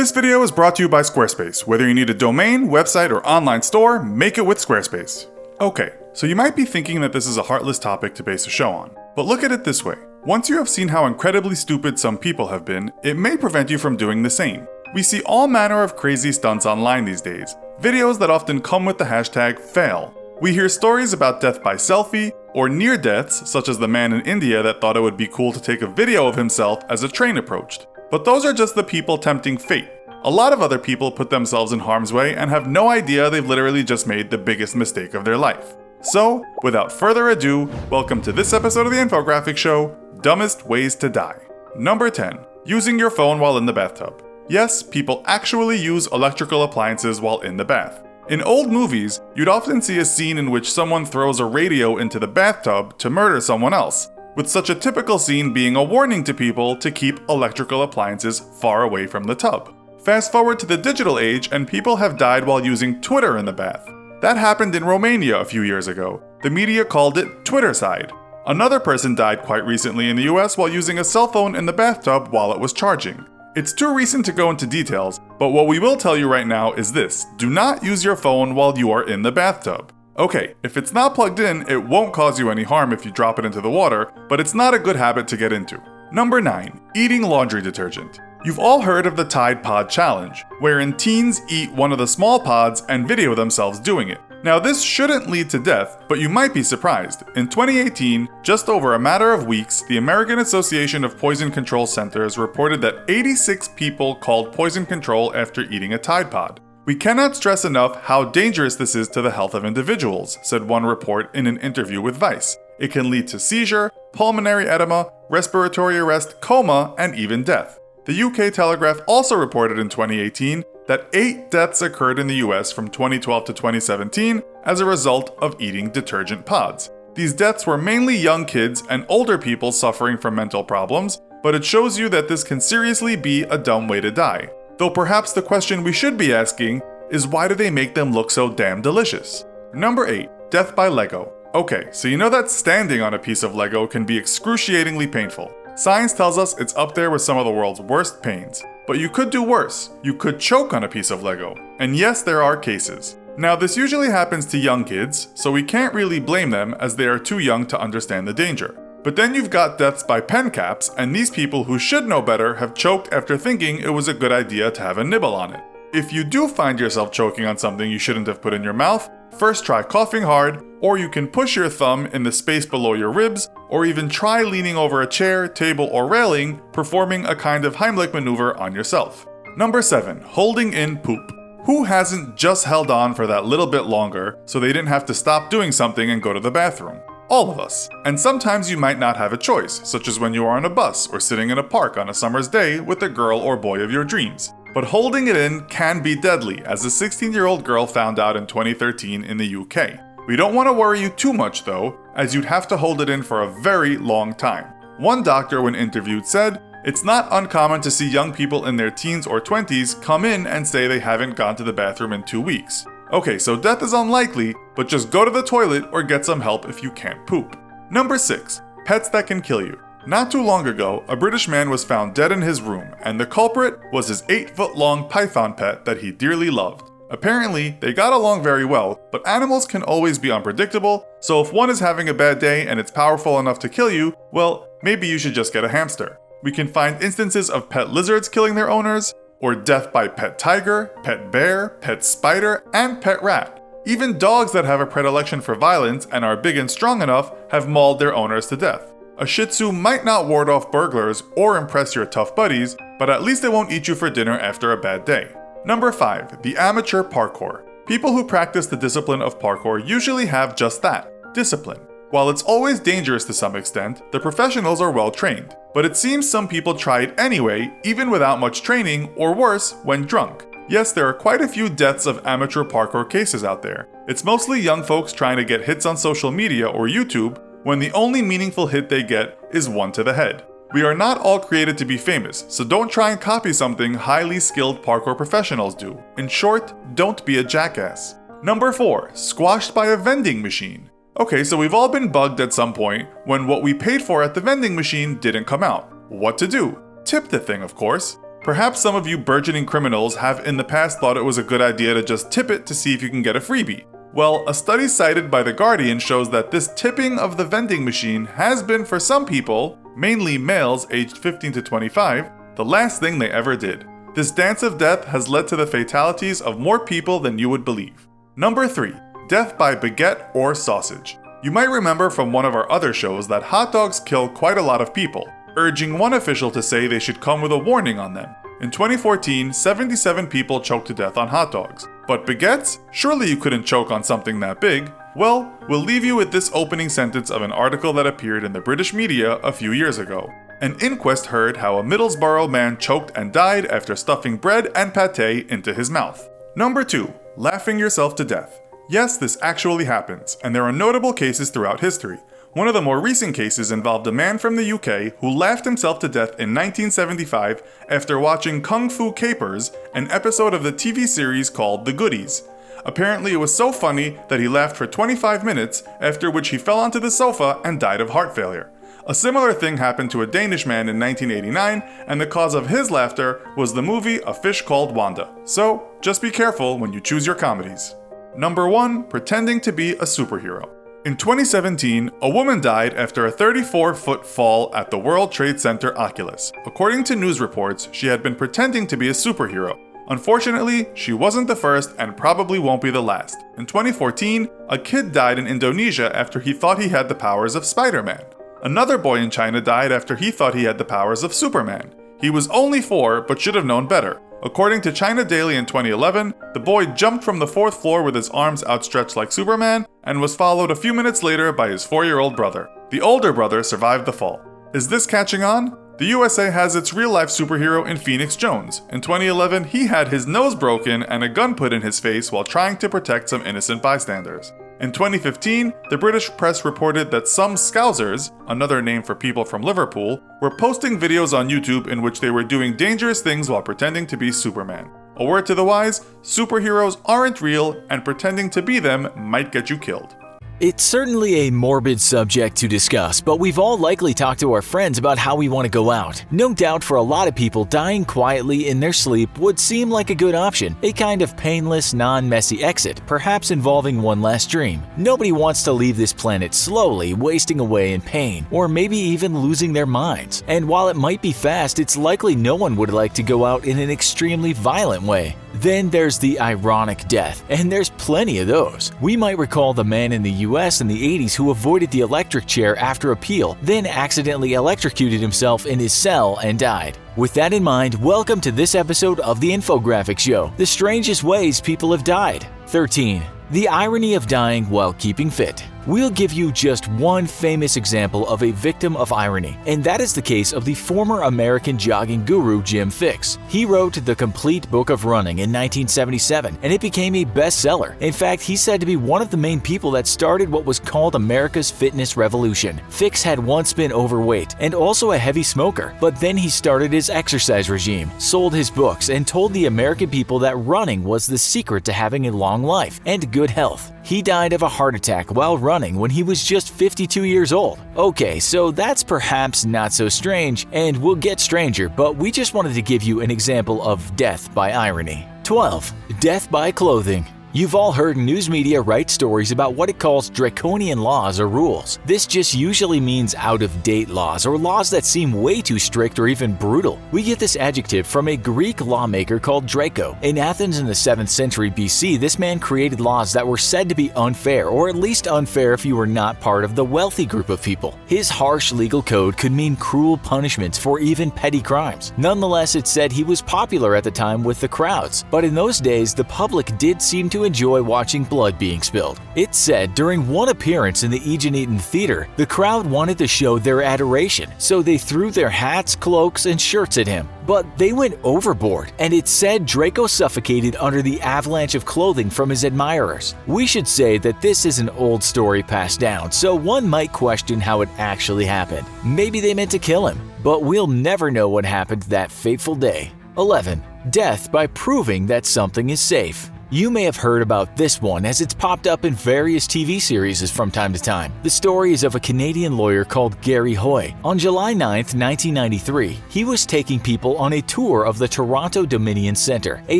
This video is brought to you by Squarespace. Whether you need a domain, website, or online store, make it with Squarespace. Okay, so you might be thinking that this is a heartless topic to base a show on. But look at it this way. Once you have seen how incredibly stupid some people have been, it may prevent you from doing the same. We see all manner of crazy stunts online these days. Videos that often come with the hashtag fail. We hear stories about death by selfie, or near deaths, such as the man in India that thought it would be cool to take a video of himself as a train approached. But those are just the people tempting fate. A lot of other people put themselves in harm's way and have no idea they've literally just made the biggest mistake of their life. So, without further ado, welcome to this episode of the Infographic Show, Dumbest Ways to Die. Number 10. Using your phone while in the bathtub. Yes, people actually use electrical appliances while in the bath. In old movies, you'd often see a scene in which someone throws a radio into the bathtub to murder someone else, with such a typical scene being a warning to people to keep electrical appliances far away from the tub. Fast forward to the digital age and people have died while using Twitter in the bath. That happened in Romania a few years ago. The media called it Twittercide. Another person died quite recently in the US while using a cell phone in the bathtub while it was charging. It's too recent to go into details, but what we will tell you right now is this: do not use your phone while you are in the bathtub. Okay, if it's not plugged in, it won't cause you any harm if you drop it into the water, but it's not a good habit to get into. Number 9. Eating laundry detergent. You've all heard of the Tide Pod Challenge, wherein teens eat one of the small pods and video themselves doing it. Now this shouldn't lead to death, but you might be surprised. In 2018, just over a matter of weeks, the American Association of Poison Control Centers reported that 86 people called poison control after eating a Tide Pod. We cannot stress enough how dangerous this is to the health of individuals, said one report in an interview with Vice. It can lead to seizure, pulmonary edema, respiratory arrest, coma, and even death. The UK Telegraph also reported in 2018 that 8 deaths occurred in the US from 2012 to 2017 as a result of eating detergent pods. These deaths were mainly young kids and older people suffering from mental problems, but it shows you that this can seriously be a dumb way to die. Though perhaps the question we should be asking is, why do they make them look so damn delicious? Number 8. Death by Lego. Okay, so you know that standing on a piece of Lego can be excruciatingly painful. Science tells us it's up there with some of the world's worst pains. But you could do worse. You could choke on a piece of Lego. And yes, there are cases. Now, this usually happens to young kids, so we can't really blame them as they are too young to understand the danger. But then you've got deaths by pen caps, and these people who should know better have choked after thinking it was a good idea to have a nibble on it. If you do find yourself choking on something you shouldn't have put in your mouth, first try coughing hard, or you can push your thumb in the space below your ribs, or even try leaning over a chair, table, or railing, performing a kind of Heimlich maneuver on yourself. Number 7. Holding in poop. Who hasn't just held on for that little bit longer so they didn't have to stop doing something and go to the bathroom? All of us. And sometimes you might not have a choice, such as when you are on a bus or sitting in a park on a summer's day with the girl or boy of your dreams. But holding it in can be deadly, as a 16-year-old girl found out in 2013 in the UK. We don't want to worry you too much though, as you'd have to hold it in for a very long time. One doctor, when interviewed, said, "It's not uncommon to see young people in their teens or 20s come in and say they haven't gone to the bathroom in 2 weeks. Okay, so death is unlikely, but just go to the toilet or get some help if you can't poop." Number 6. Pets that can kill you. Not too long ago, a British man was found dead in his room, and the culprit was his 8-foot-long python pet that he dearly loved. Apparently, they got along very well, but animals can always be unpredictable, so if one is having a bad day and it's powerful enough to kill you, well, maybe you should just get a hamster. We can find instances of pet lizards killing their owners, or death by pet tiger, pet bear, pet spider, and pet rat. Even dogs that have a predilection for violence and are big and strong enough have mauled their owners to death. A Shih Tzu might not ward off burglars or impress your tough buddies, but at least it won't eat you for dinner after a bad day. Number 5. The amateur parkour. People who practice the discipline of parkour usually have just that, discipline. While it's always dangerous to some extent, the professionals are well trained. But it seems some people try it anyway, even without much training, or worse, when drunk. Yes, there are quite a few deaths of amateur parkour cases out there. It's mostly young folks trying to get hits on social media or YouTube, when the only meaningful hit they get is one to the head. We are not all created to be famous, so don't try and copy something highly skilled parkour professionals do. In short, don't be a jackass. Number 4. Squashed by a vending machine. Okay, so we've all been bugged at some point when what we paid for at the vending machine didn't come out. What to do? Tip the thing, of course. Perhaps some of you burgeoning criminals have in the past thought it was a good idea to just tip it to see if you can get a freebie. Well, a study cited by The Guardian shows that this tipping of the vending machine has been for some people, mainly males aged 15 to 25, the last thing they ever did. This dance of death has led to the fatalities of more people than you would believe. Number 3. Death by baguette or sausage. You might remember from one of our other shows that hot dogs kill quite a lot of people, urging one official to say they should come with a warning on them. In 2014, 77 people choked to death on hot dogs. But baguettes? Surely you couldn't choke on something that big. Well, we'll leave you with this opening sentence of an article that appeared in the British media a few years ago. An inquest heard how a Middlesbrough man choked and died after stuffing bread and pâté into his mouth. Number 2. Laughing yourself to death. Yes, this actually happens, and there are notable cases throughout history. One of the more recent cases involved a man from the UK who laughed himself to death in 1975 after watching Kung Fu Capers, an episode of the TV series called The Goodies. Apparently it was so funny that he laughed for 25 minutes, after which he fell onto the sofa and died of heart failure. A similar thing happened to a Danish man in 1989, and the cause of his laughter was the movie A Fish Called Wanda. So, just be careful when you choose your comedies. Number 1. Pretending to be a superhero. In 2017, a woman died after a 34-foot fall at the World Trade Center Oculus. According to news reports, she had been pretending to be a superhero. Unfortunately, she wasn't the first and probably won't be the last. In 2014, a kid died in Indonesia after he thought he had the powers of Spider-Man. Another boy in China died after he thought he had the powers of Superman. He was only 4, but should have known better. According to China Daily in 2011, the boy jumped from the 4th floor with his arms outstretched like Superman and was followed a few minutes later by his 4-year-old brother. The older brother survived the fall. Is this catching on? The USA has its real-life superhero in Phoenix Jones. In 2011, he had his nose broken and a gun put in his face while trying to protect some innocent bystanders. In 2015, the British press reported that some Scousers, another name for people from Liverpool, were posting videos on YouTube in which they were doing dangerous things while pretending to be Superman. A word to the wise, superheroes aren't real, and pretending to be them might get you killed. It's certainly a morbid subject to discuss, but we've all likely talked to our friends about how we want to go out. No doubt for a lot of people, dying quietly in their sleep would seem like a good option, a kind of painless, non-messy exit, perhaps involving one last dream. Nobody wants to leave this planet slowly, wasting away in pain, or maybe even losing their minds. And while it might be fast, it's likely no one would like to go out in an extremely violent way. Then there's the ironic death, and there's plenty of those. We might recall the man in the US in the 80s who avoided the electric chair after a peel, then accidentally electrocuted himself in his cell and died. With that in mind, welcome to this episode of the Infographic Show, the strangest ways people have died. 13. The irony of dying while keeping fit. We'll give you just one famous example of a victim of irony, and that is the case of the former American jogging guru Jim Fixx. He wrote The Complete Book of Running in 1977, and it became a bestseller. In fact, he's said to be one of the main people that started what was called America's fitness revolution. Fixx had once been overweight and also a heavy smoker, but then he started his exercise regime, sold his books, and told the American people that running was the secret to having a long life and good health. He died of a heart attack while running when he was just 52 years old. Okay, so that's perhaps not so strange, and will get stranger, but we just wanted to give you an example of death by irony. 12. Death by clothing. You've all heard news media write stories about what it calls draconian laws or rules. This just usually means out-of-date laws or laws that seem way too strict or even brutal. We get this adjective from a Greek lawmaker called Draco. In Athens in the 7th century BC, this man created laws that were said to be unfair, or at least unfair if you were not part of the wealthy group of people. His harsh legal code could mean cruel punishments for even petty crimes. Nonetheless, it said he was popular at the time with the crowds, but in those days, the public did seem to enjoy watching blood being spilled. It's said during one appearance in the Aeginetan Theater, the crowd wanted to show their adoration, so they threw their hats, cloaks, and shirts at him. But they went overboard, and it's said Draco suffocated under the avalanche of clothing from his admirers. We should say that this is an old story passed down, so one might question how it actually happened. Maybe they meant to kill him, but we'll never know what happened that fateful day. 11. Death by proving that something is safe. You may have heard about this one as it's popped up in various TV series from time to time. The story is of a Canadian lawyer called Gary Hoy. On July 9, 1993, he was taking people on a tour of the Toronto Dominion Centre, a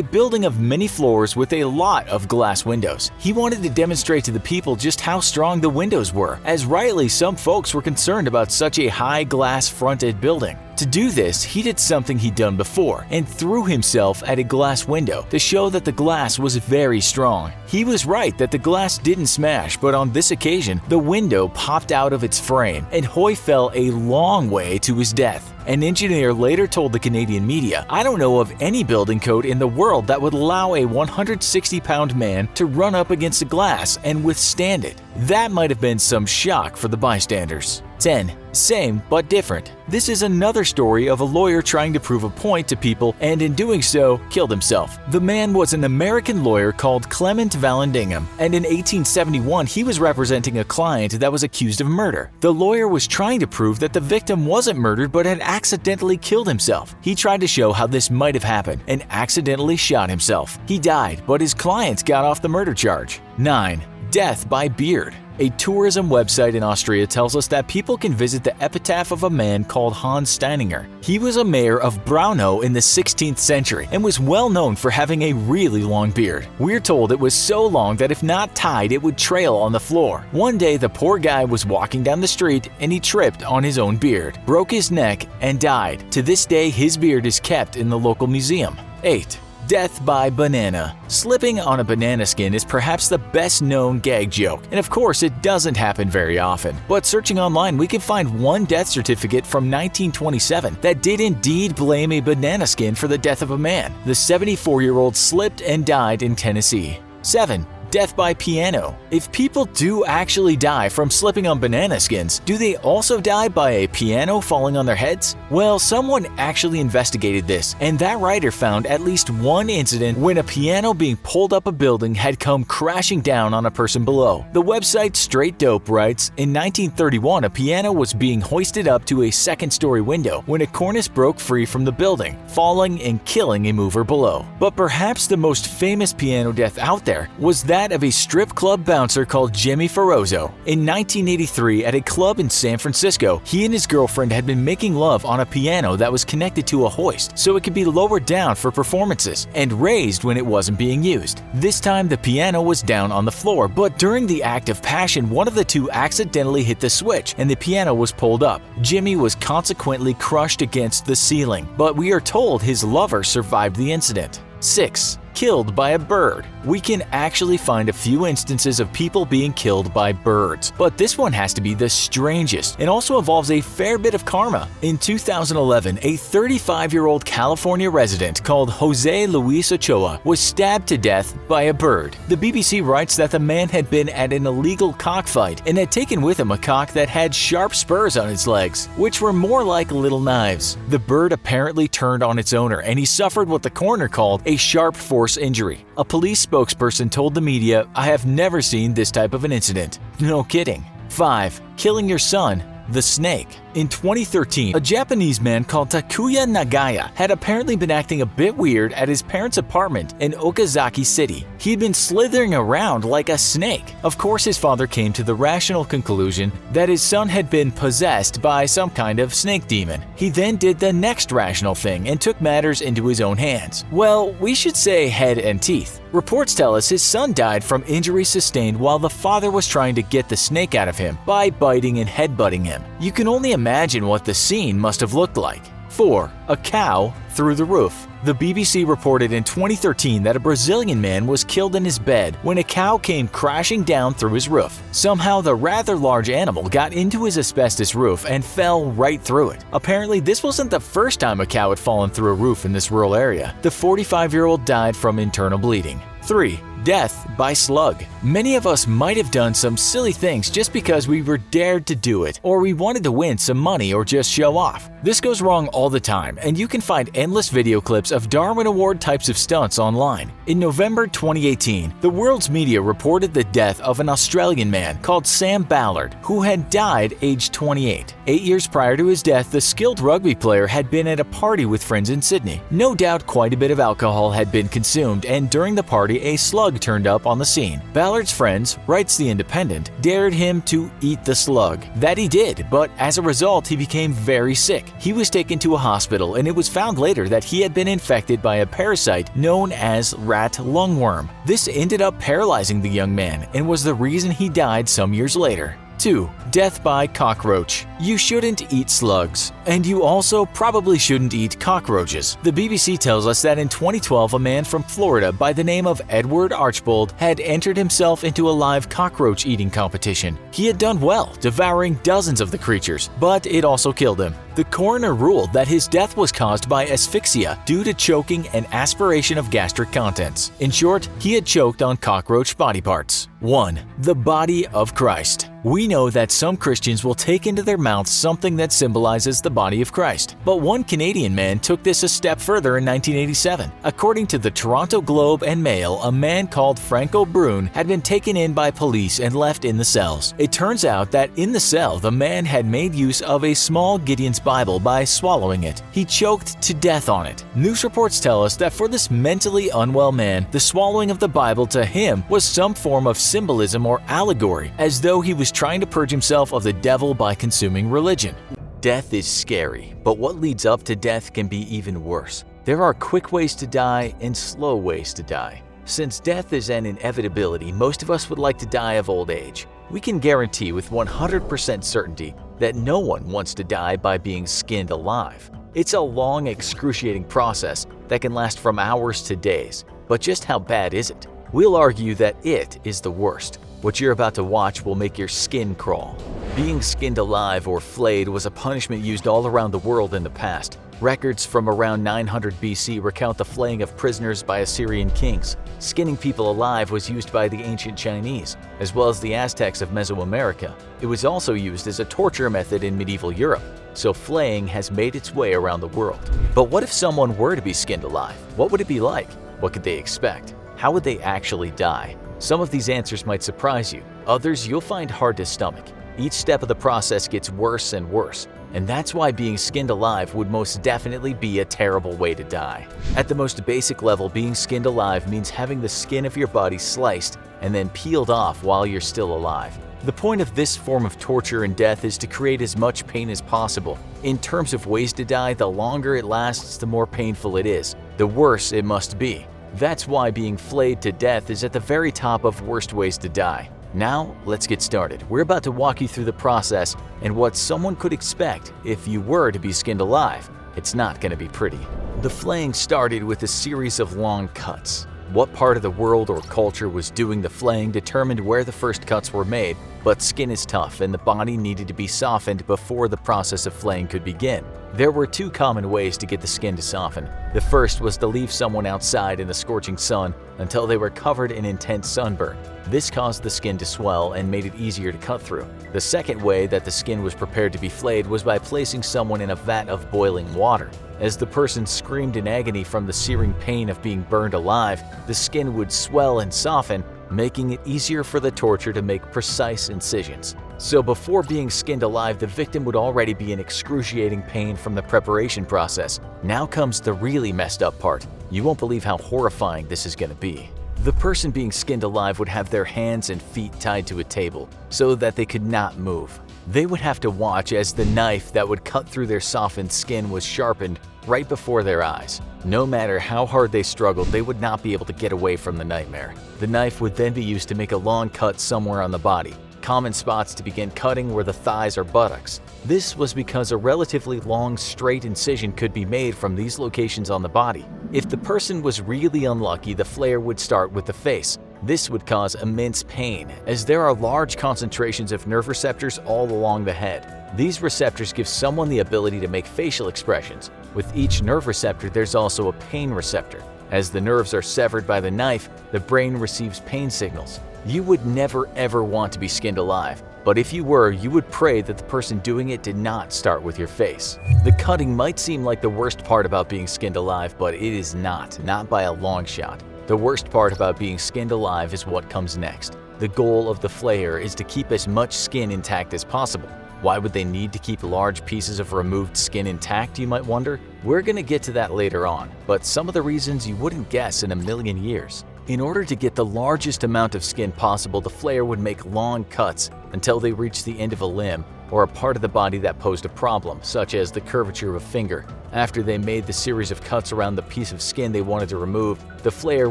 building of many floors with a lot of glass windows. He wanted to demonstrate to the people just how strong the windows were, as rightly some folks were concerned about such a high glass-fronted building. To do this, he did something he'd done before and threw himself at a glass window to show that the glass was very strong. He was right that the glass didn't smash, but on this occasion, the window popped out of its frame and Hoy fell a long way to his death. An engineer later told the Canadian media, "I don't know of any building code in the world that would allow a 160-pound man to run up against the glass and withstand it." That might have been some shock for the bystanders. 10. Same but different. This is another story of a lawyer trying to prove a point to people and in doing so, killed himself. The man was an American lawyer called Clement Vallandigham, and in 1871 he was representing a client that was accused of murder. The lawyer was trying to prove that the victim wasn't murdered but had accidentally killed himself. He tried to show how this might have happened and accidentally shot himself. He died, but his client got off the murder charge. 9. Death by beard. A tourism website in Austria tells us that people can visit the epitaph of a man called Hans Steininger. He was a mayor of Braunau in the 16th century and was well known for having a really long beard. We're told it was so long that if not tied, it would trail on the floor. One day, the poor guy was walking down the street and he tripped on his own beard, broke his neck, and died. To this day, his beard is kept in the local museum. 8. Death by banana. Slipping on a banana skin is perhaps the best known gag joke, and of course it doesn't happen very often. But searching online, we can find one death certificate from 1927 that did indeed blame a banana skin for the death of a man. The 74-year-old slipped and died in Tennessee. 7. Death by piano. If people do actually die from slipping on banana skins, do they also die by a piano falling on their heads? Well, someone actually investigated this, and that writer found at least one incident when a piano being pulled up a building had come crashing down on a person below. The website Straight Dope writes, in 1931 a piano was being hoisted up to a second-story window when a cornice broke free from the building, falling and killing a mover below. But perhaps the most famous piano death out there was that of a strip club bouncer called Jimmy Ferrozzo. In 1983, at a club in San Francisco, he and his girlfriend had been making love on a piano that was connected to a hoist so it could be lowered down for performances and raised when it wasn't being used. This time the piano was down on the floor, but during the act of passion, one of the two accidentally hit the switch and the piano was pulled up. Jimmy was consequently crushed against the ceiling, but we are told his lover survived the incident. 6. Killed by a bird. We can actually find a few instances of people being killed by birds, but this one has to be the strangest and also involves a fair bit of karma. In 2011, a 35-year-old California resident called Jose Luis Ochoa was stabbed to death by a bird. The BBC writes that the man had been at an illegal cockfight and had taken with him a cock that had sharp spurs on its legs, which were more like little knives. The bird apparently turned on its owner and he suffered what the coroner called a sharp force injury. A police spokesperson told the media, "I have never seen this type of an incident." No kidding. 5. Killing your son. The snake. In 2013, a Japanese man called Takuya Nagaya had apparently been acting a bit weird at his parents' apartment in Okazaki City. He'd been slithering around like a snake. Of course, his father came to the rational conclusion that his son had been possessed by some kind of snake demon. He then did the next rational thing and took matters into his own hands. Well, we should say head and teeth. Reports tell us his son died from injuries sustained while the father was trying to get the snake out of him by biting and headbutting him. You can only imagine what the scene must have looked like. 4. A cow through the roof. The BBC reported in 2013 that a Brazilian man was killed in his bed when a cow came crashing down through his roof. Somehow the rather large animal got into his asbestos roof and fell right through it. Apparently this wasn't the first time a cow had fallen through a roof in this rural area. The 45-year-old died from internal bleeding. 3. Death by slug. Many of us might have done some silly things just because we were dared to do it, or we wanted to win some money or just show off. This goes wrong all the time, and you can find endless video clips of Darwin Award types of stunts online. In November 2018, the world's media reported the death of an Australian man called Sam Ballard, who had died aged 28. 8 years prior to his death, the skilled rugby player had been at a party with friends in Sydney. No doubt quite a bit of alcohol had been consumed, and during the party, a slug turned up on the scene. Ballard's friends, writes the Independent, dared him to eat the slug. That he did, but as a result, he became very sick. He was taken to a hospital, and it was found later that he had been infected by a parasite known as rat lungworm. This ended up paralyzing the young man and was the reason he died some years later. 2. Death by cockroach. You shouldn't eat slugs, and you also probably shouldn't eat cockroaches. The BBC tells us that in 2012, a man from Florida by the name of Edward Archbold had entered himself into a live cockroach eating competition. He had done well, devouring dozens of the creatures, but it also killed him. The coroner ruled that his death was caused by asphyxia due to choking and aspiration of gastric contents. In short, he had choked on cockroach body parts. 1. The body of Christ. We know that some Christians will take into their mouths something that symbolizes the body of Christ. But one Canadian man took this a step further in 1987. According to the Toronto Globe and Mail, a man called Franco Brune had been taken in by police and left in the cells. It turns out that in the cell, the man had made use of a small Gideon's Bible by swallowing it. He choked to death on it. News reports tell us that for this mentally unwell man, the swallowing of the Bible to him was some form of symbolism or allegory, as though he was trying to purge himself of the devil by consuming religion. Death is scary, but what leads up to death can be even worse. There are quick ways to die and slow ways to die. Since death is an inevitability, most of us would like to die of old age. We can guarantee with 100% certainty that no one wants to die by being skinned alive. It's a long, excruciating process that can last from hours to days. But just how bad is it? We'll argue that it is the worst. What you're about to watch will make your skin crawl. Being skinned alive or flayed was a punishment used all around the world in the past. Records from around 900 BC recount the flaying of prisoners by Assyrian kings. Skinning people alive was used by the ancient Chinese, as well as the Aztecs of Mesoamerica. It was also used as a torture method in medieval Europe, so flaying has made its way around the world. But what if someone were to be skinned alive? What would it be like? What could they expect? How would they actually die? Some of these answers might surprise you, others you'll find hard to stomach. Each step of the process gets worse and worse, and that's why being skinned alive would most definitely be a terrible way to die. At the most basic level, being skinned alive means having the skin of your body sliced and then peeled off while you're still alive. The point of this form of torture and death is to create as much pain as possible. In terms of ways to die, the longer it lasts, the more painful it is, the worse it must be. That's why being flayed to death is at the very top of worst ways to die. Now, let's get started. We're about to walk you through the process and what someone could expect if you were to be skinned alive. It's not going to be pretty. The flaying started with a series of long cuts. What part of the world or culture was doing the flaying determined where the first cuts were made, but skin is tough and the body needed to be softened before the process of flaying could begin. There were two common ways to get the skin to soften. The first was to leave someone outside in the scorching sun until they were covered in intense sunburn. This caused the skin to swell and made it easier to cut through. The second way that the skin was prepared to be flayed was by placing someone in a vat of boiling water. As the person screamed in agony from the searing pain of being burned alive, the skin would swell and soften, making it easier for the torture to make precise incisions. So before being skinned alive, the victim would already be in excruciating pain from the preparation process. Now comes the really messed up part. You won't believe how horrifying this is going to be. The person being skinned alive would have their hands and feet tied to a table so that they could not move. They would have to watch as the knife that would cut through their softened skin was sharpened right before their eyes. No matter how hard they struggled, they would not be able to get away from the nightmare. The knife would then be used to make a long cut somewhere on the body. Common spots to begin cutting were the thighs or buttocks. This was because a relatively long, straight incision could be made from these locations on the body. If the person was really unlucky, the flare would start with the face. This would cause immense pain, as there are large concentrations of nerve receptors all along the head. These receptors give someone the ability to make facial expressions. With each nerve receptor, there's also a pain receptor. As the nerves are severed by the knife, the brain receives pain signals. You would never ever want to be skinned alive, but if you were, you would pray that the person doing it did not start with your face. The cutting might seem like the worst part about being skinned alive, but it is not by a long shot. The worst part about being skinned alive is what comes next. The goal of the flayer is to keep as much skin intact as possible. Why would they need to keep large pieces of removed skin intact, you might wonder? We're gonna get to that later on, but some of the reasons you wouldn't guess in a million years. In order to get the largest amount of skin possible, the flayer would make long cuts until they reached the end of a limb or a part of the body that posed a problem, such as the curvature of a finger. After they made the series of cuts around the piece of skin they wanted to remove, the flayer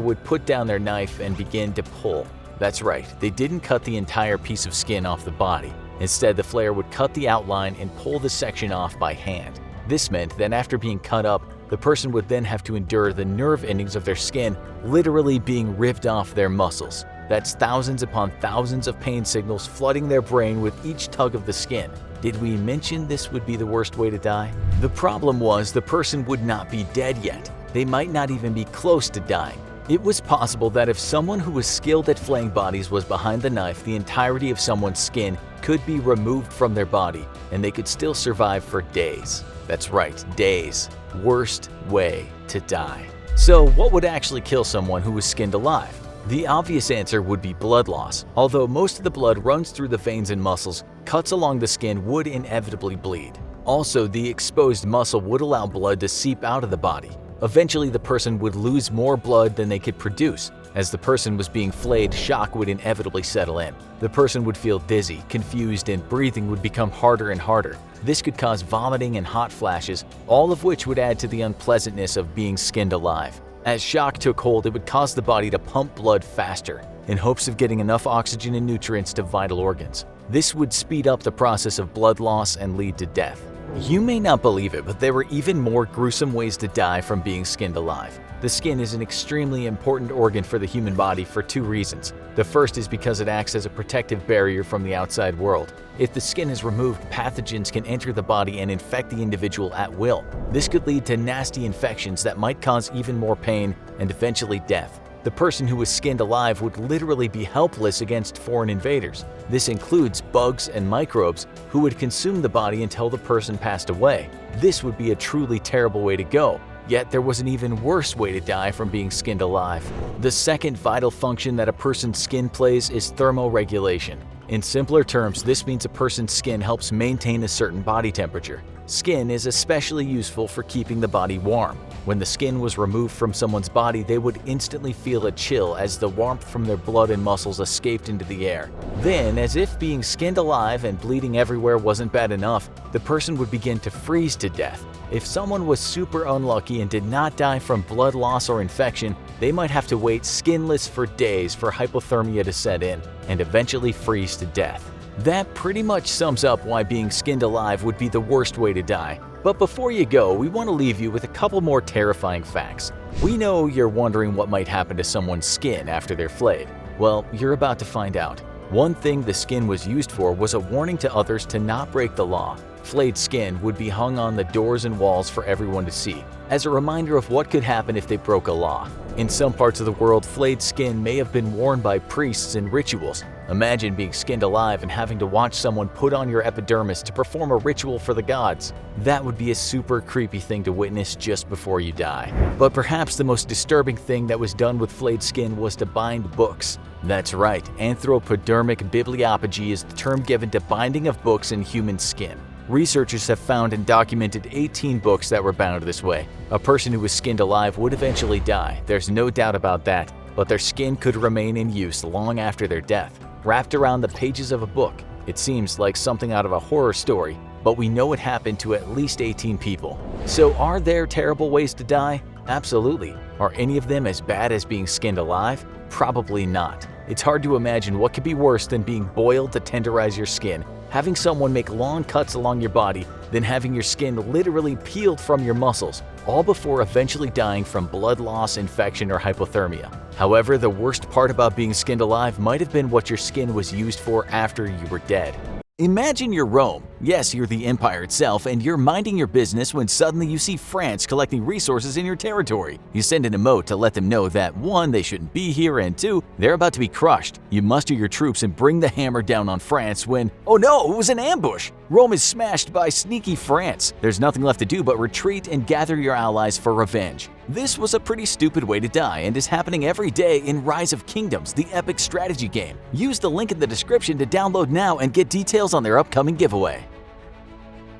would put down their knife and begin to pull. That's right, they didn't cut the entire piece of skin off the body. Instead, the flayer would cut the outline and pull the section off by hand. This meant that after being cut up, the person would then have to endure the nerve endings of their skin literally being ripped off their muscles. That's thousands upon thousands of pain signals flooding their brain with each tug of the skin. Did we mention this would be the worst way to die? The problem was the person would not be dead yet. They might not even be close to dying. It was possible that if someone who was skilled at flaying bodies was behind the knife, the entirety of someone's skin could be removed from their body and they could still survive for days. That's right, days. Worst way to die. So what would actually kill someone who was skinned alive? The obvious answer would be blood loss. Although most of the blood runs through the veins and muscles, cuts along the skin would inevitably bleed. Also, the exposed muscle would allow blood to seep out of the body. Eventually, the person would lose more blood than they could produce. As the person was being flayed, shock would inevitably settle in. The person would feel dizzy, confused, and breathing would become harder and harder. This could cause vomiting and hot flashes, all of which would add to the unpleasantness of being skinned alive. As shock took hold, it would cause the body to pump blood faster, in hopes of getting enough oxygen and nutrients to vital organs. This would speed up the process of blood loss and lead to death. You may not believe it, but there were even more gruesome ways to die from being skinned alive. The skin is an extremely important organ for the human body for two reasons. The first is because it acts as a protective barrier from the outside world. If the skin is removed, pathogens can enter the body and infect the individual at will. This could lead to nasty infections that might cause even more pain and eventually death. The person who was skinned alive would literally be helpless against foreign invaders. This includes bugs and microbes who would consume the body until the person passed away. This would be a truly terrible way to go. Yet there was an even worse way to die from being skinned alive. The second vital function that a person's skin plays is thermoregulation. In simpler terms, this means a person's skin helps maintain a certain body temperature. Skin is especially useful for keeping the body warm. When the skin was removed from someone's body, they would instantly feel a chill as the warmth from their blood and muscles escaped into the air. Then, as if being skinned alive and bleeding everywhere wasn't bad enough, the person would begin to freeze to death. If someone was super unlucky and did not die from blood loss or infection, they might have to wait skinless for days for hypothermia to set in and eventually freeze to death. That pretty much sums up why being skinned alive would be the worst way to die. But before you go, we want to leave you with a couple more terrifying facts. We know you're wondering what might happen to someone's skin after they're flayed. Well, you're about to find out. One thing the skin was used for was a warning to others to not break the law. Flayed skin would be hung on the doors and walls for everyone to see, as a reminder of what could happen if they broke a law. In some parts of the world, flayed skin may have been worn by priests in rituals. Imagine being skinned alive and having to watch someone put on your epidermis to perform a ritual for the gods. That would be a super creepy thing to witness just before you die. But perhaps the most disturbing thing that was done with flayed skin was to bind books. That's right, anthropodermic bibliopagy is the term given to binding of books in human skin. Researchers have found and documented 18 books that were bound this way. A person who was skinned alive would eventually die, there's no doubt about that, but their skin could remain in use long after their death, wrapped around the pages of a book. It seems like something out of a horror story, but we know it happened to at least 18 people. So are there terrible ways to die? Absolutely. Are any of them as bad as being skinned alive? Probably not. It's hard to imagine what could be worse than being boiled to tenderize your skin, having someone make long cuts along your body, then having your skin literally peeled from your muscles, all before eventually dying from blood loss, infection, or hypothermia. However, the worst part about being skinned alive might have been what your skin was used for after you were dead. Imagine you're Rome. Yes, you're the empire itself, and you're minding your business when suddenly you see France collecting resources in your territory. You send an emote to let them know that 1. They shouldn't be here, and 2. They're about to be crushed. You muster your troops and bring the hammer down on France when, oh no, it was an ambush! Rome is smashed by sneaky France. There's nothing left to do but retreat and gather your allies for revenge. This was a pretty stupid way to die and is happening every day in Rise of Kingdoms, the epic strategy game. Use the link in the description to download now and get details on their upcoming giveaway.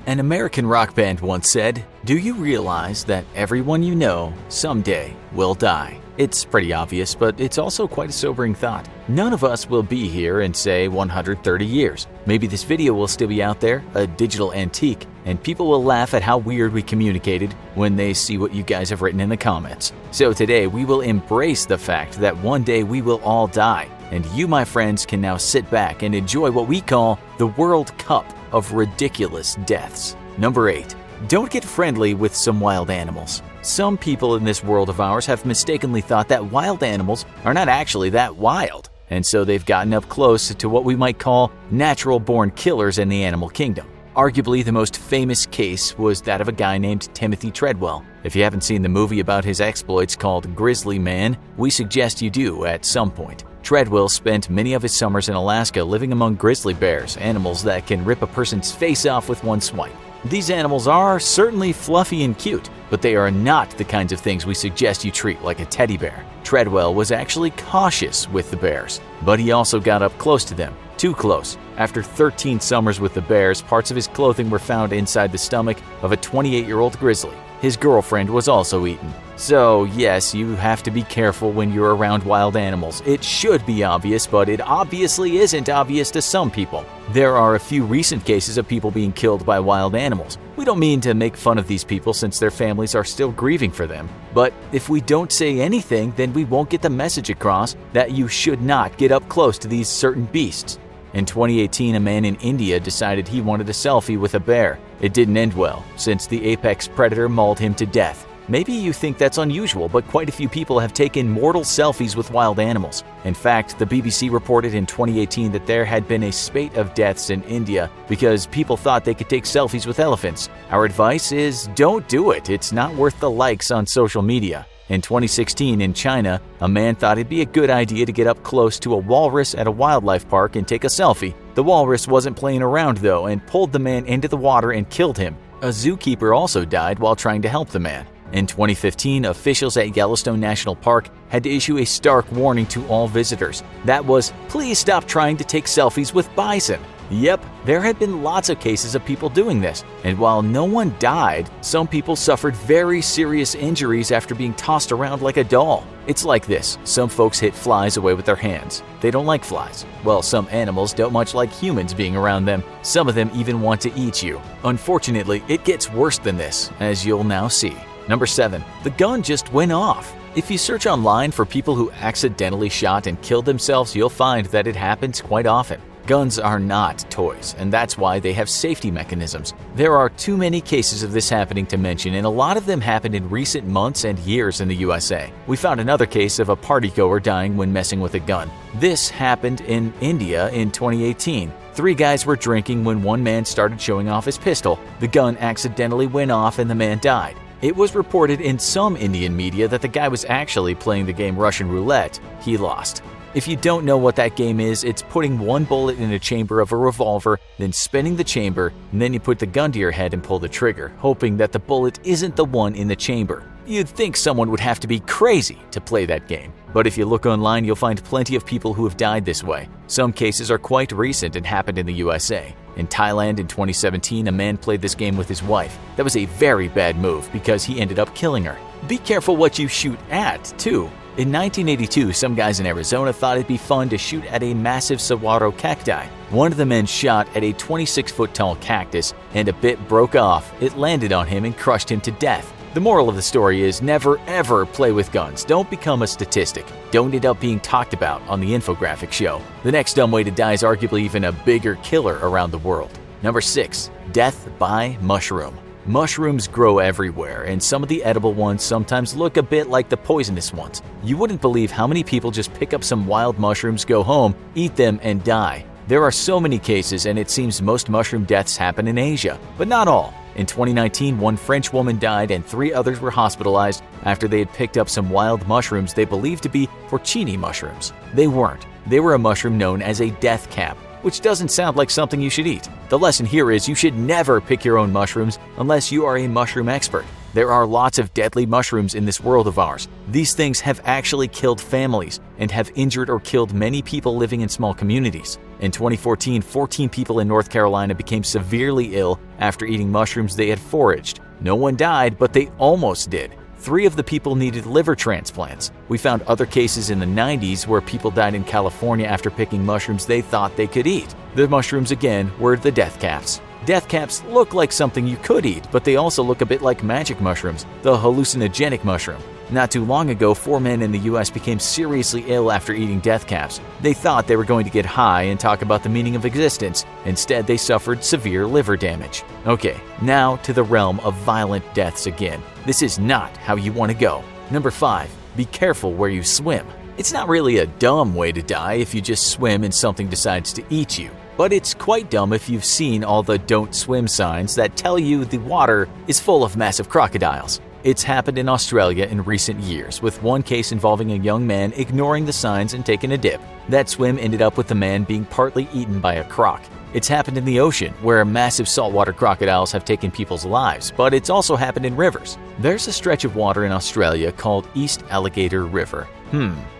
An American rock band once said, "Do you realize that everyone you know someday will die?" It's pretty obvious, but it's also quite a sobering thought. None of us will be here in, say, 130 years. Maybe this video will still be out there, a digital antique, and people will laugh at how weird we communicated when they see what you guys have written in the comments. So today, we will embrace the fact that one day we will all die, and you, my friends, can now sit back and enjoy what we call the World Cup of ridiculous deaths. Number 8. Don't get friendly with some wild animals. Some people in this world of ours have mistakenly thought that wild animals are not actually that wild, and so they've gotten up close to what we might call natural-born killers in the animal kingdom. Arguably, the most famous case was that of a guy named Timothy Treadwell. If you haven't seen the movie about his exploits called Grizzly Man, we suggest you do at some point. Treadwell spent many of his summers in Alaska living among grizzly bears, animals that can rip a person's face off with one swipe. These animals are certainly fluffy and cute, but they are not the kinds of things we suggest you treat like a teddy bear. Treadwell was actually cautious with the bears, but he also got up close to them. Too close. After 13 summers with the bears, parts of his clothing were found inside the stomach of a 28-year-old grizzly. His girlfriend was also eaten. So yes, you have to be careful when you're around wild animals. It should be obvious, but it obviously isn't obvious to some people. There are a few recent cases of people being killed by wild animals. We don't mean to make fun of these people since their families are still grieving for them. But if we don't say anything, then we won't get the message across that you should not get up close to these certain beasts. In 2018, a man in India decided he wanted a selfie with a bear. It didn't end well, since the apex predator mauled him to death. Maybe you think that's unusual, but quite a few people have taken mortal selfies with wild animals. In fact, the BBC reported in 2018 that there had been a spate of deaths in India because people thought they could take selfies with elephants. Our advice is don't do it. It's not worth the likes on social media. In 2016 in China, a man thought it'd be a good idea to get up close to a walrus at a wildlife park and take a selfie. The walrus wasn't playing around though and pulled the man into the water and killed him. A zookeeper also died while trying to help the man. In 2015, officials at Yellowstone National Park had to issue a stark warning to all visitors. That was, please stop trying to take selfies with bison. Yep, there had been lots of cases of people doing this, and while no one died, some people suffered very serious injuries after being tossed around like a doll. It's like this, some folks hit flies away with their hands. They don't like flies. Well, some animals don't much like humans being around them. Some of them even want to eat you. Unfortunately, it gets worse than this, as you'll now see. Number 7. The gun just went off. If you search online for people who accidentally shot and killed themselves, you'll find that it happens quite often. Guns are not toys, and that's why they have safety mechanisms. There are too many cases of this happening to mention, and a lot of them happened in recent months and years in the USA. We found another case of a partygoer dying when messing with a gun. This happened in India in 2018. 3 guys were drinking when one man started showing off his pistol. The gun accidentally went off and the man died. It was reported in some Indian media that the guy was actually playing the game Russian roulette. He lost. If you don't know what that game is, it's putting one bullet in a chamber of a revolver, then spinning the chamber, and then you put the gun to your head and pull the trigger, hoping that the bullet isn't the one in the chamber. You'd think someone would have to be crazy to play that game. But if you look online, you'll find plenty of people who have died this way. Some cases are quite recent and happened in the USA. In Thailand in 2017, a man played this game with his wife. That was a very bad move because he ended up killing her. Be careful what you shoot at, too. In 1982, some guys in Arizona thought it'd be fun to shoot at a massive saguaro cacti. One of the men shot at a 26-foot-tall cactus, and a bit broke off. It landed on him and crushed him to death. The moral of the story is never ever play with guns. Don't become a statistic. Don't end up being talked about on the infographic show. The next dumb way to die is arguably even a bigger killer around the world. Number 6. Death by mushroom. Mushrooms grow everywhere, and some of the edible ones sometimes look a bit like the poisonous ones. You wouldn't believe how many people just pick up some wild mushrooms, go home, eat them, and die. There are so many cases, and it seems most mushroom deaths happen in Asia, but not all. In 2019, one French woman died and 3 others were hospitalized after they had picked up some wild mushrooms they believed to be porcini mushrooms. They weren't. They were a mushroom known as a death cap, which doesn't sound like something you should eat. The lesson here is you should never pick your own mushrooms unless you are a mushroom expert. There are lots of deadly mushrooms in this world of ours. These things have actually killed families and have injured or killed many people living in small communities. In 2014, 14 people in North Carolina became severely ill after eating mushrooms they had foraged. No one died, but they almost did. 3 of the people needed liver transplants. We found other cases in the 90s where people died in California after picking mushrooms they thought they could eat. The mushrooms again were the death caps. Death caps look like something you could eat, but they also look a bit like magic mushrooms, the hallucinogenic mushroom. Not too long ago, 4 men in the US became seriously ill after eating death caps. They thought they were going to get high and talk about the meaning of existence. Instead, they suffered severe liver damage. Okay, now to the realm of violent deaths again. This is not how you want to go. Number 5. Be careful where you swim. It's not really a dumb way to die if you just swim and something decides to eat you. But it's quite dumb if you've seen all the don't swim signs that tell you the water is full of massive crocodiles. It's happened in Australia in recent years, with one case involving a young man ignoring the signs and taking a dip. That swim ended up with the man being partly eaten by a croc. It's happened in the ocean, where massive saltwater crocodiles have taken people's lives, but it's also happened in rivers. There's a stretch of water in Australia called East Alligator River.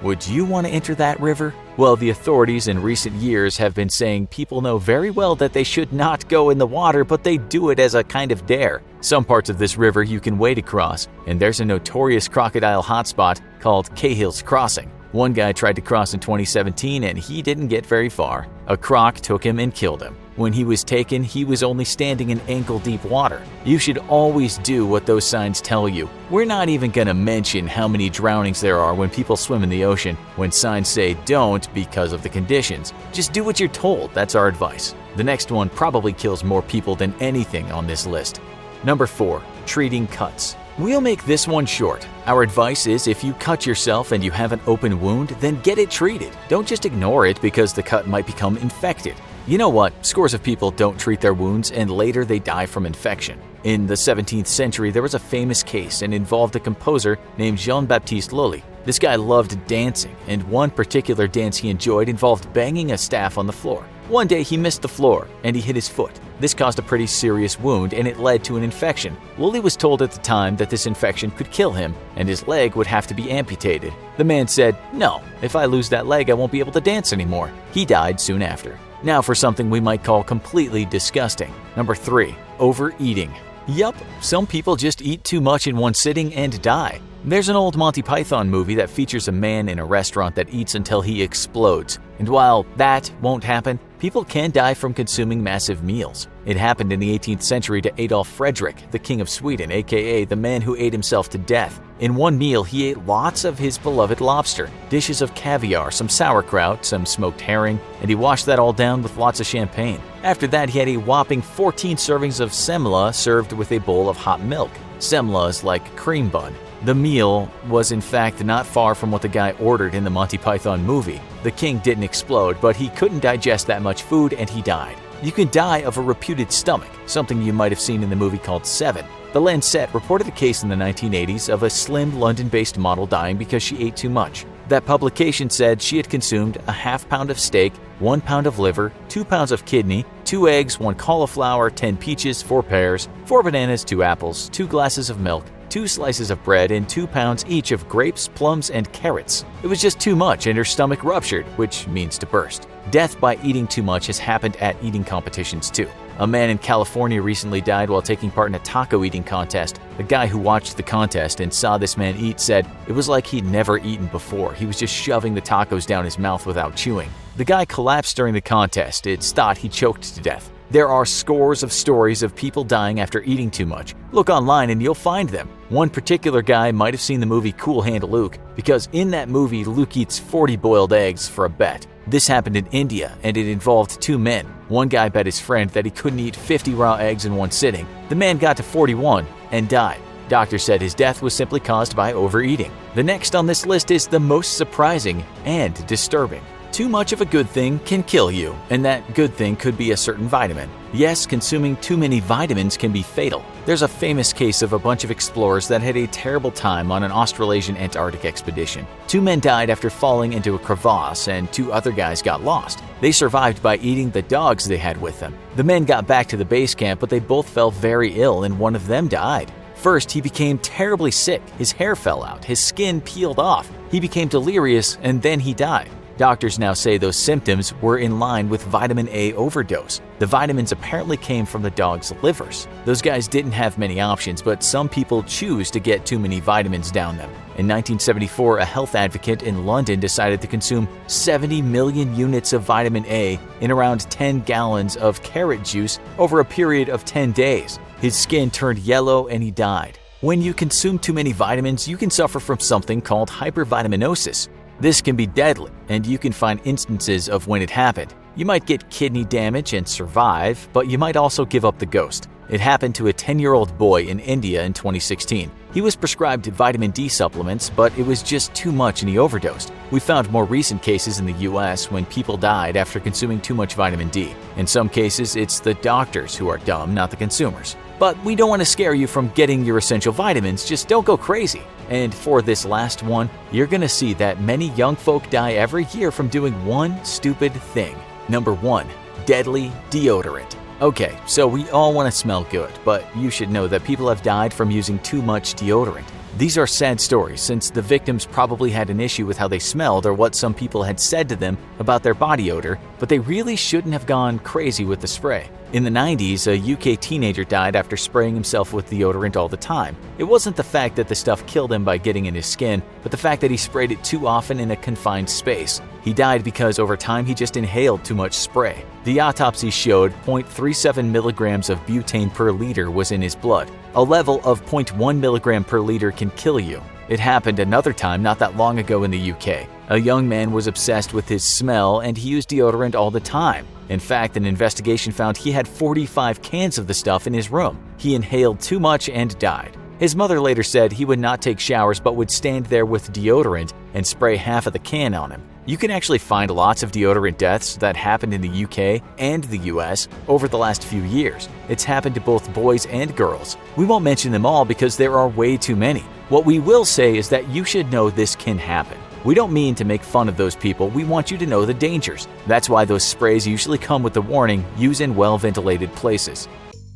Would you want to enter that river? Well, the authorities in recent years have been saying people know very well that they should not go in the water, but they do it as a kind of dare. Some parts of this river you can wade across, and there's a notorious crocodile hotspot called Cahill's Crossing. One guy tried to cross in 2017 and he didn't get very far. A croc took him and killed him. When he was taken, he was only standing in ankle-deep water. You should always do what those signs tell you. We're not even going to mention how many drownings there are when people swim in the ocean when signs say don't because of the conditions. Just do what you're told, that's our advice. The next one probably kills more people than anything on this list. Number 4. Treating cuts. We'll make this one short. Our advice is if you cut yourself and you have an open wound, then get it treated. Don't just ignore it because the cut might become infected. You know what? Scores of people don't treat their wounds and later they die from infection. In the 17th century, there was a famous case and involved a composer named Jean-Baptiste Lully. This guy loved dancing, and one particular dance he enjoyed involved banging a staff on the floor. One day he missed the floor and he hit his foot. This caused a pretty serious wound and it led to an infection. Lully was told at the time that this infection could kill him and his leg would have to be amputated. The man said, "No, if I lose that leg I won't be able to dance anymore." He died soon after. Now for something we might call completely disgusting. Number 3. Overeating. Yup, some people just eat too much in one sitting and die. There's an old Monty Python movie that features a man in a restaurant that eats until he explodes. And while that won't happen, people can die from consuming massive meals. It happened in the 18th century to Adolf Fredrik, the King of Sweden, aka the man who ate himself to death. In one meal, he ate lots of his beloved lobster, dishes of caviar, some sauerkraut, some smoked herring, and he washed that all down with lots of champagne. After that, he had a whopping 14 servings of semla served with a bowl of hot milk. Semla is like cream bun. The meal was in fact not far from what the guy ordered in the Monty Python movie. The king didn't explode, but he couldn't digest that much food and he died. You can die of a reputed stomach, something you might have seen in the movie called Seven. The Lancet reported a case in the 1980s of a slim London-based model dying because she ate too much. That publication said she had consumed a half pound of steak, 1 pound of liver, 2 pounds of kidney, 2 eggs, 1 cauliflower, 10 peaches, 4 pears, 4 bananas, 2 apples, 2 glasses of milk, 2 slices of bread, and 2 pounds each of grapes, plums, and carrots. It was just too much and her stomach ruptured, which means to burst. Death by eating too much has happened at eating competitions too. A man in California recently died while taking part in a taco eating contest. The guy who watched the contest and saw this man eat said it was like he'd never eaten before. He was just shoving the tacos down his mouth without chewing. The guy collapsed during the contest. It's thought he choked to death. There are scores of stories of people dying after eating too much. Look online and you'll find them. One particular guy might have seen the movie Cool Hand Luke, because in that movie Luke eats 40 boiled eggs for a bet. This happened in India and it involved 2 men. One guy bet his friend that he couldn't eat 50 raw eggs in one sitting. The man got to 41 and died. Doctors said his death was simply caused by overeating. The next on this list is the most surprising and disturbing. Too much of a good thing can kill you, and that good thing could be a certain vitamin. Yes, consuming too many vitamins can be fatal. There's a famous case of a bunch of explorers that had a terrible time on an Australasian Antarctic expedition. 2 men died after falling into a crevasse, and 2 other guys got lost. They survived by eating the dogs they had with them. The men got back to the base camp, but they both fell very ill, and one of them died. First, he became terribly sick. His hair fell out, his skin peeled off. He became delirious, and then he died. Doctors now say those symptoms were in line with vitamin A overdose. The vitamins apparently came from the dogs' livers. Those guys didn't have many options, but some people choose to get too many vitamins down them. In 1974, a health advocate in London decided to consume 70 million units of vitamin A in around 10 gallons of carrot juice over a period of 10 days. His skin turned yellow and he died. When you consume too many vitamins, you can suffer from something called hypervitaminosis. This can be deadly, and you can find instances of when it happened. You might get kidney damage and survive, but you might also give up the ghost. It happened to a 10-year-old boy in India in 2016. He was prescribed vitamin D supplements, but it was just too much and he overdosed. We found more recent cases in the US when people died after consuming too much vitamin D. In some cases, it's the doctors who are dumb, not the consumers. But we don't want to scare you from getting your essential vitamins, just don't go crazy. And for this last one, you're gonna see that many young folk die every year from doing one stupid thing. Number 1. Deadly deodorant. Okay, so we all want to smell good, but you should know that people have died from using too much deodorant. These are sad stories since the victims probably had an issue with how they smelled or what some people had said to them about their body odor, but they really shouldn't have gone crazy with the spray. In the 90s, a UK teenager died after spraying himself with deodorant all the time. It wasn't the fact that the stuff killed him by getting in his skin, but the fact that he sprayed it too often in a confined space. He died because over time he just inhaled too much spray. The autopsy showed 0.37 milligrams of butane per liter was in his blood. A level of 0.1 milligram per liter can kill you. It happened another time not that long ago in the UK. A young man was obsessed with his smell and he used deodorant all the time. In fact, an investigation found he had 45 cans of the stuff in his room. He inhaled too much and died. His mother later said he would not take showers but would stand there with deodorant and spray half of the can on him. You can actually find lots of deodorant deaths that happened in the UK and the US over the last few years. It's happened to both boys and girls. We won't mention them all because there are way too many. What we will say is that you should know this can happen. We don't mean to make fun of those people, we want you to know the dangers. That's why those sprays usually come with the warning, use in well-ventilated places.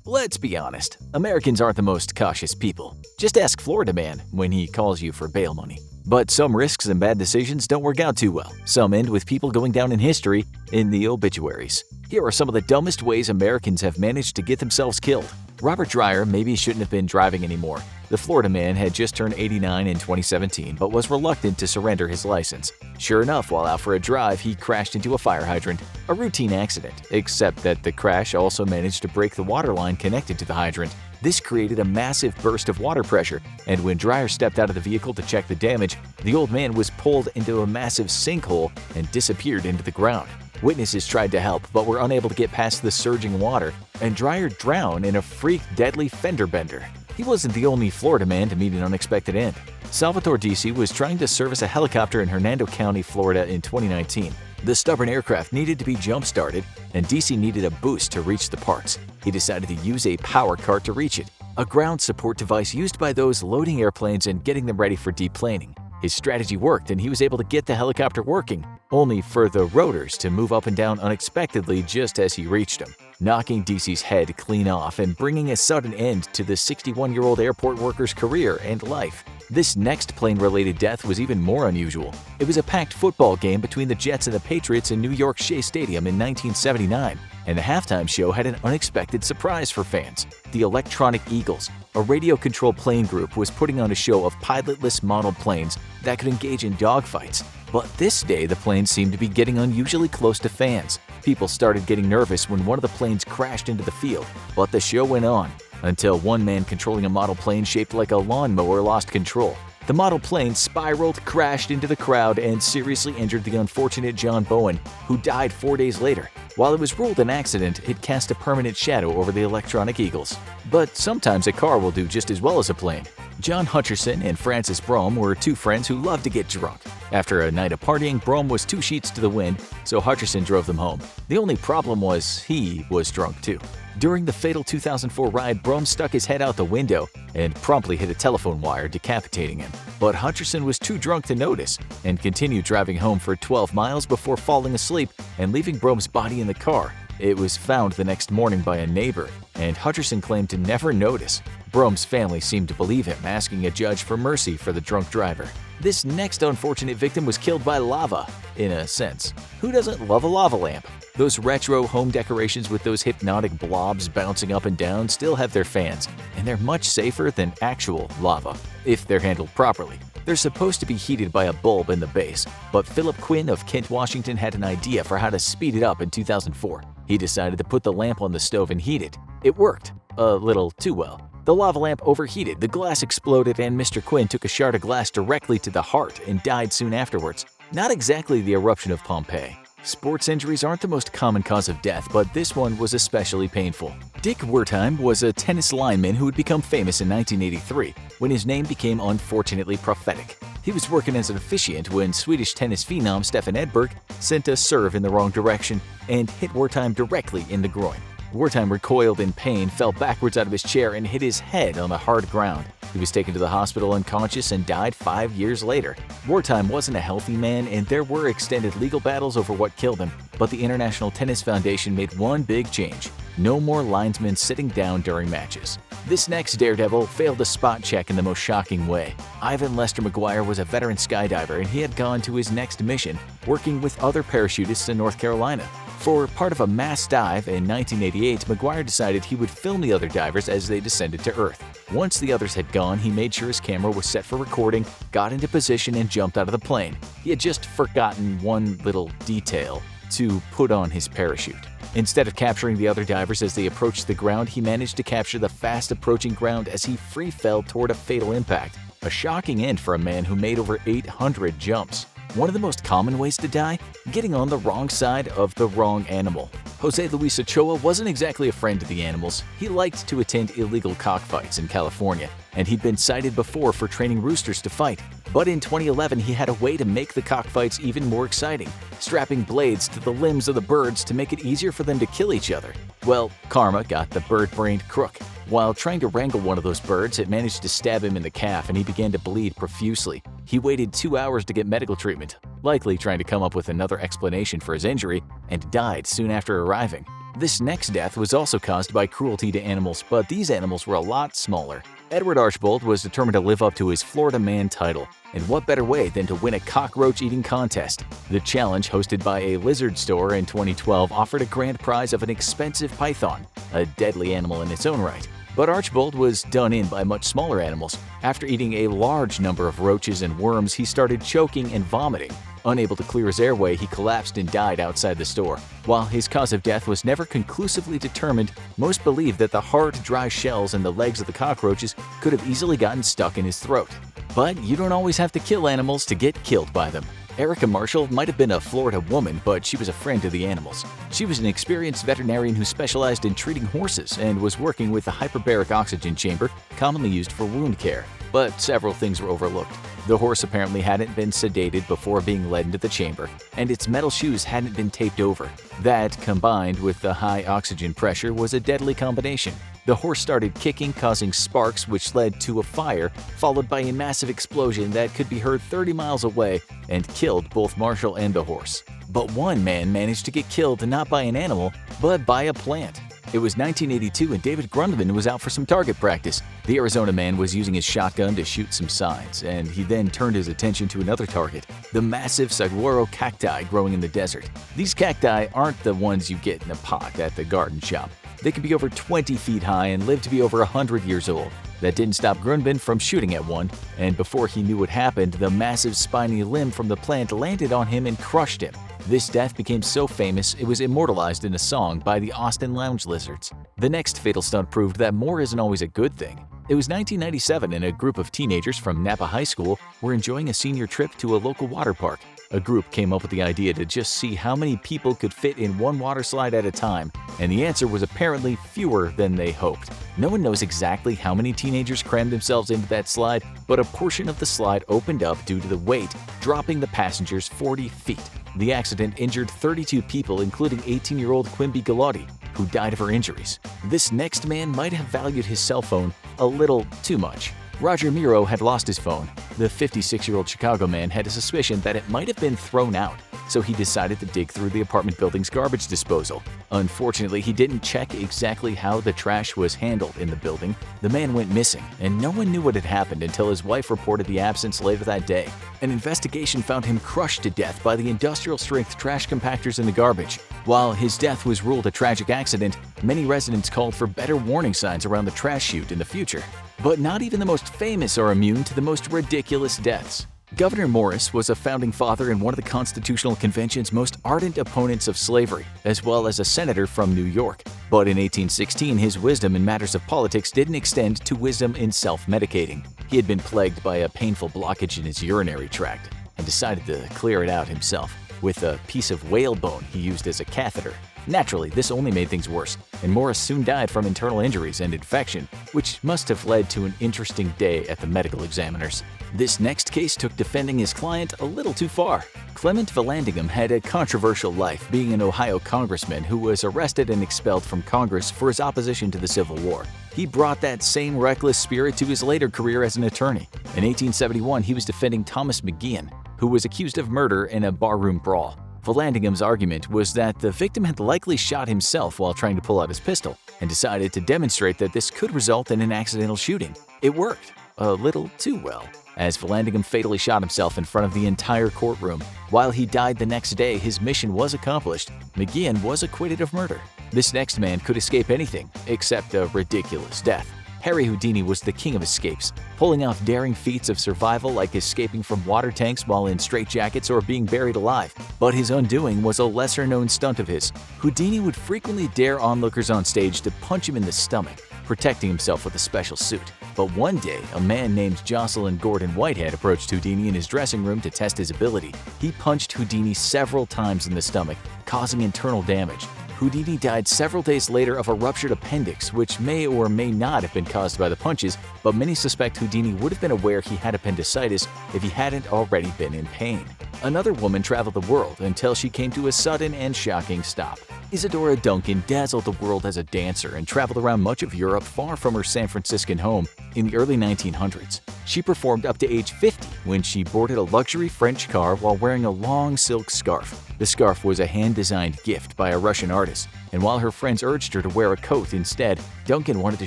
Let's be honest, Americans aren't the most cautious people. Just ask Florida Man when he calls you for bail money. But some risks and bad decisions don't work out too well. Some end with people going down in history in the obituaries. Here are some of the dumbest ways Americans have managed to get themselves killed. Robert Dreyer maybe shouldn't have been driving anymore. The Florida man had just turned 89 in 2017 but was reluctant to surrender his license. Sure enough, while out for a drive, he crashed into a fire hydrant. A routine accident, except that the crash also managed to break the water line connected to the hydrant. This created a massive burst of water pressure, and when Dreyer stepped out of the vehicle to check the damage, the old man was pulled into a massive sinkhole and disappeared into the ground. Witnesses tried to help but were unable to get past the surging water, and Dreyer drowned in a freak deadly fender bender. He wasn't the only Florida man to meet an unexpected end. Salvatore Disi was trying to service a helicopter in Hernando County, Florida in 2019. The stubborn aircraft needed to be jump-started, and Disi needed a boost to reach the parts. He decided to use a power cart to reach it, a ground support device used by those loading airplanes and getting them ready for deplaning. His strategy worked and he was able to get the helicopter working, only for the rotors to move up and down unexpectedly just as he reached them, knocking Disi's head clean off and bringing a sudden end to the 61-year-old airport worker's career and life. This next plane-related death was even more unusual. It was a packed football game between the Jets and the Patriots in New York Shea Stadium in 1979, and the halftime show had an unexpected surprise for fans. The Electronic Eagles, a radio-controlled plane group, was putting on a show of pilotless model planes that could engage in dogfights. But this day, the planes seemed to be getting unusually close to fans. People started getting nervous when one of the planes crashed into the field, but the show went on until one man controlling a model plane shaped like a lawnmower lost control. The model plane spiraled, crashed into the crowd, and seriously injured the unfortunate John Bowen, who died 4 days later. While it was ruled an accident, it cast a permanent shadow over the Electronic Eagles. But sometimes a car will do just as well as a plane. John Hutcherson and Francis Brougham were two friends who loved to get drunk. After a night of partying, Brougham was 2 sheets to the wind, so Hutcherson drove them home. The only problem was he was drunk too. During the fatal 2004 ride, Brougham stuck his head out the window and promptly hit a telephone wire, decapitating him. But Hutcherson was too drunk to notice and continued driving home for 12 miles before falling asleep and leaving Brougham's body in the car. It was found the next morning by a neighbor, and Hutcherson claimed to never notice. Brougham's family seemed to believe him, asking a judge for mercy for the drunk driver. This next unfortunate victim was killed by lava, in a sense. Who doesn't love a lava lamp? Those retro home decorations with those hypnotic blobs bouncing up and down still have their fans, and they're much safer than actual lava, if they're handled properly. They're supposed to be heated by a bulb in the base, but Philip Quinn of Kent, Washington had an idea for how to speed it up in 2004. He decided to put the lamp on the stove and heat it. It worked, a little too well. The lava lamp overheated, the glass exploded, and Mr. Quinn took a shard of glass directly to the heart and died soon afterwards. Not exactly the eruption of Pompeii. Sports injuries aren't the most common cause of death, but this one was especially painful. Dick Wertheim was a tennis lineman who would become famous in 1983, when his name became unfortunately prophetic. He was working as an officiant when Swedish tennis phenom Stefan Edberg sent a serve in the wrong direction and hit Wertheim directly in the groin. Wertheim recoiled in pain, fell backwards out of his chair, and hit his head on the hard ground. He was taken to the hospital unconscious and died 5 years later. Wertheim wasn't a healthy man, and there were extended legal battles over what killed him, but the International Tennis Foundation made one big change. No more linesmen sitting down during matches. This next daredevil failed a spot check in the most shocking way. Ivan Lester McGuire was a veteran skydiver, and he had gone to his next mission, working with other parachutists in North Carolina. For part of a mass dive in 1988, McGuire decided he would film the other divers as they descended to Earth. Once the others had gone, he made sure his camera was set for recording, got into position, and jumped out of the plane. He had just forgotten one little detail: to put on his parachute. Instead of capturing the other divers as they approached the ground, he managed to capture the fast-approaching ground as he free fell toward a fatal impact. A shocking end for a man who made over 800 jumps. One of the most common ways to die? Getting on the wrong side of the wrong animal. Jose Luis Ochoa wasn't exactly a friend to the animals. He liked to attend illegal cockfights in California, and he'd been cited before for training roosters to fight. But in 2011, he had a way to make the cockfights even more exciting, strapping blades to the limbs of the birds to make it easier for them to kill each other. Well, karma got the bird-brained crook. While trying to wrangle one of those birds, it managed to stab him in the calf and he began to bleed profusely. He waited 2 hours to get medical treatment, likely trying to come up with another explanation for his injury, and died soon after arriving. This next death was also caused by cruelty to animals, but these animals were a lot smaller. Edward Archbold was determined to live up to his Florida Man title, and what better way than to win a cockroach eating contest? The challenge, hosted by a lizard store in 2012, offered a grand prize of an expensive python, a deadly animal in its own right. But Archbold was done in by much smaller animals. After eating a large number of roaches and worms, he started choking and vomiting. Unable to clear his airway, he collapsed and died outside the store. While his cause of death was never conclusively determined, most believe that the hard, dry shells and the legs of the cockroaches could have easily gotten stuck in his throat. But you don't always have to kill animals to get killed by them. Erica Marshall might have been a Florida woman, but she was a friend to the animals. She was an experienced veterinarian who specialized in treating horses and was working with the hyperbaric oxygen chamber, commonly used for wound care. But several things were overlooked. The horse apparently hadn't been sedated before being led into the chamber, and its metal shoes hadn't been taped over. That, combined with the high oxygen pressure, was a deadly combination. The horse started kicking, causing sparks, which led to a fire, followed by a massive explosion that could be heard 30 miles away and killed both Marshall and the horse. But one man managed to get killed not by an animal, but by a plant. It was 1982 and David Grundman was out for some target practice. The Arizona man was using his shotgun to shoot some signs, and he then turned his attention to another target, the massive saguaro cacti growing in the desert. These cacti aren't the ones you get in a pot at the garden shop. They can be over 20 feet high and live to be over 100 years old. That didn't stop Grundman from shooting at one, and before he knew what happened, the massive spiny limb from the plant landed on him and crushed him. This death became so famous it was immortalized in a song by the Austin Lounge Lizards. The next fatal stunt proved that more isn't always a good thing. It was 1997 and a group of teenagers from Napa High School were enjoying a senior trip to a local water park. A group came up with the idea to just see how many people could fit in one water slide at a time, and the answer was apparently fewer than they hoped. No one knows exactly how many teenagers crammed themselves into that slide, but a portion of the slide opened up due to the weight, dropping the passengers 40 feet. The accident injured 32 people, including 18-year-old Quimby Galati, who died of her injuries. This next man might have valued his cell phone a little too much. Roger Miro had lost his phone. The 56-year-old Chicago man had a suspicion that it might have been thrown out, so he decided to dig through the apartment building's garbage disposal. Unfortunately, he didn't check exactly how the trash was handled in the building. The man went missing, and no one knew what had happened until his wife reported the absence later that day. An investigation found him crushed to death by the industrial-strength trash compactors in the garbage. While his death was ruled a tragic accident, many residents called for better warning signs around the trash chute in the future. But not even the most famous are immune to the most ridiculous deaths. Governor Morris was a founding father and one of the Constitutional Convention's most ardent opponents of slavery, as well as a senator from New York. But in 1816, his wisdom in matters of politics didn't extend to wisdom in self-medicating. He had been plagued by a painful blockage in his urinary tract and decided to clear it out himself with a piece of whalebone he used as a catheter. Naturally, this only made things worse, and Morris soon died from internal injuries and infection, which must have led to an interesting day at the medical examiners. This next case took defending his client a little too far. Clement Vallandigham had a controversial life, being an Ohio congressman who was arrested and expelled from Congress for his opposition to the Civil War. He brought that same reckless spirit to his later career as an attorney. In 1871, he was defending Thomas McGeehan, who was accused of murder in a barroom brawl. Vallandigham's argument was that the victim had likely shot himself while trying to pull out his pistol, and decided to demonstrate that this could result in an accidental shooting. It worked, a little too well, as Vallandigham fatally shot himself in front of the entire courtroom. While he died the next day, his mission was accomplished. McGeehan was acquitted of murder. This next man could escape anything except a ridiculous death. Harry Houdini was the king of escapes, pulling off daring feats of survival like escaping from water tanks while in straitjackets or being buried alive. But his undoing was a lesser-known stunt of his. Houdini would frequently dare onlookers on stage to punch him in the stomach, protecting himself with a special suit. But one day, a man named Jocelyn Gordon Whitehead approached Houdini in his dressing room to test his ability. He punched Houdini several times in the stomach, causing internal damage. Houdini died several days later of a ruptured appendix, which may or may not have been caused by the punches, but many suspect Houdini would have been aware he had appendicitis if he hadn't already been in pain. Another woman traveled the world until she came to a sudden and shocking stop. Isadora Duncan dazzled the world as a dancer and traveled around much of Europe far from her San Franciscan home in the early 1900s. She performed up to age 50 when she boarded a luxury French car while wearing a long silk scarf. The scarf was a hand-designed gift by a Russian artist, and while her friends urged her to wear a coat instead, Duncan wanted to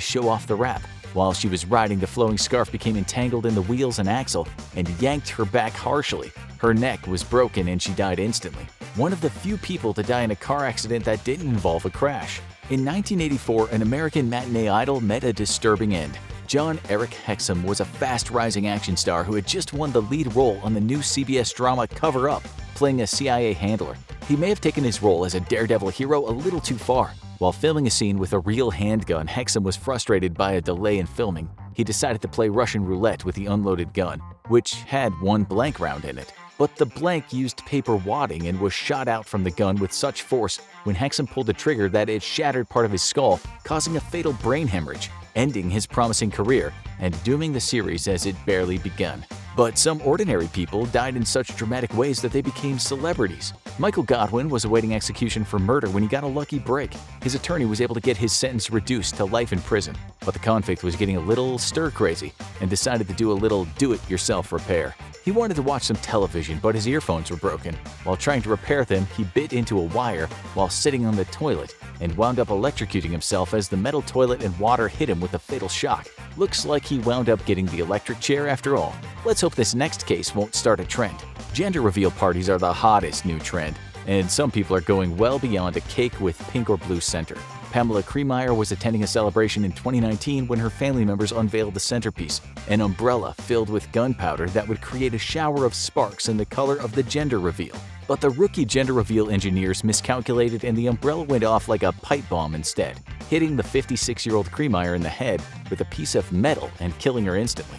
show off the wrap. While she was riding, the flowing scarf became entangled in the wheels and axle and yanked her back harshly. Her neck was broken and she died instantly. One of the few people to die in a car accident that didn't involve a crash. In 1984, an American matinee idol met a disturbing end. John Eric Hexum was a fast-rising action star who had just won the lead role on the new CBS drama Cover Up, playing a CIA handler. He may have taken his role as a daredevil hero a little too far. While filming a scene with a real handgun, Hexum was frustrated by a delay in filming. He decided to play Russian roulette with the unloaded gun, which had one blank round in it. But the blank used paper wadding and was shot out from the gun with such force when Hexum pulled the trigger that it shattered part of his skull, causing a fatal brain hemorrhage, ending his promising career and dooming the series as it barely begun. But some ordinary people died in such dramatic ways that they became celebrities. Michael Godwin was awaiting execution for murder when he got a lucky break. His attorney was able to get his sentence reduced to life in prison, but the convict was getting a little stir-crazy and decided to do a little do-it-yourself repair. He wanted to watch some television, but his earphones were broken. While trying to repair them, he bit into a wire while sitting on the toilet and wound up electrocuting himself as the metal toilet and water hit him with a fatal shock. Looks like he wound up getting the electric chair after all. Let's hope this next case won't start a trend. Gender reveal parties are the hottest new trend, and some people are going well beyond a cake with pink or blue center. Pamela Cremeyer was attending a celebration in 2019 when her family members unveiled the centerpiece, an umbrella filled with gunpowder that would create a shower of sparks in the color of the gender reveal. But the rookie gender reveal engineers miscalculated and the umbrella went off like a pipe bomb instead, hitting the 56-year-old Cremeyer in the head with a piece of metal and killing her instantly.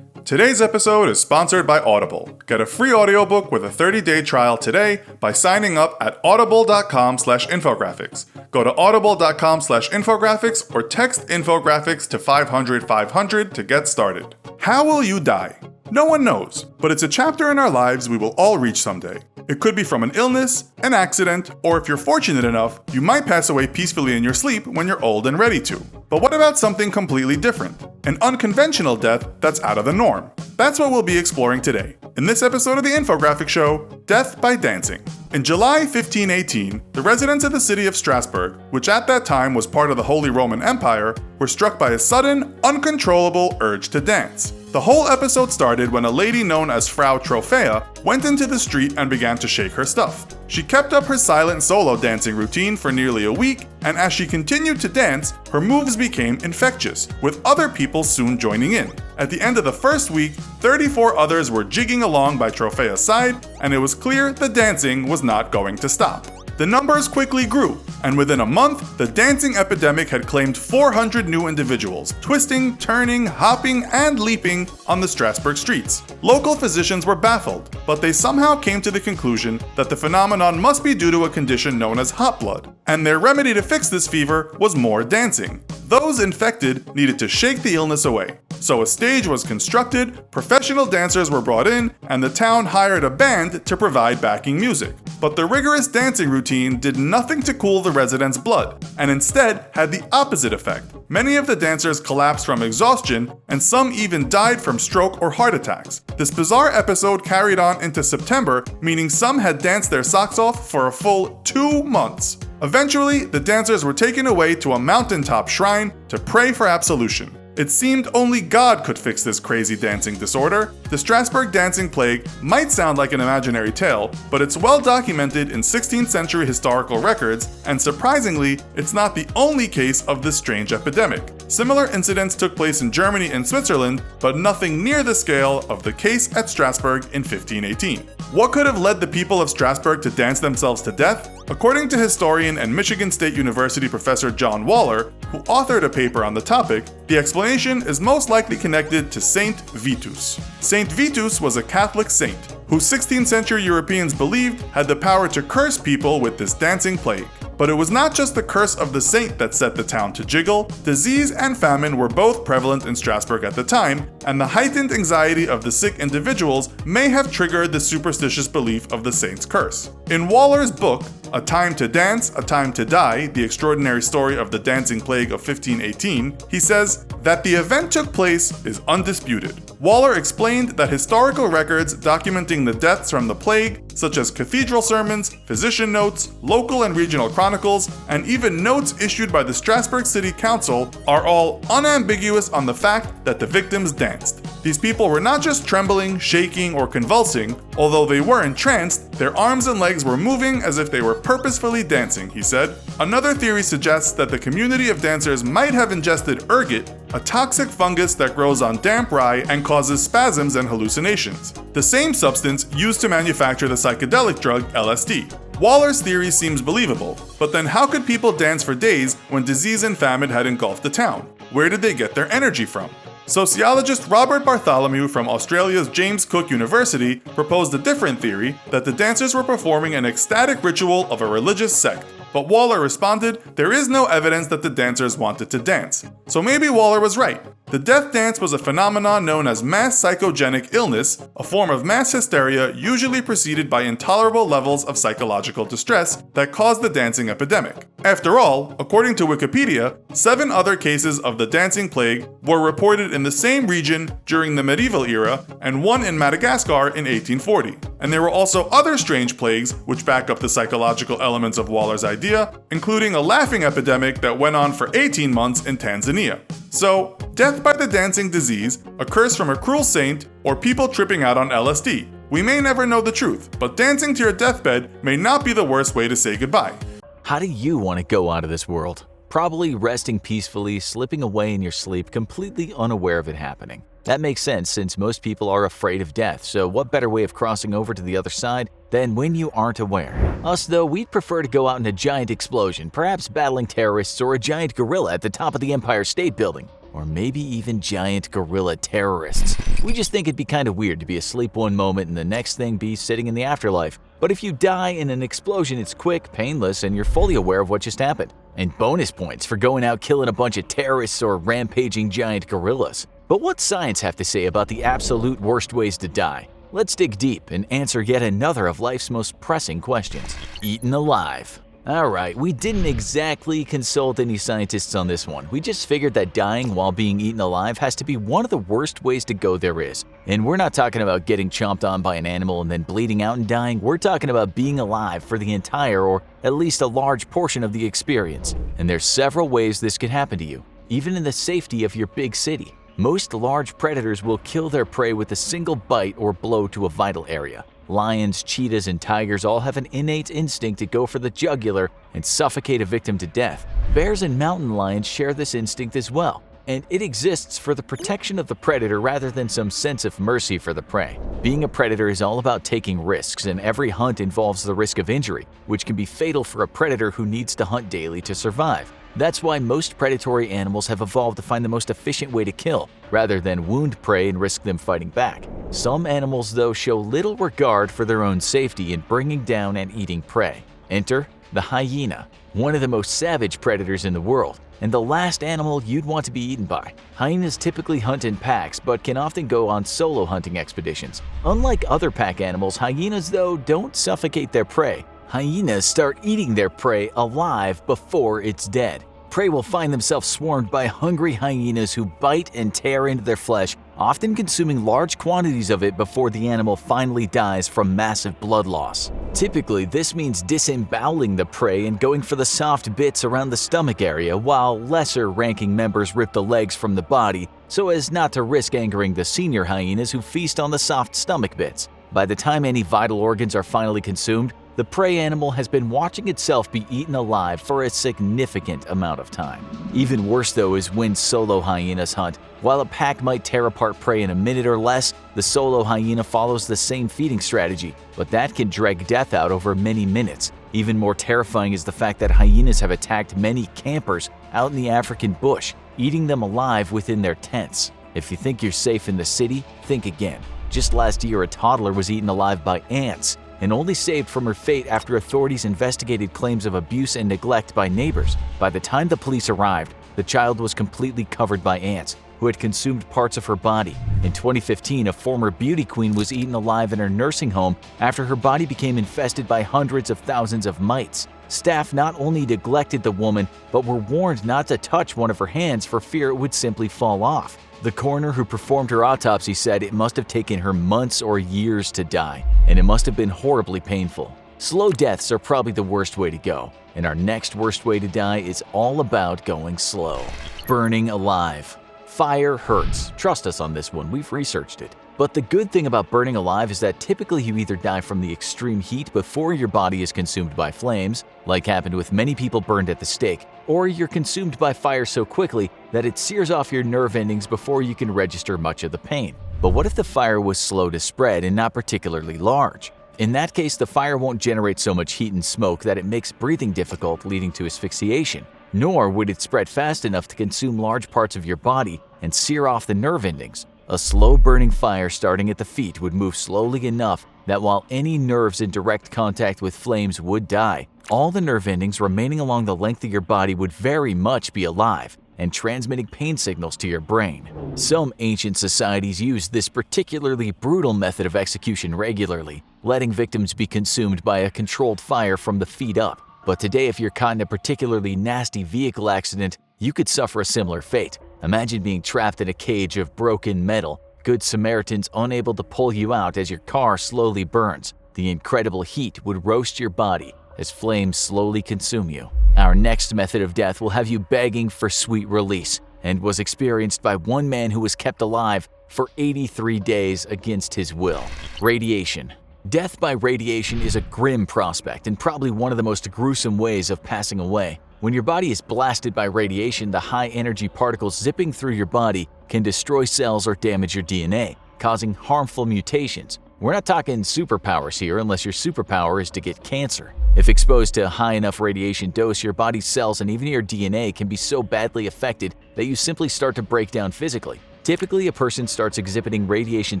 Today's episode is sponsored by Audible. Get a free audiobook with a 30-day trial today by signing up at audible.com/infographics. Go to audible.com/infographics or text infographics to 500-500 to get started. How will you die? No one knows, but it's a chapter in our lives we will all reach someday. It could be from an illness, an accident, or if you're fortunate enough, you might pass away peacefully in your sleep when you're old and ready to. But what about something completely different? An unconventional death that's out of the norm. That's what we'll be exploring today. In this episode of the Infographic Show, Death by Dancing. In July 1518, the residents of the city of Strasbourg, which at that time was part of the Holy Roman Empire, were struck by a sudden, uncontrollable urge to dance. The whole episode started when a lady known as Frau Trophea went into the street and began to shake her stuff. She kept up her silent solo dancing routine for nearly a week, and as she continued to dance, her moves became infectious, with other people soon joining in. At the end of the first week, 34 others were jigging along by Trophea's side, and it was clear the dancing was not going to stop. The numbers quickly grew, and within a month, the dancing epidemic had claimed 400 new individuals, twisting, turning, hopping, and leaping on the Strasbourg streets. Local physicians were baffled, but they somehow came to the conclusion that the phenomenon must be due to a condition known as hot blood, and their remedy to fix this fever was more dancing. Those infected needed to shake the illness away. So a stage was constructed, professional dancers were brought in, and the town hired a band to provide backing music. But the rigorous dancing routine did nothing to cool the residents' blood, and instead had the opposite effect. Many of the dancers collapsed from exhaustion, and some even died from stroke or heart attacks. This bizarre episode carried on into September, meaning some had danced their socks off for a full 2 months. Eventually, the dancers were taken away to a mountaintop shrine to pray for absolution. It seemed only God could fix this crazy dancing disorder. The Strasbourg dancing plague might sound like an imaginary tale, but it's well documented in 16th century historical records, and surprisingly, it's not the only case of this strange epidemic. Similar incidents took place in Germany and Switzerland, but nothing near the scale of the case at Strasbourg in 1518. What could have led the people of Strasbourg to dance themselves to death? According to historian and Michigan State University professor John Waller, who authored a paper on the topic, the explanation is most likely connected to Saint Vitus. Saint Vitus was a Catholic saint, who 16th century Europeans believed had the power to curse people with this dancing plague. But it was not just the curse of the saint that set the town to jiggle. Disease and famine were both prevalent in Strasbourg at the time, and the heightened anxiety of the sick individuals may have triggered the superstitious belief of the saint's curse. In Waller's book, A Time to Dance, A Time to Die, The Extraordinary Story of the Dancing Plague of 1518, he says that the event took place is undisputed. Waller explained that historical records documenting the deaths from the plague, such as cathedral sermons, physician notes, local and regional chronicles, and even notes issued by the Strasbourg City Council, are all unambiguous on the fact that the victims danced. These people were not just trembling, shaking, or convulsing. Although they were entranced, their arms and legs were moving as if they were purposefully dancing, he said. Another theory suggests that the community of dancers might have ingested ergot, a toxic fungus that grows on damp rye and causes spasms and hallucinations, the same substance used to manufacture the psychedelic drug LSD. Waller's theory seems believable, but then how could people dance for days when disease and famine had engulfed the town? Where did they get their energy from? Sociologist Robert Bartholomew from Australia's James Cook University proposed a different theory, that the dancers were performing an ecstatic ritual of a religious sect. But Waller responded, there is no evidence that the dancers wanted to dance. So maybe Waller was right. The death dance was a phenomenon known as mass psychogenic illness, a form of mass hysteria usually preceded by intolerable levels of psychological distress that caused the dancing epidemic. After all, according to Wikipedia, 7 other cases of the dancing plague were reported in the same region during the medieval era, and one in Madagascar in 1840. And there were also other strange plagues which back up the psychological elements of Waller's idea, including a laughing epidemic that went on for 18 months in Tanzania. So, death by the dancing disease, a curse from a cruel saint, or people tripping out on LSD. We may never know the truth, but dancing to your deathbed may not be the worst way to say goodbye. How do you want to go out of this world? Probably resting peacefully, slipping away in your sleep, completely unaware of it happening. That makes sense since most people are afraid of death, so what better way of crossing over to the other side than when you aren't aware? Us though, we'd prefer to go out in a giant explosion, perhaps battling terrorists or a giant gorilla at the top of the Empire State Building. or maybe even giant gorilla terrorists. We just think it'd be kind of weird to be asleep one moment and the next thing be sitting in the afterlife. But if you die in an explosion, it's quick, painless, and you're fully aware of what just happened. And bonus points for going out killing a bunch of terrorists or rampaging giant gorillas. But what's science have to say about the absolute worst ways to die? Let's dig deep and answer yet another of life's most pressing questions. Eaten alive. Alright, we didn't exactly consult any scientists on this one. We just figured that dying while being eaten alive has to be one of the worst ways to go there is. And we're not talking about getting chomped on by an animal and then bleeding out and dying. We're talking about being alive for the entire or at least a large portion of the experience. And there's several ways this could happen to you, even in the safety of your big city. Most large predators will kill their prey with a single bite or blow to a vital area. Lions, cheetahs, and tigers all have an innate instinct to go for the jugular and suffocate a victim to death. Bears and mountain lions share this instinct as well, and it exists for the protection of the predator rather than some sense of mercy for the prey. Being a predator is all about taking risks, and every hunt involves the risk of injury, which can be fatal for a predator who needs to hunt daily to survive. That's why most predatory animals have evolved to find the most efficient way to kill, rather than wound prey and risk them fighting back. Some animals, though, show little regard for their own safety in bringing down and eating prey. Enter the hyena, one of the most savage predators in the world, and the last animal you'd want to be eaten by. Hyenas typically hunt in packs, but can often go on solo hunting expeditions. Unlike other pack animals, hyenas, though, don't suffocate their prey. Hyenas start eating their prey alive before it's dead. Prey will find themselves swarmed by hungry hyenas who bite and tear into their flesh, often consuming large quantities of it before the animal finally dies from massive blood loss. Typically, this means disemboweling the prey and going for the soft bits around the stomach area, while lesser-ranking members rip the legs from the body so as not to risk angering the senior hyenas who feast on the soft stomach bits. By the time any vital organs are finally consumed, the prey animal has been watching itself be eaten alive for a significant amount of time. Even worse, though, is when solo hyenas hunt. While a pack might tear apart prey in a minute or less, the solo hyena follows the same feeding strategy, but that can drag death out over many minutes. Even more terrifying is the fact that hyenas have attacked many campers out in the African bush, eating them alive within their tents. If you think you're safe in the city, think again. Just last year, a toddler was eaten alive by ants, and only saved from her fate after authorities investigated claims of abuse and neglect by neighbors. By the time the police arrived, the child was completely covered by ants, who had consumed parts of her body. In 2015, a former beauty queen was eaten alive in her nursing home after her body became infested by hundreds of thousands of mites. Staff not only neglected the woman, but were warned not to touch one of her hands for fear it would simply fall off. The coroner who performed her autopsy said it must have taken her months or years to die, and it must have been horribly painful. Slow deaths are probably the worst way to go, and our next worst way to die is all about going slow. Burning alive. Fire hurts. Trust us on this one, we've researched it. But the good thing about burning alive is that typically you either die from the extreme heat before your body is consumed by flames, like happened with many people burned at the stake, or you're consumed by fire so quickly that it sears off your nerve endings before you can register much of the pain. But what if the fire was slow to spread and not particularly large? In that case, the fire won't generate so much heat and smoke that it makes breathing difficult, leading to asphyxiation. Nor would it spread fast enough to consume large parts of your body and sear off the nerve endings. A slow-burning fire starting at the feet would move slowly enough that while any nerves in direct contact with flames would die, all the nerve endings remaining along the length of your body would very much be alive and transmitting pain signals to your brain. Some ancient societies used this particularly brutal method of execution regularly, letting victims be consumed by a controlled fire from the feet up. But today, if you're caught in a particularly nasty vehicle accident, you could suffer a similar fate. Imagine being trapped in a cage of broken metal, Good Samaritans unable to pull you out as your car slowly burns. The incredible heat would roast your body as flames slowly consume you. Our next method of death will have you begging for sweet release and was experienced by one man who was kept alive for 83 days against his will. Radiation. Death by radiation is a grim prospect and probably one of the most gruesome ways of passing away. When your body is blasted by radiation, the high-energy particles zipping through your body can destroy cells or damage your DNA, causing harmful mutations, We're not talking superpowers here unless your superpower is to get cancer. If exposed to a high enough radiation dose, your body's cells and even your DNA can be so badly affected that you simply start to break down physically. Typically, a person starts exhibiting radiation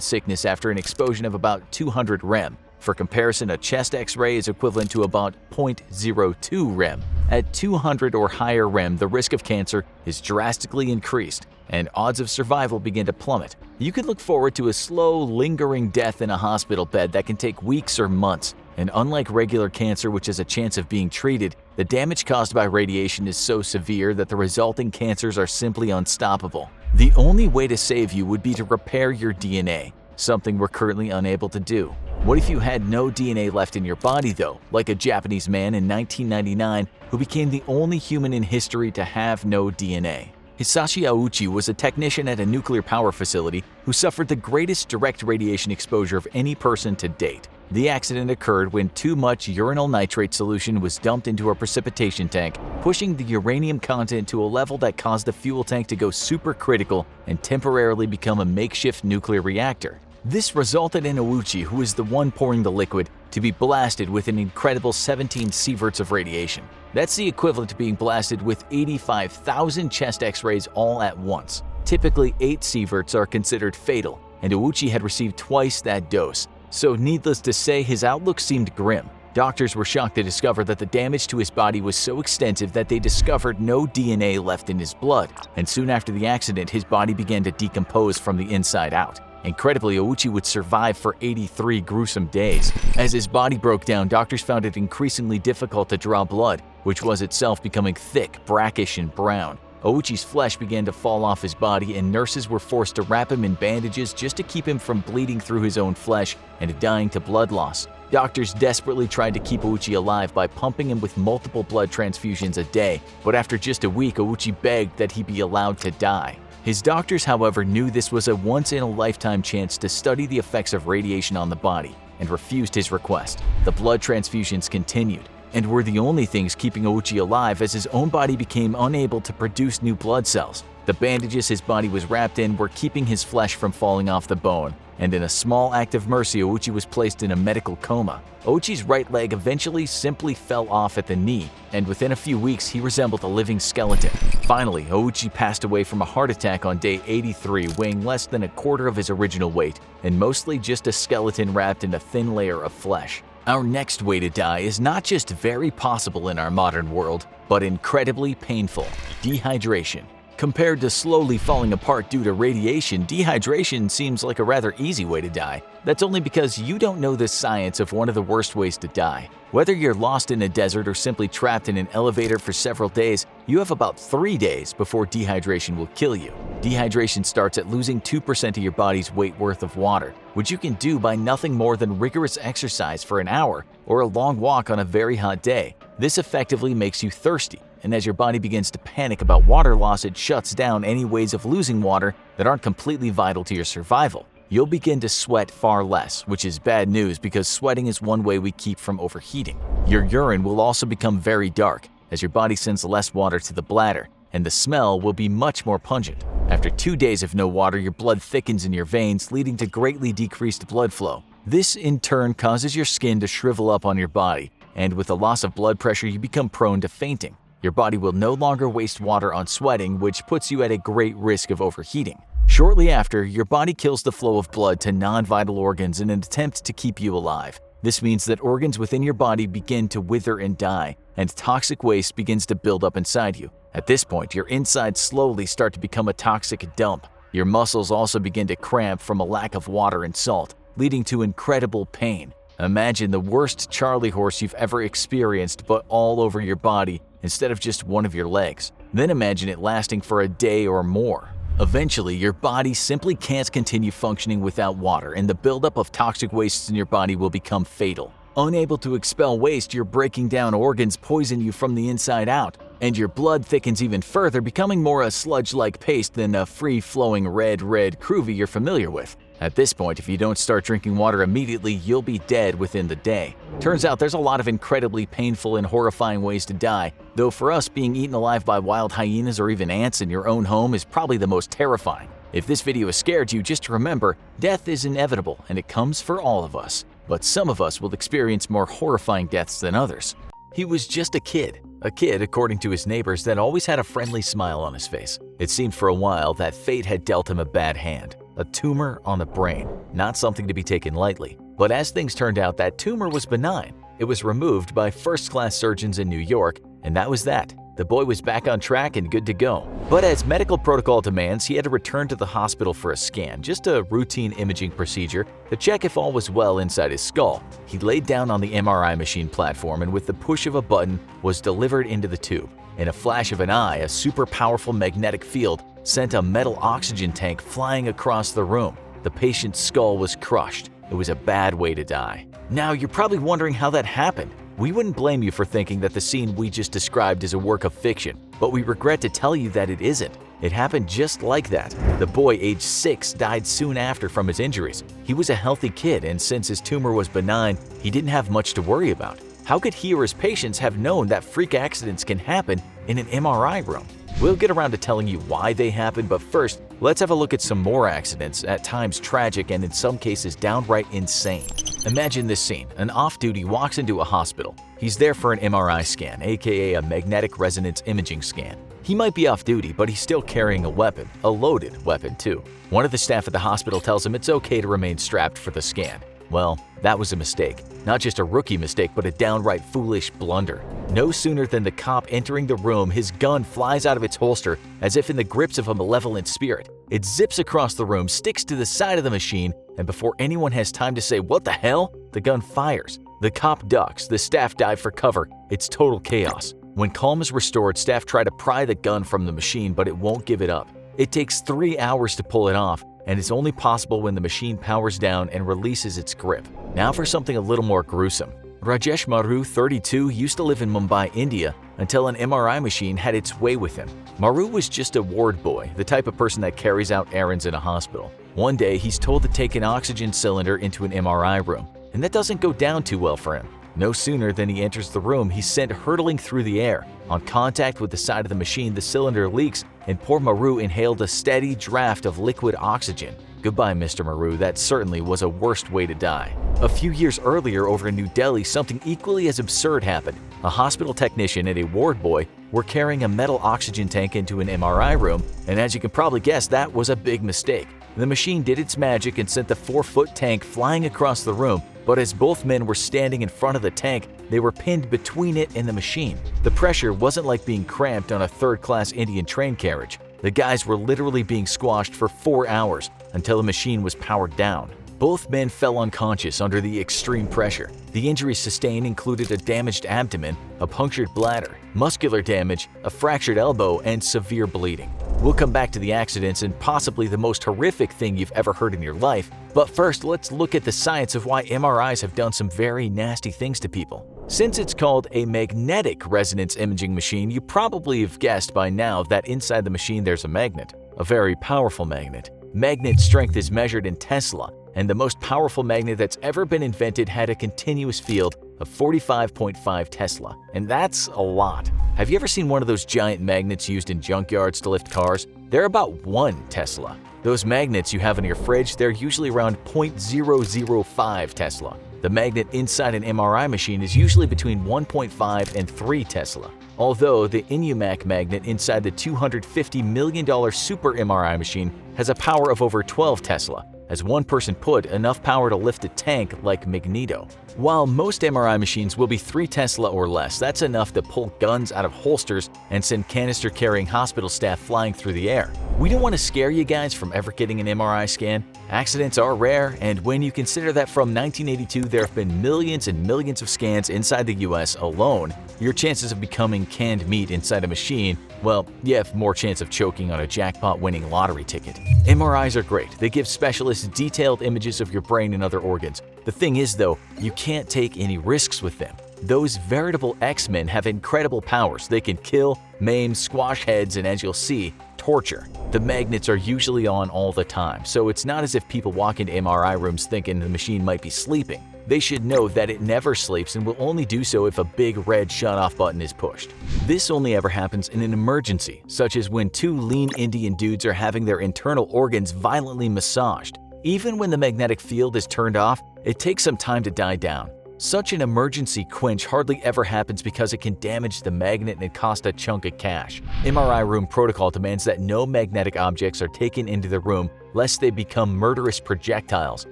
sickness after an exposure of about 200 rem. For comparison, a chest X-ray is equivalent to about 0.02 rem. At 200 or higher rem, the risk of cancer is drastically increased, and odds of survival begin to plummet. You can look forward to a slow, lingering death in a hospital bed that can take weeks or months. And unlike regular cancer, which has a chance of being treated, the damage caused by radiation is so severe that the resulting cancers are simply unstoppable. The only way to save you would be to repair your DNA, something we're currently unable to do. What if you had no DNA left in your body though, like a Japanese man in 1999 who became the only human in history to have no DNA? Hisashi Auchi was a technician at a nuclear power facility who suffered the greatest direct radiation exposure of any person to date. The accident occurred when too much uranyl nitrate solution was dumped into a precipitation tank, pushing the uranium content to a level that caused the fuel tank to go supercritical and temporarily become a makeshift nuclear reactor. This resulted in Auchi, who is the one pouring the liquid, to be blasted with an incredible 17 sieverts of radiation. That's the equivalent to being blasted with 85,000 chest X-rays all at once. Typically, 8 sieverts are considered fatal, and Auchi had received twice that dose. So needless to say, his outlook seemed grim. Doctors were shocked to discover that the damage to his body was so extensive that they discovered no DNA left in his blood, and soon after the accident, his body began to decompose from the inside out. Incredibly, Auchi would survive for 83 gruesome days. As his body broke down, doctors found it increasingly difficult to draw blood, which was itself becoming thick, brackish, and brown. Auchi's flesh began to fall off his body, and nurses were forced to wrap him in bandages just to keep him from bleeding through his own flesh and dying to blood loss. Doctors desperately tried to keep Auchi alive by pumping him with multiple blood transfusions a day, but after just a week, Auchi begged that he be allowed to die. His doctors, however, knew this was a once-in-a-lifetime chance to study the effects of radiation on the body and refused his request. The blood transfusions continued, and were the only things keeping Auchi alive as his own body became unable to produce new blood cells. The bandages his body was wrapped in were keeping his flesh from falling off the bone, and in a small act of mercy, Auchi was placed in a medical coma. Auchi's right leg eventually simply fell off at the knee, and within a few weeks he resembled a living skeleton. Finally, Auchi passed away from a heart attack on day 83, weighing less than a quarter of his original weight, and mostly just a skeleton wrapped in a thin layer of flesh. Our next way to die is not just very possible in our modern world, but incredibly painful: dehydration. Compared to slowly falling apart due to radiation, dehydration seems like a rather easy way to die. That's only because you don't know the science of one of the worst ways to die. Whether you're lost in a desert or simply trapped in an elevator for several days, you have about 3 days before dehydration will kill you. Dehydration starts at losing 2% of your body's weight worth of water, which you can do by nothing more than rigorous exercise for an hour or a long walk on a very hot day. This effectively makes you thirsty, and as your body begins to panic about water loss, it shuts down any ways of losing water that aren't completely vital to your survival. You'll begin to sweat far less, which is bad news because sweating is one way we keep from overheating. Your urine will also become very dark as your body sends less water to the bladder, and the smell will be much more pungent. After 2 days of no water, your blood thickens in your veins, leading to greatly decreased blood flow. This in turn causes your skin to shrivel up on your body, and with a loss of blood pressure, you become prone to fainting. Your body will no longer waste water on sweating, which puts you at a great risk of overheating. Shortly after, your body kills the flow of blood to non-vital organs in an attempt to keep you alive. This means that organs within your body begin to wither and die, and toxic waste begins to build up inside you. At this point, your insides slowly start to become a toxic dump. Your muscles also begin to cramp from a lack of water and salt, leading to incredible pain. Imagine the worst Charlie horse you've ever experienced, but all over your body instead of just one of your legs. Then imagine it lasting for a day or more. Eventually, your body simply can't continue functioning without water, and the buildup of toxic wastes in your body will become fatal. Unable to expel waste, your breaking down organs poison you from the inside out, and your blood thickens even further, becoming more a sludge-like paste than a free-flowing red groovy you're familiar with. At this point, if you don't start drinking water immediately, you'll be dead within the day. Turns out there's a lot of incredibly painful and horrifying ways to die, though for us, being eaten alive by wild hyenas or even ants in your own home is probably the most terrifying. If this video has scared you, just remember, death is inevitable and it comes for all of us. But some of us will experience more horrifying deaths than others. He was just a kid according to his neighbors, that always had a friendly smile on his face. It seemed for a while that fate had dealt him a bad hand, a tumor on the brain, not something to be taken lightly. But as things turned out, that tumor was benign. It was removed by first-class surgeons in New York, and that was that. The boy was back on track and good to go. But as medical protocol demands, he had to return to the hospital for a scan, just a routine imaging procedure to check if all was well inside his skull. He laid down on the MRI machine platform and with the push of a button was delivered into the tube. In a flash of an eye, a super powerful magnetic field sent a metal oxygen tank flying across the room. The patient's skull was crushed. It was a bad way to die. Now you're probably wondering how that happened. We wouldn't blame you for thinking that the scene we just described is a work of fiction, but we regret to tell you that it isn't. It happened just like that. The boy, aged 6, died soon after from his injuries. He was a healthy kid, and since his tumor was benign, he didn't have much to worry about. How could he or his patients have known that freak accidents can happen in an MRI room? We'll get around to telling you why they happen, but first, let's have a look at some more accidents, at times tragic and in some cases downright insane. Imagine this scene. An off-duty walks into a hospital. He's there for an MRI scan, aka a magnetic resonance imaging scan. He might be off-duty, but he's still carrying a weapon, a loaded weapon too. One of the staff at the hospital tells him it's okay to remain strapped for the scan. Well, that was a mistake. Not just a rookie mistake, but a downright foolish blunder. No sooner than the cop entering the room, his gun flies out of its holster as if in the grips of a malevolent spirit. It zips across the room, sticks to the side of the machine, and before anyone has time to say, "What the hell?" the gun fires. The cop ducks, the staff dive for cover. It's total chaos. When calm is restored, staff try to pry the gun from the machine, but it won't give it up. It takes 3 hours to pull it off, and it's only possible when the machine powers down and releases its grip. Now for something a little more gruesome. Rajesh Maru, 32, used to live in Mumbai, India, until an MRI machine had its way with him. Maru was just a ward boy, the type of person that carries out errands in a hospital. One day, he's told to take an oxygen cylinder into an MRI room, and that doesn't go down too well for him. No sooner than he enters the room, he's sent hurtling through the air. On contact with the side of the machine, the cylinder leaks, and poor Maru inhaled a steady draft of liquid oxygen. Goodbye, Mr. Maru, that certainly was a worst way to die. A few years earlier over in New Delhi, something equally as absurd happened. A hospital technician and a ward boy were carrying a metal oxygen tank into an MRI room, and as you can probably guess, that was a big mistake. The machine did its magic and sent the 4-foot tank flying across the room, but as both men were standing in front of the tank, they were pinned between it and the machine. The pressure wasn't like being cramped on a third-class Indian train carriage. The guys were literally being squashed for 4 hours until the machine was powered down. Both men fell unconscious under the extreme pressure. The injuries sustained included a damaged abdomen, a punctured bladder, muscular damage, a fractured elbow, and severe bleeding. We'll come back to the accidents and possibly the most horrific thing you've ever heard in your life, but first let's look at the science of why MRIs have done some very nasty things to people. Since it's called a magnetic resonance imaging machine, you probably have guessed by now that inside the machine there's a magnet, a very powerful magnet. Magnet strength is measured in Tesla, and the most powerful magnet that's ever been invented had a continuous field of 45.5 Tesla, and that's a lot. Have you ever seen one of those giant magnets used in junkyards to lift cars? They're about 1 Tesla. Those magnets you have in your fridge, they're usually around 0.005 Tesla. The magnet inside an MRI machine is usually between 1.5 and 3 Tesla. Although the Inumac magnet inside the $250 million super MRI machine has a power of over 12 Tesla, as one person put, enough power to lift a tank like Magneto. While most MRI machines will be 3 Tesla or less, that's enough to pull guns out of holsters and send canister-carrying hospital staff flying through the air. We don't want to scare you guys from ever getting an MRI scan. Accidents are rare, and when you consider that from 1982 there have been millions and millions of scans inside the US alone, your chances of becoming canned meat inside a machine, well, you have more chance of choking on a jackpot-winning lottery ticket. MRIs are great. They give specialists detailed images of your brain and other organs. The thing is, though, you can't take any risks with them. Those veritable X-Men have incredible powers. They can kill, maim, squash heads, and as you'll see, torture. The magnets are usually on all the time, so it's not as if people walk into MRI rooms thinking the machine might be sleeping. They should know that it never sleeps and will only do so if a big red shut-off button is pushed. This only ever happens in an emergency, such as when two lean Indian dudes are having their internal organs violently massaged. Even when the magnetic field is turned off, it takes some time to die down. Such an emergency quench hardly ever happens because it can damage the magnet and cost a chunk of cash. MRI room protocol demands that no magnetic objects are taken into the room lest they become murderous projectiles.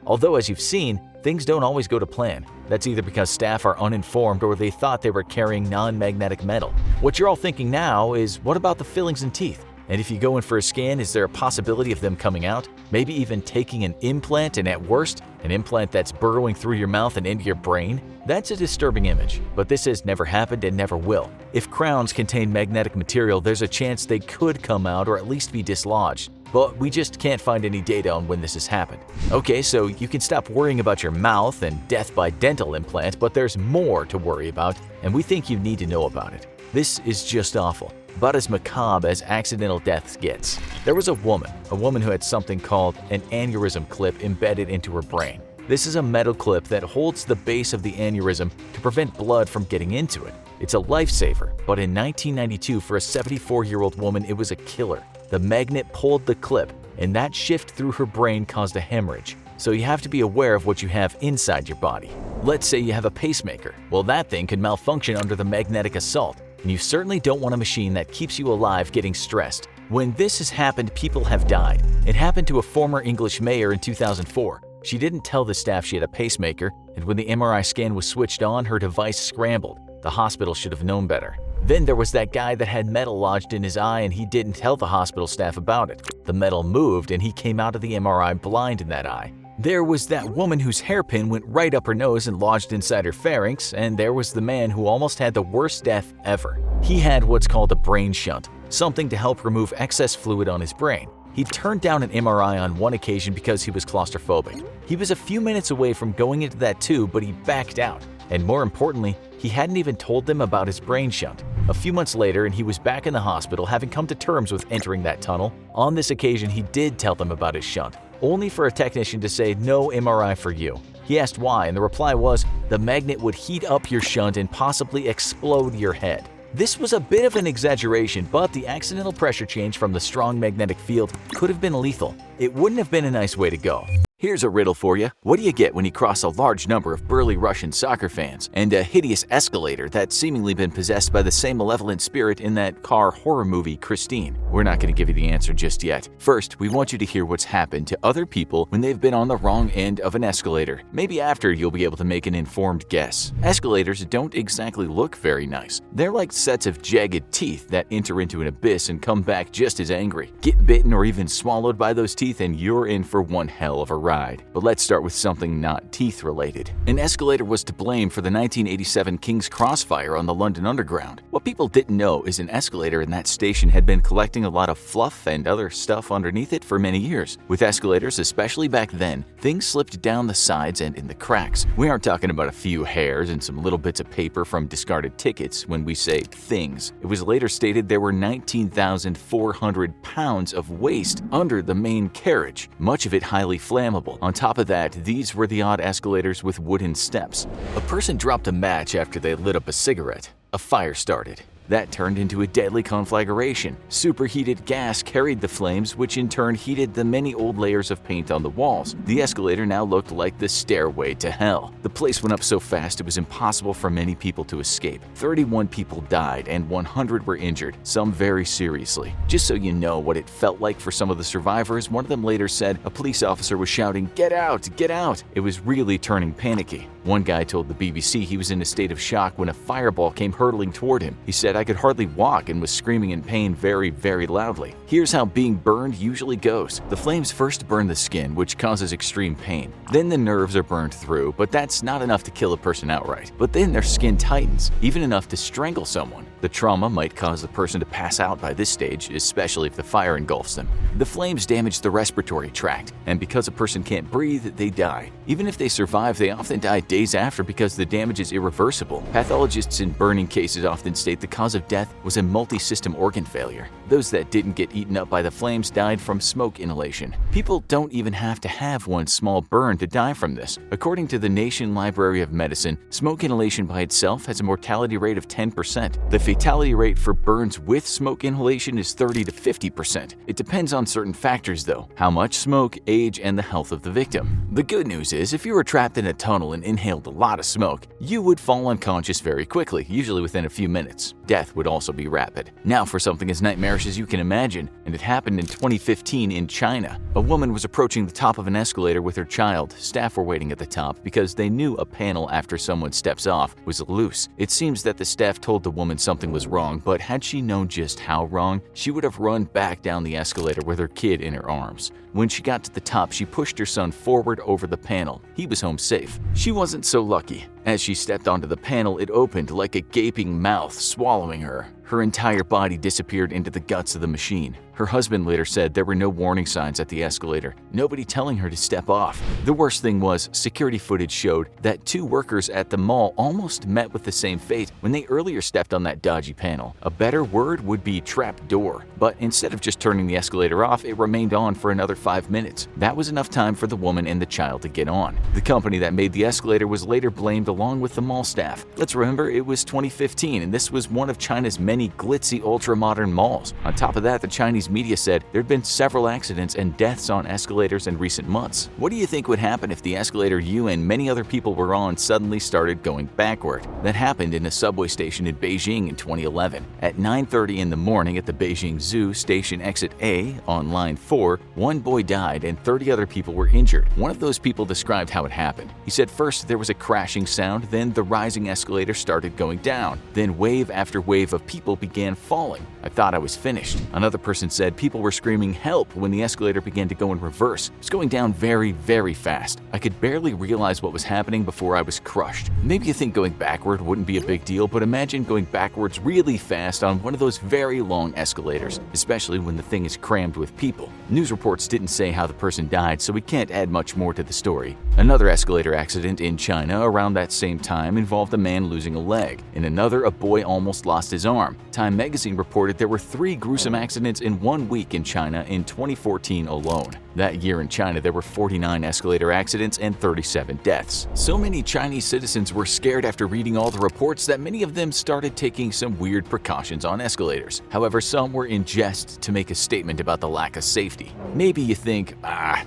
Although, as you've seen, things don't always go to plan. That's either because staff are uninformed or they thought they were carrying non-magnetic metal. What you're all thinking now is, what about the fillings and teeth? And if you go in for a scan, is there a possibility of them coming out? Maybe even taking an implant, and at worst, an implant that's burrowing through your mouth and into your brain? That's a disturbing image, but this has never happened and never will. If crowns contain magnetic material, there's a chance they could come out or at least be dislodged. But we just can't find any data on when this has happened. Okay, so you can stop worrying about your mouth and death by dental implant, but there's more to worry about, and we think you need to know about it. This is just awful, about as macabre as accidental deaths gets. There was a woman who had something called an aneurysm clip embedded into her brain. This is a metal clip that holds the base of the aneurysm to prevent blood from getting into it. It's a lifesaver, but in 1992 for a 74-year-old woman, it was a killer. The magnet pulled the clip, and that shift through her brain caused a hemorrhage. So you have to be aware of what you have inside your body. Let's say you have a pacemaker. Well, that thing could malfunction under the magnetic assault, and you certainly don't want a machine that keeps you alive getting stressed. When this has happened, people have died. It happened to a former English mayor in 2004. She didn't tell the staff she had a pacemaker, and when the MRI scan was switched on, her device scrambled. The hospital should have known better. Then there was that guy that had metal lodged in his eye and he didn't tell the hospital staff about it. The metal moved and he came out of the MRI blind in that eye. There was that woman whose hairpin went right up her nose and lodged inside her pharynx, and there was the man who almost had the worst death ever. He had what's called a brain shunt, something to help remove excess fluid on his brain. He turned down an MRI on one occasion because he was claustrophobic. He was a few minutes away from going into that tube, but he backed out. And more importantly, he hadn't even told them about his brain shunt. A few months later, and he was back in the hospital having come to terms with entering that tunnel. On this occasion, he did tell them about his shunt, only for a technician to say no MRI for you. He asked why, and the reply was, the magnet would heat up your shunt and possibly explode your head. This was a bit of an exaggeration, but the accidental pressure change from the strong magnetic field could have been lethal. It wouldn't have been a nice way to go. Here's a riddle for you. What do you get when you cross a large number of burly Russian soccer fans and a hideous escalator that's seemingly been possessed by the same malevolent spirit in that car horror movie, Christine? We're not going to give you the answer just yet. First, we want you to hear what's happened to other people when they've been on the wrong end of an escalator. Maybe after you'll be able to make an informed guess. Escalators don't exactly look very nice. They're like sets of jagged teeth that enter into an abyss and come back just as angry. Get bitten or even swallowed by those teeth and you're in for one hell of a ride. But let's start with something not teeth-related. An escalator was to blame for the 1987 King's Cross fire on the London Underground. What people didn't know is an escalator in that station had been collecting a lot of fluff and other stuff underneath it for many years. With escalators, especially back then, things slipped down the sides and in the cracks. We aren't talking about a few hairs and some little bits of paper from discarded tickets when we say things. It was later stated there were 19,400 pounds of waste under the main carriage, much of it highly flammable. On top of that, these were the odd escalators with wooden steps. A person dropped a match after they lit up a cigarette. A fire started. That turned into a deadly conflagration. Superheated gas carried the flames, which in turn heated the many old layers of paint on the walls. The escalator now looked like the stairway to hell. The place went up so fast it was impossible for many people to escape. 31 people died and 100 were injured, some very seriously. Just so you know what it felt like for some of the survivors, one of them later said a police officer was shouting, "Get out! Get out!" It was really turning panicky. One guy told the BBC he was in a state of shock when a fireball came hurtling toward him. He said, "I could hardly walk," and was screaming in pain very, very loudly. Here's how being burned usually goes. The flames first burn the skin, which causes extreme pain. Then the nerves are burned through, but that's not enough to kill a person outright. But then their skin tightens, even enough to strangle someone. The trauma might cause the person to pass out by this stage, especially if the fire engulfs them. The flames damage the respiratory tract, and because a person can't breathe, they die. Even if they survive, they often die days after because the damage is irreversible. Pathologists in burning cases often state the cause of death was a multi-system organ failure. Those that didn't get eaten up by the flames died from smoke inhalation. People don't even have to have one small burn to die from this. According to the Nation Library of Medicine, smoke inhalation by itself has a mortality rate of 10%. The fatality rate for burns with smoke inhalation is 30 to 50%. It depends on certain factors though: how much smoke, age, and the health of the victim. The good news is, if you were trapped in a tunnel and inhaled a lot of smoke, you would fall unconscious very quickly, usually within a few minutes. Death would also be rapid. Now for something as nightmarish as you can imagine, and it happened in 2015 in China. A woman was approaching the top of an escalator with her child. Staff were waiting at the top because they knew a panel after someone steps off was loose. It seems that the staff told the woman something was wrong, but had she known just how wrong, she would have run back down the escalator with her kid in her arms. When she got to the top, she pushed her son forward over the panel. He was home safe. She wasn't so lucky. As she stepped onto the panel, it opened like a gaping mouth, swallowing her. Her entire body disappeared into the guts of the machine. Her husband later said there were no warning signs at the escalator, nobody telling her to step off. The worst thing was, security footage showed that 2 workers at the mall almost met with the same fate when they earlier stepped on that dodgy panel. A better word would be trap door. But instead of just turning the escalator off, it remained on for another 5 minutes. That was enough time for the woman and the child to get on. The company that made the escalator was later blamed along with the mall staff. Let's remember, it was 2015 and this was one of China's many glitzy ultra-modern malls. On top of that, the Chinese media said there'd been several accidents and deaths on escalators in recent months. What do you think would happen if the escalator you and many other people were on suddenly started going backward? That happened in a subway station in Beijing in 2011. At 9:30 in the morning at the Beijing Zoo Station Exit A on line 4, one boy died and 30 other people were injured. One of those people described how it happened. He said first there was a crashing sound, then the rising escalator started going down. Then wave after wave of people began falling. I thought I was finished. Another person said people were screaming help when the escalator began to go in reverse. It was going down very, very fast. I could barely realize what was happening before I was crushed. Maybe you think going backward wouldn't be a big deal, but imagine going backwards really fast on one of those very long escalators, especially when the thing is crammed with people. News reports didn't say how the person died, so we can't add much more to the story. Another escalator accident in China around that same time involved a man losing a leg. In another, a boy almost lost his arm. Time magazine reported there were 3 gruesome accidents in 1 week in China in 2014 alone. That year in China, there were 49 escalator accidents and 37 deaths. So many Chinese citizens were scared after reading all the reports that many of them started taking some weird precautions on escalators. However, some were in jest to make a statement about the lack of safety. Maybe you think,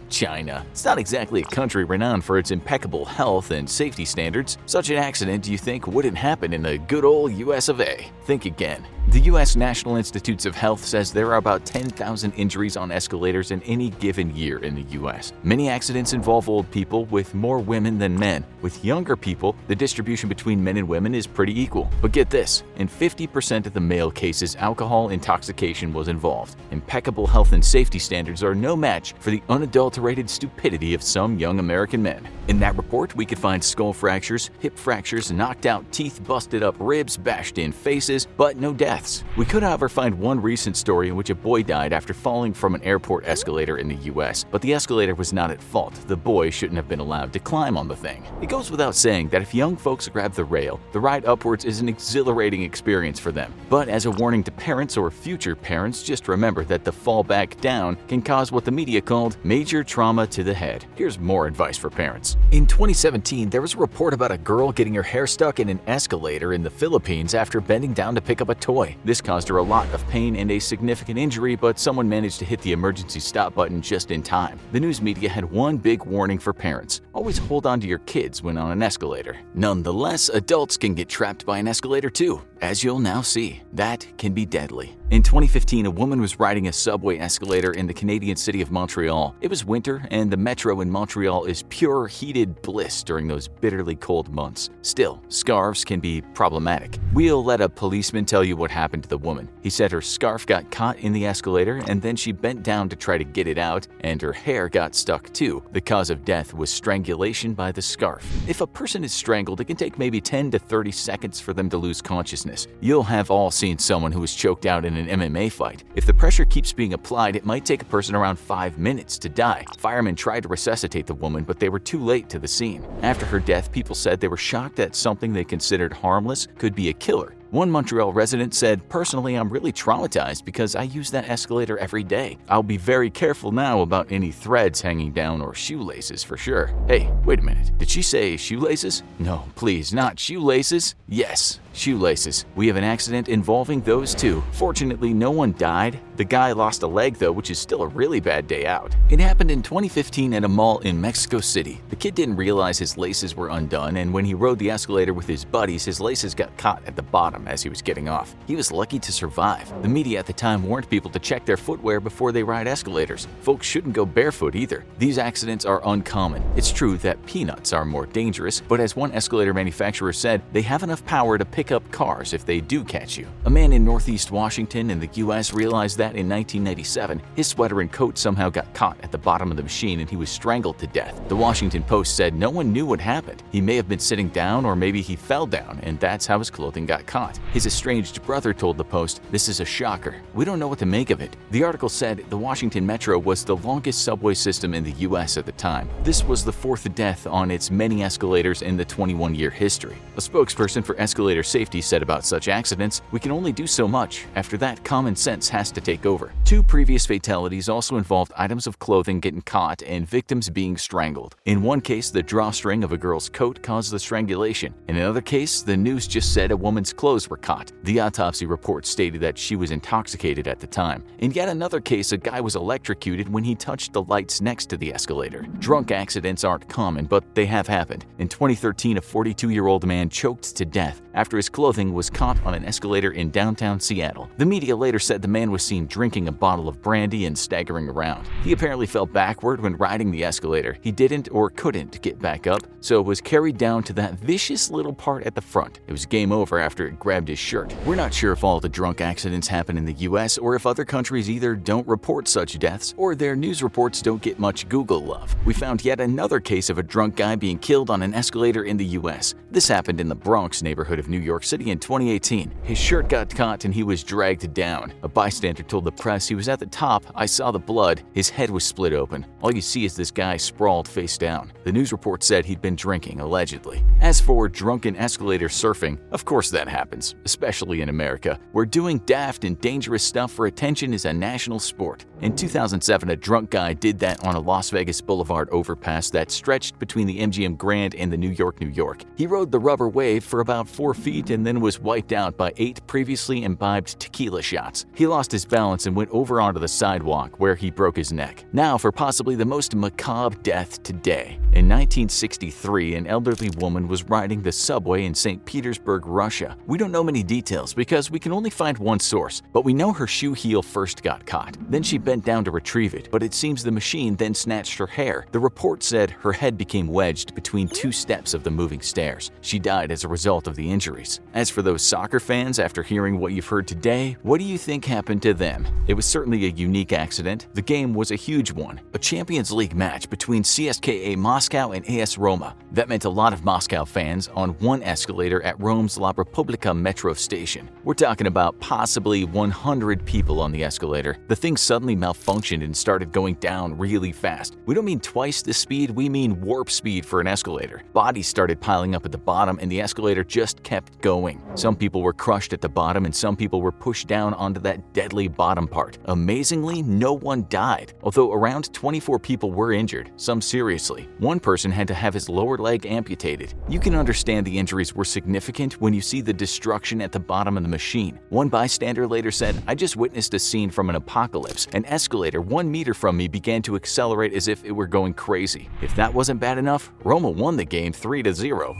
China. It's not exactly a country renowned for its impeccable health and safety standards. Such an accident, do you think, wouldn't happen in the good old US of A? Think again. The U.S. National Institutes of Health says there are about 10,000 injuries on escalators in any given year in the U.S. Many accidents involve old people, with more women than men. With younger people, the distribution between men and women is pretty equal. But get this, in 50% of the male cases, alcohol intoxication was involved. Impeccable health and safety standards are no match for the unadulterated stupidity of some young American men. In that report, we could find skull fractures, hip fractures, knocked out teeth, busted up ribs, bashed in faces, but no deaths. We could, however, find one recent story in which a boy died after falling from an airport escalator in the US, but the escalator was not at fault. The boy shouldn't have been allowed to climb on the thing. It goes without saying that if young folks grab the rail, the ride upwards is an exhilarating experience for them. But as a warning to parents or future parents, just remember that the fall back down can cause what the media called major trauma to the head. Here's more advice for parents. In 2017, there was a report about a girl getting her hair stuck in an escalator in the Philippines after bending down to pick up a toy. This caused her a lot of pain and a significant injury, but someone managed to hit the emergency stop button just in time. The news media had one big warning for parents: always hold on to your kids when on an escalator. Nonetheless, adults can get trapped by an escalator too. As you'll now see, that can be deadly. In 2015, a woman was riding a subway escalator in the Canadian city of Montreal. It was winter, and the metro in Montreal is pure heated bliss during those bitterly cold months. Still, scarves can be problematic. We'll let a policeman tell you what happened to the woman. He said her scarf got caught in the escalator, and then she bent down to try to get it out, and her hair got stuck too. The cause of death was strangulation by the scarf. If a person is strangled, it can take maybe 10 to 30 seconds for them to lose consciousness. You'll have all seen someone who was choked out in in an MMA fight. If the pressure keeps being applied, it might take a person around 5 minutes to die. Firemen tried to resuscitate the woman, but they were too late to the scene. After her death, people said they were shocked that something they considered harmless could be a killer. One Montreal resident said, "Personally, I'm really traumatized because I use that escalator every day. I'll be very careful now about any threads hanging down or shoelaces for sure." Hey, wait a minute. Did she say shoelaces? No, please, not shoelaces. Yes, shoelaces. We have an accident involving those too. Fortunately, no one died. The guy lost a leg though, which is still a really bad day out. It happened in 2015 at a mall in Mexico City. The kid didn't realize his laces were undone, and when he rode the escalator with his buddies, his laces got caught at the bottom as he was getting off. He was lucky to survive. The media at the time warned people to check their footwear before they ride escalators. Folks shouldn't go barefoot either. These accidents are uncommon. It's true that peanuts are more dangerous, but as one escalator manufacturer said, they have enough power to pick up cars if they do catch you. A man in Northeast Washington in the US realized that in 1997, his sweater and coat somehow got caught at the bottom of the machine and he was strangled to death. The Washington Post said no one knew what happened. He may have been sitting down or maybe he fell down, and that's how his clothing got caught. His estranged brother told the Post, "This is a shocker. We don't know what to make of it." The article said the Washington Metro was the longest subway system in the US at the time. This was the fourth death on its many escalators in the 21-year history. A spokesperson for escalator safety said about such accidents, "We can only do so much. After that, common sense has to take over." Two previous fatalities also involved items of clothing getting caught and victims being strangled. In one case, the drawstring of a girl's coat caused the strangulation. In another case, the news just said a woman's clothes were caught. The autopsy report stated that she was intoxicated at the time. In yet another case, a guy was electrocuted when he touched the lights next to the escalator. Drunk accidents aren't common, but they have happened. In 2013, a 42-year-old man choked to death after his clothing was caught on an escalator in downtown Seattle. The media later said the man was seen drinking a bottle of brandy and staggering around. He apparently fell backward when riding the escalator. He didn't or couldn't get back up, so was carried down to that vicious little part at the front. It was game over after it grabbed his shirt. We're not sure if all the drunk accidents happen in the US or if other countries either don't report such deaths or their news reports don't get much Google love. We found yet another case of a drunk guy being killed on an escalator in the US. This happened in the Bronx neighborhood of New York City in 2018. His shirt got caught and he was dragged down. A bystander told the press, "He was at the top. I saw the blood. His head was split open. All you see is this guy sprawled face down." The news report said he'd been drinking, allegedly. As for drunken escalator surfing, of course that happens, especially in America, where doing daft and dangerous stuff for attention is a national sport. In 2007, a drunk guy did that on a Las Vegas Boulevard overpass that stretched between the MGM Grand and the New York. He rode the rubber wave for about 4 feet and then was wiped out by 8 previously imbibed tequila shots. He lost his balance and went over onto the sidewalk where he broke his neck. Now for possibly the most macabre death today. In 1963, an elderly woman was riding the subway in St. Petersburg, Russia. We don't know many details because we can only find one source, but we know her shoe heel first got caught. Then she bent down to retrieve it, but it seems the machine then snatched her hair. The report said her head became wedged between 2 steps of the moving stairs. She died as a result of the injuries. As for those soccer fans, after hearing what you've heard today, what do you think happened to them? It was certainly a unique accident. The game was a huge one, a Champions League match between CSKA Moscow and AS Roma. That meant a lot of Moscow fans on one escalator at Rome's La Repubblica metro station. We're talking about possibly 100 people on the escalator. The thing suddenly malfunctioned and started going down really fast. We don't mean twice the speed, we mean warp speed for an escalator. Bodies started piling up at the bottom and the escalator just kept going. Some people were crushed at the bottom and some people were pushed down onto that deadly bottom part. Amazingly, no one died, although around 24 people were injured, some seriously. One person had to have his lower leg amputated. You can understand the injuries were significant when you see the destruction at the bottom of the machine. One bystander later said, "I just witnessed a scene from an apocalypse. An escalator 1 meter from me began to accelerate as if it were going crazy." If that wasn't bad enough, Roma won the game 3-0.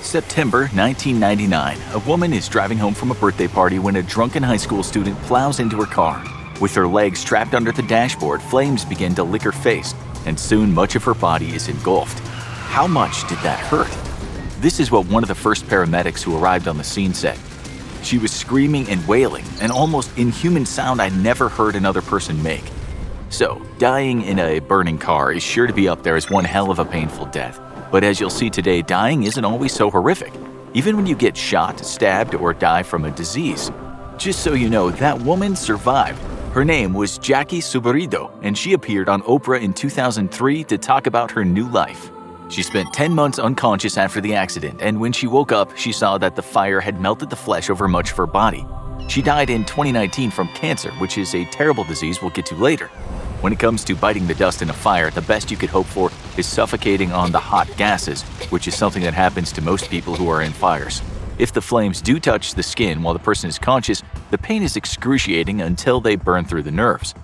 September 1999. A woman is driving home from a birthday party when a drunken high school student plows into her car. With her legs trapped under the dashboard, flames begin to lick her face, and soon much of her body is engulfed. How much did that hurt? This is what one of the first paramedics who arrived on the scene said. She was screaming and wailing, an almost inhuman sound I'd never heard another person make. So, dying in a burning car is sure to be up there as one hell of a painful death. But as you'll see today, dying isn't always so horrific, even when you get shot, stabbed, or die from a disease. Just so you know, that woman survived. Her name was Jackie Suberido, and she appeared on Oprah in 2003 to talk about her new life. She spent 10 months unconscious after the accident, and when she woke up, she saw that the fire had melted the flesh over much of her body. She died in 2019 from cancer, which is a terrible disease we'll get to later. When it comes to biting the dust in a fire, the best you could hope for is suffocating on the hot gases, which is something that happens to most people who are in fires. If the flames do touch the skin while the person is conscious, the pain is excruciating until they burn through the nerves.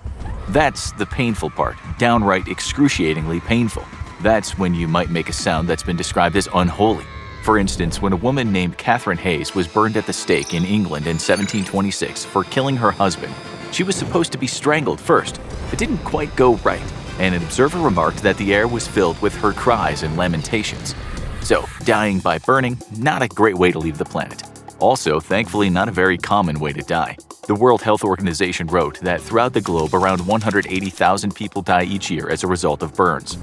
That's the painful part, downright excruciatingly painful. That's when you might make a sound that's been described as unholy. For instance, when a woman named Catherine Hayes was burned at the stake in England in 1726 for killing her husband, she was supposed to be strangled first. It didn't quite go right, and an observer remarked that the air was filled with her cries and lamentations. So, dying by burning, not a great way to leave the planet. Also, thankfully, not a very common way to die. The World Health Organization wrote that throughout the globe, around 180,000 people die each year as a result of burns.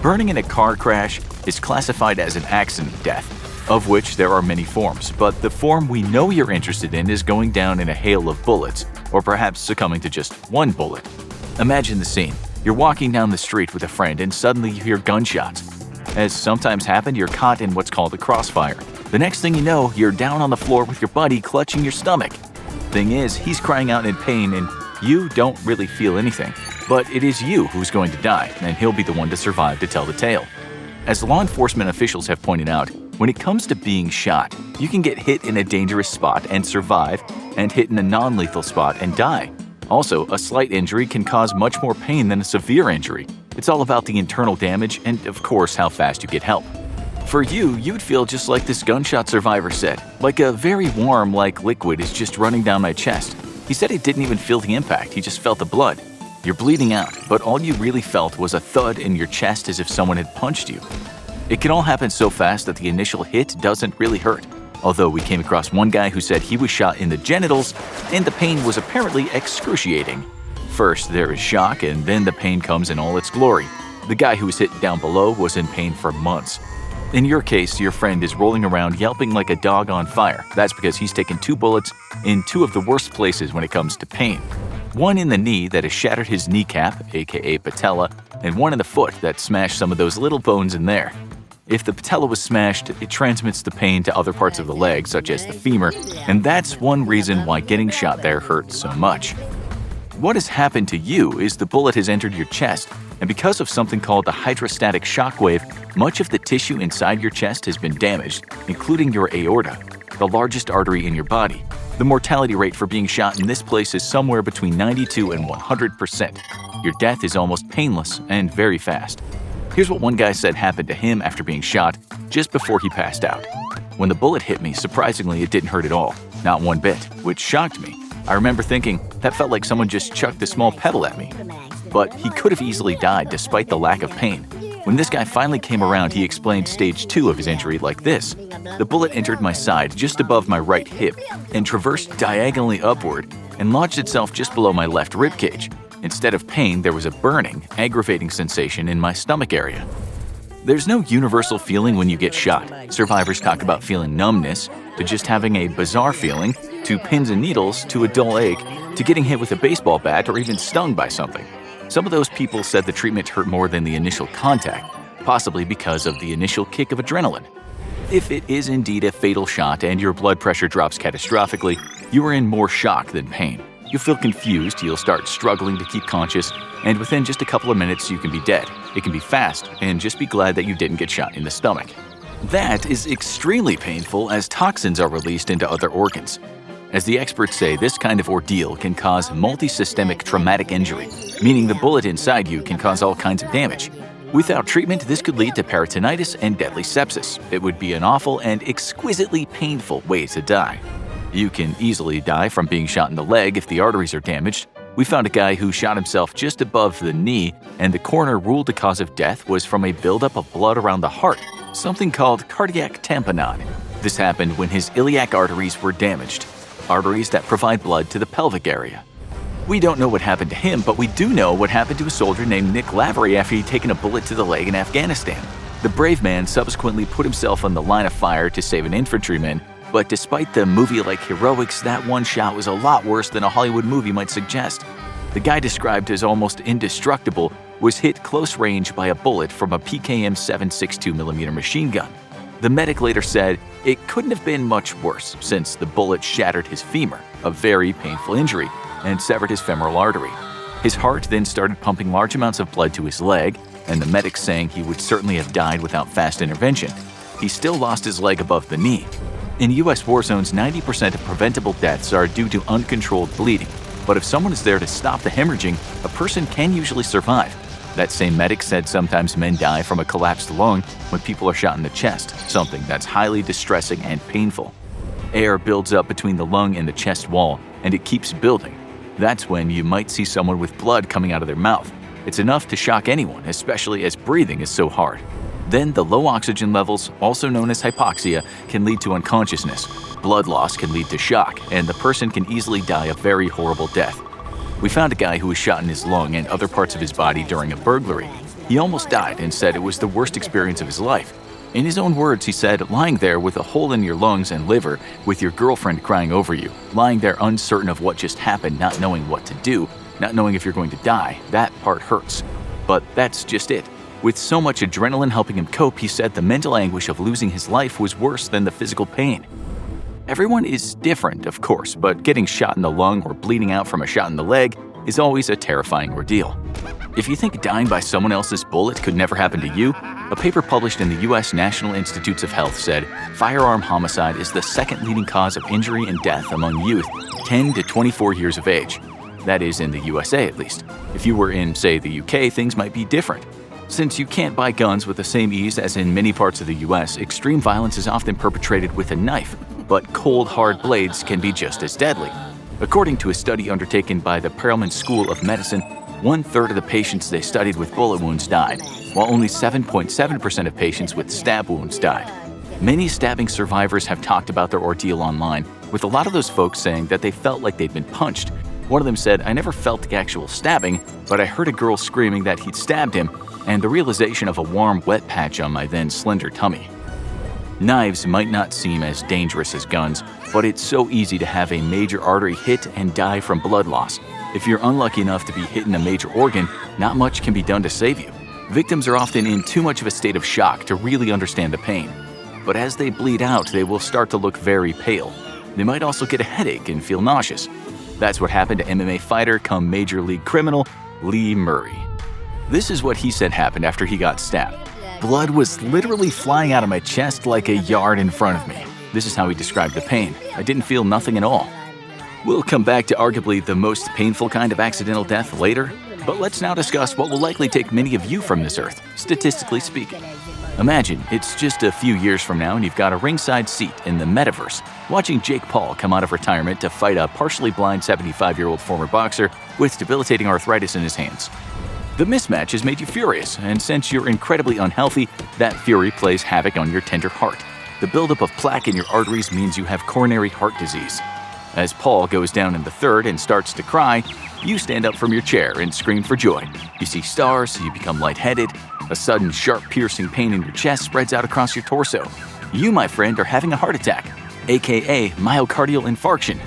Burning in a car crash is classified as an accident death, of which there are many forms, but the form we know you're interested in is going down in a hail of bullets, or perhaps succumbing to just one bullet. Imagine the scene. You're walking down the street with a friend and suddenly you hear gunshots. As sometimes happen, you're caught in what's called a crossfire. The next thing you know, you're down on the floor with your buddy clutching your stomach. Thing is, he's crying out in pain and you don't really feel anything. But it is you who's going to die, and he'll be the one to survive to tell the tale. As law enforcement officials have pointed out, when it comes to being shot, you can get hit in a dangerous spot and survive, and hit in a non-lethal spot and die. Also, a slight injury can cause much more pain than a severe injury. It's all about the internal damage and, of course, how fast you get help. For you, you'd feel just like this gunshot survivor said, like a very warm, liquid is just running down my chest. He said he didn't even feel the impact, he just felt the blood. You're bleeding out, but all you really felt was a thud in your chest as if someone had punched you. It can all happen so fast that the initial hit doesn't really hurt. Although we came across one guy who said he was shot in the genitals, and the pain was apparently excruciating. First, there is shock, and then the pain comes in all its glory. The guy who was hit down below was in pain for months. In your case, your friend is rolling around yelping like a dog on fire. That's because he's taken 2 bullets in 2 of the worst places when it comes to pain. One in the knee that has shattered his kneecap, aka patella, and one in the foot that smashed some of those little bones in there. If the patella was smashed, it transmits the pain to other parts of the leg, such as the femur, and that's one reason why getting shot there hurts so much. What has happened to you is the bullet has entered your chest, and because of something called the hydrostatic shockwave, much of the tissue inside your chest has been damaged, including your aorta, the largest artery in your body. The mortality rate for being shot in this place is somewhere between 92 and 100%. Your death is almost painless and very fast. Here's what one guy said happened to him after being shot just before he passed out. When the bullet hit me, surprisingly, it didn't hurt at all, not one bit, which shocked me. I remember thinking, that felt like someone just chucked a small pebble at me. But he could have easily died despite the lack of pain. When this guy finally came around, he explained stage 2 of his injury like this. The bullet entered my side just above my right hip and traversed diagonally upward and lodged itself just below my left ribcage. Instead of pain, there was a burning, aggravating sensation in my stomach area. There's no universal feeling when you get shot. Survivors talk about feeling numbness, to just having a bizarre feeling, to pins and needles, to a dull ache, to getting hit with a baseball bat or even stung by something. Some of those people said the treatment hurt more than the initial contact, possibly because of the initial kick of adrenaline. If it is indeed a fatal shot and your blood pressure drops catastrophically, you are in more shock than pain. You'll feel confused, you'll start struggling to keep conscious, and within just a couple of minutes you can be dead. It can be fast, and just be glad that you didn't get shot in the stomach. That is extremely painful as toxins are released into other organs. As the experts say, this kind of ordeal can cause multisystemic traumatic injury, meaning the bullet inside you can cause all kinds of damage. Without treatment, this could lead to peritonitis and deadly sepsis. It would be an awful and exquisitely painful way to die. You can easily die from being shot in the leg if the arteries are damaged. We found a guy who shot himself just above the knee, and the coroner ruled the cause of death was from a buildup of blood around the heart, something called cardiac tamponade. This happened when his iliac arteries were damaged, arteries that provide blood to the pelvic area. We don't know what happened to him, but we do know what happened to a soldier named Nick Lavery after he'd taken a bullet to the leg in Afghanistan. The brave man subsequently put himself on the line of fire to save an infantryman But despite the movie-like heroics, that one shot was a lot worse than a Hollywood movie might suggest. The guy described as almost indestructible was hit close range by a bullet from a PKM 7.62mm machine gun. The medic later said it couldn't have been much worse since the bullet shattered his femur, a very painful injury, and severed his femoral artery. His heart then started pumping large amounts of blood to his leg, and the medics saying he would certainly have died without fast intervention. He still lost his leg above the knee. In U.S. war zones, 90% of preventable deaths are due to uncontrolled bleeding, but if someone is there to stop the hemorrhaging, a person can usually survive. That same medic said sometimes men die from a collapsed lung when people are shot in the chest, something that's highly distressing and painful. Air builds up between the lung and the chest wall, and it keeps building. That's when you might see someone with blood coming out of their mouth. It's enough to shock anyone, especially as breathing is so hard. Then the low oxygen levels, also known as hypoxia, can lead to unconsciousness. Blood loss can lead to shock, and the person can easily die a very horrible death. We found a guy who was shot in his lung and other parts of his body during a burglary. He almost died and said it was the worst experience of his life. In his own words, he said, lying there with a hole in your lungs and liver, with your girlfriend crying over you, lying there uncertain of what just happened, not knowing what to do, not knowing if you're going to die, that part hurts. But that's just it. With so much adrenaline helping him cope, he said the mental anguish of losing his life was worse than the physical pain. Everyone is different, of course, but getting shot in the lung or bleeding out from a shot in the leg is always a terrifying ordeal. If you think dying by someone else's bullet could never happen to you, a paper published in the U.S. National Institutes of Health said firearm homicide is the second leading cause of injury and death among youth 10 to 24 years of age. That is in the USA at least. If you were in, say, the UK, things might be different. Since you can't buy guns with the same ease as in many parts of the US, extreme violence is often perpetrated with a knife, but cold, hard blades can be just as deadly. According to a study undertaken by the Impalement School of Medicine, 1/3 of the patients they studied with bullet wounds died, while only 7.7% of patients with stab wounds died. Many stabbing survivors have talked about their ordeal online, with a lot of those folks saying that they felt like they'd been punched. One of them said, "I never felt the actual stabbing, but I heard a girl screaming that he'd stabbed him, and the realization of a warm, wet patch on my then slender tummy." Knives might not seem as dangerous as guns, but it's so easy to have a major artery hit and die from blood loss. If you're unlucky enough to be hit in a major organ, not much can be done to save you. Victims are often in too much of a state of shock to really understand the pain. But as they bleed out, they will start to look very pale. They might also get a headache and feel nauseous. That's what happened to MMA fighter come Major League criminal Lee Murray. This is what he said happened after he got stabbed. "Blood was literally flying out of my chest like a yard in front of me." This is how he described the pain. "I didn't feel nothing at all." We'll come back to arguably the most painful kind of accidental death later, but let's now discuss what will likely take many of you from this earth, statistically speaking. Imagine it's just a few years from now and you've got a ringside seat in the metaverse, watching Jake Paul come out of retirement to fight a partially blind 75-year-old former boxer with debilitating arthritis in his hands. The mismatch has made you furious, and since you're incredibly unhealthy, that fury plays havoc on your tender heart. The buildup of plaque in your arteries means you have coronary heart disease. As Paul goes down in the third and starts to cry, you stand up from your chair and scream for joy. You see stars, you become lightheaded, a sudden sharp piercing pain in your chest spreads out across your torso. You, my friend, are having a heart attack, aka myocardial infarction.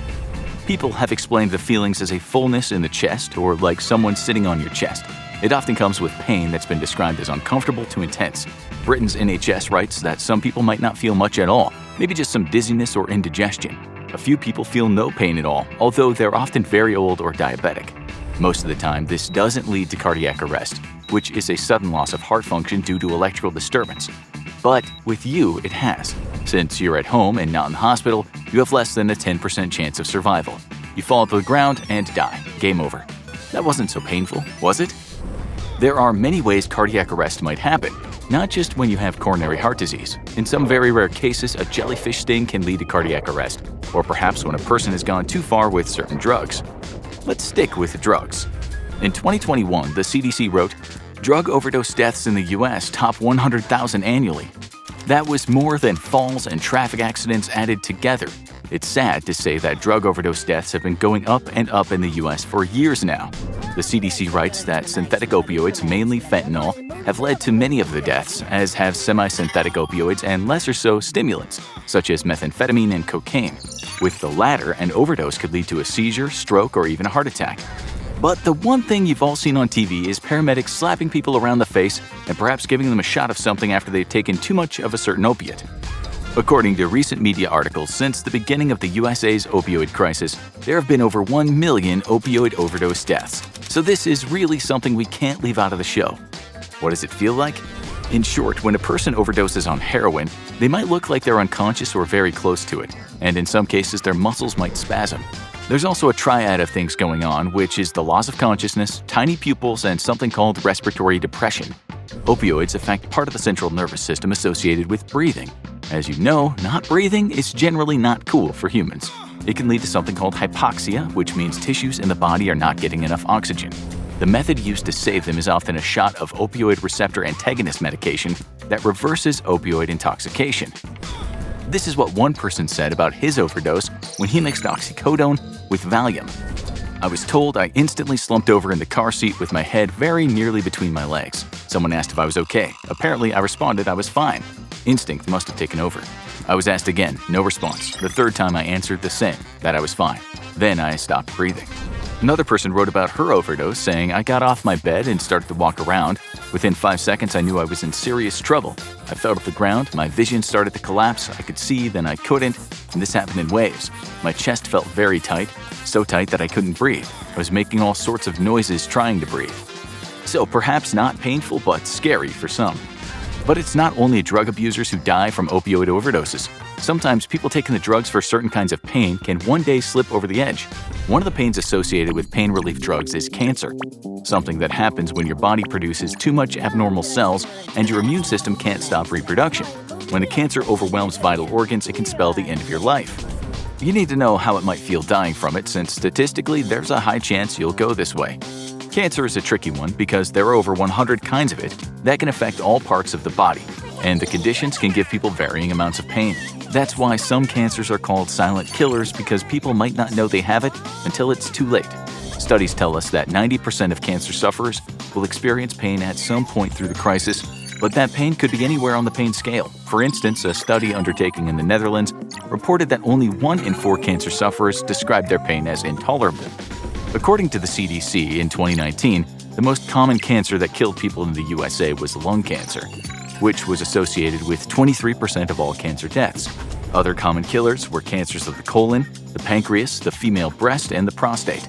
People have explained the feelings as a fullness in the chest or like someone sitting on your chest. It often comes with pain that's been described as uncomfortable to intense. Britain's NHS writes that some people might not feel much at all, maybe just some dizziness or indigestion. A few people feel no pain at all, although they're often very old or diabetic. Most of the time, this doesn't lead to cardiac arrest, which is a sudden loss of heart function due to electrical disturbance. But with you, it has. Since you're at home and not in the hospital, you have less than a 10% chance of survival. You fall to the ground and die. Game over. That wasn't so painful, was it? There are many ways cardiac arrest might happen, not just when you have coronary heart disease. In some very rare cases, a jellyfish sting can lead to cardiac arrest, or perhaps when a person has gone too far with certain drugs. Let's stick with drugs. In 2021, the CDC wrote, "Drug overdose deaths in the US top 100,000 annually." That was more than falls and traffic accidents added together. It's sad to say that drug overdose deaths have been going up and up in the US for years now. The CDC writes that synthetic opioids, mainly fentanyl, have led to many of the deaths, as have semi-synthetic opioids and lesser-so stimulants, such as methamphetamine and cocaine. With the latter, an overdose could lead to a seizure, stroke, or even a heart attack. But the one thing you've all seen on TV is paramedics slapping people around the face and perhaps giving them a shot of something after they've taken too much of a certain opiate. According to recent media articles, since the beginning of the USA's opioid crisis, there have been over 1 million opioid overdose deaths. So this is really something we can't leave out of the show. What does it feel like? In short, when a person overdoses on heroin, they might look like they're unconscious or very close to it, and in some cases their muscles might spasm. There's also a triad of things going on, which is the loss of consciousness, tiny pupils, and something called respiratory depression. Opioids affect part of the central nervous system associated with breathing. As you know, not breathing is generally not cool for humans. It can lead to something called hypoxia, which means tissues in the body are not getting enough oxygen. The method used to save them is often a shot of opioid receptor antagonist medication that reverses opioid intoxication. This is what one person said about his overdose when he mixed oxycodone with Valium. I was told I instantly slumped over in the car seat with my head very nearly between my legs. Someone asked if I was okay. Apparently, I responded I was fine. Instinct must have taken over. I was asked again, no response. The third time I answered the same, that I was fine. Then I stopped breathing. Another person wrote about her overdose, saying, I got off my bed and started to walk around. Within 5 seconds, I knew I was in serious trouble. I fell to the ground, my vision started to collapse, I could see, then I couldn't, and this happened in waves. My chest felt very tight, so tight that I couldn't breathe. I was making all sorts of noises trying to breathe. So perhaps not painful, but scary for some. But it's not only drug abusers who die from opioid overdoses. Sometimes people taking the drugs for certain kinds of pain can one day slip over the edge. One of the pains associated with pain relief drugs is cancer, something that happens when your body produces too much abnormal cells and your immune system can't stop reproduction. When the cancer overwhelms vital organs, it can spell the end of your life. You need to know how it might feel dying from it, since statistically there's a high chance you'll go this way. Cancer is a tricky one because there are over 100 kinds of it that can affect all parts of the body, and the conditions can give people varying amounts of pain. That's why some cancers are called silent killers, because people might not know they have it until it's too late. Studies tell us that 90% of cancer sufferers will experience pain at some point through the crisis, but that pain could be anywhere on the pain scale. For instance, a study undertaken in the Netherlands reported that only 1 in 4 cancer sufferers described their pain as intolerable. According to the CDC, in 2019, the most common cancer that killed people in the USA was lung cancer, which was associated with 23% of all cancer deaths. Other common killers were cancers of the colon, the pancreas, the female breast, and the prostate.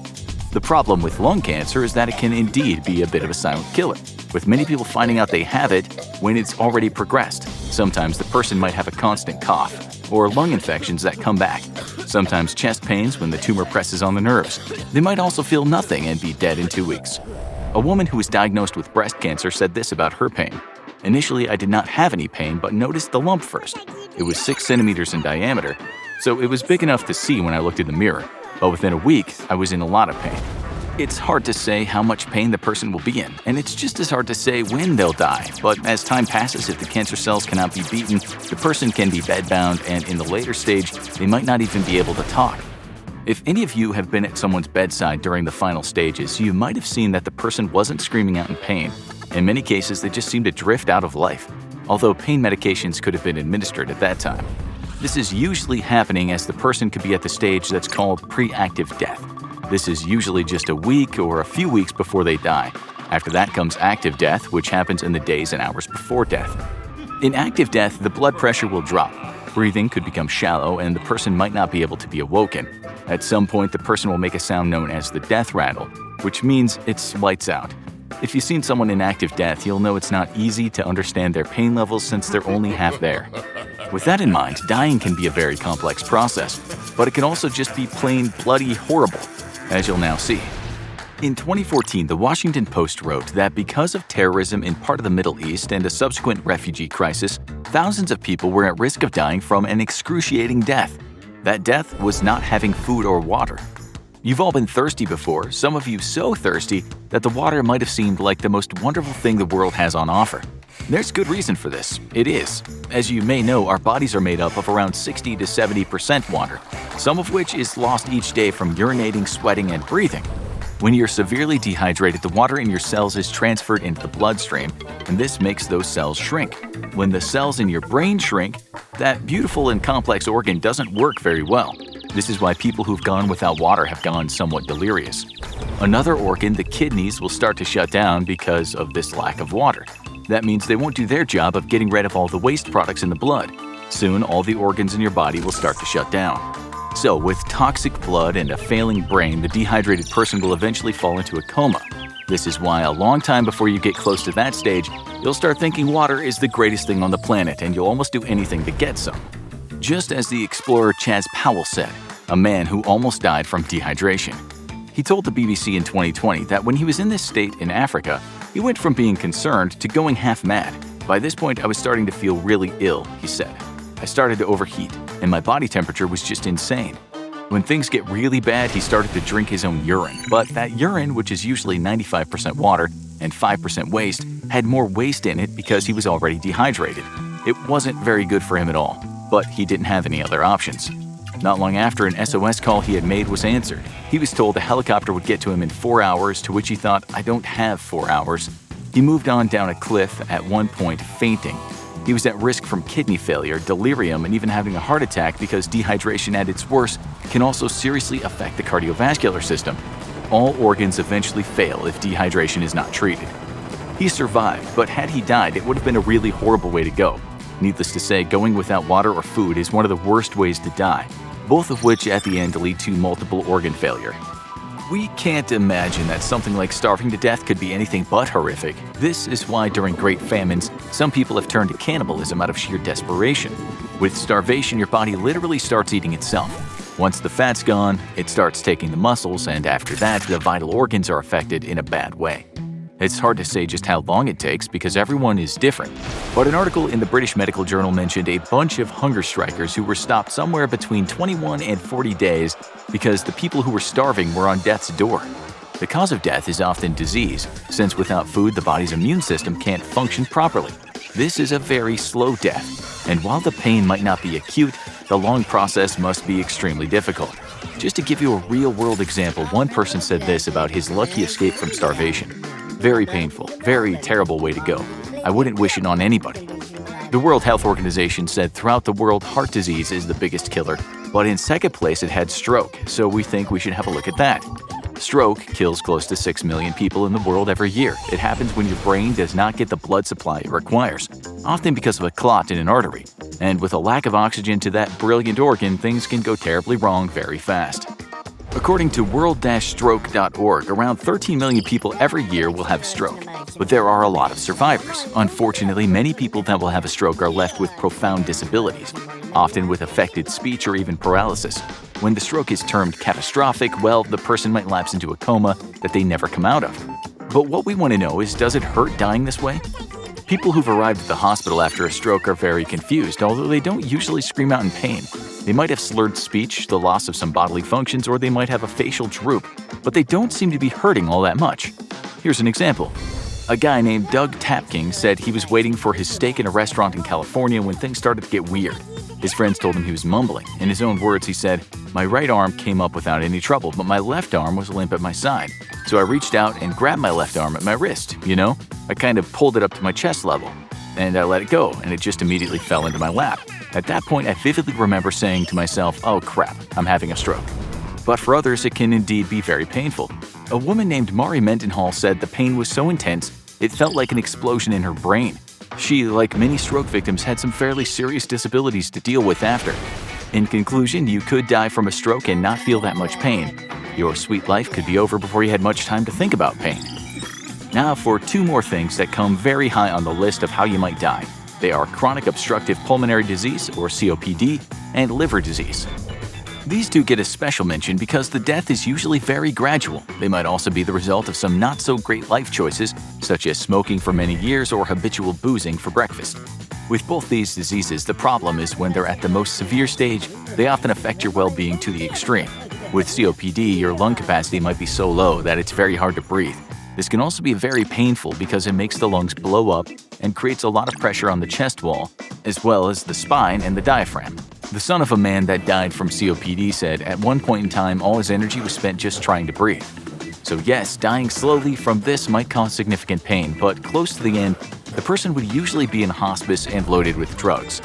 The problem with lung cancer is that it can indeed be a bit of a silent killer, with many people finding out they have it when it's already progressed. Sometimes the person might have a constant cough, or lung infections that come back. Sometimes chest pains when the tumor presses on the nerves. They might also feel nothing and be dead in 2 weeks. A woman who was diagnosed with breast cancer said this about her pain. Initially, I did not have any pain, but noticed the lump first. It was 6 centimeters in diameter, so it was big enough to see when I looked in the mirror. But within a week, I was in a lot of pain. It's hard to say how much pain the person will be in, and it's just as hard to say when they'll die. But as time passes, if the cancer cells cannot be beaten, the person can be bedbound, and in the later stage, they might not even be able to talk. If any of you have been at someone's bedside during the final stages, you might have seen that the person wasn't screaming out in pain. In many cases, they just seem to drift out of life, although pain medications could have been administered at that time. This is usually happening as the person could be at the stage that's called pre-active death. This is usually just a week or a few weeks before they die. After that comes active death, which happens in the days and hours before death. In active death, the blood pressure will drop. Breathing could become shallow, and the person might not be able to be awoken. At some point, the person will make a sound known as the death rattle, which means it's lights out. If you've seen someone in active death, you'll know it's not easy to understand their pain levels since they're only half there. With that in mind, dying can be a very complex process, but it can also just be plain bloody horrible, as you'll now see. In 2014, the Washington Post wrote that because of terrorism in part of the Middle East and a subsequent refugee crisis, thousands of people were at risk of dying from an excruciating death. That death was not having food or water. You've all been thirsty before, some of you so thirsty that the water might have seemed like the most wonderful thing the world has on offer. There's good reason for this. It is. As you may know, our bodies are made up of around 60 to 70% water, some of which is lost each day from urinating, sweating, and breathing. When you're severely dehydrated, the water in your cells is transferred into the bloodstream, and this makes those cells shrink. When the cells in your brain shrink, that beautiful and complex organ doesn't work very well. This is why people who've gone without water have gone somewhat delirious. Another organ, the kidneys, will start to shut down because of this lack of water. That means they won't do their job of getting rid of all the waste products in the blood. Soon, all the organs in your body will start to shut down. So, with toxic blood and a failing brain, the dehydrated person will eventually fall into a coma. This is why a long time before you get close to that stage, you'll start thinking water is the greatest thing on the planet and you'll almost do anything to get some. Just as the explorer Chaz Powell said, a man who almost died from dehydration. He told the BBC in 2020 that when he was in this state in Africa, he went from being concerned to going half mad. By this point, I was starting to feel really ill, he said. I started to overheat, and my body temperature was just insane. When things get really bad, he started to drink his own urine. But that urine, which is usually 95% water and 5% waste, had more waste in it because he was already dehydrated. It wasn't very good for him at all, but he didn't have any other options. Not long after, an SOS call he had made was answered. He was told a helicopter would get to him in 4 hours, to which he thought, I don't have 4 hours. He moved on down a cliff, at one point fainting. He was at risk from kidney failure, delirium, and even having a heart attack because dehydration at its worst can also seriously affect the cardiovascular system. All organs eventually fail if dehydration is not treated. He survived, but had he died, it would have been a really horrible way to go. Needless to say, going without water or food is one of the worst ways to die, both of which at the end lead to multiple organ failure. We can't imagine that something like starving to death could be anything but horrific. This is why during great famines, some people have turned to cannibalism out of sheer desperation. With starvation, your body literally starts eating itself. Once the fat's gone, it starts taking the muscles, and after that, the vital organs are affected in a bad way. It's hard to say just how long it takes because everyone is different. But an article in the British Medical Journal mentioned a bunch of hunger strikers who were stopped somewhere between 21 and 40 days because the people who were starving were on death's door. The cause of death is often disease, since without food the body's immune system can't function properly. This is a very slow death, and while the pain might not be acute, the long process must be extremely difficult. Just to give you a real-world example, one person said this about his lucky escape from starvation. Very painful, very terrible way to go. I wouldn't wish it on anybody. The World Health Organization said throughout the world, heart disease is the biggest killer, but in second place it had stroke, so we think we should have a look at that. Stroke kills close to 6 million people in the world every year. It happens when your brain does not get the blood supply it requires, often because of a clot in an artery. And with a lack of oxygen to that brilliant organ, things can go terribly wrong very fast. According to world-stroke.org, around 13 million people every year will have a stroke, but there are a lot of survivors. Unfortunately, many people that will have a stroke are left with profound disabilities, often with affected speech or even paralysis. When the stroke is termed catastrophic, well, the person might lapse into a coma that they never come out of. But what we want to know is, does it hurt dying this way? People who've arrived at the hospital after a stroke are very confused, although they don't usually scream out in pain. They might have slurred speech, the loss of some bodily functions, or they might have a facial droop, but they don't seem to be hurting all that much. Here's an example. A guy named Doug Tapking said he was waiting for his steak in a restaurant in California when things started to get weird. His friends told him he was mumbling. In his own words, he said, "My right arm came up without any trouble, but my left arm was limp at my side. So I reached out and grabbed my left arm at my wrist, I kind of pulled it up to my chest level. And I let it go, and it just immediately fell into my lap. At that point, I vividly remember saying to myself, oh crap, I'm having a stroke." But for others, it can indeed be very painful. A woman named Mari Mendenhall said the pain was so intense, it felt like an explosion in her brain. She, like many stroke victims, had some fairly serious disabilities to deal with after. In conclusion, you could die from a stroke and not feel that much pain. Your sweet life could be over before you had much time to think about pain. Now for two more things that come very high on the list of how you might die. They are chronic obstructive pulmonary disease, or COPD, and liver disease. These two get a special mention because the death is usually very gradual. They might also be the result of some not-so-great life choices, such as smoking for many years or habitual boozing for breakfast. With both these diseases, the problem is when they're at the most severe stage, they often affect your well-being to the extreme. With COPD, your lung capacity might be so low that it's very hard to breathe. This can also be very painful because it makes the lungs blow up and creates a lot of pressure on the chest wall, as well as the spine and the diaphragm. The son of a man that died from COPD said at one point in time all his energy was spent just trying to breathe. So yes, dying slowly from this might cause significant pain, but close to the end, the person would usually be in hospice and loaded with drugs.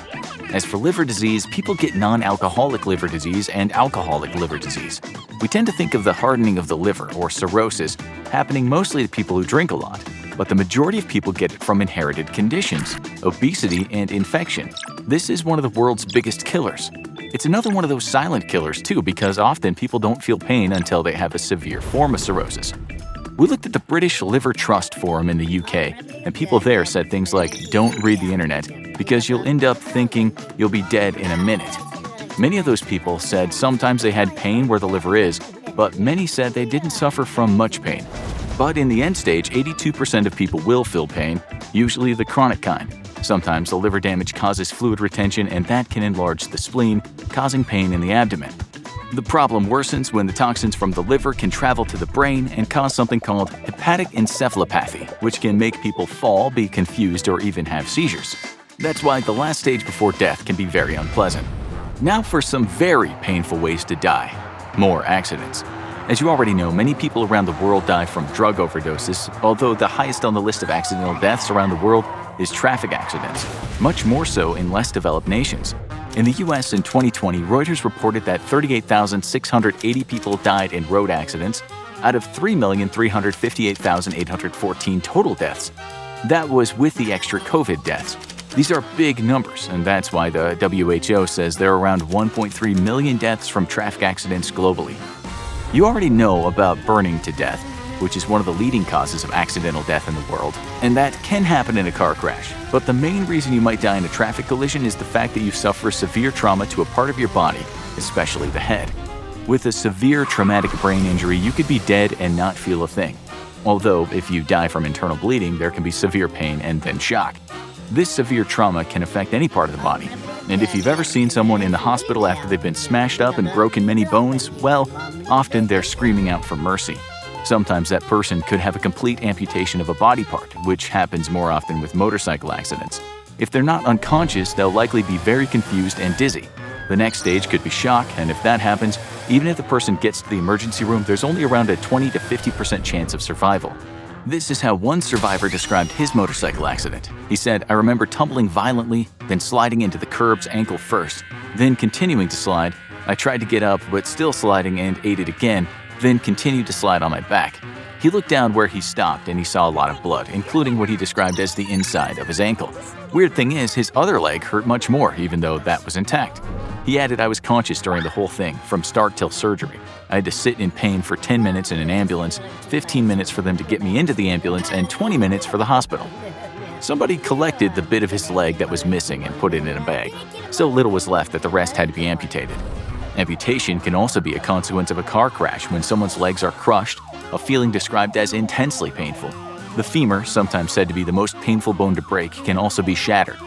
As for liver disease, people get non-alcoholic liver disease and alcoholic liver disease. We tend to think of the hardening of the liver, or cirrhosis, happening mostly to people who drink a lot, but the majority of people get it from inherited conditions, obesity, and infection. This is one of the world's biggest killers. It's another one of those silent killers too, because often people don't feel pain until they have a severe form of cirrhosis. We looked at the British Liver Trust Forum in the UK, and people there said things like, "Don't read the internet, because you'll end up thinking you'll be dead in a minute." Many of those people said sometimes they had pain where the liver is, but many said they didn't suffer from much pain. But in the end stage, 82% of people will feel pain, usually the chronic kind. Sometimes the liver damage causes fluid retention, and that can enlarge the spleen, causing pain in the abdomen. The problem worsens when the toxins from the liver can travel to the brain and cause something called hepatic encephalopathy, which can make people fall, be confused, or even have seizures. That's why the last stage before death can be very unpleasant. Now for some very painful ways to die. More accidents. As you already know, many people around the world die from drug overdoses, although the highest on the list of accidental deaths around the world is traffic accidents, much more so in less developed nations. In the US in 2020, Reuters reported that 38,680 people died in road accidents out of 3,358,814 total deaths. That was with the extra COVID deaths. These are big numbers, and that's why the WHO says there are around 1.3 million deaths from traffic accidents globally. You already know about burning to death, which is one of the leading causes of accidental death in the world, and that can happen in a car crash. But the main reason you might die in a traffic collision is the fact that you suffer severe trauma to a part of your body, especially the head. With a severe traumatic brain injury, you could be dead and not feel a thing. Although, if you die from internal bleeding, there can be severe pain and then shock. This severe trauma can affect any part of the body. And if you've ever seen someone in the hospital after they've been smashed up and broken many bones, well, often they're screaming out for mercy. Sometimes that person could have a complete amputation of a body part, which happens more often with motorcycle accidents. If they're not unconscious, they'll likely be very confused and dizzy. The next stage could be shock, and if that happens, even if the person gets to the emergency room, there's only around a 20 to 50% chance of survival. This is how one survivor described his motorcycle accident. He said, "I remember tumbling violently, then sliding into the curbs ankle first, then continuing to slide. I tried to get up, but still sliding and ate it again, then continued to slide on my back." He looked down where he stopped and he saw a lot of blood, including what he described as the inside of his ankle. Weird thing is, his other leg hurt much more, even though that was intact. He added, "I was conscious during the whole thing, from start till surgery. I had to sit in pain for 10 minutes in an ambulance, 15 minutes for them to get me into the ambulance, and 20 minutes for the hospital." Somebody collected the bit of his leg that was missing and put it in a bag. So little was left that the rest had to be amputated. Amputation can also be a consequence of a car crash when someone's legs are crushed, a feeling described as intensely painful. The femur, sometimes said to be the most painful bone to break, can also be shattered.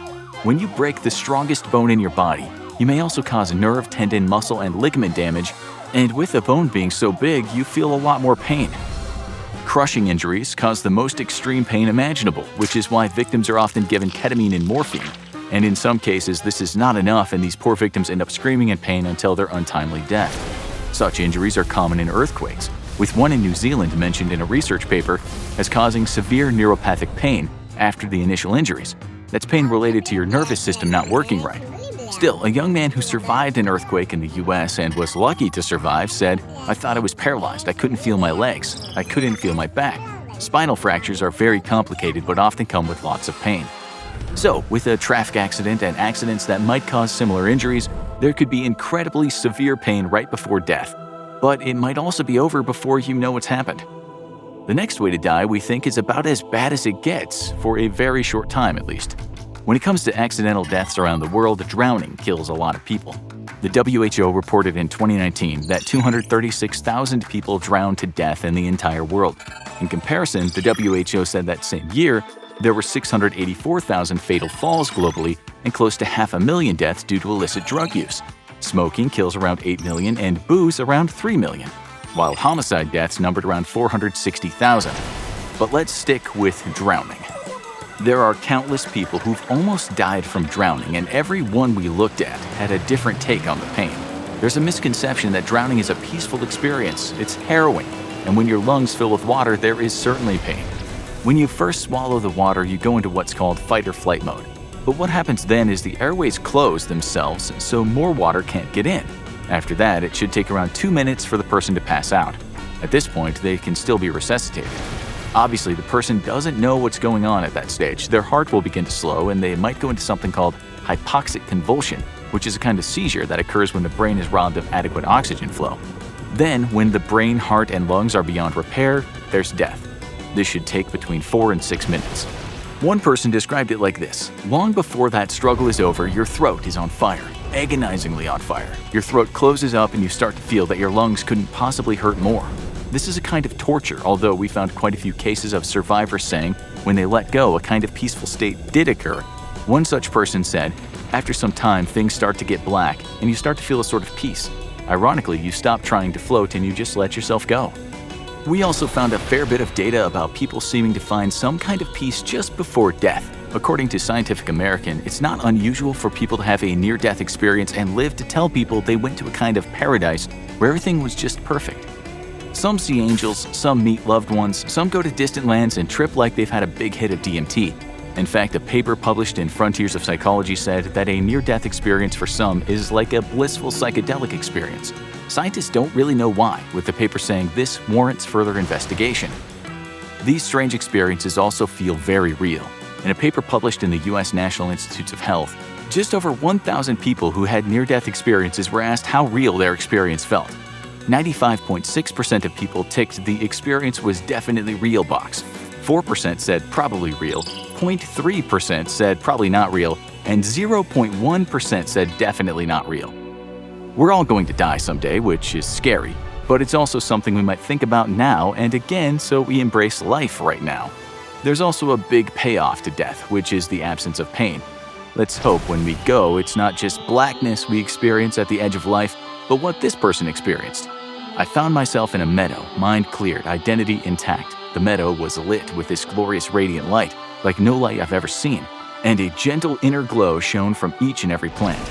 When you break the strongest bone in your body, you may also cause nerve, tendon, muscle, and ligament damage, and with the bone being so big, you feel a lot more pain. Crushing injuries cause the most extreme pain imaginable, which is why victims are often given ketamine and morphine. And in some cases, this is not enough, and these poor victims end up screaming in pain until their untimely death. Such injuries are common in earthquakes, with one in New Zealand mentioned in a research paper as causing severe neuropathic pain after the initial injuries. That's pain related to your nervous system not working right. Still, a young man who survived an earthquake in the US and was lucky to survive said, "I thought I was paralyzed. I couldn't feel my legs. I couldn't feel my back." Spinal fractures are very complicated but often come with lots of pain. So, with a traffic accident and accidents that might cause similar injuries, there could be incredibly severe pain right before death. But it might also be over before you know what's happened. The next way to die, we think, is about as bad as it gets, for a very short time at least. When it comes to accidental deaths around the world, drowning kills a lot of people. The WHO reported in 2019 that 236,000 people drowned to death in the entire world. In comparison, the WHO said that same year, there were 684,000 fatal falls globally and close to 500,000 deaths due to illicit drug use. Smoking kills around 8 million and booze around 3 million, while homicide deaths numbered around 460,000. But let's stick with drowning. There are countless people who've almost died from drowning, and every one we looked at had a different take on the pain. There's a misconception that drowning is a peaceful experience. It's harrowing, and when your lungs fill with water, there is certainly pain. When you first swallow the water, you go into what's called fight or flight mode. But what happens then is the airways close themselves, so more water can't get in. After that, it should take around 2 minutes for the person to pass out. At this point, they can still be resuscitated. Obviously, the person doesn't know what's going on at that stage. Their heart will begin to slow, and they might go into something called hypoxic convulsion, which is a kind of seizure that occurs when the brain is robbed of adequate oxygen flow. Then, when the brain, heart, and lungs are beyond repair, there's death. This should take between 4 and 6 minutes. One person described it like this: long before that struggle is over, your throat is on fire, agonizingly on fire. Your throat closes up and you start to feel that your lungs couldn't possibly hurt more. This is a kind of torture, although we found quite a few cases of survivors saying when they let go, a kind of peaceful state did occur. One such person said, after some time, things start to get black and you start to feel a sort of peace. Ironically, you stop trying to float and you just let yourself go. We also found a fair bit of data about people seeming to find some kind of peace just before death. According to Scientific American, it's not unusual for people to have a near-death experience and live to tell people they went to a kind of paradise where everything was just perfect. Some see angels, some meet loved ones, some go to distant lands and trip like they've had a big hit of DMT. In fact, a paper published in Frontiers of Psychology said that a near-death experience for some is like a blissful psychedelic experience. Scientists don't really know why, with the paper saying this warrants further investigation. These strange experiences also feel very real. In a paper published in the U.S. National Institutes of Health, just over 1,000 people who had near-death experiences were asked how real their experience felt. 95.6% of people ticked the experience was definitely real box. 4% said probably real, 0.3% said probably not real, and 0.1% said definitely not real. We're all going to die someday, which is scary, but it's also something we might think about now and again, so we embrace life right now. There's also a big payoff to death, which is the absence of pain. Let's hope when we go, it's not just blackness we experience at the edge of life, but what this person experienced. I found myself in a meadow, mind cleared, identity intact. The meadow was lit with this glorious radiant light, like no light I've ever seen, and a gentle inner glow shone from each and every plant.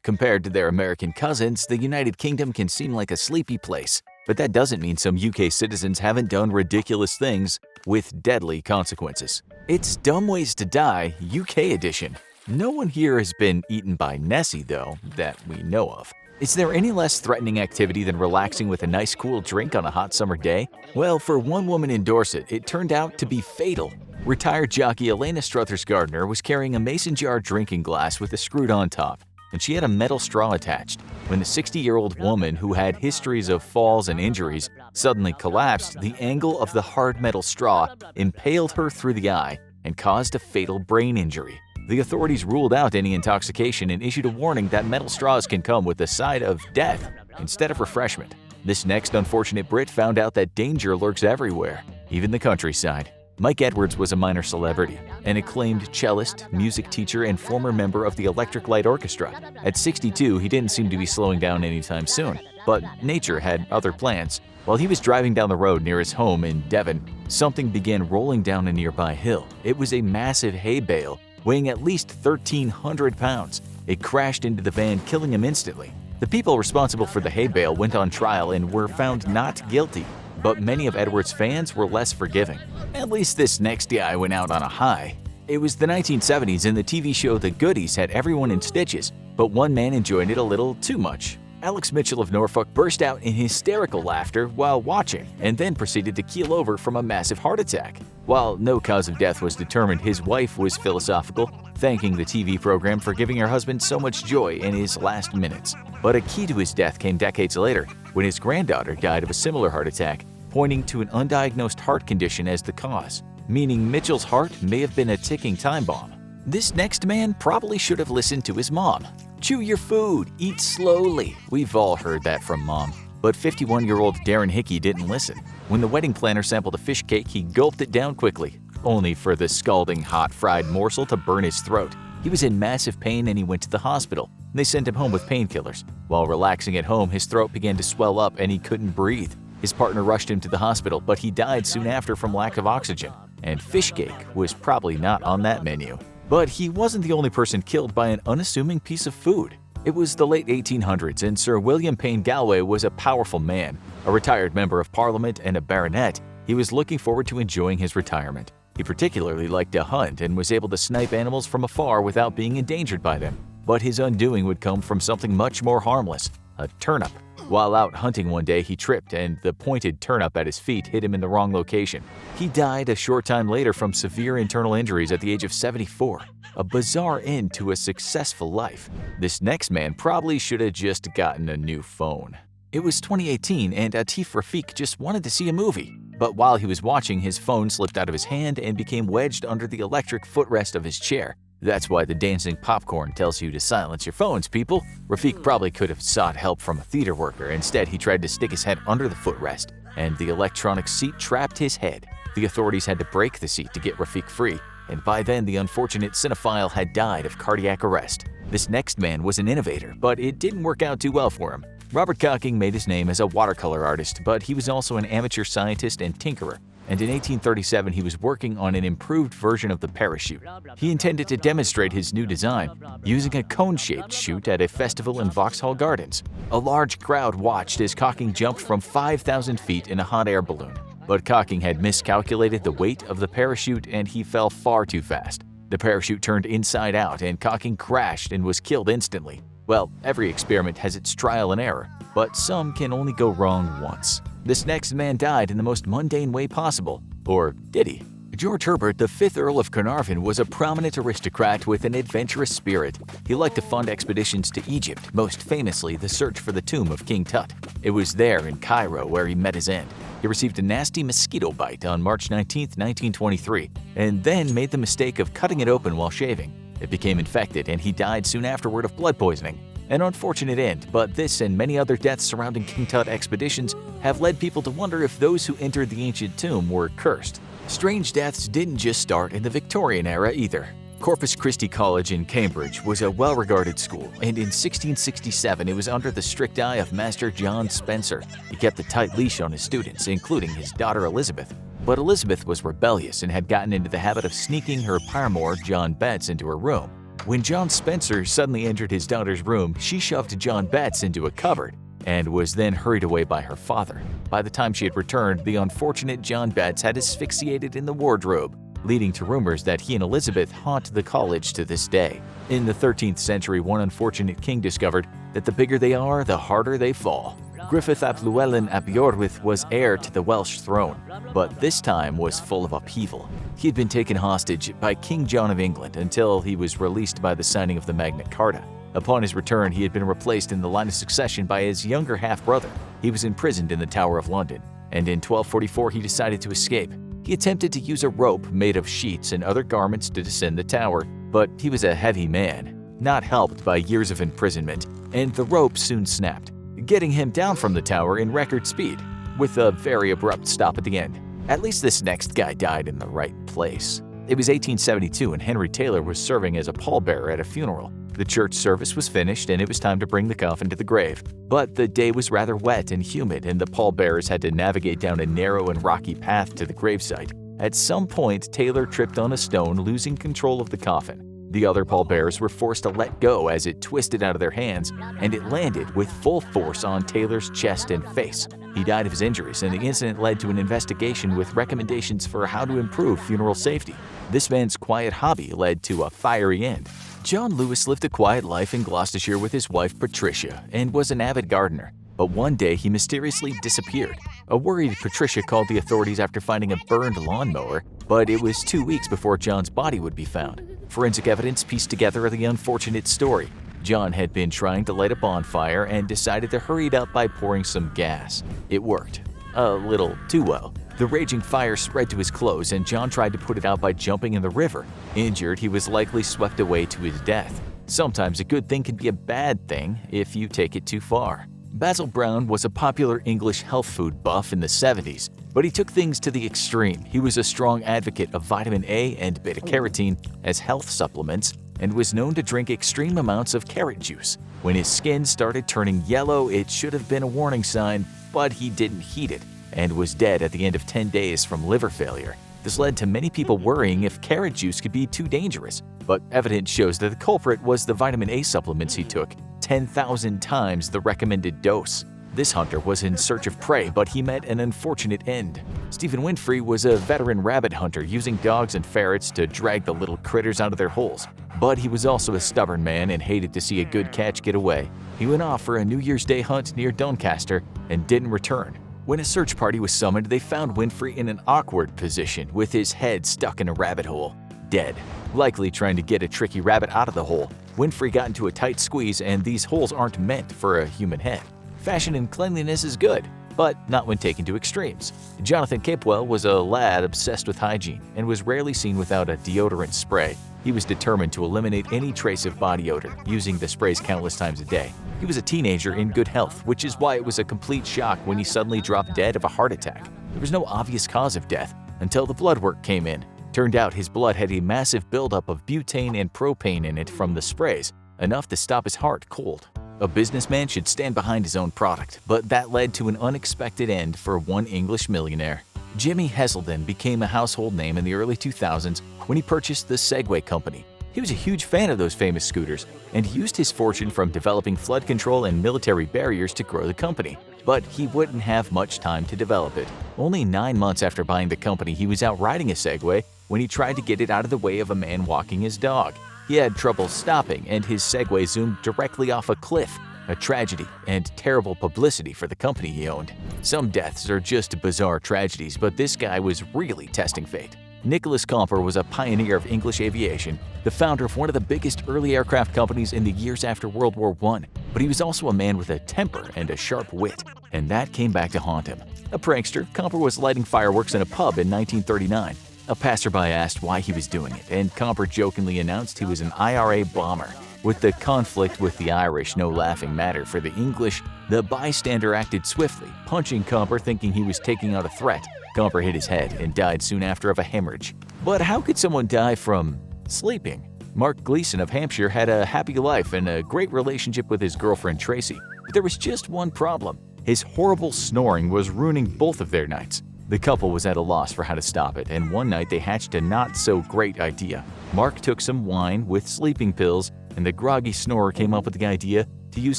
Compared to their American cousins, the United Kingdom can seem like a sleepy place, but that doesn't mean some UK citizens haven't done ridiculous things with deadly consequences. It's Dumb Ways to Die, UK edition. No one here has been eaten by Nessie, though, that we know of. Is there any less threatening activity than relaxing with a nice cool drink on a hot summer day? Well, for one woman in Dorset, it turned out to be fatal. Retired jockey Elena Struthers-Gardner was carrying a mason jar drinking glass with a screwed-on top, and she had a metal straw attached. When the 60-year-old woman, who had histories of falls and injuries, suddenly collapsed, the angle of the hard metal straw impaled her through the eye and caused a fatal brain injury. The authorities ruled out any intoxication and issued a warning that metal straws can come with the side of death instead of refreshment. This next unfortunate Brit found out that danger lurks everywhere, even the countryside. Mike Edwards was a minor celebrity, an acclaimed cellist, music teacher, and former member of the Electric Light Orchestra. At 62, he didn't seem to be slowing down anytime soon, but nature had other plans. While he was driving down the road near his home in Devon, something began rolling down a nearby hill. It was a massive hay bale, weighing at least 1,300 pounds. It crashed into the van, killing him instantly. The people responsible for the hay bale went on trial and were found not guilty, but many of Edwards' fans were less forgiving. At least this next guy went out on a high. It was the 1970s and the TV show The Goodies had everyone in stitches, but one man enjoyed it a little too much. Alex Mitchell of Norfolk burst out in hysterical laughter while watching and then proceeded to keel over from a massive heart attack. While no cause of death was determined, his wife was philosophical, thanking the TV program for giving her husband so much joy in his last minutes. But a key to his death came decades later, when his granddaughter died of a similar heart attack, pointing to an undiagnosed heart condition as the cause, meaning Mitchell's heart may have been a ticking time bomb. This next man probably should have listened to his mom. Chew your food, eat slowly. We've all heard that from mom. But 51-year-old Darren Hickey didn't listen. When the wedding planner sampled a fish cake, he gulped it down quickly, only for the scalding hot fried morsel to burn his throat. He was in massive pain and he went to the hospital. They sent him home with painkillers. While relaxing at home, his throat began to swell up and he couldn't breathe. His partner rushed him to the hospital, but he died soon after from lack of oxygen. and fish cake was probably not on that menu. But he wasn't the only person killed by an unassuming piece of food. It was the late 1800s, and Sir William Payne Galway was a powerful man. A retired member of Parliament and a baronet, he was looking forward to enjoying his retirement. He particularly liked to hunt and was able to snipe animals from afar without being endangered by them. But his undoing would come from something much more harmless, a turnip. While out hunting one day, he tripped and the pointed turnip at his feet hit him in the wrong location. He died a short time later from severe internal injuries at the age of 74. A bizarre end to a successful life. This next man probably should have just gotten a new phone. It was 2018 and Atif Rafiq just wanted to see a movie. But while he was watching, his phone slipped out of his hand and became wedged under the electric footrest of his chair. That's why the dancing popcorn tells you to silence your phones, people. Rafiq probably could have sought help from a theater worker. Instead, he tried to stick his head under the footrest, and the electronic seat trapped his head. The authorities had to break the seat to get Rafiq free, and by then the unfortunate cinephile had died of cardiac arrest. This next man was an innovator, but it didn't work out too well for him. Robert Cocking made his name as a watercolor artist, but he was also an amateur scientist and tinkerer. And in 1837 he was working on an improved version of the parachute. He intended to demonstrate his new design using a cone-shaped chute at a festival in Vauxhall Gardens. A large crowd watched as Cocking jumped from 5,000 feet in a hot air balloon. But Cocking had miscalculated the weight of the parachute and he fell far too fast. The parachute turned inside out and Cocking crashed and was killed instantly. Well, every experiment has its trial and error, but some can only go wrong once. This next man died in the most mundane way possible. Or did he? George Herbert, the 5th Earl of Carnarvon, was a prominent aristocrat with an adventurous spirit. He liked to fund expeditions to Egypt, most famously the search for the tomb of King Tut. It was there in Cairo where he met his end. He received a nasty mosquito bite on March 19, 1923, and then made the mistake of cutting it open while shaving. It became infected and he died soon afterward of blood poisoning. An unfortunate end, but this and many other deaths surrounding King Tut expeditions have led people to wonder if those who entered the ancient tomb were cursed. Strange deaths didn't just start in the Victorian era either. Corpus Christi College in Cambridge was a well-regarded school, and in 1667 it was under the strict eye of Master John Spencer. He kept a tight leash on his students, including his daughter Elizabeth. But Elizabeth was rebellious and had gotten into the habit of sneaking her paramour, John Betts, into her room. When John Spencer suddenly entered his daughter's room, she shoved John Betts into a cupboard and was then hurried away by her father. By the time she had returned, the unfortunate John Betts had asphyxiated in the wardrobe, leading to rumors that he and Elizabeth haunt the college to this day. In the 13th century, one unfortunate king discovered that the bigger they are, the harder they fall. Griffith ap Llewellyn ap Iorwerth was heir to the Welsh throne, but this time was full of upheaval. He had been taken hostage by King John of England until he was released by the signing of the Magna Carta. Upon his return, he had been replaced in the line of succession by his younger half-brother. He was imprisoned in the Tower of London, and in 1244 he decided to escape. He attempted to use a rope made of sheets and other garments to descend the tower, but he was a heavy man, not helped by years of imprisonment, and the rope soon snapped, getting him down from the tower in record speed, with a very abrupt stop at the end. At least this next guy died in the right place. It was 1872 and Henry Taylor was serving as a pallbearer at a funeral. The church service was finished and it was time to bring the coffin to the grave. But the day was rather wet and humid and the pallbearers had to navigate down a narrow and rocky path to the gravesite. At some point, Taylor tripped on a stone, losing control of the coffin. The other pallbearers were forced to let go as it twisted out of their hands, and it landed with full force on Taylor's chest and face. He died of his injuries, and the incident led to an investigation with recommendations for how to improve funeral safety. This man's quiet hobby led to a fiery end. John Lewis lived a quiet life in Gloucestershire with his wife Patricia and was an avid gardener. But one day he mysteriously disappeared. A worried Patricia called the authorities after finding a burned lawnmower, but it was 2 weeks before John's body would be found. Forensic evidence pieced together the unfortunate story. John had been trying to light a bonfire and decided to hurry it up by pouring some gas. It worked. A little too well. The raging fire spread to his clothes and John tried to put it out by jumping in the river. Injured, he was likely swept away to his death. Sometimes a good thing can be a bad thing if you take it too far. Basil Brown was a popular English health food buff in the 70s, but he took things to the extreme. He was a strong advocate of vitamin A and beta-carotene as health supplements and was known to drink extreme amounts of carrot juice. When his skin started turning yellow, it should have been a warning sign, but he didn't heed it and was dead at the end of 10 days from liver failure. The This led to many people worrying if carrot juice could be too dangerous, but evidence shows that the culprit was the vitamin A supplements he took, 10,000 times the recommended dose. This hunter was in search of prey, but he met an unfortunate end. Stephen Winfrey was a veteran rabbit hunter using dogs and ferrets to drag the little critters out of their holes. But he was also a stubborn man and hated to see a good catch get away. He went off for a New Year's Day hunt near Doncaster and didn't return. When a search party was summoned, they found Winfrey in an awkward position with his head stuck in a rabbit hole, dead. Likely trying to get a tricky rabbit out of the hole, Winfrey got into a tight squeeze, and these holes aren't meant for a human head. Fashion and cleanliness is good, but not when taken to extremes. Jonathan Capewell was a lad obsessed with hygiene and was rarely seen without a deodorant spray. He was determined to eliminate any trace of body odor, using the sprays countless times a day. He was a teenager in good health, which is why it was a complete shock when he suddenly dropped dead of a heart attack. There was no obvious cause of death until the blood work came in. Turned out his blood had a massive buildup of butane and propane in it from the sprays, enough to stop his heart cold. A businessman should stand behind his own product, but that led to an unexpected end for one English millionaire. Jimmy Heselden became a household name in the early 2000s when he purchased the Segway Company. He was a huge fan of those famous scooters, and he used his fortune from developing flood control and military barriers to grow the company. But he wouldn't have much time to develop it. Only 9 months after buying the company, he was out riding a Segway when he tried to get it out of the way of a man walking his dog. He had trouble stopping, and his Segway zoomed directly off a cliff. A tragedy and terrible publicity for the company he owned. Some deaths are just bizarre tragedies, but this guy was really testing fate. Nicholas Comper was a pioneer of English aviation, the founder of one of the biggest early aircraft companies in the years after World War I. But he was also a man with a temper and a sharp wit, and that came back to haunt him. A prankster, Comper was lighting fireworks in a pub in 1939. A passerby asked why he was doing it, and Comper jokingly announced he was an IRA bomber. With the conflict with the Irish no laughing matter for the English, the bystander acted swiftly, punching Comper thinking he was taking out a threat. Comper hit his head and died soon after of a hemorrhage. But how could someone die from sleeping? Mark Gleason of Hampshire had a happy life and a great relationship with his girlfriend Tracy. But there was just one problem. His horrible snoring was ruining both of their nights. The couple was at a loss for how to stop it, and one night they hatched a not-so-great idea. Mark took some wine with sleeping pills, and the groggy snorer came up with the idea to use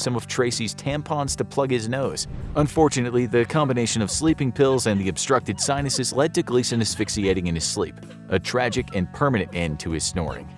some of Tracy's tampons to plug his nose. Unfortunately, the combination of sleeping pills and the obstructed sinuses led to Gleason asphyxiating in his sleep, a tragic and permanent end to his snoring.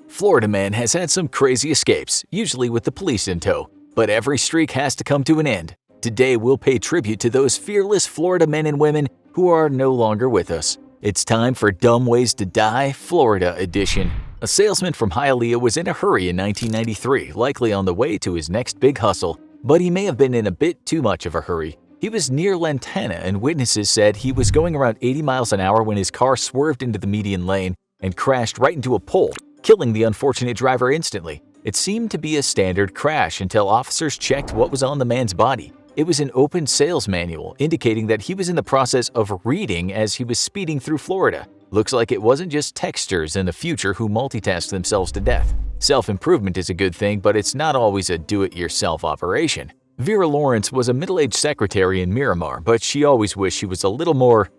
Florida man has had some crazy escapes, usually with the police in tow, but every streak has to come to an end. Today we'll pay tribute to those fearless Florida men and women who are no longer with us. It's time for Dumb Ways to Die, Florida edition. A salesman from Hialeah was in a hurry in 1993, likely on the way to his next big hustle, but he may have been in a bit too much of a hurry. He was near Lantana, and witnesses said he was going around 80 miles an hour when his car swerved into the median lane and crashed right into a pole, killing the unfortunate driver instantly. It seemed to be a standard crash until officers checked what was on the man's body. It was an open sales manual indicating that he was in the process of reading as he was speeding through Florida. Looks like it wasn't just texters in the future who multitask themselves to death. Self-improvement is a good thing, but it's not always a do-it-yourself operation. Vera Lawrence was a middle-aged secretary in Miramar, but she always wished she was a little more,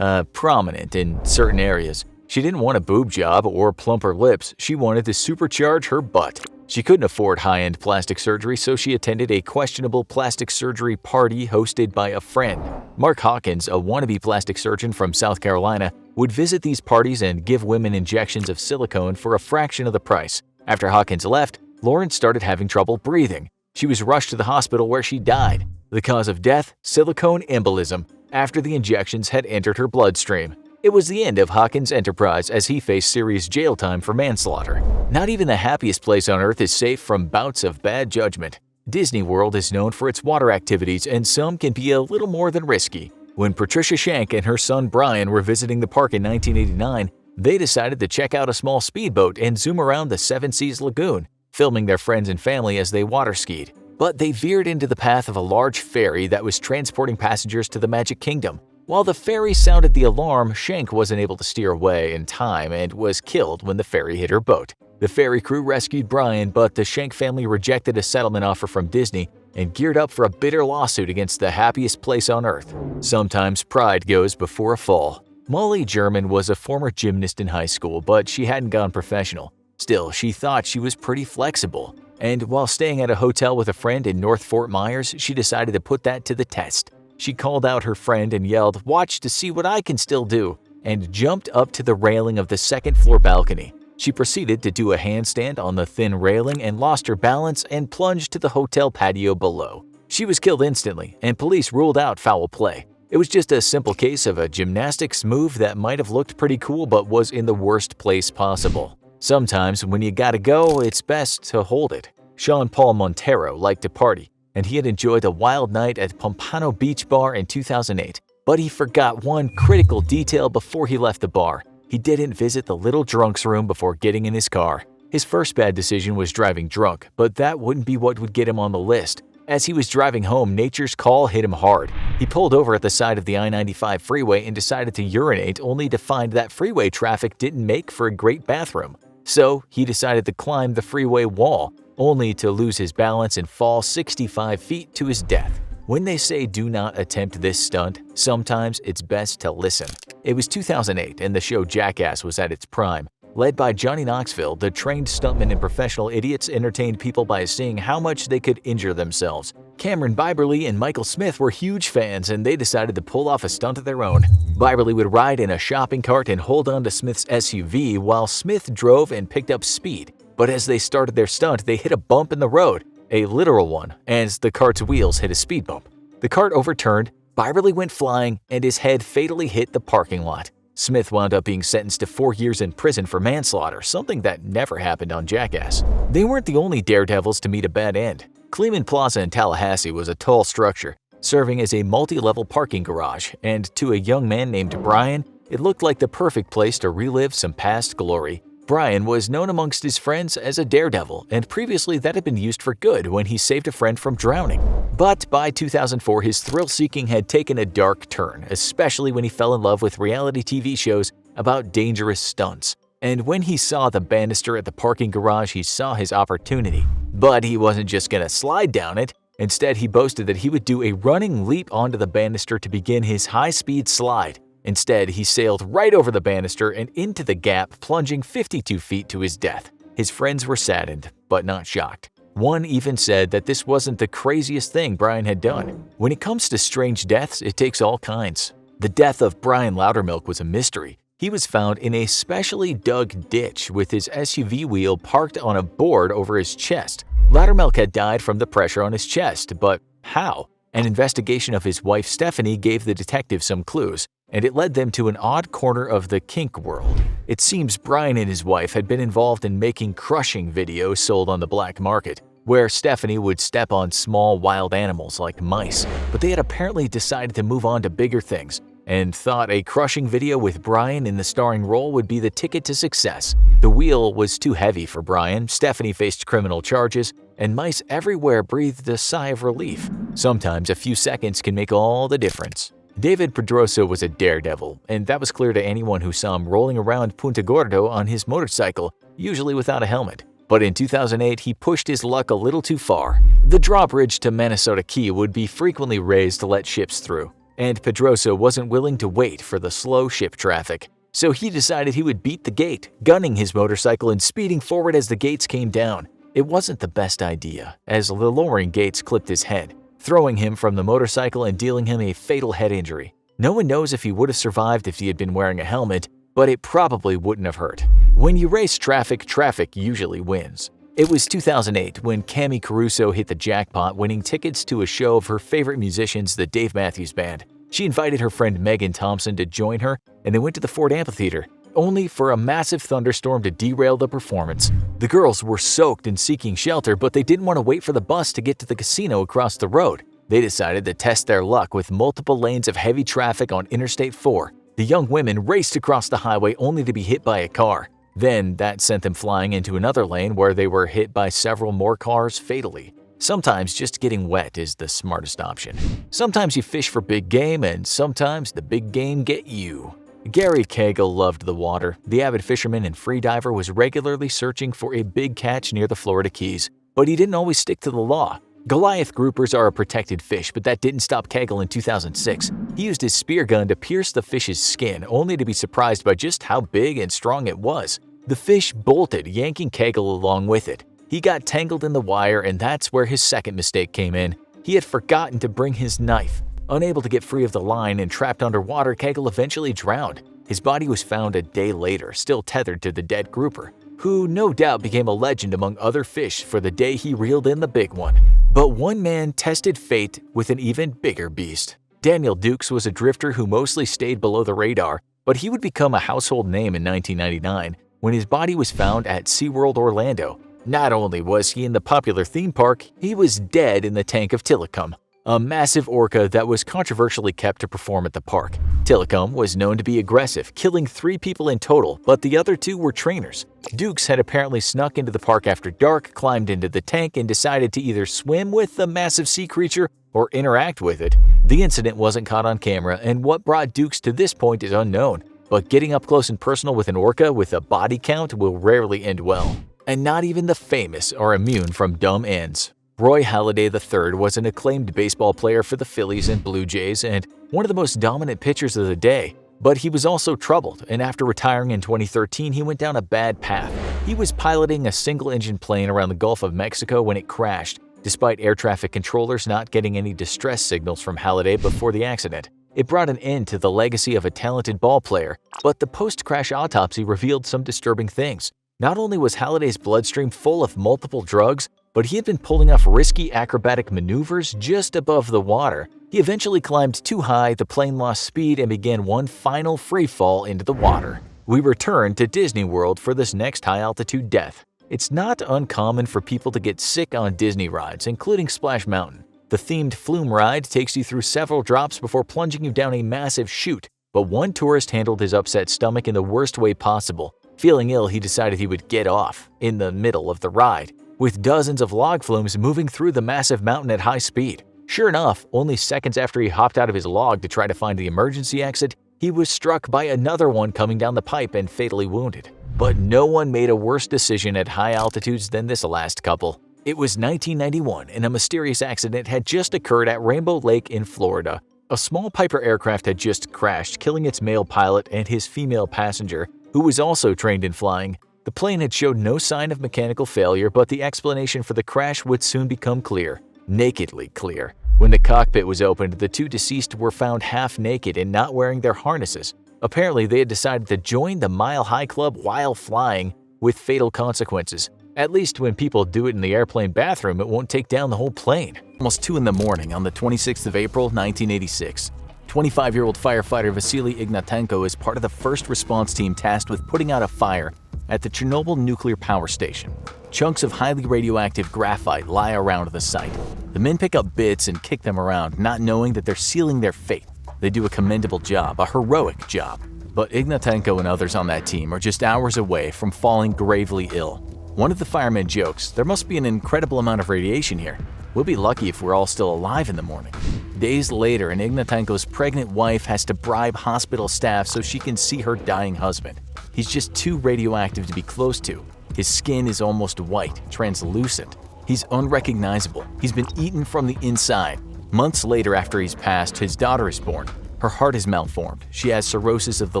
prominent in certain areas. She didn't want a boob job or plumper lips, she wanted to supercharge her butt. She couldn't afford high-end plastic surgery, so she attended a questionable plastic surgery party hosted by a friend. Mark Hawkins, a wannabe plastic surgeon from South Carolina, would visit these parties and give women injections of silicone for a fraction of the price. After Hawkins left, Lawrence started having trouble breathing. She was rushed to the hospital where she died. The cause of death? Silicone embolism, after the injections had entered her bloodstream. It was the end of Hawkins' enterprise as he faced serious jail time for manslaughter. Not even the happiest place on earth is safe from bouts of bad judgment. Disney World is known for its water activities, and some can be a little more than risky. When Patricia Shank and her son Brian were visiting the park in 1989, they decided to check out a small speedboat and zoom around the Seven Seas Lagoon, filming their friends and family as they water skied. But they veered into the path of a large ferry that was transporting passengers to the Magic Kingdom. While the ferry sounded the alarm, Shank wasn't able to steer away in time and was killed when the ferry hit her boat. The ferry crew rescued Brian, but the Shank family rejected a settlement offer from Disney and geared up for a bitter lawsuit against the happiest place on earth. Sometimes pride goes before a fall. Molly German was a former gymnast in high school, but she hadn't gone professional. Still, she thought she was pretty flexible. And while staying at a hotel with a friend in North Fort Myers, she decided to put that to the test. She called out her friend and yelled, "Watch to see what I can still do," and jumped up to the railing of the second-floor balcony. She proceeded to do a handstand on the thin railing and lost her balance and plunged to the hotel patio below. She was killed instantly, and police ruled out foul play. It was just a simple case of a gymnastics move that might have looked pretty cool but was in the worst place possible. Sometimes when you gotta go, it's best to hold it. Sean Paul Montero liked to party, and he had enjoyed a wild night at Pompano Beach Bar in 2008. But he forgot one critical detail before he left the bar. He didn't visit the little drunk's room before getting in his car. His first bad decision was driving drunk, but that wouldn't be what would get him on the list. As he was driving home, nature's call hit him hard. He pulled over at the side of the I-95 freeway and decided to urinate, only to find that freeway traffic didn't make for a great bathroom. So he decided to climb the freeway wall, only to lose his balance and fall 65 feet to his death. When they say do not attempt this stunt, sometimes it's best to listen. It was 2008 and the show Jackass was at its prime. Led by Johnny Knoxville, the trained stuntmen and professional idiots entertained people by seeing how much they could injure themselves. Cameron Biberly and Michael Smith were huge fans, and they decided to pull off a stunt of their own. Biberly would ride in a shopping cart and hold on to Smith's SUV while Smith drove and picked up speed. But as they started their stunt, they hit a bump in the road, a literal one, as the cart's wheels hit a speed bump. The cart overturned, Biberly went flying, and his head fatally hit the parking lot. Smith wound up being sentenced to 4 years in prison for manslaughter, something that never happened on Jackass. They weren't the only daredevils to meet a bad end. Kleeman Plaza in Tallahassee was a tall structure, serving as a multi-level parking garage, and to a young man named Brian, it looked like the perfect place to relive some past glory. Brian was known amongst his friends as a daredevil, and previously that had been used for good when he saved a friend from drowning. But by 2004, his thrill-seeking had taken a dark turn, especially when he fell in love with reality TV shows about dangerous stunts. And when he saw the banister at the parking garage, he saw his opportunity. But he wasn't just gonna slide down it. Instead, he boasted that he would do a running leap onto the banister to begin his high-speed slide. Instead, he sailed right over the banister and into the gap, plunging 52 feet to his death. His friends were saddened, but not shocked. One even said that this wasn't the craziest thing Brian had done. When it comes to strange deaths, it takes all kinds. The death of Brian Loudermilk was a mystery. He was found in a specially dug ditch with his SUV wheel parked on a board over his chest. Loudermilk had died from the pressure on his chest, but how? An investigation of his wife Stephanie gave the detective some clues, and it led them to an odd corner of the kink world. It seems Brian and his wife had been involved in making crushing videos sold on the black market, where Stephanie would step on small wild animals like mice, but they had apparently decided to move on to bigger things, and thought a crushing video with Brian in the starring role would be the ticket to success. The wheel was too heavy for Brian, Stephanie faced criminal charges, and mice everywhere breathed a sigh of relief. Sometimes a few seconds can make all the difference. David Pedroso was a daredevil, and that was clear to anyone who saw him rolling around Punta Gordo on his motorcycle, usually without a helmet. But in 2008, he pushed his luck a little too far. The drawbridge to Minnesota Key would be frequently raised to let ships through, and Pedroso wasn't willing to wait for the slow ship traffic. So he decided he would beat the gate, gunning his motorcycle and speeding forward as the gates came down. It wasn't the best idea, as the lowering gates clipped his head, throwing him from the motorcycle and dealing him a fatal head injury. No one knows if he would have survived if he had been wearing a helmet, but it probably wouldn't have hurt. When you race traffic, traffic usually wins. It was 2008 when Cami Caruso hit the jackpot, winning tickets to a show of her favorite musicians, the Dave Matthews Band. She invited her friend Megan Thompson to join her, and they went to the Ford Amphitheater, only for a massive thunderstorm to derail the performance. The girls were soaked and seeking shelter, but they didn't want to wait for the bus to get to the casino across the road. They decided to test their luck with multiple lanes of heavy traffic on Interstate 4. The young women raced across the highway only to be hit by a car. Then that sent them flying into another lane where they were hit by several more cars fatally. Sometimes just getting wet is the smartest option. Sometimes you fish for big game, and sometimes the big game get you. Gary Cagle loved the water. The avid fisherman and freediver was regularly searching for a big catch near the Florida Keys, but he didn't always stick to the law. Goliath groupers are a protected fish, but that didn't stop Kegel in 2006. He used his spear gun to pierce the fish's skin, only to be surprised by just how big and strong it was. The fish bolted, yanking Kegel along with it. He got tangled in the wire, and that's where his second mistake came in. He had forgotten to bring his knife. Unable to get free of the line and trapped underwater, Kegel eventually drowned. His body was found a day later, still tethered to the dead grouper, who no doubt became a legend among other fish for the day he reeled in the big one. But one man tested fate with an even bigger beast. Daniel Dukes was a drifter who mostly stayed below the radar, but he would become a household name in 1999 when his body was found at SeaWorld Orlando. Not only was he in the popular theme park, he was dead in the tank of Tilikum, a massive orca that was controversially kept to perform at the park. Tilikum was known to be aggressive, killing 3 people in total, but the other 2 were trainers. Dukes had apparently snuck into the park after dark, climbed into the tank, and decided to either swim with the massive sea creature or interact with it. The incident wasn't caught on camera, and what brought Dukes to this point is unknown, but getting up close and personal with an orca with a body count will rarely end well. And not even the famous are immune from dumb ends. Roy Halladay III was an acclaimed baseball player for the Phillies and Blue Jays and one of the most dominant pitchers of the day. But he was also troubled, and after retiring in 2013, he went down a bad path. He was piloting a single-engine plane around the Gulf of Mexico when it crashed, despite air traffic controllers not getting any distress signals from Halladay before the accident. It brought an end to the legacy of a talented ball player, but the post-crash autopsy revealed some disturbing things. Not only was Halladay's bloodstream full of multiple drugs, but he had been pulling off risky acrobatic maneuvers just above the water. He eventually climbed too high, the plane lost speed, and began one final free fall into the water. We returned to Disney World for this next high-altitude death. It's not uncommon for people to get sick on Disney rides, including Splash Mountain. The themed flume ride takes you through several drops before plunging you down a massive chute, but one tourist handled his upset stomach in the worst way possible. Feeling ill, he decided he would get off in the middle of the ride, with dozens of log flumes moving through the massive mountain at high speed. Sure enough, only seconds after he hopped out of his log to try to find the emergency exit, he was struck by another one coming down the pipe and fatally wounded. But no one made a worse decision at high altitudes than this last couple. It was 1991, and a mysterious accident had just occurred at Rainbow Lake in Florida. A small Piper aircraft had just crashed, killing its male pilot and his female passenger, who was also trained in flying. The plane had showed no sign of mechanical failure, but the explanation for the crash would soon become clear. Nakedly clear. When the cockpit was opened, the 2 deceased were found half naked and not wearing their harnesses. Apparently, they had decided to join the Mile High Club while flying, with fatal consequences. At least when people do it in the airplane bathroom, it won't take down the whole plane. Almost 2 in the morning on the 26th of April, 1986. 25-year-old firefighter Vasily Ignatenko is part of the first response team tasked with putting out a fire at the Chernobyl nuclear power station. Chunks of highly radioactive graphite lie around the site. The men pick up bits and kick them around, not knowing that they're sealing their fate. They do a commendable job, a heroic job. But Ignatenko and others on that team are just hours away from falling gravely ill. One of the firemen jokes, "There must be an incredible amount of radiation here. We'll be lucky if we're all still alive in the morning." Days later, and Ignatenko's pregnant wife has to bribe hospital staff so she can see her dying husband. He's just too radioactive to be close to. His skin is almost white, translucent. He's unrecognizable. He's been eaten from the inside. Months later, after he's passed, his daughter is born. Her heart is malformed. She has cirrhosis of the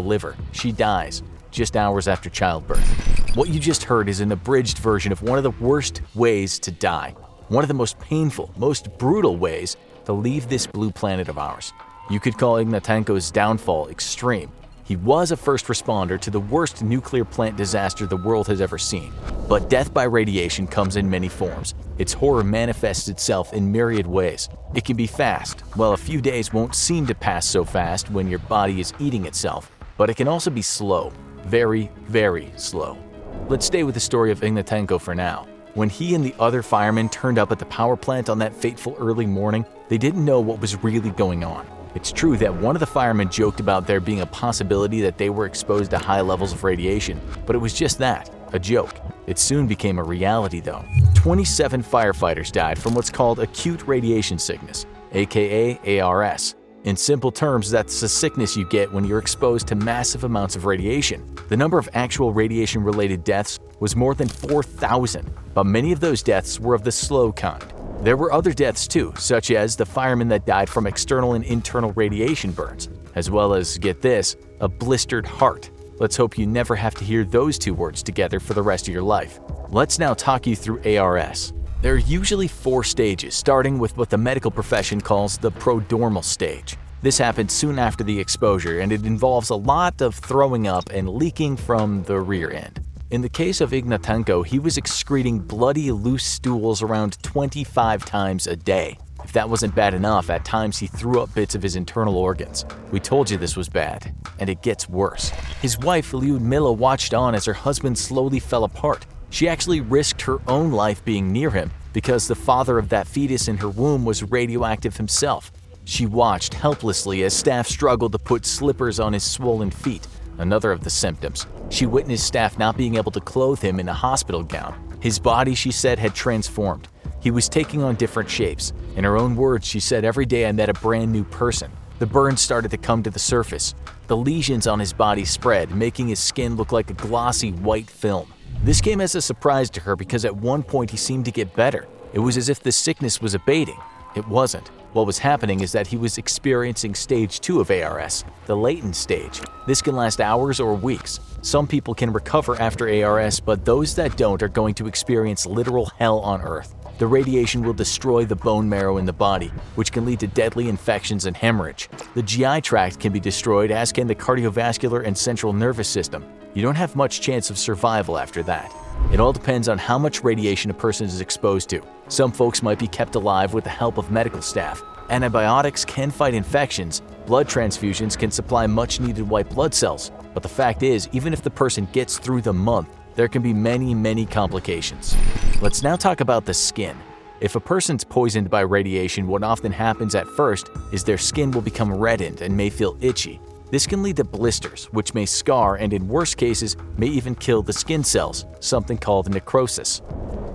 liver. She dies just hours after childbirth. What you just heard is an abridged version of one of the worst ways to die. One of the most painful, most brutal ways to leave this blue planet of ours. You could call Ignatenko's downfall extreme. He was a first responder to the worst nuclear plant disaster the world has ever seen. But death by radiation comes in many forms. Its horror manifests itself in myriad ways. It can be fast. Well, a few days won't seem to pass so fast when your body is eating itself. But it can also be slow. Very, very slow. Let's stay with the story of Ignatenko for now. When he and the other firemen turned up at the power plant on that fateful early morning, they didn't know what was really going on. It's true that one of the firemen joked about there being a possibility that they were exposed to high levels of radiation, but it was just that, a joke. It soon became a reality though. 27 firefighters died from what's called acute radiation sickness, aka ARS. In simple terms, that's the sickness you get when you're exposed to massive amounts of radiation. The number of actual radiation-related deaths was more than 4,000, but many of those deaths were of the slow kind. There were other deaths too, such as the fireman that died from external and internal radiation burns, as well as, get this, a blistered heart. Let's hope you never have to hear those two words together for the rest of your life. Let's now talk you through ARS. There are usually 4 stages, starting with what the medical profession calls the prodromal stage. This happens soon after the exposure, and it involves a lot of throwing up and leaking from the rear end. In the case of Ignatenko, he was excreting bloody, loose stools around 25 times a day. If that wasn't bad enough, at times he threw up bits of his internal organs. We told you this was bad, and it gets worse. His wife, Lyudmila, watched on as her husband slowly fell apart. She actually risked her own life being near him because the father of that fetus in her womb was radioactive himself. She watched helplessly as staff struggled to put slippers on his swollen feet, another of the symptoms. She witnessed staff not being able to clothe him in a hospital gown. His body, she said, had transformed. He was taking on different shapes. In her own words, she said, "Every day I met a brand new person." The burns started to come to the surface. The lesions on his body spread, making his skin look like a glossy white film. This came as a surprise to her because at one point he seemed to get better. It was as if the sickness was abating. It wasn't. What was happening is that he was experiencing stage 2 of ARS, the latent stage. This can last hours or weeks. Some people can recover after ARS, but those that don't are going to experience literal hell on earth. The radiation will destroy the bone marrow in the body, which can lead to deadly infections and hemorrhage. The GI tract can be destroyed, as can the cardiovascular and central nervous system. You don't have much chance of survival after that. It all depends on how much radiation a person is exposed to. Some folks might be kept alive with the help of medical staff. Antibiotics can fight infections. Blood transfusions can supply much-needed white blood cells. But the fact is, even if the person gets through the month, there can be many complications. Let's now talk about the skin. If a person's poisoned by radiation, what often happens at first is their skin will become reddened and may feel itchy. This can lead to blisters, which may scar and in worst cases may even kill the skin cells, something called necrosis.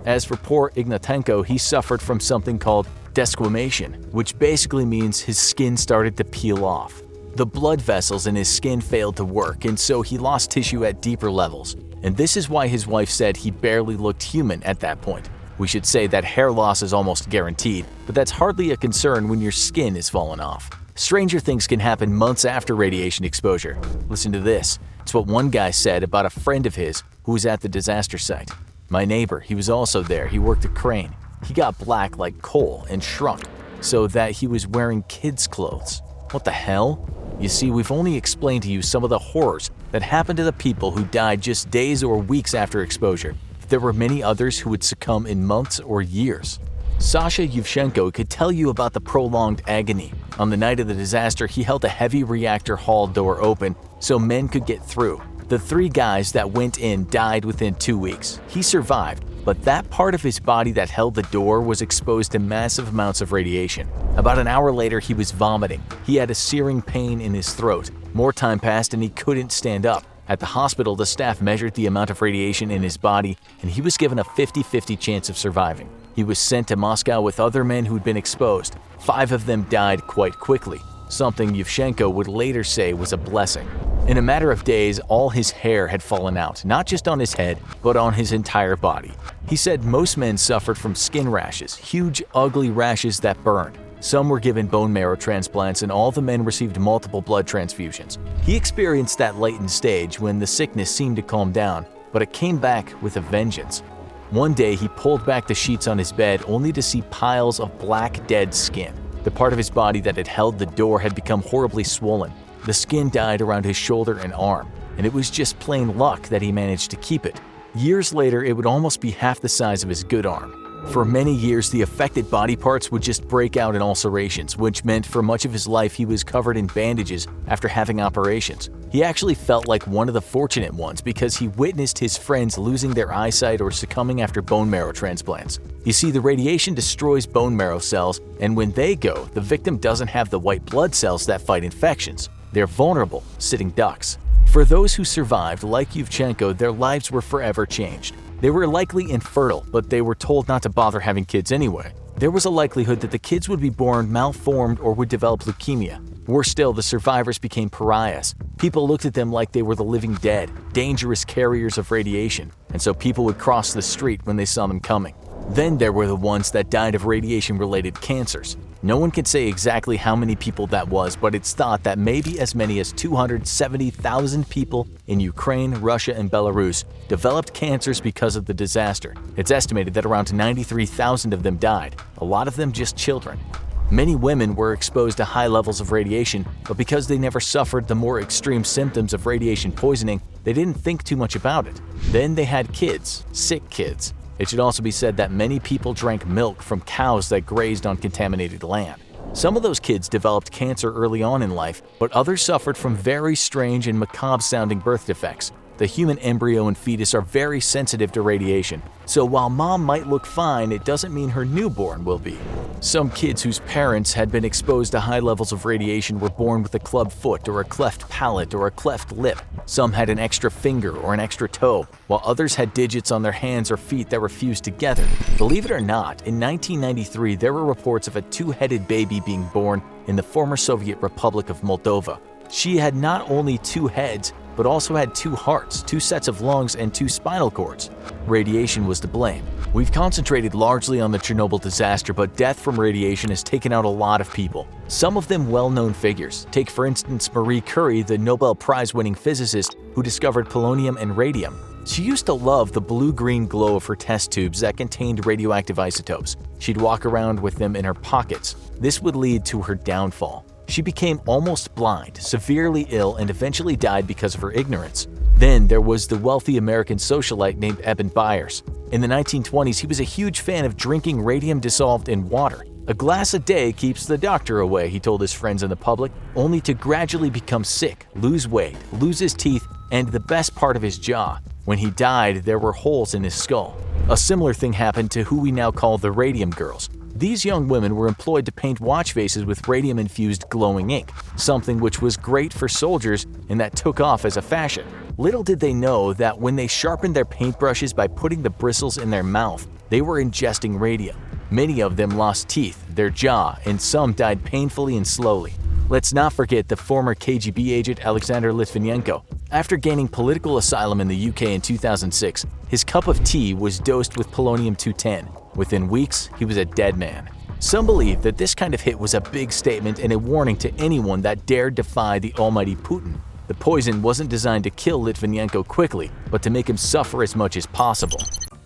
As for poor Ignatenko, he suffered from something called desquamation, which basically means his skin started to peel off. The blood vessels in his skin failed to work, and so he lost tissue at deeper levels. And this is why his wife said he barely looked human at that point. We should say that hair loss is almost guaranteed, but that's hardly a concern when your skin is falling off. Stranger things can happen months after radiation exposure. Listen to this. It's what one guy said about a friend of his who was at the disaster site. "My neighbor, he was also there. He worked a crane. He got black like coal and shrunk, so that he was wearing kids' clothes." What the hell? You see, we've only explained to you some of the horrors that happened to the people who died just days or weeks after exposure. There were many others who would succumb in months or years. Sasha Yevchenko could tell you about the prolonged agony. On the night of the disaster, he held a heavy reactor hall door open so men could get through. The 3 guys that went in died within 2 weeks. He survived, but that part of his body that held the door was exposed to massive amounts of radiation. About an hour later, he was vomiting. He had a searing pain in his throat. More time passed and he couldn't stand up. At the hospital, the staff measured the amount of radiation in his body, and he was given a 50-50 chance of surviving. He was sent to Moscow with other men who'd been exposed. 5 of them died quite quickly, something Yevchenko would later say was a blessing. In a matter of days, all his hair had fallen out, not just on his head, but on his entire body. He said most men suffered from skin rashes, huge, ugly rashes that burned. Some were given bone marrow transplants, and all the men received multiple blood transfusions. He experienced that latent stage when the sickness seemed to calm down, but it came back with a vengeance. One day, he pulled back the sheets on his bed only to see piles of black, dead skin. The part of his body that had held the door had become horribly swollen. The skin dyed around his shoulder and arm, and it was just plain luck that he managed to keep it. Years later, it would almost be half the size of his good arm. For many years, the affected body parts would just break out in ulcerations, which meant for much of his life he was covered in bandages after having operations. He actually felt like one of the fortunate ones because he witnessed his friends losing their eyesight or succumbing after bone marrow transplants. You see, the radiation destroys bone marrow cells, and when they go, the victim doesn't have the white blood cells that fight infections. They're vulnerable, sitting ducks. For those who survived, like Yevchenko, their lives were forever changed. They were likely infertile, but they were told not to bother having kids anyway. There was a likelihood that the kids would be born malformed or would develop leukemia. Worse still, the survivors became pariahs. People looked at them like they were the living dead, dangerous carriers of radiation, and so people would cross the street when they saw them coming. Then there were the ones that died of radiation-related cancers. No one can say exactly how many people that was, but it's thought that maybe as many as 270,000 people in Ukraine, Russia, and Belarus developed cancers because of the disaster. It's estimated that around 93,000 of them died, a lot of them just children. Many women were exposed to high levels of radiation, but because they never suffered the more extreme symptoms of radiation poisoning, they didn't think too much about it. Then they had kids, sick kids. It should also be said that many people drank milk from cows that grazed on contaminated land. Some of those kids developed cancer early on in life, but others suffered from very strange and macabre-sounding birth defects. The human embryo and fetus are very sensitive to radiation, so while mom might look fine, it doesn't mean her newborn will be. Some kids whose parents had been exposed to high levels of radiation were born with a clubbed foot or a cleft palate or a cleft lip. Some had an extra finger or an extra toe, while others had digits on their hands or feet that were fused together. Believe it or not, in 1993 there were reports of a two-headed baby being born in the former Soviet Republic of Moldova. She had not only two heads, but also had two hearts, two sets of lungs, and two spinal cords. Radiation was to blame. We've concentrated largely on the Chernobyl disaster, but death from radiation has taken out a lot of people. Some of them well-known figures. Take for instance Marie Curie, the Nobel Prize-winning physicist who discovered polonium and radium. She used to love the blue-green glow of her test tubes that contained radioactive isotopes. She'd walk around with them in her pockets. This would lead to her downfall. She became almost blind, severely ill, and eventually died because of her ignorance. Then there was the wealthy American socialite named Eben Byers. In the 1920s, he was a huge fan of drinking radium dissolved in water. "A glass a day keeps the doctor away," he told his friends in the public, only to gradually become sick, lose weight, lose his teeth, and the best part of his jaw. When he died, there were holes in his skull. A similar thing happened to who we now call the Radium Girls. These young women were employed to paint watch faces with radium-infused glowing ink, something which was great for soldiers and that took off as a fashion. Little did they know that when they sharpened their paintbrushes by putting the bristles in their mouth, they were ingesting radium. Many of them lost teeth, their jaw, and some died painfully and slowly. Let's not forget the former KGB agent Alexander Litvinenko. After gaining political asylum in the UK in 2006, his cup of tea was dosed with polonium-210. Within weeks, he was a dead man. Some believe that this kind of hit was a big statement and a warning to anyone that dared defy the almighty Putin. The poison wasn't designed to kill Litvinenko quickly, but to make him suffer as much as possible.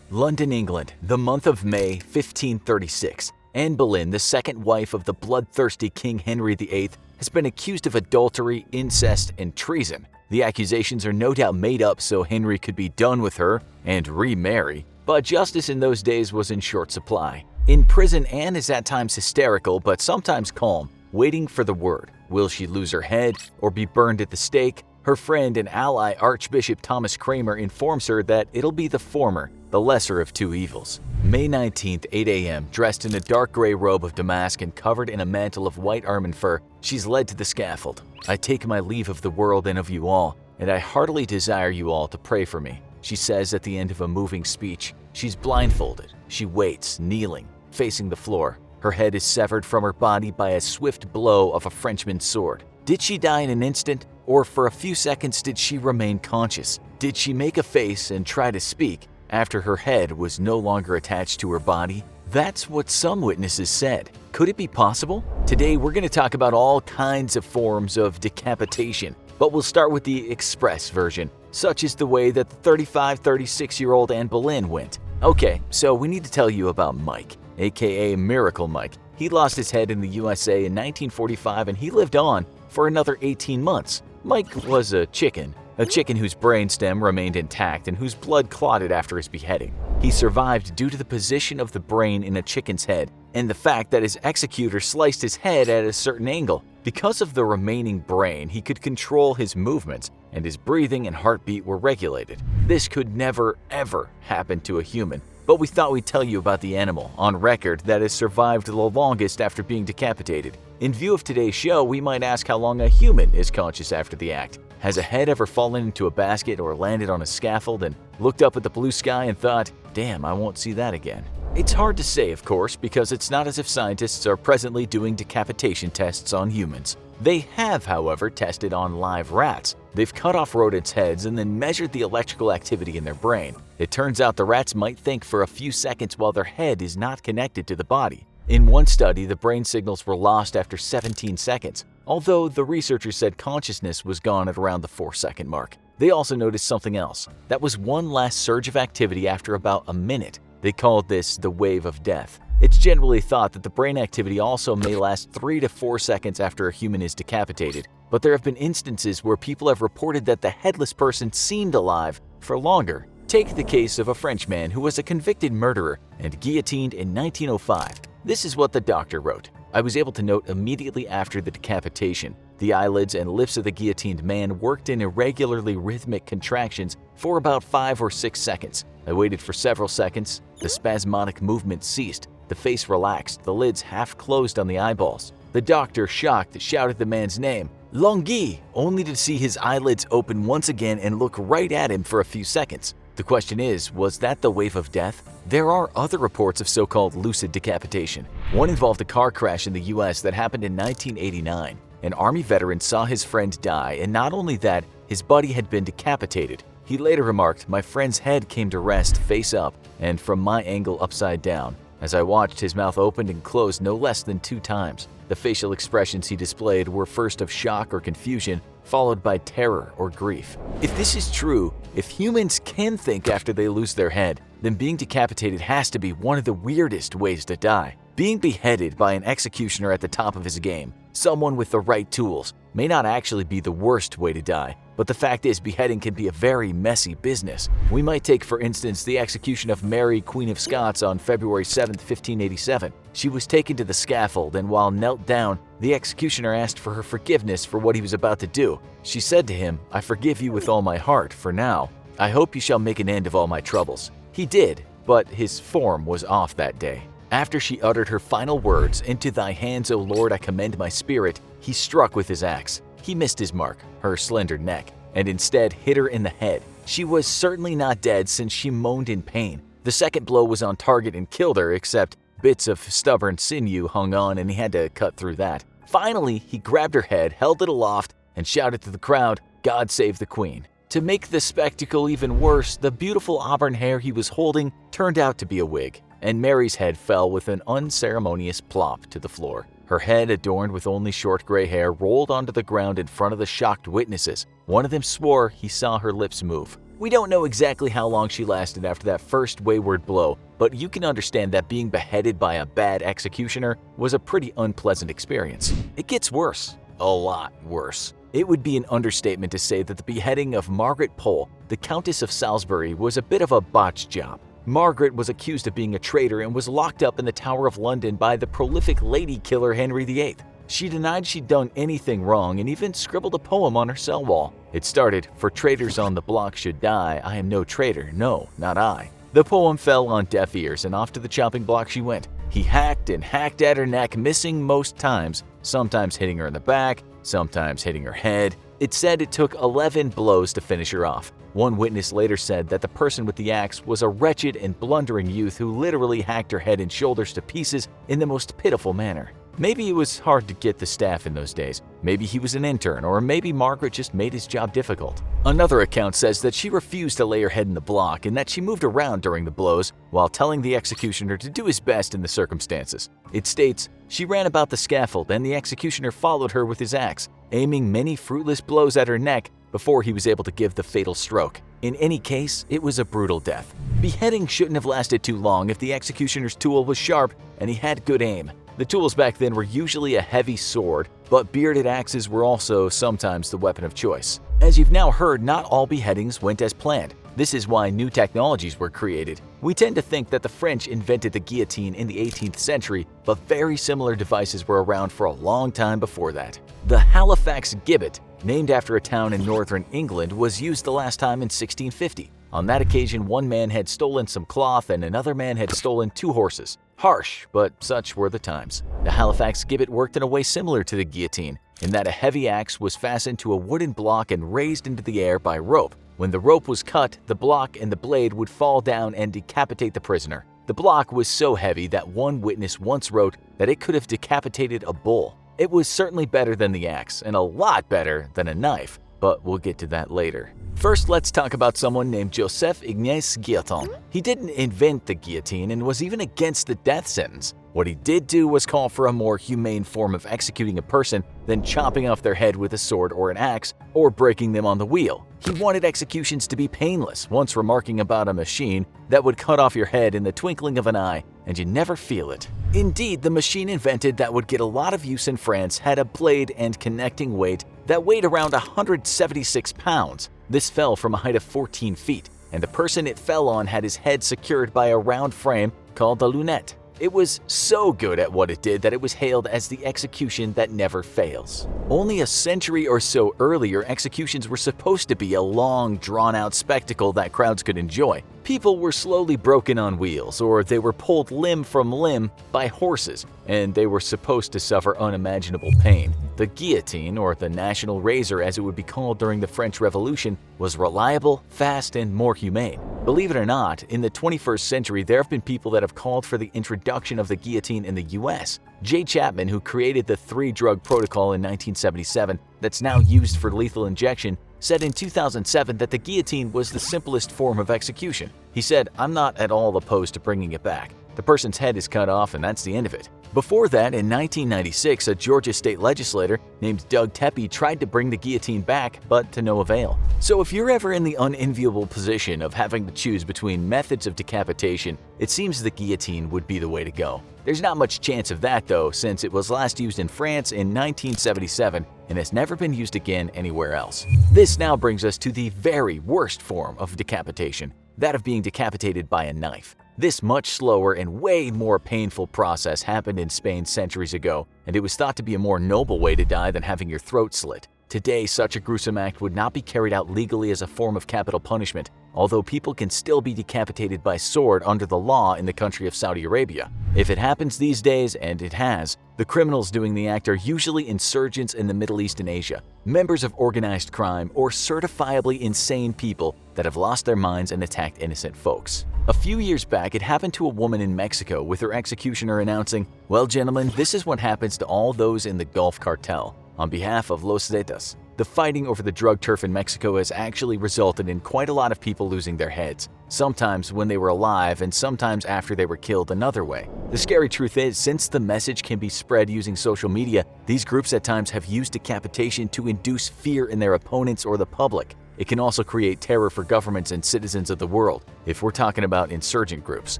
London, England, the month of May, 1536. Anne Boleyn, the second wife of the bloodthirsty King Henry VIII, has been accused of adultery, incest, and treason. The accusations are no doubt made up so Henry could be done with her and remarry, but justice in those days was in short supply. In prison, Anne is at times hysterical but sometimes calm, waiting for the word. Will she lose her head or be burned at the stake? Her friend and ally Archbishop Thomas Cranmer informs her that it'll be the former, the lesser of two evils. May 19th, 8 a.m., dressed in a dark gray robe of damask and covered in a mantle of white ermine fur, she's led to the scaffold. "I take my leave of the world and of you all, and I heartily desire you all to pray for me," she says at the end of a moving speech. She's blindfolded. She waits, kneeling, facing the floor. Her head is severed from her body by a swift blow of a Frenchman's sword. Did she die in an instant, or for a few seconds did she remain conscious? Did she make a face and try to speak after her head was no longer attached to her body? That's what some witnesses said. Could it be possible? Today we're going to talk about all kinds of forms of decapitation, but we'll start with the express version, such as the way that the 36-year-old Anne Boleyn went. Okay, so we need to tell you about Mike, aka Miracle Mike. He lost his head in the USA in 1945 and he lived on for another 18 months. Mike was a chicken whose brainstem remained intact and whose blood clotted after his beheading. He survived due to the position of the brain in a chicken's head and the fact that his executor sliced his head at a certain angle. Because of the remaining brain, he could control his movements and his breathing and heartbeat were regulated. This could never, ever happen to a human. But we thought we'd tell you about the animal on record that has survived the longest after being decapitated. In view of today's show, we might ask how long a human is conscious after the act. Has a head ever fallen into a basket or landed on a scaffold and looked up at the blue sky and thought, "Damn, I won't see that again"? It's hard to say, of course, because it's not as if scientists are presently doing decapitation tests on humans. They have, however, tested on live rats. They've cut off rodents' heads and then measured the electrical activity in their brain. It turns out the rats might think for a few seconds while their head is not connected to the body. In one study, the brain signals were lost after 17 seconds, although the researchers said consciousness was gone at around the 4-second mark. They also noticed something else. That was one last surge of activity after about a minute. They called this the wave of death. It's generally thought that the brain activity also may last 3 to 4 seconds after a human is decapitated, but there have been instances where people have reported that the headless person seemed alive for longer. Take the case of a Frenchman who was a convicted murderer and guillotined in 1905. This is what the doctor wrote. I was able to note immediately after the decapitation, the eyelids and lips of the guillotined man worked in irregularly rhythmic contractions for about 5 or 6 seconds. I waited for several seconds. The spasmodic movement ceased. The face relaxed, the lids half closed on the eyeballs. The doctor, shocked, shouted the man's name, Longhi, only to see his eyelids open once again and look right at him for a few seconds. The question is, was that the wave of death? There are other reports of so-called lucid decapitation. One involved a car crash in the US that happened in 1989. An Army veteran saw his friend die, and not only that, his buddy had been decapitated. He later remarked, my friend's head came to rest face up, and from my angle upside down. As I watched, his mouth opened and closed no less than 2 times. The facial expressions he displayed were first of shock or confusion, followed by terror or grief. If this is true, if humans can think after they lose their head, then being decapitated has to be one of the weirdest ways to die. Being beheaded by an executioner at the top of his game, someone with the right tools, may not actually be the worst way to die, but the fact is beheading can be a very messy business. We might take, for instance, the execution of Mary, Queen of Scots on February 7, 1587. She was taken to the scaffold, and while knelt down, the executioner asked for her forgiveness for what he was about to do. She said to him, I forgive you with all my heart for now. I hope you shall make an end of all my troubles. He did, but his form was off that day. After she uttered her final words, Into thy hands, O Lord, I commend my spirit, he struck with his axe. He missed his mark, her slender neck, and instead hit her in the head. She was certainly not dead since she moaned in pain. The second blow was on target and killed her, except bits of stubborn sinew hung on and he had to cut through that. Finally, he grabbed her head, held it aloft, and shouted to the crowd, God save the Queen. To make the spectacle even worse, the beautiful auburn hair he was holding turned out to be a wig, and Mary's head fell with an unceremonious plop to the floor. Her head, adorned with only short gray hair, rolled onto the ground in front of the shocked witnesses. One of them swore he saw her lips move. We don't know exactly how long she lasted after that first wayward blow, but you can understand that being beheaded by a bad executioner was a pretty unpleasant experience. It gets worse. A lot worse. It would be an understatement to say that the beheading of Margaret Pole, the Countess of Salisbury, was a bit of a botched job. Margaret was accused of being a traitor and was locked up in the Tower of London by the prolific lady killer Henry VIII. She denied she'd done anything wrong and even scribbled a poem on her cell wall. It started, For traitors on the block should die, I am no traitor, no, not I. The poem fell on deaf ears and off to the chopping block she went. He hacked and hacked at her neck, missing most times, sometimes hitting her in the back, sometimes hitting her head. It said it took 11 blows to finish her off. One witness later said that the person with the axe was a wretched and blundering youth who literally hacked her head and shoulders to pieces in the most pitiful manner. Maybe it was hard to get the staff in those days. Maybe he was an intern, or maybe Margaret just made his job difficult. Another account says that she refused to lay her head in the block and that she moved around during the blows while telling the executioner to do his best in the circumstances. It states, she ran about the scaffold and the executioner followed her with his axe, aiming many fruitless blows at her neck before he was able to give the fatal stroke. In any case, it was a brutal death. Beheading shouldn't have lasted too long if the executioner's tool was sharp and he had good aim. The tools back then were usually a heavy sword, but bearded axes were also sometimes the weapon of choice. As you've now heard, not all beheadings went as planned. This is why new technologies were created. We tend to think that the French invented the guillotine in the 18th century, but very similar devices were around for a long time before that. The Halifax gibbet, named after a town in northern England, was used the last time in 1650. On that occasion, one man had stolen some cloth and another man had stolen 2 horses. Harsh, but such were the times. The Halifax gibbet worked in a way similar to the guillotine, in that a heavy axe was fastened to a wooden block and raised into the air by rope. When the rope was cut, the block and the blade would fall down and decapitate the prisoner. The block was so heavy that one witness once wrote that it could have decapitated a bull. It was certainly better than the axe, and a lot better than a knife, but we'll get to that later. First, let's talk about someone named Joseph Ignace Guillotin. He didn't invent the guillotine and was even against the death sentence. What he did do was call for a more humane form of executing a person than chopping off their head with a sword or an axe or breaking them on the wheel. He wanted executions to be painless, once remarking about a machine that would cut off your head in the twinkling of an eye and you never feel it. Indeed, the machine invented that would get a lot of use in France had a blade and connecting weight that weighed around 176 pounds. This fell from a height of 14 feet, and the person it fell on had his head secured by a round frame called the lunette. It was so good at what it did that it was hailed as the execution that never fails. Only a century or so earlier, executions were supposed to be a long, drawn-out spectacle that crowds could enjoy. People were slowly broken on wheels, or they were pulled limb from limb by horses, and they were supposed to suffer unimaginable pain. The guillotine, or the national razor as it would be called during the French Revolution, was reliable, fast, and more humane. Believe it or not, in the 21st century there have been people that have called for the introduction of the guillotine in the US. J. Chapman, who created the 3-drug protocol in 1977 that's now used for lethal injection, said in 2007 that the guillotine was the simplest form of execution. He said, "I'm not at all opposed to bringing it back. The person's head is cut off and that's the end of it." Before that, in 1996, a Georgia state legislator named Doug Tepe tried to bring the guillotine back, but to no avail. So if you're ever in the unenviable position of having to choose between methods of decapitation, it seems the guillotine would be the way to go. There's not much chance of that though, since it was last used in France in 1977 and has never been used again anywhere else. This now brings us to the very worst form of decapitation, that of being decapitated by a knife. This much slower and way more painful process happened in Spain centuries ago, and it was thought to be a more noble way to die than having your throat slit. Today, such a gruesome act would not be carried out legally as a form of capital punishment, although people can still be decapitated by sword under the law in the country of Saudi Arabia. If it happens these days, and it has, the criminals doing the act are usually insurgents in the Middle East and Asia, members of organized crime, or certifiably insane people that have lost their minds and attacked innocent folks. A few years back, it happened to a woman in Mexico with her executioner announcing, "Well, gentlemen, this is what happens to all those in the Gulf Cartel. On behalf of Los Zetas." The fighting over the drug turf in Mexico has actually resulted in quite a lot of people losing their heads, sometimes when they were alive and sometimes after they were killed another way. The scary truth is, since the message can be spread using social media, these groups at times have used decapitation to induce fear in their opponents or the public. It can also create terror for governments and citizens of the world, if we're talking about insurgent groups.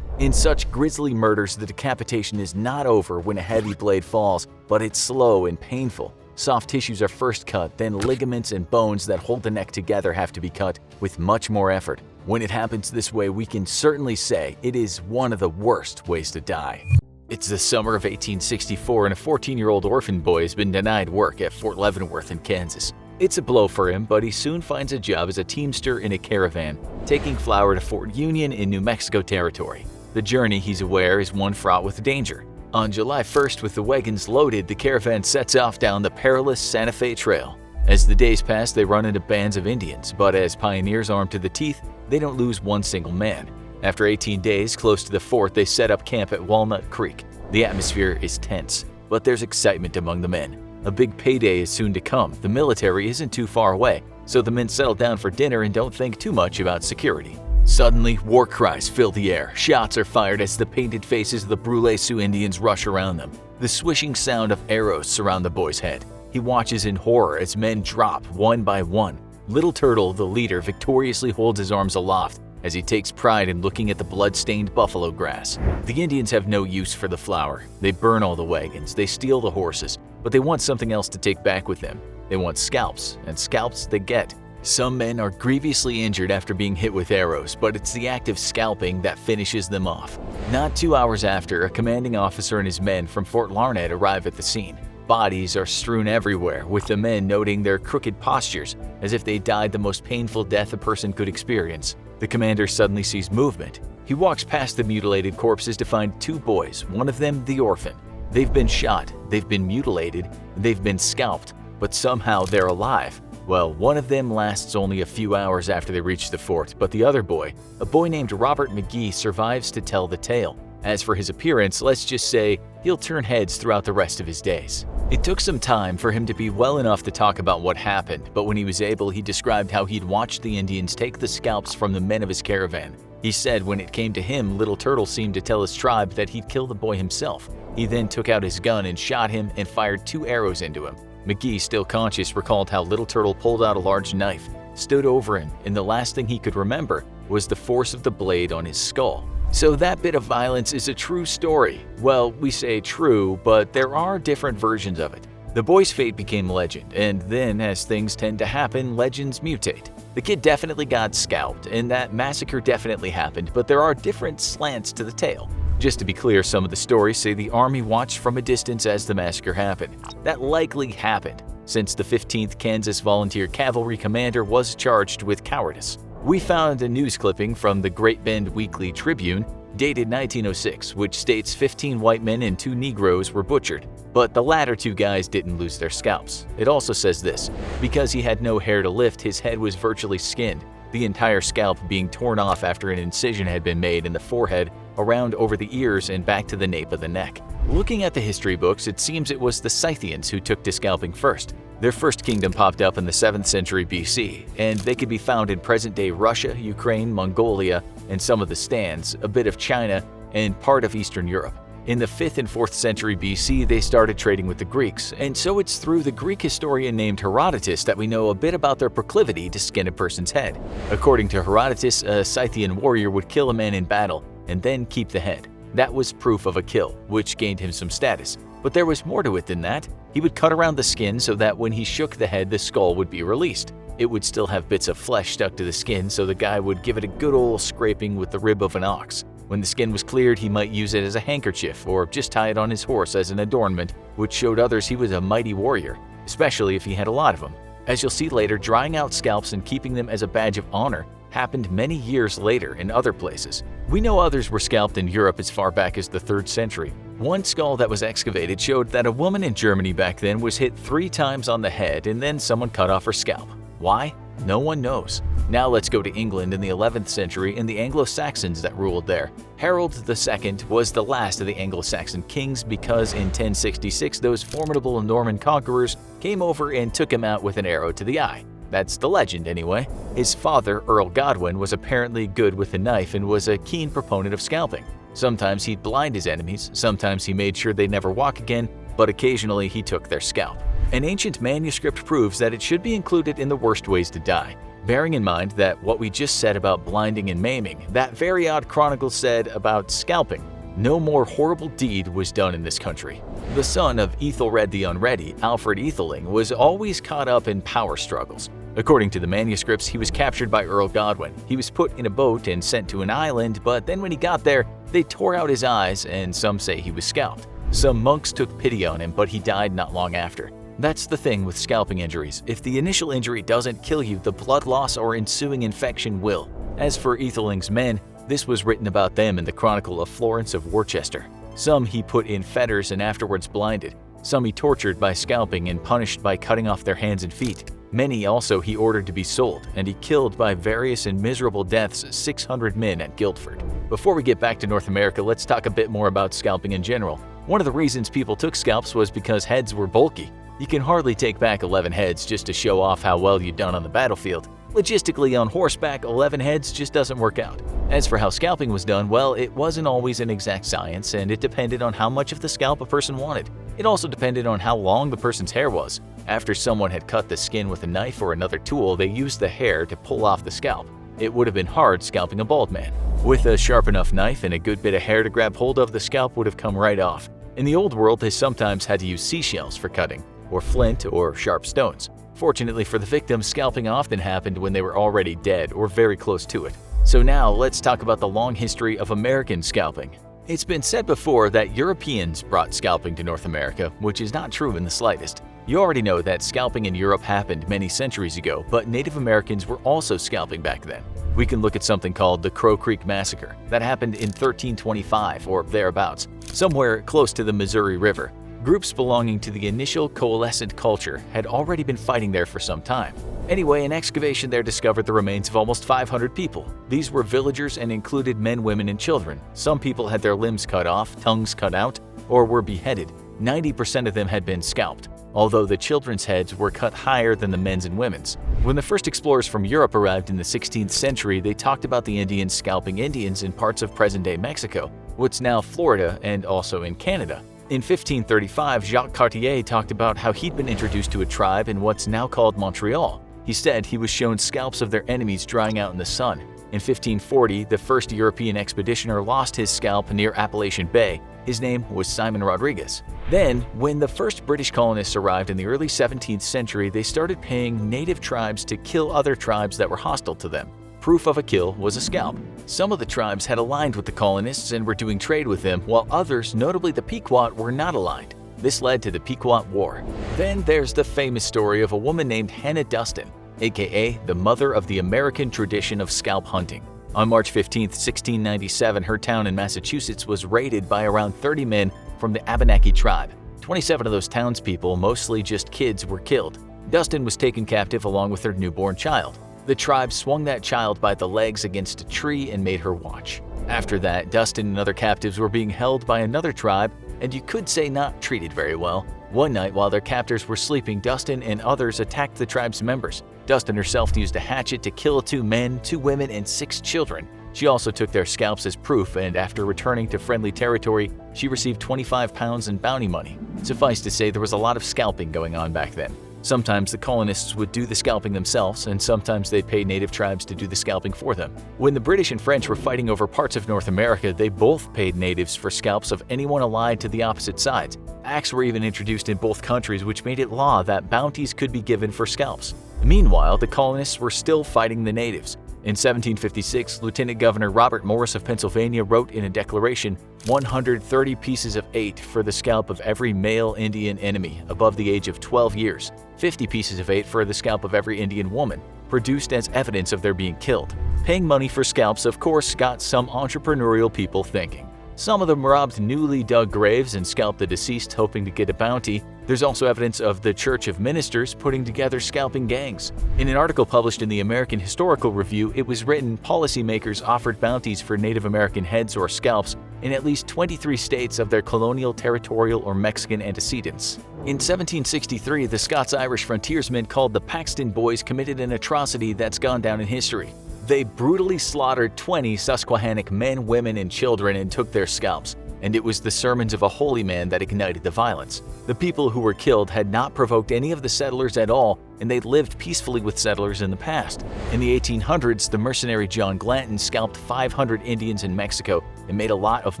In such grisly murders, the decapitation is not over when a heavy blade falls, but it's slow and painful. Soft tissues are first cut, then ligaments and bones that hold the neck together have to be cut with much more effort. When it happens this way, we can certainly say it is one of the worst ways to die. It's the summer of 1864 and a 14-year-old orphan boy has been denied work at Fort Leavenworth in Kansas. It's a blow for him, but he soon finds a job as a teamster in a caravan, taking flour to Fort Union in New Mexico territory. The journey, he's aware, is one fraught with danger. On July 1st, with the wagons loaded, the caravan sets off down the perilous Santa Fe Trail. As the days pass, they run into bands of Indians, but as pioneers armed to the teeth, they don't lose one single man. After 18 days, close to the fort, they set up camp at Walnut Creek. The atmosphere is tense, but there's excitement among the men. A big payday is soon to come. The military isn't too far away, so the men settle down for dinner and don't think too much about security. Suddenly, war cries fill the air. Shots are fired as the painted faces of the Brule Sioux Indians rush around them. The swishing sound of arrows surround the boy's head. He watches in horror as men drop one by one. Little Turtle, the leader, victoriously holds his arms aloft as he takes pride in looking at the blood-stained buffalo grass. The Indians have no use for the flour. They burn all the wagons, they steal the horses, but they want something else to take back with them. They want scalps, and scalps they get. Some men are grievously injured after being hit with arrows, but it's the act of scalping that finishes them off. Not 2 hours after, a commanding officer and his men from Fort Larned arrive at the scene. Bodies are strewn everywhere, with the men noting their crooked postures, as if they died the most painful death a person could experience. The commander suddenly sees movement. He walks past the mutilated corpses to find 2 boys, one of them the orphan. They've been shot, they've been mutilated, they've been scalped, but somehow they're alive. Well, one of them lasts only a few hours after they reach the fort, but the other boy, a boy named Robert McGee, survives to tell the tale. As for his appearance, let's just say he'll turn heads throughout the rest of his days. It took some time for him to be well enough to talk about what happened, but when he was able, he described how he'd watched the Indians take the scalps from the men of his caravan. He said when it came to him, Little Turtle seemed to tell his tribe that he'd kill the boy himself. He then took out his gun and shot him and fired 2 arrows into him. McGee, still conscious, recalled how Little Turtle pulled out a large knife, stood over him, and the last thing he could remember was the force of the blade on his skull. So that bit of violence is a true story. Well, we say true, but there are different versions of it. The boy's fate became legend, and then, as things tend to happen, legends mutate. The kid definitely got scalped, and that massacre definitely happened, but there are different slants to the tale. Just to be clear, some of the stories say the army watched from a distance as the massacre happened. That likely happened, since the 15th Kansas Volunteer Cavalry commander was charged with cowardice. We found a news clipping from the Great Bend Weekly Tribune, dated 1906, which states 15 white men and 2 Negroes were butchered, but the latter 2 guys didn't lose their scalps. It also says this: because he had no hair to lift, his head was virtually skinned, the entire scalp being torn off after an incision had been made in the forehead, around over the ears and back to the nape of the neck. Looking at the history books, it seems it was the Scythians who took to scalping first. Their first kingdom popped up in the 7th century BC, and they could be found in present-day Russia, Ukraine, Mongolia, and some of the stands, a bit of China, and part of Eastern Europe. In the 5th and 4th century BC, they started trading with the Greeks, and so it's through the Greek historian named Herodotus that we know a bit about their proclivity to skin a person's head. According to Herodotus, a Scythian warrior would kill a man in battle and then keep the head. That was proof of a kill, which gained him some status. But there was more to it than that. He would cut around the skin so that when he shook the head, the skull would be released. It would still have bits of flesh stuck to the skin, so the guy would give it a good old scraping with the rib of an ox. When the skin was cleared, he might use it as a handkerchief or just tie it on his horse as an adornment, which showed others he was a mighty warrior, especially if he had a lot of them. As you'll see later, drying out scalps and keeping them as a badge of honor happened many years later in other places. We know others were scalped in Europe as far back as the 3rd century. One skull that was excavated showed that a woman in Germany back then was hit 3 times on the head and then someone cut off her scalp. Why? No one knows. Now let's go to England in the 11th century and the Anglo-Saxons that ruled there. Harold II was the last of the Anglo-Saxon kings because in 1066 those formidable Norman conquerors came over and took him out with an arrow to the eye. That's the legend anyway. His father, Earl Godwin, was apparently good with a knife and was a keen proponent of scalping. Sometimes he'd blind his enemies, sometimes he made sure they'd never walk again, but occasionally he took their scalp. An ancient manuscript proves that it should be included in the worst ways to die. Bearing in mind that what we just said about blinding and maiming, that very odd chronicle said about scalping. No more horrible deed was done in this country. The son of Ethelred the Unready, Alfred Etheling, was always caught up in power struggles. According to the manuscripts, he was captured by Earl Godwin. He was put in a boat and sent to an island, but then when he got there, they tore out his eyes and some say he was scalped. Some monks took pity on him, but he died not long after. That's the thing with scalping injuries. If the initial injury doesn't kill you, the blood loss or ensuing infection will. As for Etheling's men, this was written about them in the Chronicle of Florence of Worcester. Some he put in fetters and afterwards blinded. Some he tortured by scalping and punished by cutting off their hands and feet. Many also he ordered to be sold, and he killed by various and miserable deaths 600 men at Guildford. Before we get back to North America, let's talk a bit more about scalping in general. One of the reasons people took scalps was because heads were bulky. You can hardly take back 11 heads just to show off how well you've done on the battlefield. Logistically, on horseback, 11 heads just doesn't work out. As for how scalping was done, well, it wasn't always an exact science, and it depended on how much of the scalp a person wanted. It also depended on how long the person's hair was. After someone had cut the skin with a knife or another tool, they used the hair to pull off the scalp. It would have been hard scalping a bald man. With a sharp enough knife and a good bit of hair to grab hold of, the scalp would have come right off. In the old world, they sometimes had to use seashells for cutting, or flint or sharp stones. Fortunately for the victim, scalping often happened when they were already dead or very close to it. So now let's talk about the long history of American scalping. It's been said before that Europeans brought scalping to North America, which is not true in the slightest. You already know that scalping in Europe happened many centuries ago, but Native Americans were also scalping back then. We can look at something called the Crow Creek Massacre that happened in 1325 or thereabouts, somewhere close to the Missouri River. Groups belonging to the initial coalescent culture had already been fighting there for some time. Anyway, an excavation there discovered the remains of almost 500 people. These were villagers and included men, women, and children. Some people had their limbs cut off, tongues cut out, or were beheaded. 90% of them had been scalped, although the children's heads were cut higher than the men's and women's. When the first explorers from Europe arrived in the 16th century, they talked about the Indians scalping Indians in parts of present-day Mexico, what's now Florida, and also in Canada. In 1535, Jacques Cartier talked about how he'd been introduced to a tribe in what's now called Montreal. He said he was shown scalps of their enemies drying out in the sun. In 1540, the first European expeditioner lost his scalp near Appalachian Bay. His name was Simon Rodriguez. Then, when the first British colonists arrived in the early 17th century, they started paying native tribes to kill other tribes that were hostile to them. Proof of a kill was a scalp. Some of the tribes had aligned with the colonists and were doing trade with them, while others, notably the Pequot, were not aligned. This led to the Pequot War. Then there's the famous story of a woman named Hannah Dustin, aka the mother of the American tradition of scalp hunting. On March 15, 1697, her town in Massachusetts was raided by around 30 men from the Abenaki tribe. 27 of those townspeople, mostly just kids, were killed. Dustin was taken captive along with her newborn child. The tribe swung that child by the legs against a tree and made her watch. After that, Dustin and other captives were being held by another tribe, and you could say not treated very well. One night, while their captors were sleeping, Dustin and others attacked the tribe's members. Dustin herself used a hatchet to kill 2 men, 2 women, and 6 children. She also took their scalps as proof, and after returning to friendly territory, she received 25 pounds in bounty money. Suffice to say, there was a lot of scalping going on back then. Sometimes the colonists would do the scalping themselves, and sometimes they'd pay native tribes to do the scalping for them. When the British and French were fighting over parts of North America, they both paid natives for scalps of anyone allied to the opposite sides. Acts were even introduced in both countries, which made it law that bounties could be given for scalps. Meanwhile, the colonists were still fighting the natives. In 1756, Lieutenant Governor Robert Morris of Pennsylvania wrote in a declaration, 130 pieces of 8 for the scalp of every male Indian enemy above the age of 12 years, 50 pieces of 8 for the scalp of every Indian woman, produced as evidence of their being killed. Paying money for scalps, of course, got some entrepreneurial people thinking. Some of them robbed newly dug graves and scalped the deceased, hoping to get a bounty. There's also evidence of the Church of Ministers putting together scalping gangs. In an article published in the American Historical Review, it was written policymakers offered bounties for Native American heads or scalps in at least 23 states of their colonial, territorial, or Mexican antecedents. In 1763, the Scots-Irish frontiersmen called the Paxton Boys committed an atrocity that's gone down in history. They brutally slaughtered 20 Susquehannock men, women, and children and took their scalps, and it was the sermons of a holy man that ignited the violence. The people who were killed had not provoked any of the settlers at all, and they'd lived peacefully with settlers in the past. In the 1800s, the mercenary John Glanton scalped 500 Indians in Mexico and made a lot of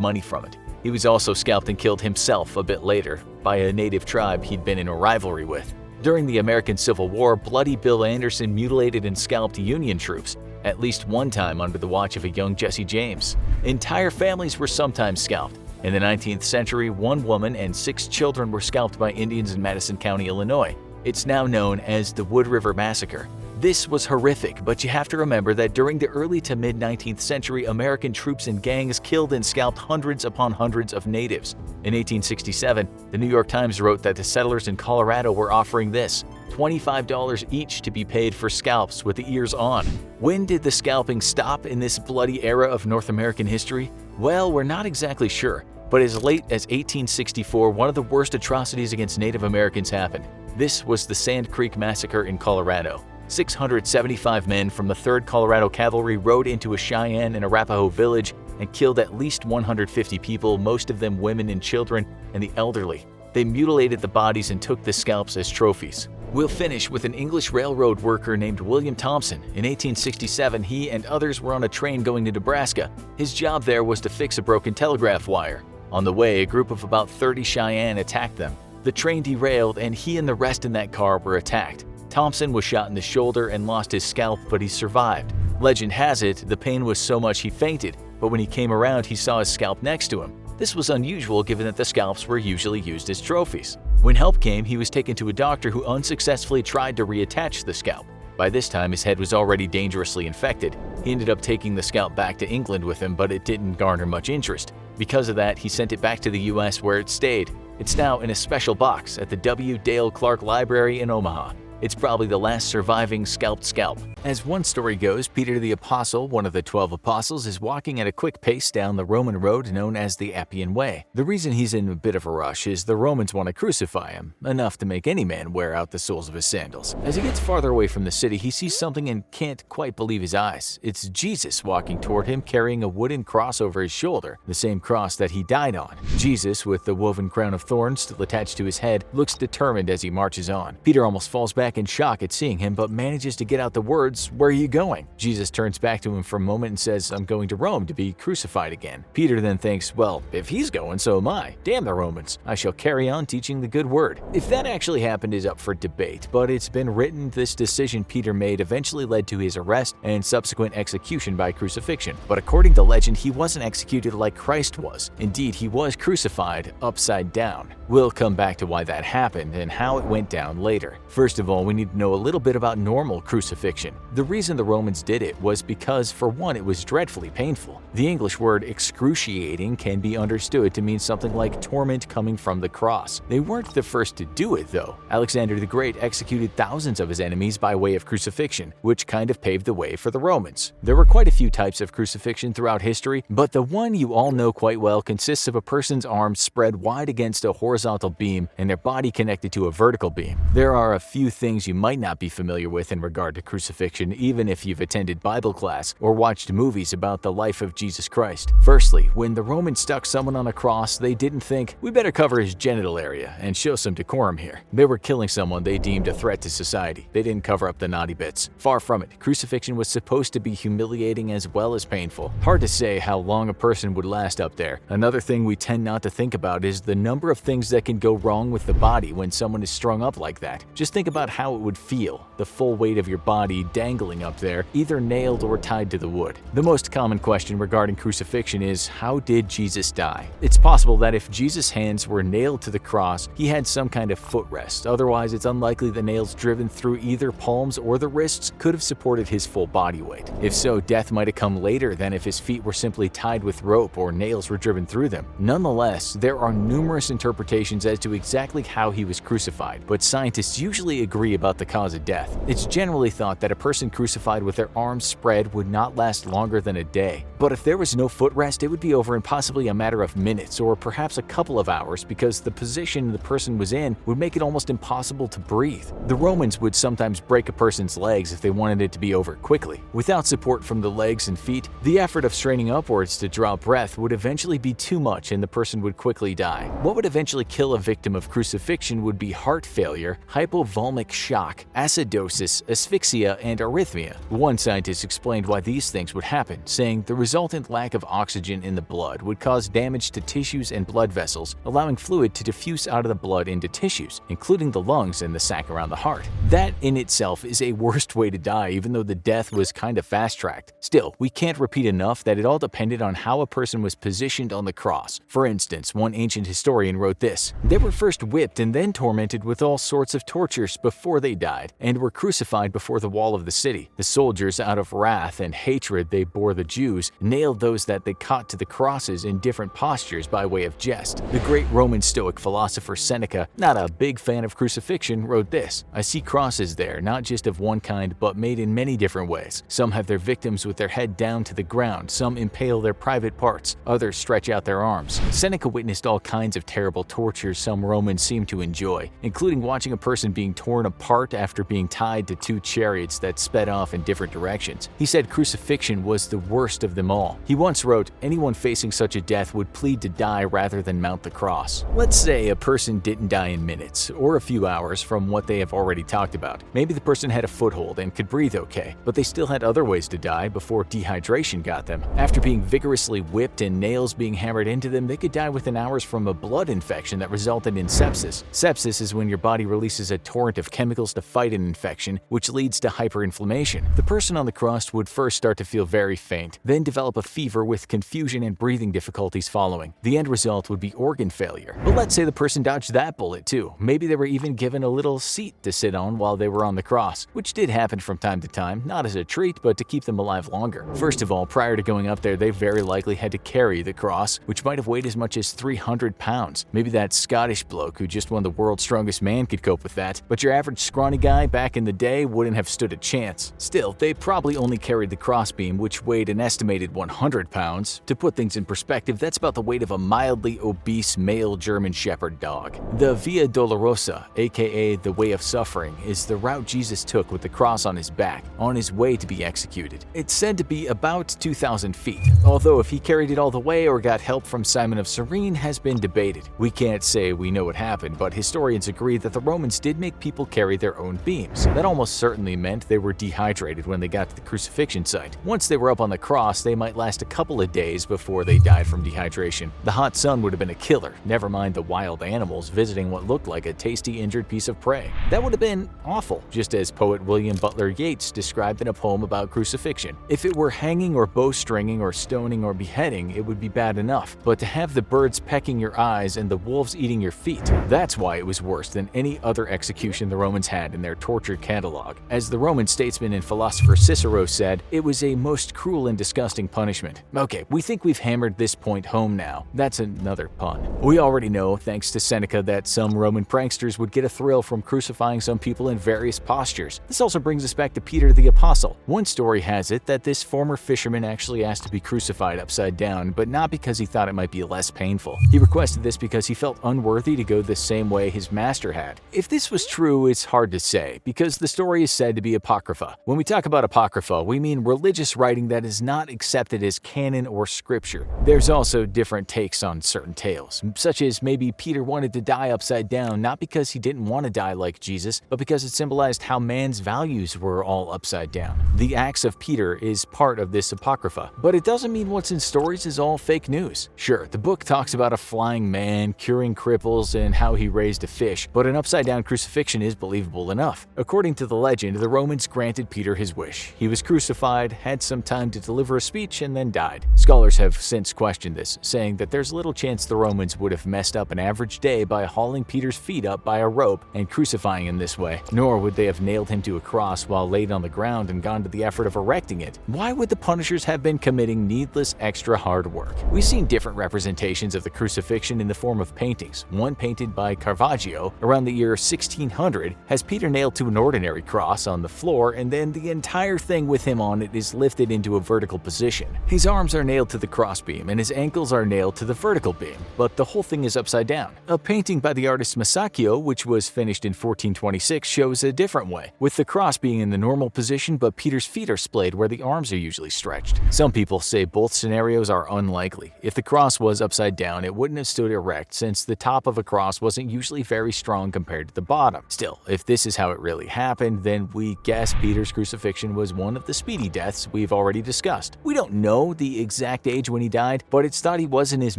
money from it. He was also scalped and killed himself a bit later by a native tribe he'd been in a rivalry with. During the American Civil War, Bloody Bill Anderson mutilated and scalped Union troops, at least one time under the watch of a young Jesse James. Entire families were sometimes scalped. In the 19th century, 1 woman and 6 children were scalped by Indians in Madison County, Illinois. It's now known as the Wood River Massacre. This was horrific, but you have to remember that during the early to mid-19th century, American troops and gangs killed and scalped hundreds upon hundreds of natives. In 1867, the New York Times wrote that the settlers in Colorado were offering this, $25 each to be paid for scalps with the ears on. When did the scalping stop in this bloody era of North American history? Well, we're not exactly sure, but as late as 1864, one of the worst atrocities against Native Americans happened. This was the Sand Creek Massacre in Colorado. 675 men from the 3rd Colorado Cavalry rode into a Cheyenne and Arapaho village and killed at least 150 people, most of them women and children and the elderly. They mutilated the bodies and took the scalps as trophies. We'll finish with an English railroad worker named William Thompson. In 1867, he and others were on a train going to Nebraska. His job there was to fix a broken telegraph wire. On the way, a group of about 30 Cheyenne attacked them. The train derailed, and he and the rest in that car were attacked. Thompson was shot in the shoulder and lost his scalp, but he survived. Legend has it, the pain was so much he fainted, but when he came around, he saw his scalp next to him. This was unusual given that the scalps were usually used as trophies. When help came, he was taken to a doctor who unsuccessfully tried to reattach the scalp. By this time, his head was already dangerously infected. He ended up taking the scalp back to England with him, but it didn't garner much interest. Because of that, he sent it back to the US where it stayed. It's now in a special box at the W. Dale Clark Library in Omaha. It's probably the last surviving scalped scalp. As one story goes, Peter the Apostle, one of the 12 apostles, is walking at a quick pace down the Roman road known as the Appian Way. The reason he's in a bit of a rush is the Romans want to crucify him, enough to make any man wear out the soles of his sandals. As he gets farther away from the city, he sees something and can't quite believe his eyes. It's Jesus walking toward him, carrying a wooden cross over his shoulder, the same cross that he died on. Jesus, with the woven crown of thorns still attached to his head, looks determined as he marches on. Peter almost falls back in shock at seeing him, but manages to get out the words, "Where are you going?" Jesus turns back to him for a moment and says, "I'm going to Rome to be crucified again." Peter then thinks, well, if he's going, so am I. Damn the Romans. I shall carry on teaching the good word. If that actually happened is up for debate, but it's been written this decision Peter made eventually led to his arrest and subsequent execution by crucifixion. But according to legend, he wasn't executed like Christ was. Indeed, he was crucified upside down. We'll come back to why that happened and how it went down later. First of all, we need to know a little bit about normal crucifixion. The reason the Romans did it was because, for one, it was dreadfully painful. The English word excruciating can be understood to mean something like torment coming from the cross. They weren't the first to do it, though. Alexander the Great executed thousands of his enemies by way of crucifixion, which kind of paved the way for the Romans. There were quite a few types of crucifixion throughout history, but the one you all know quite well consists of a person's arms spread wide against a horizontal beam and their body connected to a vertical beam. There are a few things you might not be familiar with in regard to crucifixion, even if you've attended Bible class or watched movies about the life of Jesus Christ. Firstly, when the Romans stuck someone on a cross, they didn't think, we better cover his genital area and show some decorum here. They were killing someone they deemed a threat to society. They didn't cover up the naughty bits. Far from it, crucifixion was supposed to be humiliating as well as painful. Hard to say how long a person would last up there. Another thing we tend not to think about is the number of things that can go wrong with the body when someone is strung up like that. Just think about how it would feel, the full weight of your body dangling up there, either nailed or tied to the wood. The most common question regarding crucifixion is, how did Jesus die? It's possible that if Jesus' hands were nailed to the cross, he had some kind of footrest. Otherwise, it's unlikely the nails driven through either palms or the wrists could have supported his full body weight. If so, death might have come later than if his feet were simply tied with rope or nails were driven through them. Nonetheless, there are numerous interpretations as to exactly how he was crucified, but scientists usually agree about the cause of death. It's generally thought that a person crucified with their arms spread would not last longer than a day. But if there was no footrest, it would be over in possibly a matter of minutes or perhaps a couple of hours, because the position the person was in would make it almost impossible to breathe. The Romans would sometimes break a person's legs if they wanted it to be over quickly. Without support from the legs and feet, the effort of straining upwards to draw breath would eventually be too much and the person would quickly die. What would eventually kill a victim of crucifixion would be heart failure, hypovolemic shock, acidosis, asphyxia, and arrhythmia. One scientist explained why these things would happen, saying the resultant lack of oxygen in the blood would cause damage to tissues and blood vessels, allowing fluid to diffuse out of the blood into tissues, including the lungs and the sac around the heart. That in itself is a worst way to die, even though the death was kind of fast-tracked. Still, we can't repeat enough that it all depended on how a person was positioned on the cross. For instance, one ancient historian wrote this: "They were first whipped and then tormented with all sorts of tortures before they died, and were crucified before the wall of the city. The soldiers, out of wrath and hatred they bore the Jews, nailed those that they caught to the crosses in different postures by way of jest." The great Roman Stoic philosopher Seneca, not a big fan of crucifixion, wrote this: "I see crosses there, not just of one kind, but made in many different ways. Some have their victims with their head down to the ground, some impale their private parts, others stretch out their arms." Seneca witnessed all kinds of terrible tortures some Romans seemed to enjoy, including watching a person being torn apart after being tied to two chariots that sped off in different directions. He said crucifixion was the worst of them all. He once wrote, "Anyone facing such a death would plead to die rather than mount the cross." Let's say a person didn't die in minutes, or a few hours from what they have already talked about. Maybe the person had a foothold and could breathe okay, but they still had other ways to die before dehydration got them. After being vigorously whipped and nails being hammered into them, they could die within hours from a blood infection that resulted in sepsis. Sepsis is when your body releases a torrent of chemicals to fight an infection, which leads to hyperinflammation. The person on the cross would first start to feel very faint, then develop a fever with confusion and breathing difficulties following. The end result would be organ failure. But let's say the person dodged that bullet too. Maybe they were even given a little seat to sit on while they were on the cross, which did happen from time to time, not as a treat, but to keep them alive longer. First of all, prior to going up there, they very likely had to carry the cross, which might have weighed as much as 300 pounds. Maybe that Scottish bloke who just won the world's strongest man could cope with that, but your average average scrawny guy back in the day wouldn't have stood a chance. Still, they probably only carried the crossbeam, which weighed an estimated 100 pounds. To put things in perspective, that's about the weight of a mildly obese male German Shepherd dog. The Via Dolorosa, aka the Way of Suffering, is the route Jesus took with the cross on his back, on his way to be executed. It's said to be about 2,000 feet, although if he carried it all the way or got help from Simon of Cyrene has been debated. We can't say we know what happened, but historians agree that the Romans did make people carry their own beams. That almost certainly meant they were dehydrated when they got to the crucifixion site. Once they were up on the cross, they might last a couple of days before they died from dehydration. The hot sun would have been a killer, never mind the wild animals visiting what looked like a tasty injured piece of prey. That would have been awful, just as poet William Butler Yeats described in a poem about crucifixion. If it were hanging or bowstringing or stoning or beheading, it would be bad enough, but to have the birds pecking your eyes and the wolves eating your feet, that's why it was worse than any other execution the Romans had in their torture catalog. As the Roman statesman and philosopher Cicero said, it was a most cruel and disgusting punishment. Okay, we think we've hammered this point home now. That's another pun. We already know, thanks to Seneca, that some Roman pranksters would get a thrill from crucifying some people in various postures. This also brings us back to Peter the Apostle. One story has it that this former fisherman actually asked to be crucified upside down, but not because he thought it might be less painful. He requested this because he felt unworthy to go the same way his master had. If this was true, it's hard to say, because the story is said to be apocrypha. When we talk about apocrypha, we mean religious writing that is not accepted as canon or scripture. There's also different takes on certain tales, such as maybe Peter wanted to die upside down not because he didn't want to die like Jesus, but because it symbolized how man's values were all upside down. The Acts of Peter is part of this apocrypha, but it doesn't mean what's in stories is all fake news. Sure, the book talks about a flying man, curing cripples, and how he raised a fish, but an upside-down crucifixion is believable enough. According to the legend, the Romans granted Peter his wish. He was crucified, had some time to deliver a speech, and then died. Scholars have since questioned this, saying that there's little chance the Romans would have messed up an average day by hauling Peter's feet up by a rope and crucifying him this way, nor would they have nailed him to a cross while laid on the ground and gone to the effort of erecting it. Why would the punishers have been committing needless extra hard work? We've seen different representations of the crucifixion in the form of paintings. One painted by Caravaggio around the year 1600 has Peter nailed to an ordinary cross on the floor, and then the entire thing with him on it is lifted into a vertical position. His arms are nailed to the crossbeam and his ankles are nailed to the vertical beam, but the whole thing is upside down. A painting by the artist Masaccio, which was finished in 1426, shows a different way, with the cross being in the normal position but Peter's feet are splayed where the arms are usually stretched. Some people say both scenarios are unlikely. If the cross was upside down, it wouldn't have stood erect, since the top of a cross wasn't usually very strong compared to the bottom. Still, if this is how it really happened, then we guess Peter's crucifixion was one of the speedy deaths we've already discussed. We don't know the exact age when he died, but it's thought he was in his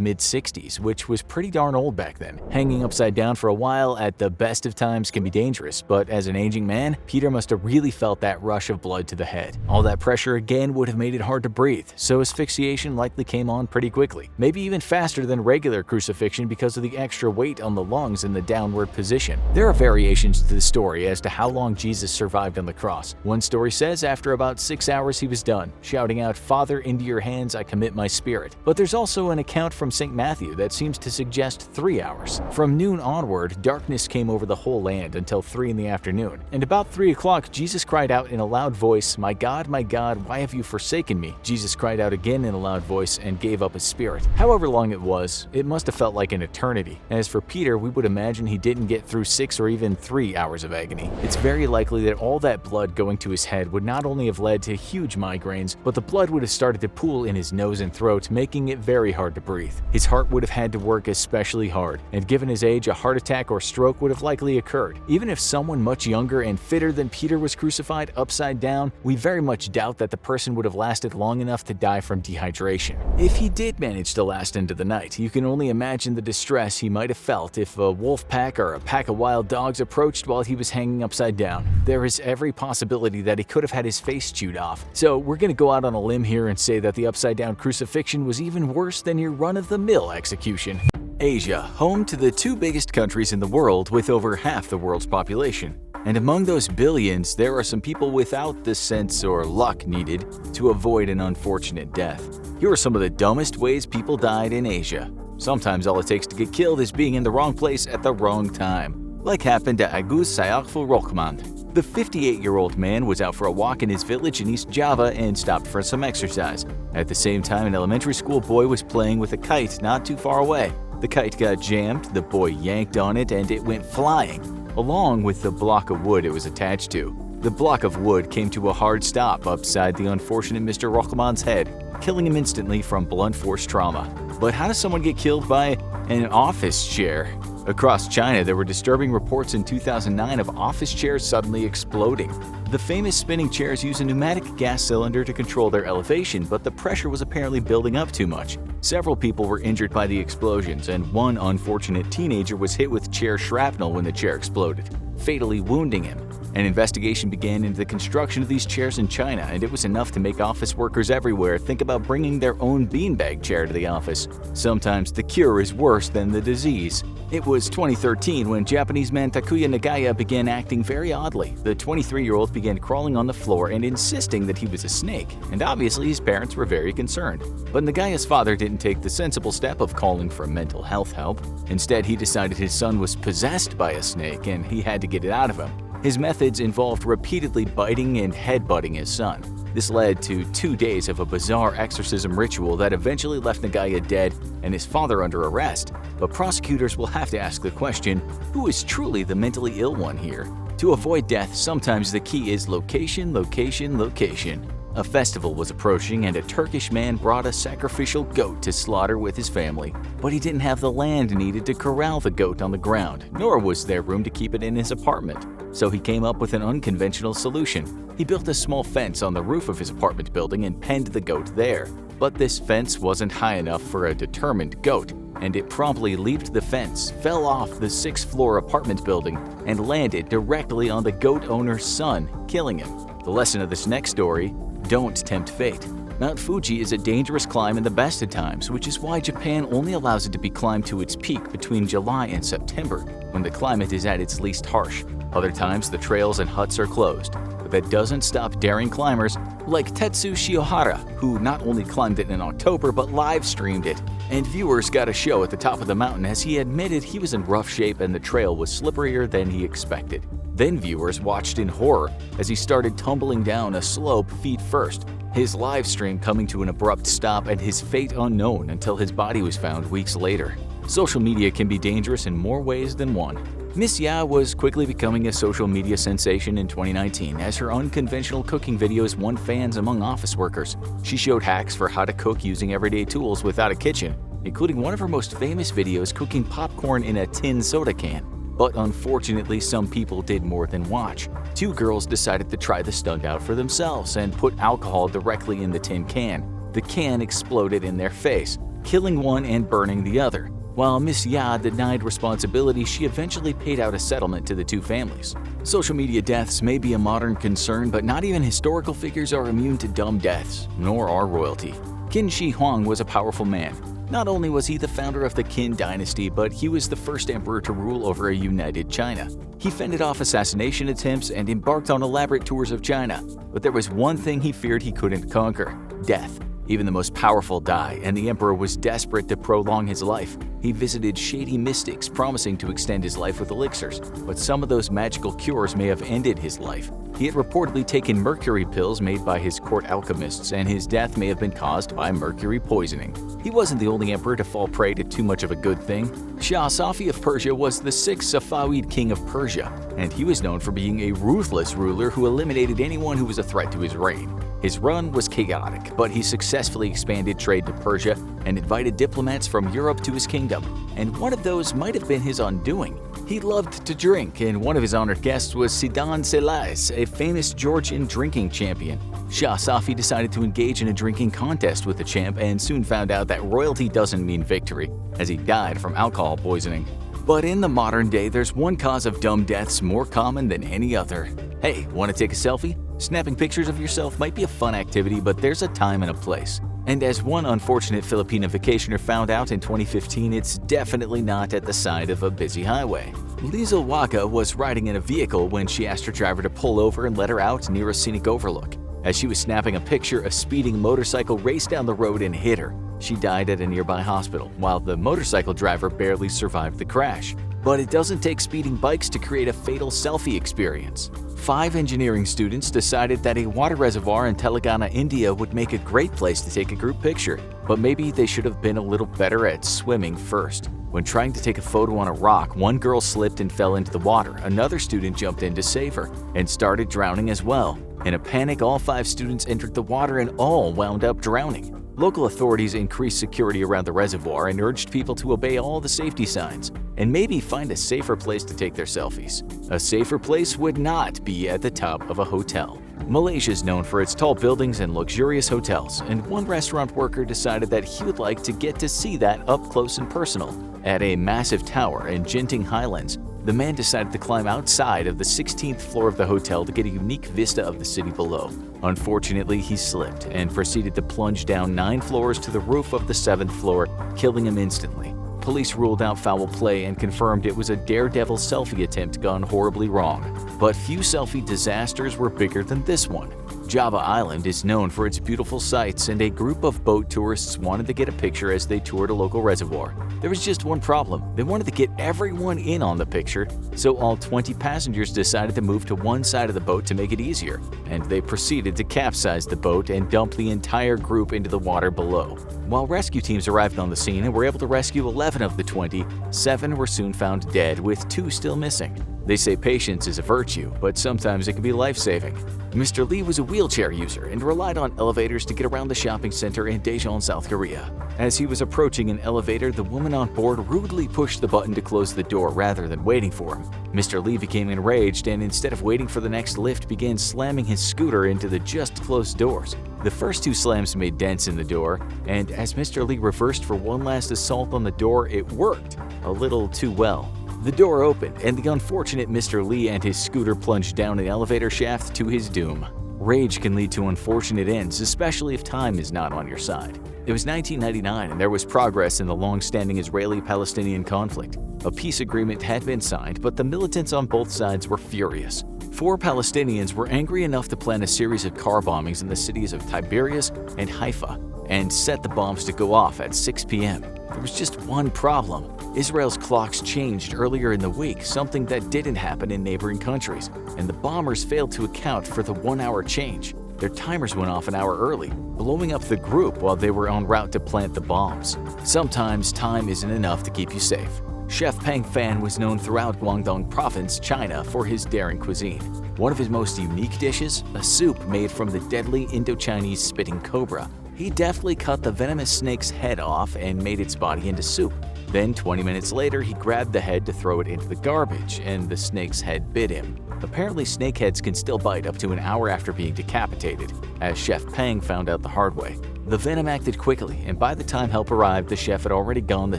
mid-60s, which was pretty darn old back then. Hanging upside down for a while at the best of times can be dangerous, but as an aging man, Peter must have really felt that rush of blood to the head. All that pressure again would have made it hard to breathe, so asphyxiation likely came on pretty quickly, maybe even faster than regular crucifixion because of the extra weight on the lungs in the downward position. There are variations to the story as to how long Jesus survived on the cross. One story says after about 6 hours he was done, shouting out, "Father, into your hands I commit my spirit." But there's also an account from St. Matthew that seems to suggest 3 hours. From noon onward, darkness came over the whole land until 3 in the afternoon, and about 3 o'clock Jesus cried out in a loud voice, my God, why have you forsaken me?" Jesus cried out again in a loud voice and gave up his spirit. However long it was, it must have felt like an eternity. As for Peter, we would imagine he didn't get through 6 or even 3 hours of agony. It's very likely that all that blood going to his head would not only have led to huge migraines, but the blood would have started to pool in his nose and throat, making it very hard to breathe. His heart would have had to work especially hard, and given his age, a heart attack or stroke would have likely occurred. Even if someone much younger and fitter than Peter was crucified upside down, we very much doubt that the person would have lasted long enough to die from dehydration. If he did manage to last into the night, you can only imagine the distress he might have felt if a wolf pack or a pack of wild dogs approached while he was hanging upside down. There is every possibility that he could have had his face chewed off. So we're going to go out on a limb here and say that the upside down crucifixion was even worse than your run-of-the-mill execution. Asia, home to the 2 biggest countries in the world with over half the world's population. And among those billions, there are some people without the sense or luck needed to avoid an unfortunate death. Here are some of the dumbest ways people died in Asia. Sometimes all it takes to get killed is being in the wrong place at the wrong time. like happened to Agus Sayakfu Rockmand. The 58-year-old man was out for a walk in his village in East Java and stopped for some exercise. At the same time, an elementary school boy was playing with a kite not too far away. The kite got jammed, the boy yanked on it, and it went flying, along with the block of wood it was attached to. The block of wood came to a hard stop upside the unfortunate Mr. Rockman's head, killing him instantly from blunt force trauma. But how does someone get killed by an office chair? Across China, there were disturbing reports in 2009 of office chairs suddenly exploding. The famous spinning chairs use a pneumatic gas cylinder to control their elevation, but the pressure was apparently building up too much. Several people were injured by the explosions, and one unfortunate teenager was hit with chair shrapnel when the chair exploded, fatally wounding him. An investigation began into the construction of these chairs in China, and it was enough to make office workers everywhere think about bringing their own beanbag chair to the office. Sometimes the cure is worse than the disease. It was 2013 when Japanese man Takuya Nagaya began acting very oddly. The 23-year-old began crawling on the floor and insisting that he was a snake, and obviously his parents were very concerned. But Nagaya's father didn't take the sensible step of calling for mental health help. Instead, he decided his son was possessed by a snake and he had to get it out of him. His methods involved repeatedly biting and headbutting his son. This led to 2 days of a bizarre exorcism ritual that eventually left Nagaya dead and his father under arrest. But prosecutors will have to ask the question, who is truly the mentally ill one here? To avoid death, sometimes the key is location, location, location. A festival was approaching and a Turkish man brought a sacrificial goat to slaughter with his family. But he didn't have the land needed to corral the goat on the ground, nor was there room to keep it in his apartment. So he came up with an unconventional solution. He built a small fence on the roof of his apartment building and penned the goat there. But this fence wasn't high enough for a determined goat, and it promptly leaped the fence, fell off the 6th-floor apartment building, and landed directly on the goat owner's son, killing him. The lesson of this next story: don't tempt fate. Mount Fuji is a dangerous climb in the best of times, which is why Japan only allows it to be climbed to its peak between July and September, when the climate is at its least harsh. Other times, the trails and huts are closed. But that doesn't stop daring climbers like Tetsu Shiohara, who not only climbed it in October but live-streamed it. And viewers got a show at the top of the mountain as he admitted he was in rough shape and the trail was slipperier than he expected. Then viewers watched in horror as he started tumbling down a slope feet first, his live stream coming to an abrupt stop and his fate unknown until his body was found weeks later. Social media can be dangerous in more ways than one. Miss Ya was quickly becoming a social media sensation in 2019 as her unconventional cooking videos won fans among office workers. She showed hacks for how to cook using everyday tools without a kitchen, including one of her most famous videos cooking popcorn in a tin soda can. But unfortunately, some people did more than watch. 2 girls decided to try the stunt out for themselves and put alcohol directly in the tin can. The can exploded in their face, killing one and burning the other. While Miss Ya denied responsibility, she eventually paid out a settlement to the 2 families. Social media deaths may be a modern concern, but not even historical figures are immune to dumb deaths, nor are royalty. Qin Shi Huang was a powerful man. Not only was he the founder of the Qin dynasty, but he was the first emperor to rule over a united China. He fended off assassination attempts and embarked on elaborate tours of China. But there was one thing he feared he couldn't conquer: death. Even the most powerful die, and the emperor was desperate to prolong his life. He visited shady mystics promising to extend his life with elixirs, but some of those magical cures may have ended his life. He had reportedly taken mercury pills made by his court alchemists, and his death may have been caused by mercury poisoning. He wasn't the only emperor to fall prey to too much of a good thing. Shah Safi of Persia was the 6th Safavid king of Persia, and he was known for being a ruthless ruler who eliminated anyone who was a threat to his reign. His run was chaotic, but he successfully expanded trade to Persia and invited diplomats from Europe to his kingdom. And one of those might have been his undoing. He loved to drink, and one of his honored guests was Sidan Selais, a famous Georgian drinking champion. Shah Safi decided to engage in a drinking contest with the champ and soon found out that royalty doesn't mean victory, as he died from alcohol poisoning. But in the modern day, there's one cause of dumb deaths more common than any other. Hey, want to take a selfie? Snapping pictures of yourself might be a fun activity, but there's a time and a place. And as one unfortunate Filipino vacationer found out in 2015, it's definitely not at the side of a busy highway. Lizel Waka was riding in a vehicle when she asked her driver to pull over and let her out near a scenic overlook. As she was snapping a picture, a speeding motorcycle raced down the road and hit her. She died at a nearby hospital, while the motorcycle driver barely survived the crash. But it doesn't take speeding bikes to create a fatal selfie experience. 5 engineering students decided that a water reservoir in Telangana, India would make a great place to take a group picture, but maybe they should have been a little better at swimming first. When trying to take a photo on a rock, one girl slipped and fell into the water. Another student jumped in to save her and started drowning as well. In a panic, all 5 students entered the water and all wound up drowning. Local authorities increased security around the reservoir and urged people to obey all the safety signs and maybe find a safer place to take their selfies. A safer place would not be at the top of a hotel. Malaysia is known for its tall buildings and luxurious hotels, and one restaurant worker decided that he would like to get to see that up close and personal. At a massive tower in Genting Highlands, the man decided to climb outside of the 16th floor of the hotel to get a unique vista of the city below. Unfortunately, he slipped and proceeded to plunge down 9 floors to the roof of the 7th floor, killing him instantly. Police ruled out foul play and confirmed it was a daredevil selfie attempt gone horribly wrong. But few selfie disasters were bigger than this one. Java Island is known for its beautiful sights, and a group of boat tourists wanted to get a picture as they toured a local reservoir. There was just one problem. They wanted to get everyone in on the picture, so all 20 passengers decided to move to one side of the boat to make it easier, and they proceeded to capsize the boat and dump the entire group into the water below. While rescue teams arrived on the scene and were able to rescue 11 of the 20, 7 were soon found dead, with 2 still missing. They say patience is a virtue, but sometimes it can be life-saving. Mr. Lee was a wheelchair user and relied on elevators to get around the shopping center in Daejeon, South Korea. As he was approaching an elevator, the woman on board rudely pushed the button to close the door rather than waiting for him. Mr. Lee became enraged and instead of waiting for the next lift, began slamming his scooter into the just-closed doors. The first 2 slams made dents in the door, and as Mr. Lee reversed for one last assault on the door, it worked a little too well. The door opened, and the unfortunate Mr. Lee and his scooter plunged down an elevator shaft to his doom. Rage can lead to unfortunate ends, especially if time is not on your side. It was 1999, and there was progress in the long-standing Israeli-Palestinian conflict. A peace agreement had been signed, but the militants on both sides were furious. 4 Palestinians were angry enough to plan a series of car bombings in the cities of Tiberias and Haifa and set the bombs to go off at 6 p.m. There was just one problem. Israel's clocks changed earlier in the week, something that didn't happen in neighboring countries, and the bombers failed to account for the 1-hour change. Their timers went off an hour early, blowing up the group while they were en route to plant the bombs. Sometimes time isn't enough to keep you safe. Chef Pang Fan was known throughout Guangdong Province, China, for his daring cuisine. One of his most unique dishes, a soup made from the deadly Indo-Chinese spitting cobra. He deftly cut the venomous snake's head off and made its body into soup. Then 20 minutes later, he grabbed the head to throw it into the garbage, and the snake's head bit him. Apparently, snakeheads can still bite up to an hour after being decapitated, as Chef Pang found out the hard way. The venom acted quickly, and by the time help arrived, the chef had already gone the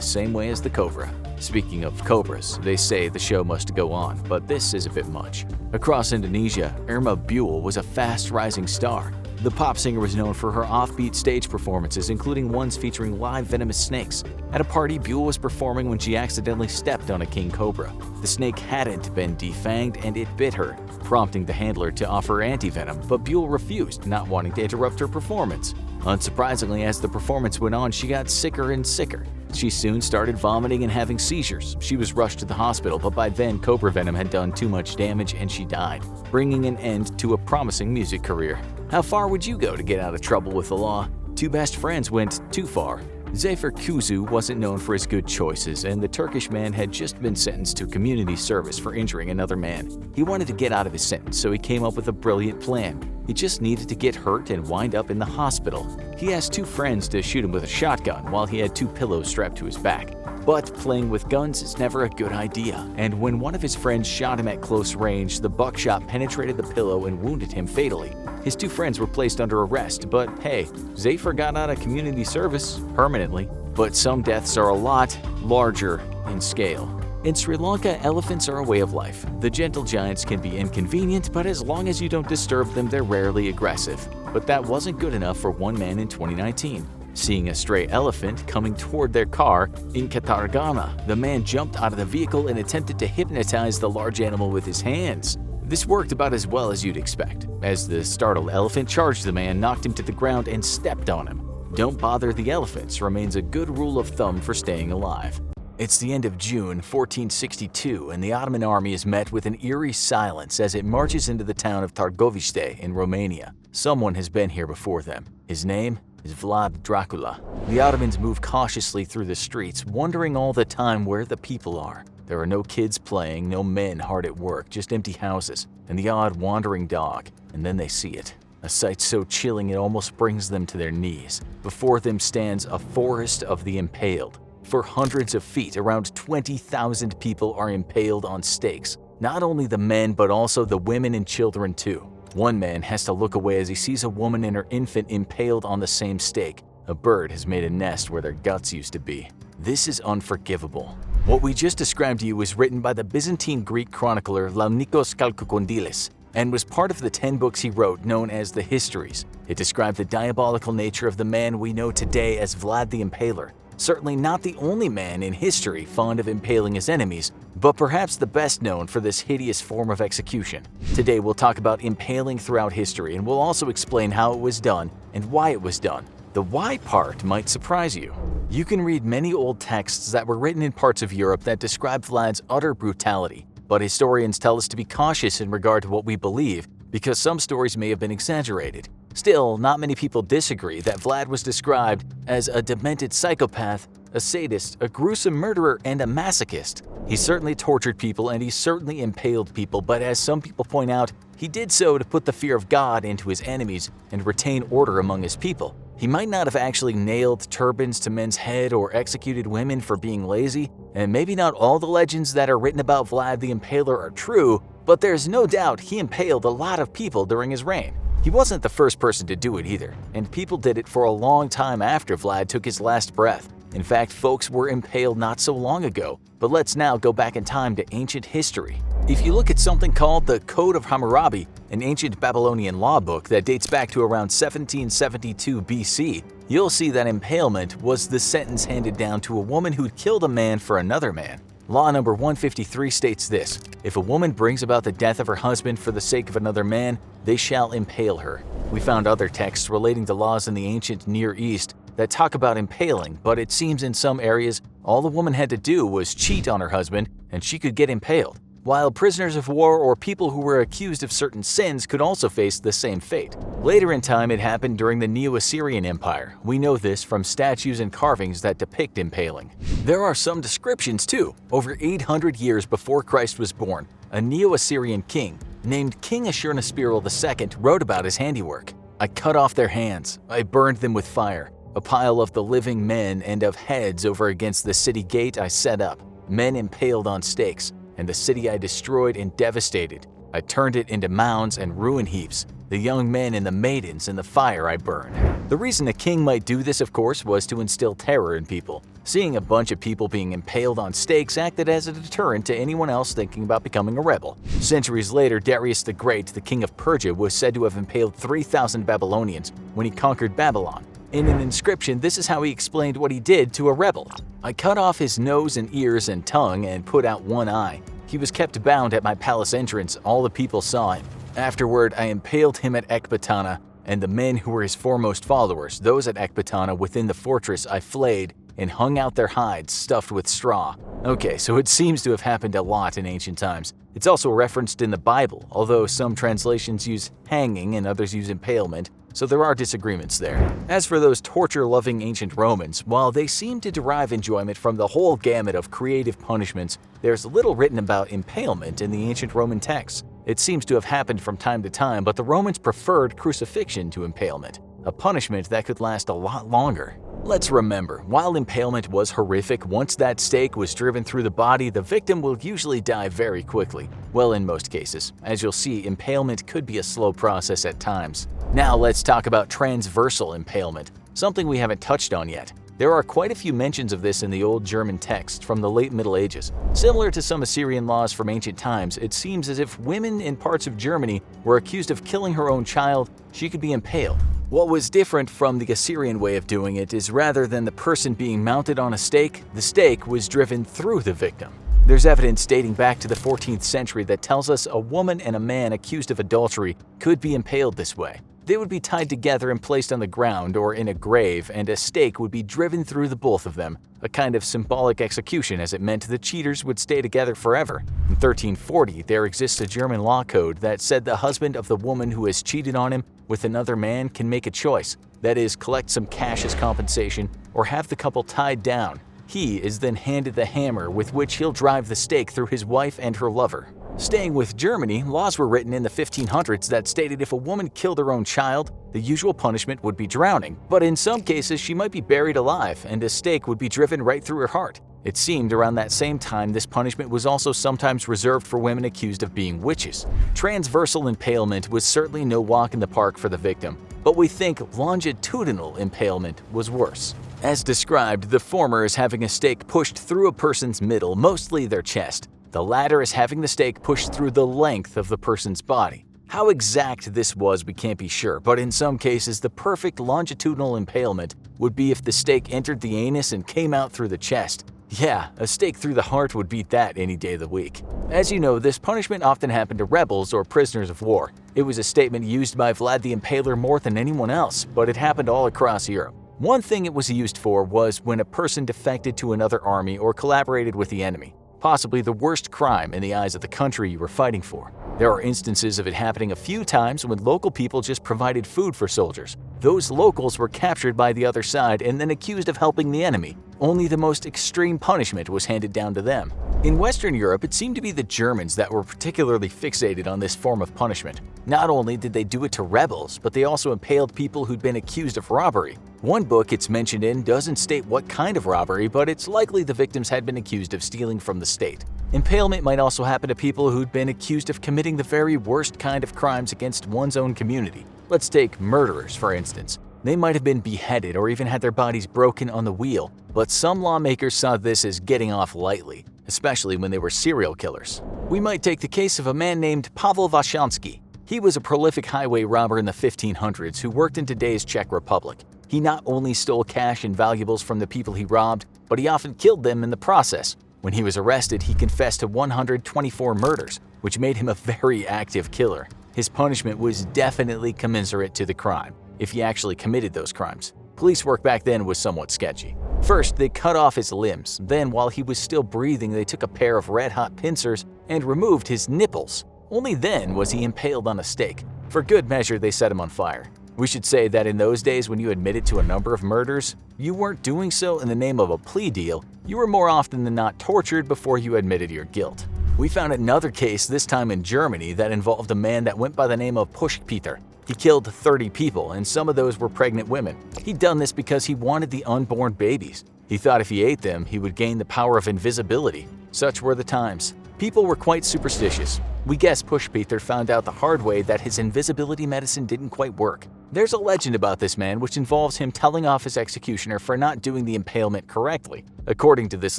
same way as the cobra. Speaking of cobras, they say the show must go on, but this is a bit much. Across Indonesia, Irma Buell was a fast-rising star. The pop singer was known for her offbeat stage performances, including ones featuring live venomous snakes. At a party, Buell was performing when she accidentally stepped on a king cobra. The snake hadn't been defanged and it bit her, prompting the handler to offer anti-venom, but Buell refused, not wanting to interrupt her performance. Unsurprisingly, as the performance went on, she got sicker and sicker. She soon started vomiting and having seizures. She was rushed to the hospital, but by then cobra venom had done too much damage and she died, bringing an end to a promising music career. How far would you go to get out of trouble with the law? 2 best friends went too far. Zafer Kuzu wasn't known for his good choices, and the Turkish man had just been sentenced to community service for injuring another man. He wanted to get out of his sentence, so he came up with a brilliant plan. He just needed to get hurt and wind up in the hospital. He asked 2 friends to shoot him with a shotgun while he had 2 pillows strapped to his back. But playing with guns is never a good idea, and when one of his friends shot him at close range, the buckshot penetrated the pillow and wounded him fatally. His 2 friends were placed under arrest, but hey, Zafer got out of community service permanently. But some deaths are a lot larger in scale. In Sri Lanka, elephants are a way of life. The gentle giants can be inconvenient, but as long as you don't disturb them, they're rarely aggressive. But that wasn't good enough for one man in 2019. Seeing a stray elephant coming toward their car in Katargama, the man jumped out of the vehicle and attempted to hypnotize the large animal with his hands. This worked about as well as you'd expect, as the startled elephant charged the man, knocked him to the ground, and stepped on him. Don't bother the elephants remains a good rule of thumb for staying alive. It's the end of June 1462 and the Ottoman army is met with an eerie silence as it marches into the town of Târgoviște in Romania. Someone has been here before them. His name is Vlad Dracula. The Ottomans move cautiously through the streets, wondering all the time where the people are. There are no kids playing, no men hard at work, just empty houses, and the odd wandering dog. And then they see it. A sight so chilling it almost brings them to their knees. Before them stands a forest of the impaled. For hundreds of feet, around 20,000 people are impaled on stakes. Not only the men, but also the women and children too. One man has to look away as he sees a woman and her infant impaled on the same stake. A bird has made a nest where their guts used to be. This is unforgivable. What we just described to you was written by the Byzantine Greek chronicler Laonikos Kalkokondylis and was part of the 10 books he wrote known as the Histories. It described the diabolical nature of the man we know today as Vlad the Impaler. Certainly not the only man in history fond of impaling his enemies, but perhaps the best known for this hideous form of execution. Today we'll talk about impaling throughout history and we'll also explain how it was done and why it was done. The why part might surprise you. You can read many old texts that were written in parts of Europe that describe Vlad's utter brutality, but historians tell us to be cautious in regard to what we believe because some stories may have been exaggerated. Still, not many people disagree that Vlad was described as a demented psychopath, a sadist, a gruesome murderer, and a masochist. He certainly tortured people and he certainly impaled people, but as some people point out, he did so to put the fear of God into his enemies and retain order among his people. He might not have actually nailed turbans to men's head or executed women for being lazy, and maybe not all the legends that are written about Vlad the Impaler are true, but there's no doubt he impaled a lot of people during his reign. He wasn't the first person to do it either, and people did it for a long time after Vlad took his last breath. In fact, folks were impaled not so long ago, but let's now go back in time to ancient history. If you look at something called the Code of Hammurabi, an ancient Babylonian law book that dates back to around 1772 BC, you'll see that impalement was the sentence handed down to a woman who'd killed a man for another man. Law number 153 states this: if a woman brings about the death of her husband for the sake of another man, they shall impale her. We found other texts relating to laws in the ancient Near East that talk about impaling, but it seems in some areas all the woman had to do was cheat on her husband and she could get impaled, while prisoners of war or people who were accused of certain sins could also face the same fate. Later in time, it happened during the Neo-Assyrian Empire. We know this from statues and carvings that depict impaling. There are some descriptions too. Over 800 years before Christ was born, a Neo-Assyrian king named King Ashurnasirpal II wrote about his handiwork. I cut off their hands, I burned them with fire. A pile of the living men and of heads over against the city gate I set up, men impaled on stakes, and the city I destroyed and devastated. I turned it into mounds and ruin heaps. The young men and the maidens in the fire I burned. The reason a king might do this, of course, was to instill terror in people. Seeing a bunch of people being impaled on stakes acted as a deterrent to anyone else thinking about becoming a rebel. Centuries later, Darius the Great, the king of Persia, was said to have impaled 3,000 Babylonians when he conquered Babylon. In an inscription, this is how he explained what he did to a rebel. I cut off his nose and ears and tongue and put out one eye. He was kept bound at my palace entrance. All the people saw him. Afterward, I impaled him at Ecbatana, and the men who were his foremost followers, those at Ecbatana within the fortress, I flayed and hung out their hides stuffed with straw. Okay, so it seems to have happened a lot in ancient times. It's also referenced in the Bible, although some translations use hanging and others use impalement, so there are disagreements there. As for those torture-loving ancient Romans, while they seem to derive enjoyment from the whole gamut of creative punishments, there's little written about impalement in the ancient Roman texts. It seems to have happened from time to time, but the Romans preferred crucifixion to impalement, a punishment that could last a lot longer. Let's remember, while impalement was horrific, once that stake was driven through the body, the victim will usually die very quickly. Well, in most cases. As you'll see, impalement could be a slow process at times. Now let's talk about transversal impalement, something we haven't touched on yet. There are quite a few mentions of this in the old German text from the late Middle Ages. Similar to some Assyrian laws from ancient times, it seems as if women in parts of Germany were accused of killing her own child, she could be impaled. What was different from the Assyrian way of doing it is rather than the person being mounted on a stake, the stake was driven through the victim. There's evidence dating back to the 14th century that tells us a woman and a man accused of adultery could be impaled this way. They would be tied together and placed on the ground or in a grave, and a stake would be driven through the both of them, a kind of symbolic execution as it meant the cheaters would stay together forever. In 1340, there exists a German law code that said the husband of the woman who has cheated on him with another man can make a choice, that is, collect some cash as compensation or have the couple tied down. He is then handed the hammer with which he'll drive the stake through his wife and her lover. Staying with Germany, laws were written in the 1500s that stated if a woman killed her own child, the usual punishment would be drowning, but in some cases she might be buried alive and a stake would be driven right through her heart. It seemed around that same time this punishment was also sometimes reserved for women accused of being witches. Transversal impalement was certainly no walk in the park for the victim, but we think longitudinal impalement was worse. As described, the former is having a stake pushed through a person's middle, mostly their chest. The latter is having the stake pushed through the length of the person's body. How exact this was we can't be sure, but in some cases the perfect longitudinal impalement would be if the stake entered the anus and came out through the chest. Yeah, a stake through the heart would beat that any day of the week. As you know, this punishment often happened to rebels or prisoners of war. It was a statement used by Vlad the Impaler more than anyone else, but it happened all across Europe. One thing it was used for was when a person defected to another army or collaborated with the enemy, possibly the worst crime in the eyes of the country you were fighting for. There are instances of it happening a few times when local people just provided food for soldiers. Those locals were captured by the other side and then accused of helping the enemy. Only the most extreme punishment was handed down to them. In Western Europe, it seemed to be the Germans that were particularly fixated on this form of punishment. Not only did they do it to rebels, but they also impaled people who'd been accused of robbery. One book it's mentioned in doesn't state what kind of robbery, but it's likely the victims had been accused of stealing from the state. Impalement might also happen to people who'd been accused of committing the very worst kind of crimes against one's own community. Let's take murderers, for instance. They might have been beheaded or even had their bodies broken on the wheel, but some lawmakers saw this as getting off lightly, especially when they were serial killers. We might take the case of a man named Pavel Vashansky. He was a prolific highway robber in the 1500s who worked in today's Czech Republic. He not only stole cash and valuables from the people he robbed, but he often killed them in the process. When he was arrested, he confessed to 124 murders, which made him a very active killer. His punishment was definitely commensurate to the crime, if he actually committed those crimes. Police work back then was somewhat sketchy. First, they cut off his limbs. Then, while he was still breathing, they took a pair of red-hot pincers and removed his nipples. Only then was he impaled on a stake. For good measure, they set him on fire. We should say that in those days when you admitted to a number of murders, you weren't doing so in the name of a plea deal. You were more often than not tortured before you admitted your guilt. We found another case, this time in Germany, that involved a man that went by the name of Pushpeter. He killed 30 people, and some of those were pregnant women. He'd done this because he wanted the unborn babies. He thought if he ate them, he would gain the power of invisibility. Such were the times. People were quite superstitious. We guess Pushpeter found out the hard way that his invisibility medicine didn't quite work. There's a legend about this man which involves him telling off his executioner for not doing the impalement correctly. According to this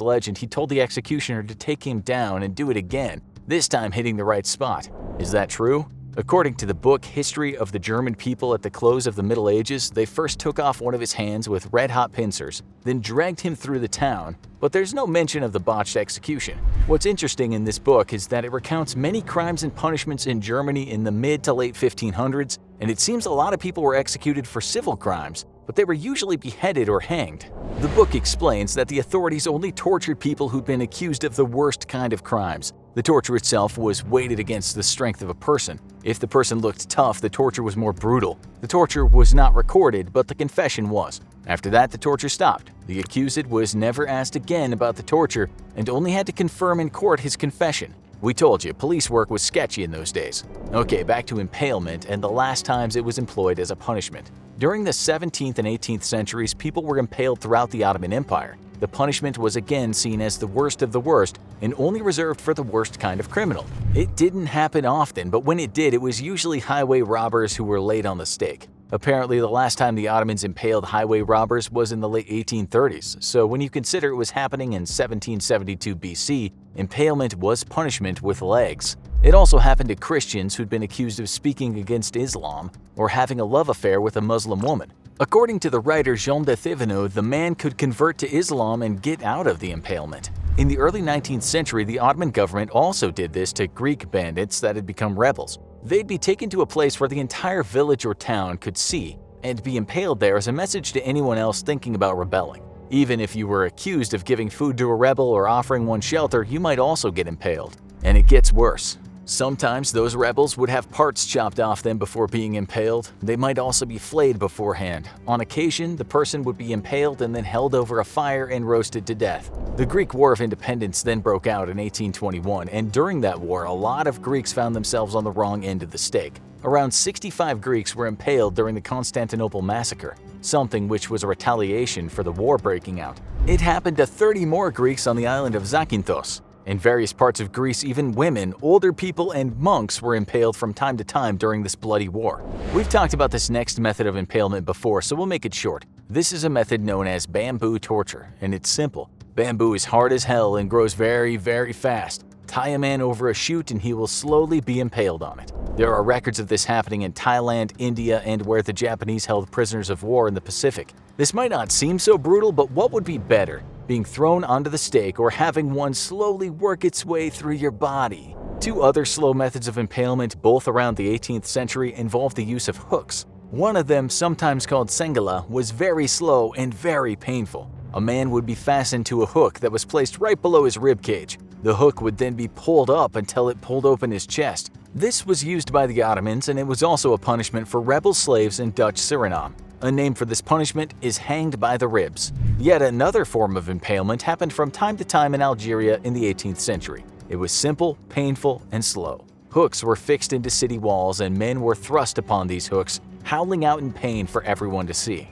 legend, he told the executioner to take him down and do it again, this time hitting the right spot. Is that true? According to the book History of the German People at the close of the Middle Ages, they first took off one of his hands with red-hot pincers, then dragged him through the town, but there's no mention of the botched execution. What's interesting in this book is that it recounts many crimes and punishments in Germany in the mid to late 1500s, and it seems a lot of people were executed for civil crimes, but they were usually beheaded or hanged. The book explains that the authorities only tortured people who'd been accused of the worst kind of crimes. The torture itself was weighted against the strength of a person. If the person looked tough, the torture was more brutal. The torture was not recorded, but the confession was. After that, the torture stopped. The accused was never asked again about the torture and only had to confirm in court his confession. We told you, police work was sketchy in those days. Okay, back to impalement and the last times it was employed as a punishment. During the 17th and 18th centuries, people were impaled throughout the Ottoman Empire. The punishment was again seen as the worst of the worst and only reserved for the worst kind of criminal. It didn't happen often, but when it did, it was usually highway robbers who were laid on the stake. Apparently, the last time the Ottomans impaled highway robbers was in the late 1830s, so when you consider it was happening in 1772 BC, impalement was punishment with legs. It also happened to Christians who'd been accused of speaking against Islam or having a love affair with a Muslim woman. According to the writer Jean de Thévenot, the man could convert to Islam and get out of the impalement. In the early 19th century, the Ottoman government also did this to Greek bandits that had become rebels. They'd be taken to a place where the entire village or town could see and be impaled there as a message to anyone else thinking about rebelling. Even if you were accused of giving food to a rebel or offering one shelter, you might also get impaled. And it gets worse. Sometimes those rebels would have parts chopped off them before being impaled. They might also be flayed beforehand. On occasion, the person would be impaled and then held over a fire and roasted to death. The Greek War of Independence then broke out in 1821, and during that war, a lot of Greeks found themselves on the wrong end of the stake. Around 65 Greeks were impaled during the Constantinople massacre, something which was a retaliation for the war breaking out. It happened to 30 more Greeks on the island of Zakynthos. In various parts of Greece, even women, older people, and monks were impaled from time to time during this bloody war. We've talked about this next method of impalement before, so we'll make it short. This is a method known as bamboo torture, and it's simple. Bamboo is hard as hell and grows very, very fast. Tie a man over a chute and he will slowly be impaled on it. There are records of this happening in Thailand, India, and where the Japanese held prisoners of war in the Pacific. This might not seem so brutal, but what would be better? Being thrown onto the stake or having one slowly work its way through your body? Two other slow methods of impalement, both around the 18th century, involved the use of hooks. One of them, sometimes called sengala, was very slow and very painful. A man would be fastened to a hook that was placed right below his rib cage. The hook would then be pulled up until it pulled open his chest. This was used by the Ottomans, and it was also a punishment for rebel slaves in Dutch Suriname. A name for this punishment is hanged by the ribs. Yet another form of impalement happened from time to time in Algeria in the 18th century. It was simple, painful, and slow. Hooks were fixed into city walls and men were thrust upon these hooks, howling out in pain for everyone to see.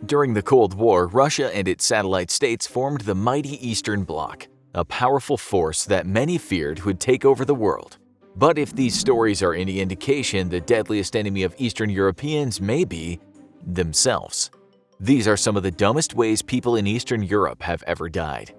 During the Cold War, Russia and its satellite states formed the mighty Eastern Bloc, a powerful force that many feared would take over the world. But if these stories are any indication, the deadliest enemy of Eastern Europeans may be themselves. These are some of the dumbest ways people in Eastern Europe have ever died.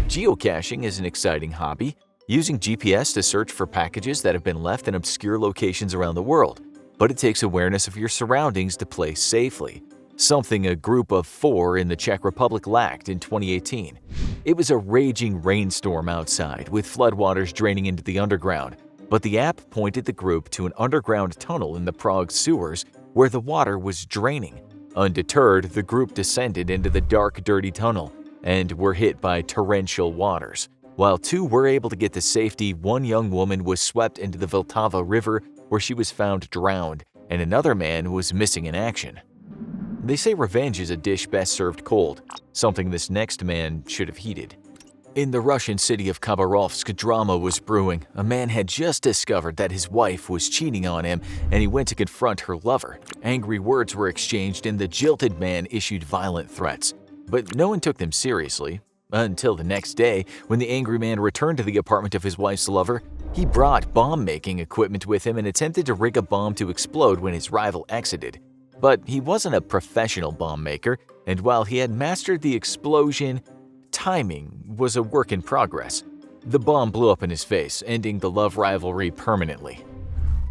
Geocaching is an exciting hobby, using GPS to search for packages that have been left in obscure locations around the world. But it takes awareness of your surroundings to play safely, something a group of 4 in the Czech Republic lacked in 2018. It was a raging rainstorm outside, with floodwaters draining into the underground, but the app pointed the group to an underground tunnel in the Prague sewers where the water was draining. Undeterred, the group descended into the dark, dirty tunnel and were hit by torrential waters. While 2 were able to get to safety, one young woman was swept into the Vltava River where she was found drowned, and another man was missing in action. They say revenge is a dish best served cold, something this next man should have heeded. In the Russian city of Khabarovsk, drama was brewing. A man had just discovered that his wife was cheating on him, and he went to confront her lover. Angry words were exchanged, and the jilted man issued violent threats. But no one took them seriously, until the next day, when the angry man returned to the apartment of his wife's lover. He brought bomb-making equipment with him and attempted to rig a bomb to explode when his rival exited. But he wasn't a professional bomb maker, and while he had mastered the explosion, timing was a work in progress. The bomb blew up in his face, ending the love rivalry permanently.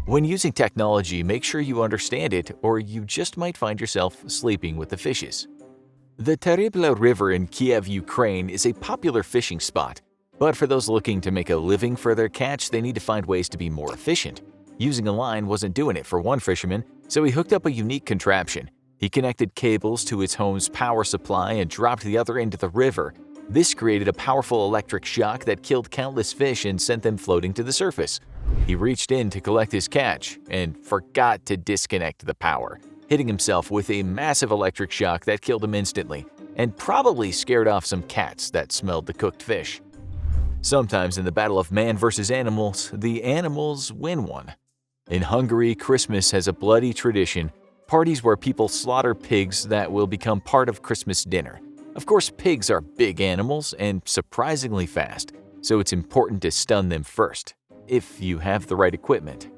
When using technology, make sure you understand it, or you just might find yourself sleeping with the fishes. The Teribla River in Kiev, Ukraine is a popular fishing spot, but for those looking to make a living for their catch, they need to find ways to be more efficient. Using a line wasn't doing it for one fisherman, so he hooked up a unique contraption. He connected cables to his home's power supply and dropped the other end of the river. This created a powerful electric shock that killed countless fish and sent them floating to the surface. He reached in to collect his catch and forgot to disconnect the power, hitting himself with a massive electric shock that killed him instantly, and probably scared off some cats that smelled the cooked fish. Sometimes in the battle of man versus animals, the animals win one. In Hungary, Christmas has a bloody tradition, parties where people slaughter pigs that will become part of Christmas dinner. Of course, pigs are big animals and surprisingly fast, so it's important to stun them first, if you have the right equipment.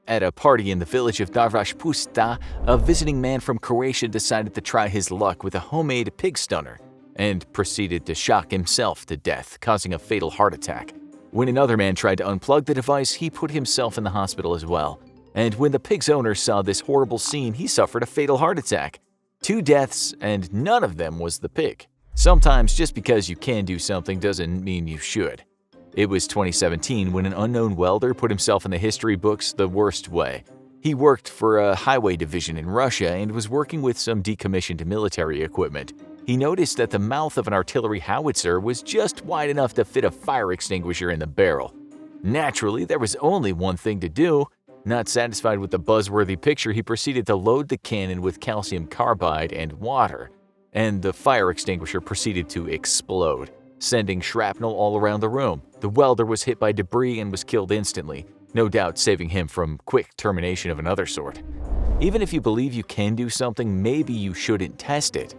At a party in the village of Darvash Pusta, a visiting man from Croatia decided to try his luck with a homemade pig stunner and proceeded to shock himself to death, causing a fatal heart attack. When another man tried to unplug the device, he put himself in the hospital as well. And when the pig's owner saw this horrible scene, he suffered a fatal heart attack. 2 deaths, and none of them was the pig. Sometimes just because you can do something doesn't mean you should. It was 2017 when an unknown welder put himself in the history books the worst way. He worked for a highway division in Russia and was working with some decommissioned military equipment. He noticed that the mouth of an artillery howitzer was just wide enough to fit a fire extinguisher in the barrel. Naturally, there was only one thing to do. Not satisfied with the buzzworthy picture, he proceeded to load the cannon with calcium carbide and water, and the fire extinguisher proceeded to explode, sending shrapnel all around the room. The welder was hit by debris and was killed instantly, no doubt saving him from quick termination of another sort. Even if you believe you can do something, maybe you shouldn't test it.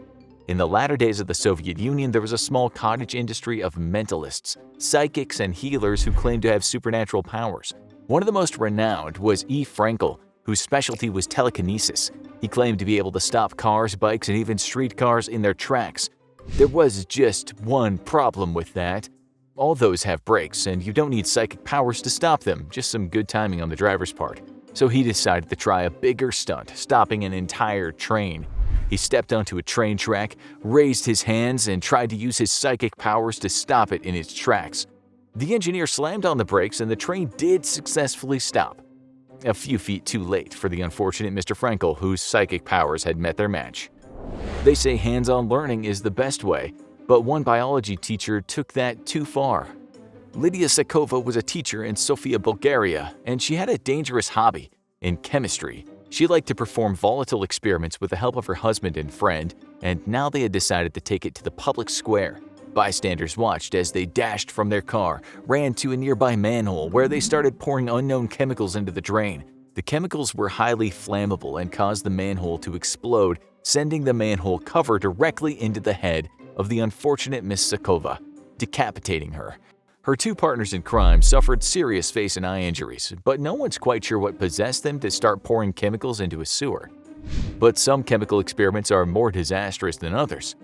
In the latter days of the Soviet Union, there was a small cottage industry of mentalists, psychics, and healers who claimed to have supernatural powers. One of the most renowned was E. Frankel, whose specialty was telekinesis. He claimed to be able to stop cars, bikes, and even streetcars in their tracks. There was just one problem with that. All those have brakes, and you don't need psychic powers to stop them, just some good timing on the driver's part. So he decided to try a bigger stunt, stopping an entire train. He stepped onto a train track, raised his hands, and tried to use his psychic powers to stop it in its tracks. The engineer slammed on the brakes and the train did successfully stop. A few feet too late for the unfortunate Mr. Frankel, whose psychic powers had met their match. They say hands-on learning is the best way, but one biology teacher took that too far. Lydia Sakova was a teacher in Sofia, Bulgaria, and she had a dangerous hobby in chemistry. She liked to perform volatile experiments with the help of her husband and friend, and now they had decided to take it to the public square. Bystanders watched as they dashed from their car, ran to a nearby manhole where they started pouring unknown chemicals into the drain. The chemicals were highly flammable and caused the manhole to explode, sending the manhole cover directly into the head of the unfortunate Miss Sakova, decapitating her. Her two partners in crime suffered serious face and eye injuries, but no one's quite sure what possessed them to start pouring chemicals into a sewer. But some chemical experiments are more disastrous than others.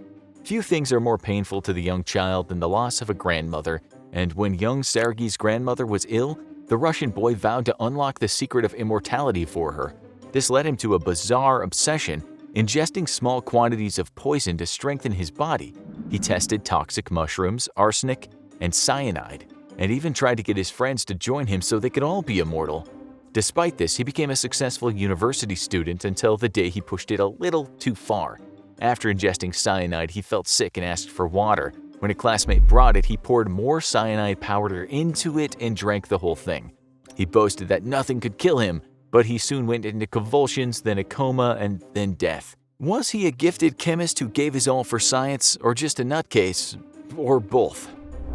Few things are more painful to the young child than the loss of a grandmother, and when young Sergei's grandmother was ill, the Russian boy vowed to unlock the secret of immortality for her. This led him to a bizarre obsession, ingesting small quantities of poison to strengthen his body. He tested toxic mushrooms, arsenic, and cyanide, and even tried to get his friends to join him so they could all be immortal. Despite this, he became a successful university student until the day he pushed it a little too far. After ingesting cyanide, he felt sick and asked for water. When a classmate brought it, he poured more cyanide powder into it and drank the whole thing. He boasted that nothing could kill him, but he soon went into convulsions, then a coma, and then death. Was he a gifted chemist who gave his all for science, or just a nutcase, or both?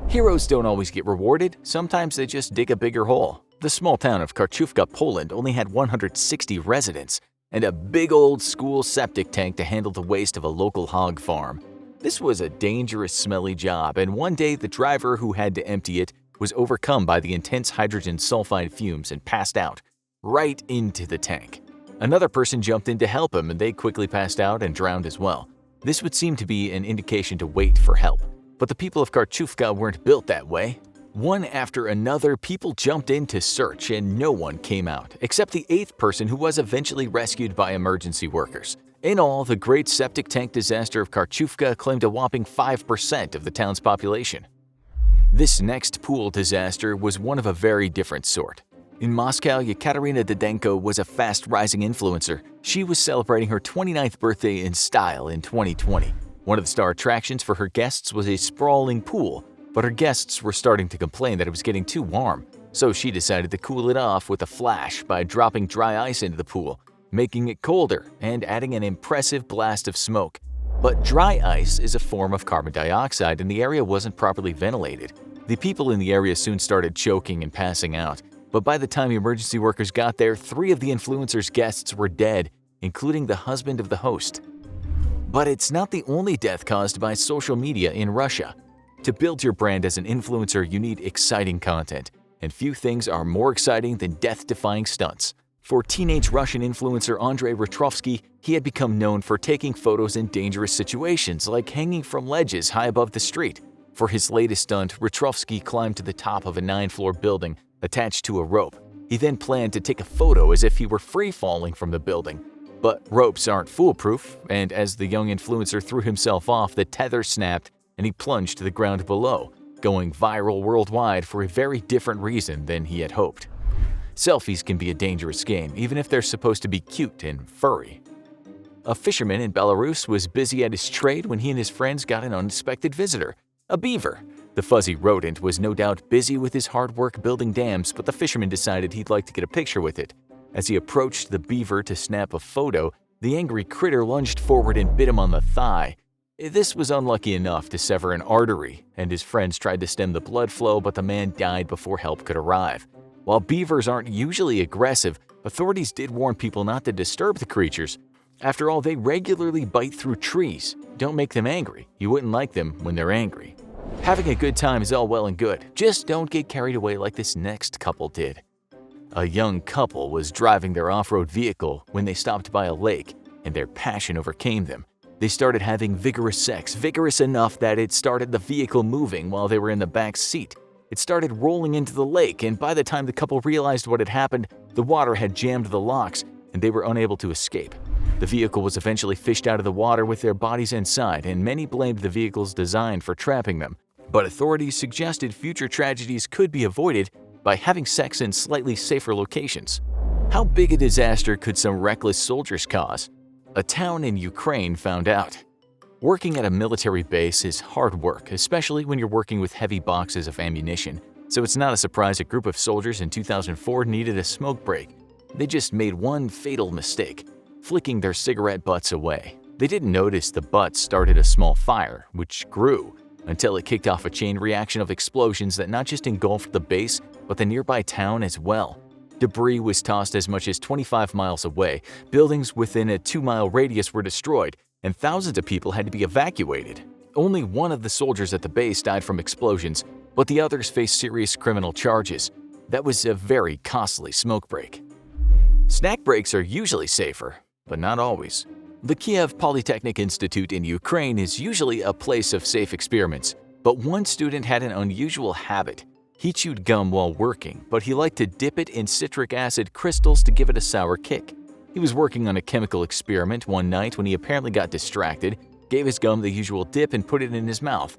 Heroes don't always get rewarded, sometimes they just dig a bigger hole. The small town of Karczówka, Poland only had 160 residents and a big old school septic tank to handle the waste of a local hog farm. This was a dangerous, smelly job, and one day the driver who had to empty it was overcome by the intense hydrogen sulfide fumes and passed out, right into the tank. Another person jumped in to help him and they quickly passed out and drowned as well. This would seem to be an indication to wait for help. But the people of Karczówka weren't built that way. One after another, people jumped in to search and no one came out, except the 8th person who was eventually rescued by emergency workers. In all, the great septic tank disaster of Karczówka claimed a whopping 5% of the town's population. This next pool disaster was one of a very different sort. In Moscow, Yekaterina Didenko was a fast-rising influencer. She was celebrating her 29th birthday in style in 2020. One of the star attractions for her guests was a sprawling pool, but her guests were starting to complain that it was getting too warm, so she decided to cool it off with a flash by dropping dry ice into the pool, making it colder and adding an impressive blast of smoke. But dry ice is a form of carbon dioxide and the area wasn't properly ventilated. The people in the area soon started choking and passing out, but by the time emergency workers got there, 3 of the influencer's guests were dead, including the husband of the host. But it's not the only death caused by social media in Russia. To build your brand as an influencer, you need exciting content, and few things are more exciting than death-defying stunts. For teenage Russian influencer Andrei Retrovsky, he had become known for taking photos in dangerous situations like hanging from ledges high above the street. For his latest stunt, Retrovsky climbed to the top of a 9-floor building attached to a rope. He then planned to take a photo as if he were free-falling from the building. But ropes aren't foolproof, and as the young influencer threw himself off, the tether snapped and he plunged to the ground below. going viral worldwide for a very different reason than he had hoped. Selfies can be a dangerous game, even if they're supposed to be cute and furry. A fisherman in Belarus was busy at his trade when he and his friends got an unexpected visitor, a beaver. The fuzzy rodent was no doubt busy with his hard work building dams, but the fisherman decided he'd like to get a picture with it. As he approached the beaver to snap a photo, the angry critter lunged forward and bit him on the thigh. This was unlucky enough to sever an artery, and his friends tried to stem the blood flow, but the man died before help could arrive. While beavers aren't usually aggressive, authorities did warn people not to disturb the creatures. After all, they regularly bite through trees. Don't make them angry. You wouldn't like them when they're angry. Having a good time is all well and good. Just don't get carried away like this next couple did. A young couple was driving their off-road vehicle when they stopped by a lake, and their passion overcame them. They started having vigorous sex, vigorous enough that it started the vehicle moving while they were in the back seat. It started rolling into the lake, and by the time the couple realized what had happened, the water had jammed the locks, and they were unable to escape. The vehicle was eventually fished out of the water with their bodies inside, and many blamed the vehicle's design for trapping them. But authorities suggested future tragedies could be avoided by having sex in slightly safer locations. How big a disaster could some reckless soldiers cause? A town in Ukraine found out. Working at a military base is hard work, especially when you're working with heavy boxes of ammunition. So it's not a surprise a group of soldiers in 2004 needed a smoke break. They just made one fatal mistake, flicking their cigarette butts away. They didn't notice the butts started a small fire, which grew until it kicked off a chain reaction of explosions that not just engulfed the base, but the nearby town as well. Debris was tossed as much as 25 miles away, buildings within a 2-mile radius were destroyed, and thousands of people had to be evacuated. Only one of the soldiers at the base died from explosions, but the others faced serious criminal charges. That was a very costly smoke break. Snack breaks are usually safer, but not always. The Kiev Polytechnic Institute in Ukraine is usually a place of safe experiments, but one student had an unusual habit. He chewed gum while working, but he liked to dip it in citric acid crystals to give it a sour kick. He was working on a chemical experiment one night when he apparently got distracted, gave his gum the usual dip and put it in his mouth,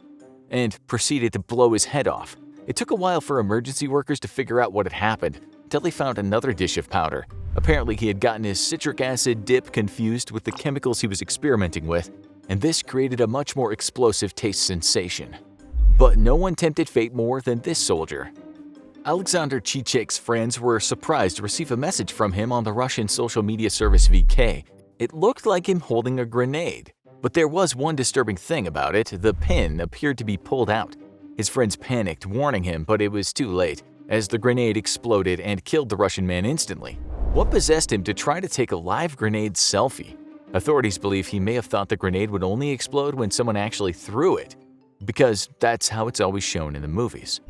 and proceeded to blow his head off. It took a while for emergency workers to figure out what had happened, until they found another dish of powder. Apparently, he had gotten his citric acid dip confused with the chemicals he was experimenting with, and this created a much more explosive taste sensation. But no one tempted fate more than this soldier. Alexander Chichek's friends were surprised to receive a message from him on the Russian social media service VK. It looked like him holding a grenade. But there was one disturbing thing about it: the pin appeared to be pulled out. His friends panicked, warning him, but it was too late, as the grenade exploded and killed the Russian man instantly. What possessed him to try to take a live grenade selfie? Authorities believe he may have thought the grenade would only explode when someone actually threw it, because that's how it's always shown in the movies.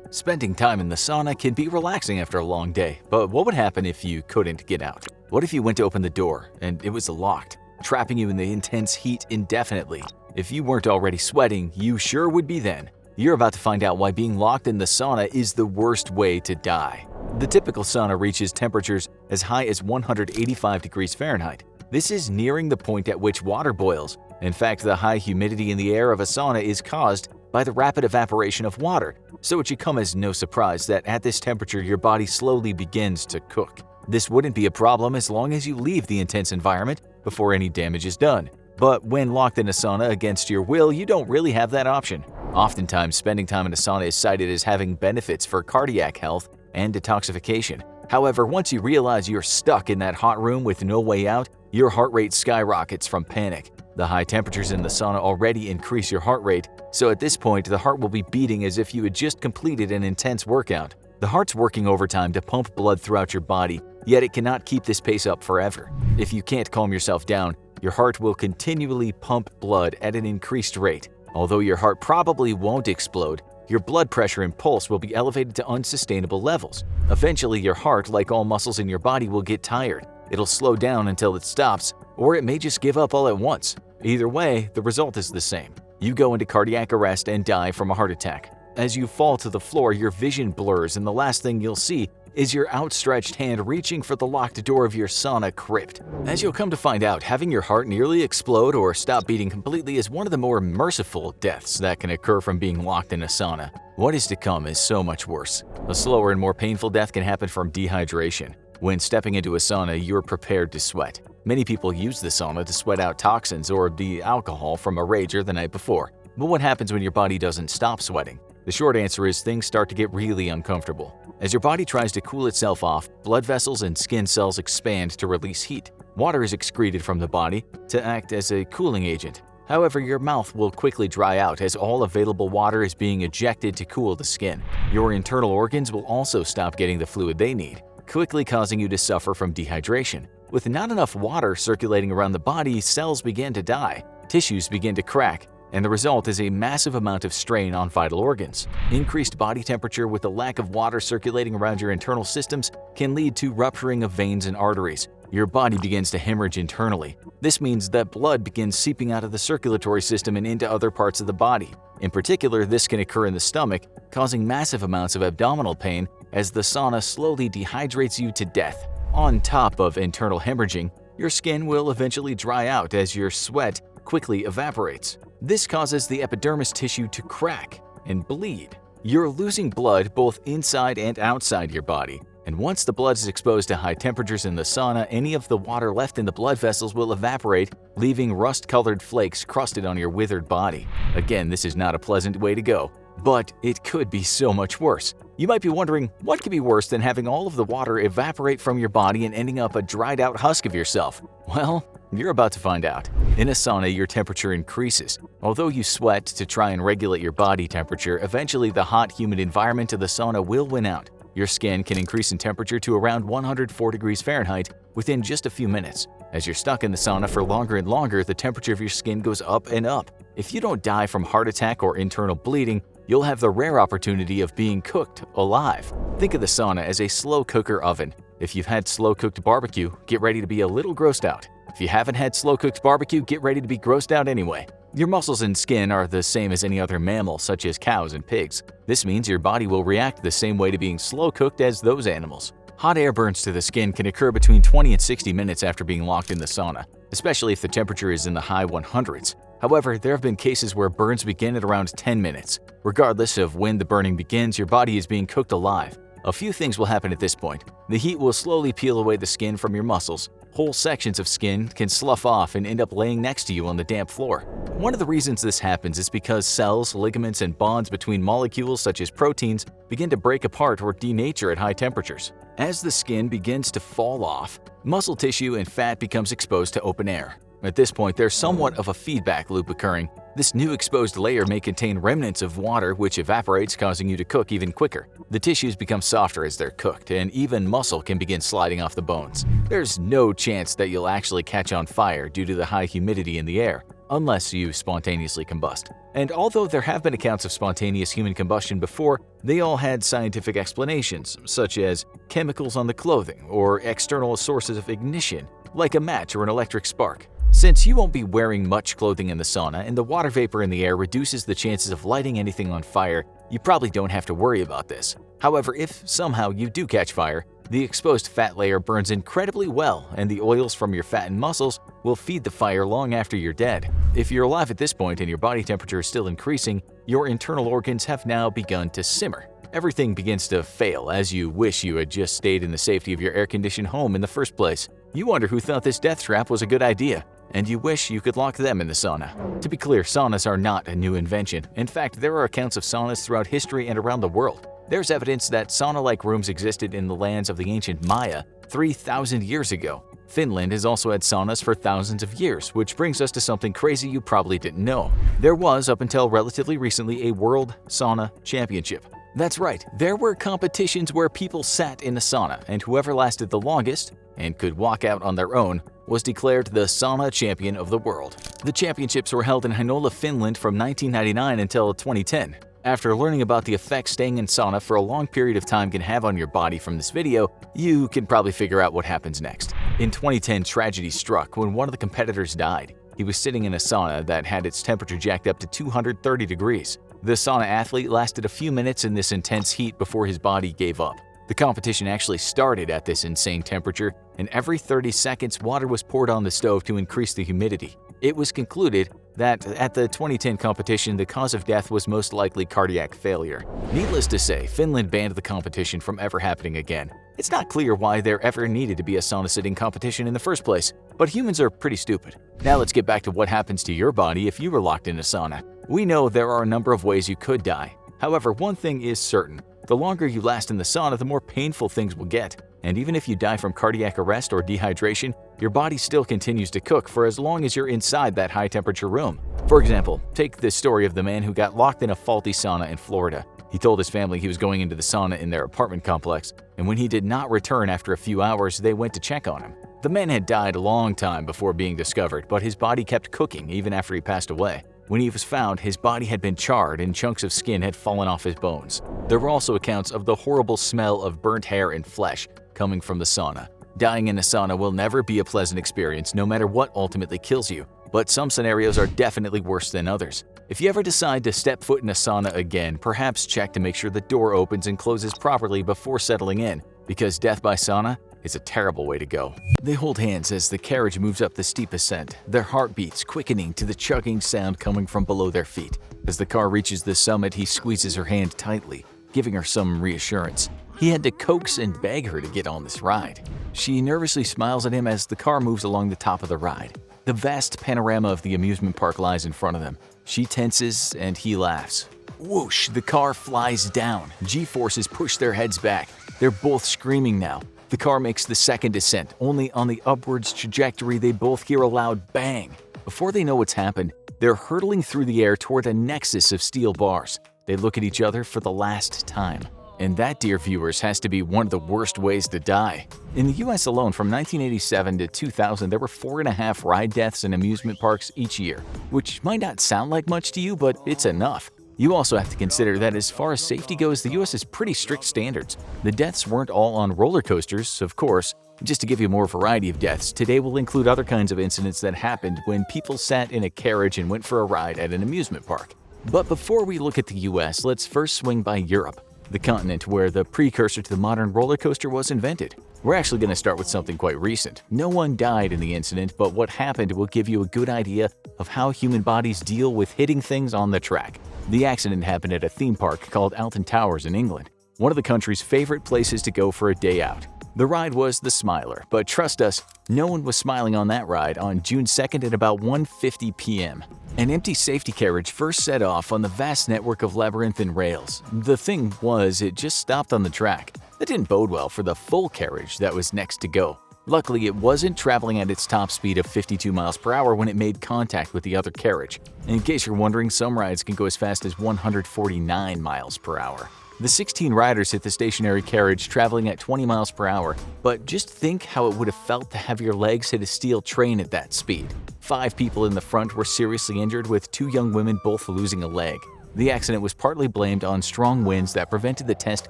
Spending time in the sauna can be relaxing after a long day, but what would happen if you couldn't get out? What if you went to open the door and it was locked, trapping you in the intense heat indefinitely? If you weren't already sweating, you sure would be then. You're about to find out why being locked in the sauna is the worst way to die. The typical sauna reaches temperatures as high as 185 degrees Fahrenheit. This is nearing the point at which water boils. In fact, the high humidity in the air of a sauna is caused by the rapid evaporation of water, so it should come as no surprise that at this temperature your body slowly begins to cook. This wouldn't be a problem as long as you leave the intense environment before any damage is done. But when locked in a sauna against your will, you don't really have that option. Oftentimes, spending time in a sauna is cited as having benefits for cardiac health and detoxification. However, once you realize you're stuck in that hot room with no way out, your heart rate skyrockets from panic. The high temperatures in the sauna already increase your heart rate, so at this point the heart will be beating as if you had just completed an intense workout. The heart's working overtime to pump blood throughout your body, yet it cannot keep this pace up forever. If you can't calm yourself down, your heart will continually pump blood at an increased rate. Although your heart probably won't explode, your blood pressure and pulse will be elevated to unsustainable levels. Eventually, your heart, like all muscles in your body, will get tired. It'll slow down until it stops, or it may just give up all at once. Either way, the result is the same. You go into cardiac arrest and die from a heart attack. As you fall to the floor, your vision blurs and the last thing you'll see is your outstretched hand reaching for the locked door of your sauna crypt. As you'll come to find out, having your heart nearly explode or stop beating completely is one of the more merciful deaths that can occur from being locked in a sauna. What is to come is so much worse. A slower and more painful death can happen from dehydration. When stepping into a sauna, you're prepared to sweat. Many people use the sauna to sweat out toxins or the alcohol from a rager the night before. But what happens when your body doesn't stop sweating? The short answer is things start to get really uncomfortable. As your body tries to cool itself off, blood vessels and skin cells expand to release heat. Water is excreted from the body to act as a cooling agent. However, your mouth will quickly dry out as all available water is being ejected to cool the skin. Your internal organs will also stop getting the fluid they need, quickly causing you to suffer from dehydration. With not enough water circulating around the body, cells begin to die, tissues begin to crack, and the result is a massive amount of strain on vital organs. Increased body temperature with a lack of water circulating around your internal systems can lead to rupturing of veins and arteries. Your body begins to hemorrhage internally. This means that blood begins seeping out of the circulatory system and into other parts of the body. In particular, this can occur in the stomach, causing massive amounts of abdominal pain as the sauna slowly dehydrates you to death. On top of internal hemorrhaging, your skin will eventually dry out as your sweat quickly evaporates. This causes the epidermis tissue to crack and bleed. You're losing blood both inside and outside your body. And once the blood is exposed to high temperatures in the sauna, any of the water left in the blood vessels will evaporate, leaving rust-colored flakes crusted on your withered body. Again, this is not a pleasant way to go, but it could be so much worse. You might be wondering, what could be worse than having all of the water evaporate from your body and ending up a dried-out husk of yourself? Well, you're about to find out. In a sauna, your temperature increases. Although you sweat to try and regulate your body temperature, eventually the hot, humid environment of the sauna will win out. Your skin can increase in temperature to around 104 degrees Fahrenheit within just a few minutes. As you're stuck in the sauna for longer and longer, the temperature of your skin goes up and up. If you don't die from heart attack or internal bleeding, you'll have the rare opportunity of being cooked alive. Think of the sauna as a slow cooker oven. If you've had slow-cooked barbecue, get ready to be a little grossed out. If you haven't had slow-cooked barbecue, get ready to be grossed out anyway. Your muscles and skin are the same as any other mammal, such as cows and pigs. This means your body will react the same way to being slow-cooked as those animals. Hot air burns to the skin can occur between 20 and 60 minutes after being locked in the sauna, especially if the temperature is in the high 100s. However, there have been cases where burns begin at around 10 minutes. Regardless of when the burning begins, your body is being cooked alive. A few things will happen at this point. The heat will slowly peel away the skin from your muscles. Whole sections of skin can slough off and end up laying next to you on the damp floor. One of the reasons this happens is because cells, ligaments, and bonds between molecules such as proteins begin to break apart or denature at high temperatures. As the skin begins to fall off, muscle tissue and fat becomes exposed to open air. At this point, there's somewhat of a feedback loop occurring. This new exposed layer may contain remnants of water which evaporates, causing you to cook even quicker. The tissues become softer as they're cooked, and even muscle can begin sliding off the bones. There's no chance that you'll actually catch on fire due to the high humidity in the air, unless you spontaneously combust. And although there have been accounts of spontaneous human combustion before, they all had scientific explanations, such as chemicals on the clothing or external sources of ignition, like a match or an electric spark. Since you won't be wearing much clothing in the sauna and the water vapor in the air reduces the chances of lighting anything on fire, you probably don't have to worry about this. However, if somehow you do catch fire, the exposed fat layer burns incredibly well and the oils from your fat and muscles will feed the fire long after you're dead. If you're alive at this point and your body temperature is still increasing, your internal organs have now begun to simmer. Everything begins to fail as you wish you had just stayed in the safety of your air-conditioned home in the first place. You wonder who thought this death trap was a good idea, and you wish you could lock them in the sauna. To be clear, saunas are not a new invention. In fact, there are accounts of saunas throughout history and around the world. There's evidence that sauna-like rooms existed in the lands of the ancient Maya 3,000 years ago. Finland has also had saunas for thousands of years, which brings us to something crazy you probably didn't know. There was, up until relatively recently, a World Sauna Championship. That's right, there were competitions where people sat in a sauna, and whoever lasted the longest and could walk out on their own was declared the sauna champion of the world. The championships were held in Heinola, Finland from 1999 until 2010. After learning about the effects staying in sauna for a long period of time can have on your body from this video, you can probably figure out what happens next. In 2010, tragedy struck when one of the competitors died. He was sitting in a sauna that had its temperature jacked up to 230 degrees. The sauna athlete lasted a few minutes in this intense heat before his body gave up. The competition actually started at this insane temperature, and every 30 seconds water was poured on the stove to increase the humidity. It was concluded that at the 2010 competition, the cause of death was most likely cardiac failure. Needless to say, Finland banned the competition from ever happening again. It's not clear why there ever needed to be a sauna sitting competition in the first place, but humans are pretty stupid. Now let's get back to what happens to your body if you were locked in a sauna. We know there are a number of ways you could die. However, one thing is certain. The longer you last in the sauna, the more painful things will get. And even if you die from cardiac arrest or dehydration, your body still continues to cook for as long as you're inside that high-temperature room. For example, take the story of the man who got locked in a faulty sauna in Florida. He told his family he was going into the sauna in their apartment complex, and when he did not return after a few hours, they went to check on him. The man had died a long time before being discovered, but his body kept cooking even after he passed away. When he was found, his body had been charred and chunks of skin had fallen off his bones. There were also accounts of the horrible smell of burnt hair and flesh coming from the sauna. Dying in a sauna will never be a pleasant experience no matter what ultimately kills you, but some scenarios are definitely worse than others. If you ever decide to step foot in a sauna again, perhaps check to make sure the door opens and closes properly before settling in, because death by sauna is a terrible way to go. They hold hands as the carriage moves up the steep ascent, their heartbeats quickening to the chugging sound coming from below their feet. As the car reaches the summit, he squeezes her hand tightly, giving her some reassurance. He had to coax and beg her to get on this ride. She nervously smiles at him as the car moves along the top of the ride. The vast panorama of the amusement park lies in front of them. She tenses and he laughs. Whoosh, the car flies down. G-forces push their heads back. They're both screaming now. The car makes the second descent. Only on the upwards trajectory they both hear a loud bang. Before they know what's happened, they're hurtling through the air toward a nexus of steel bars. They look at each other for the last time. And that, dear viewers, has to be one of the worst ways to die. In the US alone, from 1987 to 2000, there were 4.5 ride deaths in amusement parks each year, which might not sound like much to you, but it's enough. You also have to consider that as far as safety goes, the US has pretty strict standards. The deaths weren't all on roller coasters, of course. Just to give you more variety of deaths, today we'll include other kinds of incidents that happened when people sat in a carriage and went for a ride at an amusement park. But before we look at the US, let's first swing by Europe, the continent where the precursor to the modern roller coaster was invented. We're actually going to start with something quite recent. No one died in the incident, but what happened will give you a good idea of how human bodies deal with hitting things on the track. The accident happened at a theme park called Alton Towers in England, one of the country's favorite places to go for a day out. The ride was the Smiler, but trust us, no one was smiling on that ride on June 2nd at about 1:50 p.m. An empty safety carriage first set off on the vast network of labyrinthine rails. The thing was, it just stopped on the track. That didn't bode well for the full carriage that was next to go. Luckily, it wasn't traveling at its top speed of 52 miles per hour when it made contact with the other carriage. In case you're wondering, some rides can go as fast as 149 miles per hour. The 16 riders hit the stationary carriage traveling at 20 miles per hour, but just think how it would have felt to have your legs hit a steel train at that speed. 5 people in the front were seriously injured, with 2 young women both losing a leg. The accident was partly blamed on strong winds that prevented the test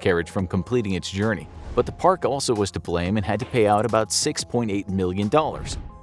carriage from completing its journey, but the park also was to blame and had to pay out about $6.8 million.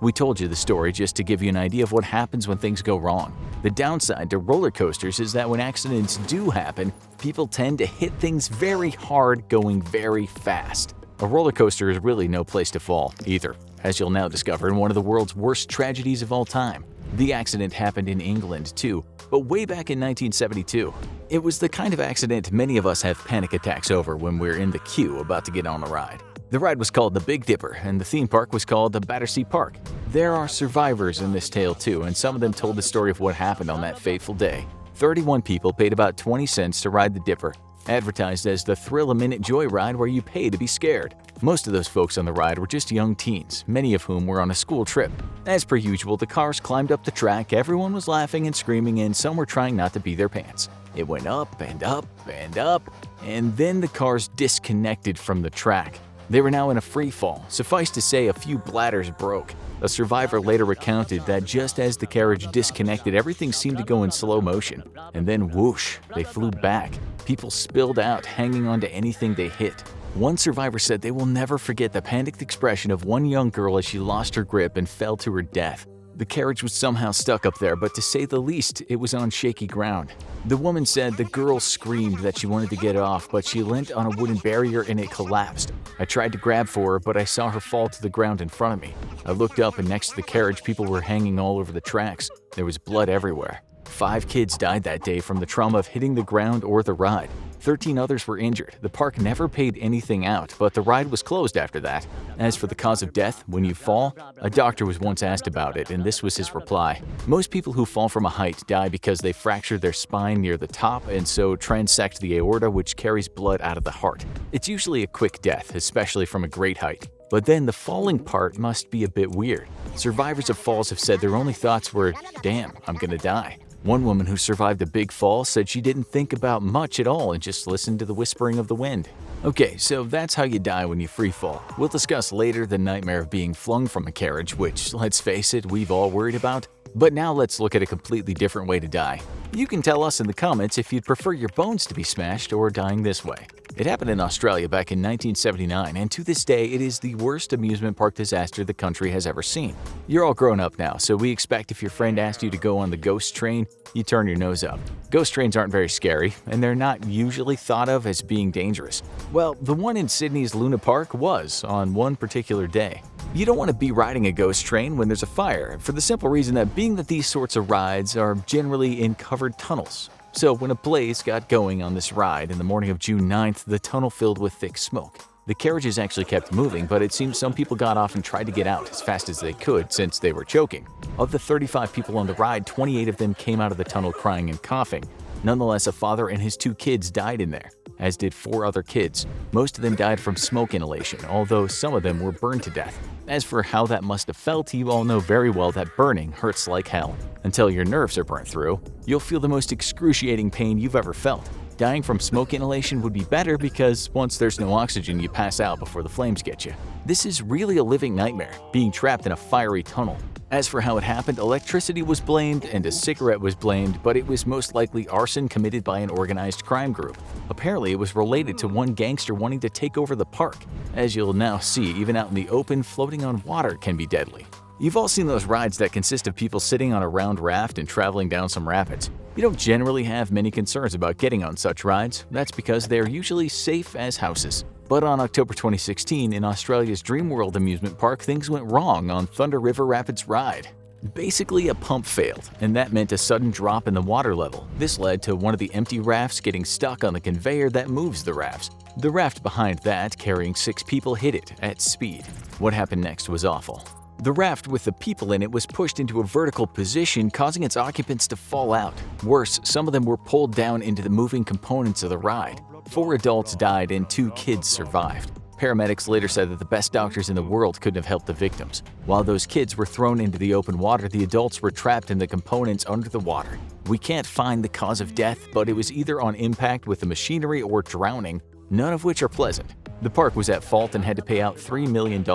We told you the story just to give you an idea of what happens when things go wrong. The downside to roller coasters is that when accidents do happen, people tend to hit things very hard going very fast. A roller coaster is really no place to fall, either, as you'll now discover in one of the world's worst tragedies of all time. The accident happened in England, too, but way back in 1972. It was the kind of accident many of us have panic attacks over when we're in the queue about to get on a ride. The ride was called the Big Dipper, and the theme park was called the Battersea Park. There are survivors in this tale too, and some of them told the story of what happened on that fateful day. 31 people paid about 20 cents to ride the Dipper, advertised as the thrill-a-minute joyride where you pay to be scared. Most of those folks on the ride were just young teens, many of whom were on a school trip. As per usual, the cars climbed up the track, everyone was laughing and screaming, and some were trying not to pee their pants. It went up and up and up, and then the cars disconnected from the track. They were now in a free fall. Suffice to say, a few bladders broke. A survivor later recounted that just as the carriage disconnected, everything seemed to go in slow motion. And then whoosh, they flew back. People spilled out, hanging onto anything they hit. One survivor said they will never forget the panicked expression of one young girl as she lost her grip and fell to her death. The carriage was somehow stuck up there, but to say the least, it was on shaky ground. The woman said the girl screamed that she wanted to get off, but she leant on a wooden barrier and it collapsed. I tried to grab for her, but I saw her fall to the ground in front of me. I looked up and next to the carriage, people were hanging all over the tracks. There was blood everywhere. 5 kids died that day from the trauma of hitting the ground or the ride. 13 others were injured. The park never paid anything out, but the ride was closed after that. As for the cause of death, when you fall, a doctor was once asked about it, and this was his reply. Most people who fall from a height die because they fractured their spine near the top and so transect the aorta, which carries blood out of the heart. It's usually a quick death, especially from a great height. But then the falling part must be a bit weird. Survivors of falls have said their only thoughts were, "Damn, I'm gonna die." One woman who survived a big fall said she didn't think about much at all and just listened to the whispering of the wind. Okay, so that's how you die when you free fall. We'll discuss later the nightmare of being flung from a carriage, which, let's face it, we've all worried about. But now let's look at a completely different way to die. You can tell us in the comments if you'd prefer your bones to be smashed or dying this way. It happened in Australia back in 1979, and to this day, it is the worst amusement park disaster the country has ever seen. You're all grown up now, so we expect if your friend asked you to go on the ghost train, you turn your nose up. Ghost trains aren't very scary, and they're not usually thought of as being dangerous. Well, the one in Sydney's Luna Park was on one particular day. You don't want to be riding a ghost train when there's a fire, for the simple reason that being that these sorts of rides are generally in covered tunnels. So when a blaze got going on this ride in the morning of June 9th, the tunnel filled with thick smoke. The carriages actually kept moving, but it seems some people got off and tried to get out as fast as they could since they were choking. Of the 35 people on the ride, 28 of them came out of the tunnel crying and coughing. Nonetheless, a father and his 2 kids died in there, as did 4 other kids. Most of them died from smoke inhalation, although some of them were burned to death. As for how that must have felt, you all know very well that burning hurts like hell. Until your nerves are burnt through, you'll feel the most excruciating pain you've ever felt. Dying from smoke inhalation would be better because once there's no oxygen, you pass out before the flames get you. This is really a living nightmare, being trapped in a fiery tunnel. As for how it happened, electricity was blamed and a cigarette was blamed, but it was most likely arson committed by an organized crime group. Apparently, it was related to one gangster wanting to take over the park. As you'll now see, even out in the open, floating on water can be deadly. You've all seen those rides that consist of people sitting on a round raft and traveling down some rapids. You don't generally have many concerns about getting on such rides. That's because they're usually safe as houses. But on October 2016, in Australia's Dreamworld amusement park, things went wrong on Thunder River Rapids ride. Basically, a pump failed, and that meant a sudden drop in the water level. This led to one of the empty rafts getting stuck on the conveyor that moves the rafts. The raft behind that, carrying 6 people, hit it at speed. What happened next was awful. The raft with the people in it was pushed into a vertical position, causing its occupants to fall out. Worse, some of them were pulled down into the moving components of the ride. 4 adults died and 2 kids survived. Paramedics later said that the best doctors in the world couldn't have helped the victims. While those kids were thrown into the open water, the adults were trapped in the components under the water. We can't find the cause of death, but it was either on impact with the machinery or drowning, none of which are pleasant. The park was at fault and had to pay out $3 million.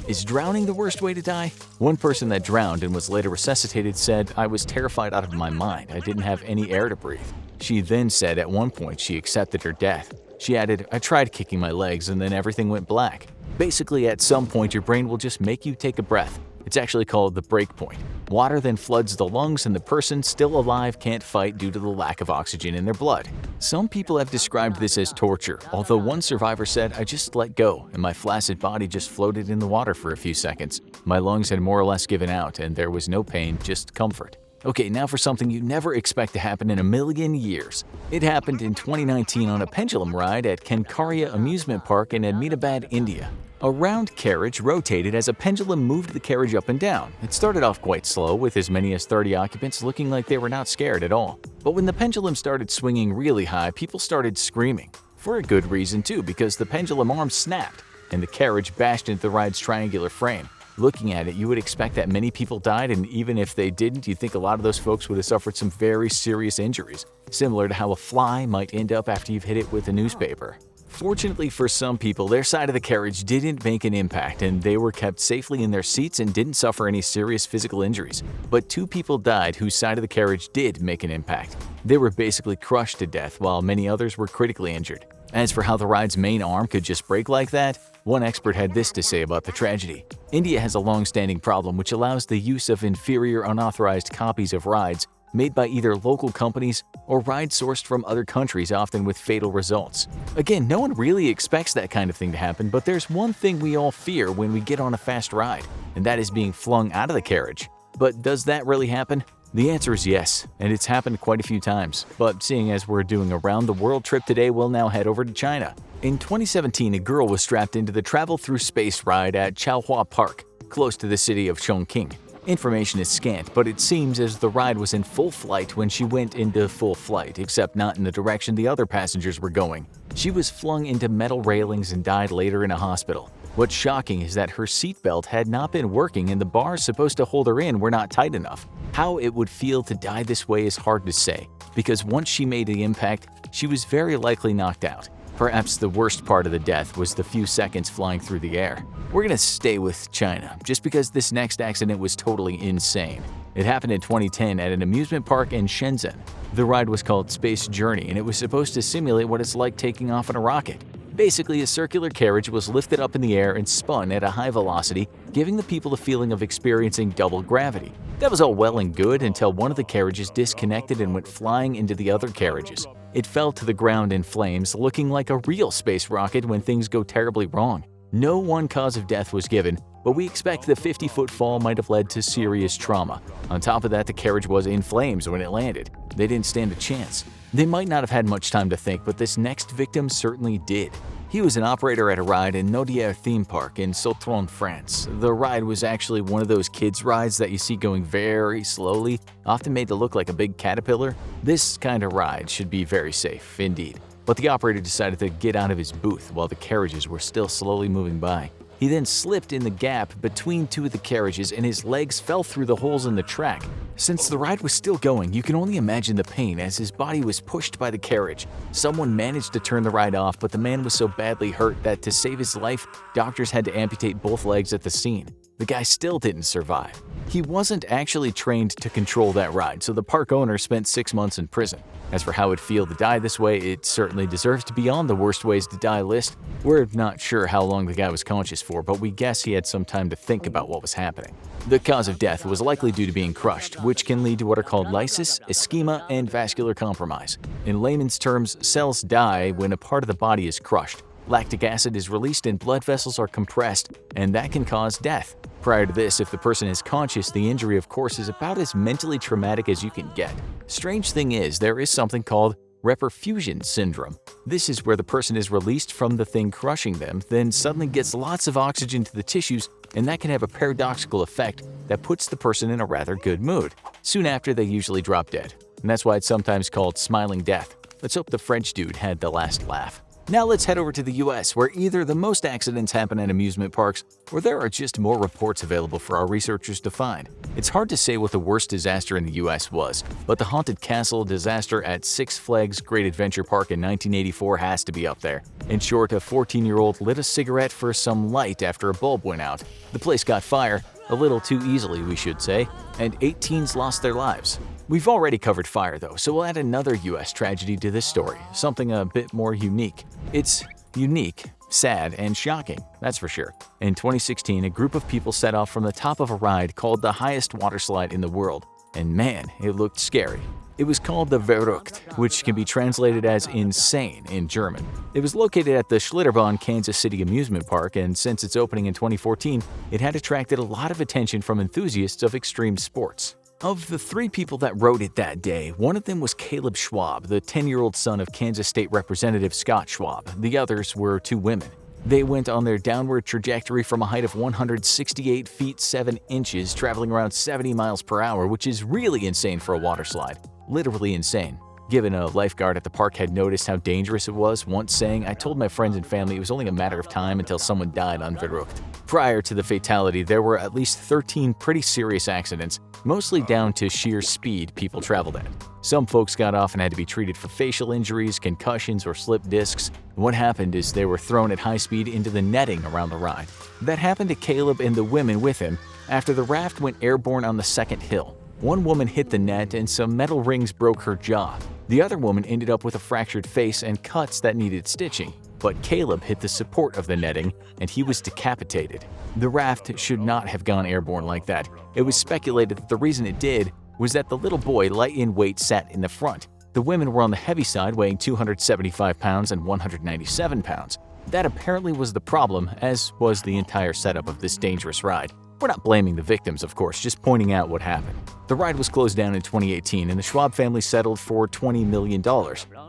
Is drowning the worst way to die? One person that drowned and was later resuscitated said, "I was terrified out of my mind. I didn't have any air to breathe." She then said at one point she accepted her death. She added, "I tried kicking my legs and then everything went black." Basically, at some point your brain will just make you take a breath. It's actually called the break point. Water then floods the lungs and the person still alive can't fight due to the lack of oxygen in their blood. Some people have described this as torture, although one survivor said, "I just let go and my flaccid body just floated in the water for a few seconds. My lungs had more or less given out and there was no pain, just comfort." Okay, now for something you never expect to happen in a million years. It happened in 2019 on a pendulum ride at Kankaria Amusement Park in Ahmedabad, India. A round carriage rotated as a pendulum moved the carriage up and down. It started off quite slow, with as many as 30 occupants looking like they were not scared at all. But when the pendulum started swinging really high, people started screaming. For a good reason too, because the pendulum arm snapped and the carriage bashed into the ride's triangular frame. Looking at it, you would expect that many people died, and even if they didn't, you'd think a lot of those folks would have suffered some very serious injuries, similar to how a fly might end up after you've hit it with a newspaper. Fortunately for some people, their side of the carriage didn't make an impact and they were kept safely in their seats and didn't suffer any serious physical injuries. But 2 people died whose side of the carriage did make an impact. They were basically crushed to death while many others were critically injured. As for how the ride's main arm could just break like that, one expert had this to say about the tragedy. India has a long-standing problem which allows the use of inferior unauthorized copies of rides made by either local companies or rides sourced from other countries, often with fatal results. Again, no one really expects that kind of thing to happen, but there's one thing we all fear when we get on a fast ride, and that is being flung out of the carriage. But does that really happen? The answer is yes, and it's happened quite a few times. But seeing as we're doing a round-the-world trip today, we'll now head over to China. In 2017, a girl was strapped into the Travel Through Space ride at Chaohua Park, close to the city of Chongqing. Information is scant, but it seems as the ride was in full flight when she went into full flight, except not in the direction the other passengers were going. She was flung into metal railings and died later in a hospital. What's shocking is that her seatbelt had not been working and the bars supposed to hold her in were not tight enough. How it would feel to die this way is hard to say, because once she made the impact, she was very likely knocked out. Perhaps the worst part of the death was the few seconds flying through the air. We're gonna stay with China, just because this next accident was totally insane. It happened in 2010 at an amusement park in Shenzhen. The ride was called Space Journey, and it was supposed to simulate what it's like taking off in a rocket. Basically, a circular carriage was lifted up in the air and spun at a high velocity, giving the people the feeling of experiencing double gravity. That was all well and good until one of the carriages disconnected and went flying into the other carriages. It fell to the ground in flames, looking like a real space rocket when things go terribly wrong. No one cause of death was given, but we expect the 50-foot fall might have led to serious trauma. On top of that, the carriage was in flames when it landed. They didn't stand a chance. They might not have had much time to think, but this next victim certainly did. He was an operator at a ride in Naudière theme park in Sautron, France. The ride was actually one of those kids' rides that you see going very slowly, often made to look like a big caterpillar. This kind of ride should be very safe, indeed. But the operator decided to get out of his booth while the carriages were still slowly moving by. He then slipped in the gap between two of the carriages and his legs fell through the holes in the track. Since the ride was still going, you can only imagine the pain as his body was pushed by the carriage. Someone managed to turn the ride off, but the man was so badly hurt that to save his life, doctors had to amputate both legs at the scene. The guy still didn't survive. He wasn't actually trained to control that ride, so the park owner spent 6 months in prison. As for how it'd feel to die this way, it certainly deserves to be on the worst ways to die list. We're not sure how long the guy was conscious for, but we guess he had some time to think about what was happening. The cause of death was likely due to being crushed, which can lead to what are called lysis, ischemia, and vascular compromise. In layman's terms, cells die when a part of the body is crushed. Lactic acid is released and blood vessels are compressed, and that can cause death. Prior to this, if the person is conscious, the injury of course is about as mentally traumatic as you can get. Strange thing is, there is something called reperfusion syndrome. This is where the person is released from the thing crushing them, then suddenly gets lots of oxygen to the tissues, and that can have a paradoxical effect that puts the person in a rather good mood. Soon after, they usually drop dead, and that's why it's sometimes called smiling death. Let's hope the French dude had the last laugh. Now let's head over to the US, where either the most accidents happen at amusement parks, or there are just more reports available for our researchers to find. It's hard to say what the worst disaster in the US was, but the haunted castle disaster at Six Flags Great Adventure Park in 1984 has to be up there. In short, a 14-year-old lit a cigarette for some light after a bulb went out. The place got fire, a little too easily we should say, and 8 teens lost their lives. We've already covered fire though, so we'll add another US tragedy to this story, something a bit more unique. It's unique, sad, and shocking, that's for sure. In 2016, a group of people set off from the top of a ride called the highest water slide in the world, and man, it looked scary. It was called the Verrückt, which can be translated as insane in German. It was located at the Schlitterbahn Kansas City amusement park, and since its opening in 2014, it had attracted a lot of attention from enthusiasts of extreme sports. Of the 3 people that rode it that day, one of them was Caleb Schwab, the 10-year-old son of Kansas State Representative Scott Schwab. The others were 2 women. They went on their downward trajectory from a height of 168 feet 7 inches, traveling around 70 miles per hour, which is really insane for a water slide. Literally insane. Given a lifeguard at the park had noticed how dangerous it was, once saying, "I told my friends and family it was only a matter of time until someone died on Verrückt." Prior to the fatality, there were at least 13 pretty serious accidents, mostly down to sheer speed people traveled at. Some folks got off and had to be treated for facial injuries, concussions, or slipped discs. What happened is they were thrown at high speed into the netting around the ride. That happened to Caleb and the women with him after the raft went airborne on the second hill. One woman hit the net and some metal rings broke her jaw. The other woman ended up with a fractured face and cuts that needed stitching, but Caleb hit the support of the netting and he was decapitated. The raft should not have gone airborne like that. It was speculated that the reason it did was that the little boy, light in weight, sat in the front. The women were on the heavy side, weighing 275 pounds and 197 pounds. That apparently was the problem, as was the entire setup of this dangerous ride. We're not blaming the victims, of course, just pointing out what happened. The ride was closed down in 2018 and the Schwab family settled for $20 million.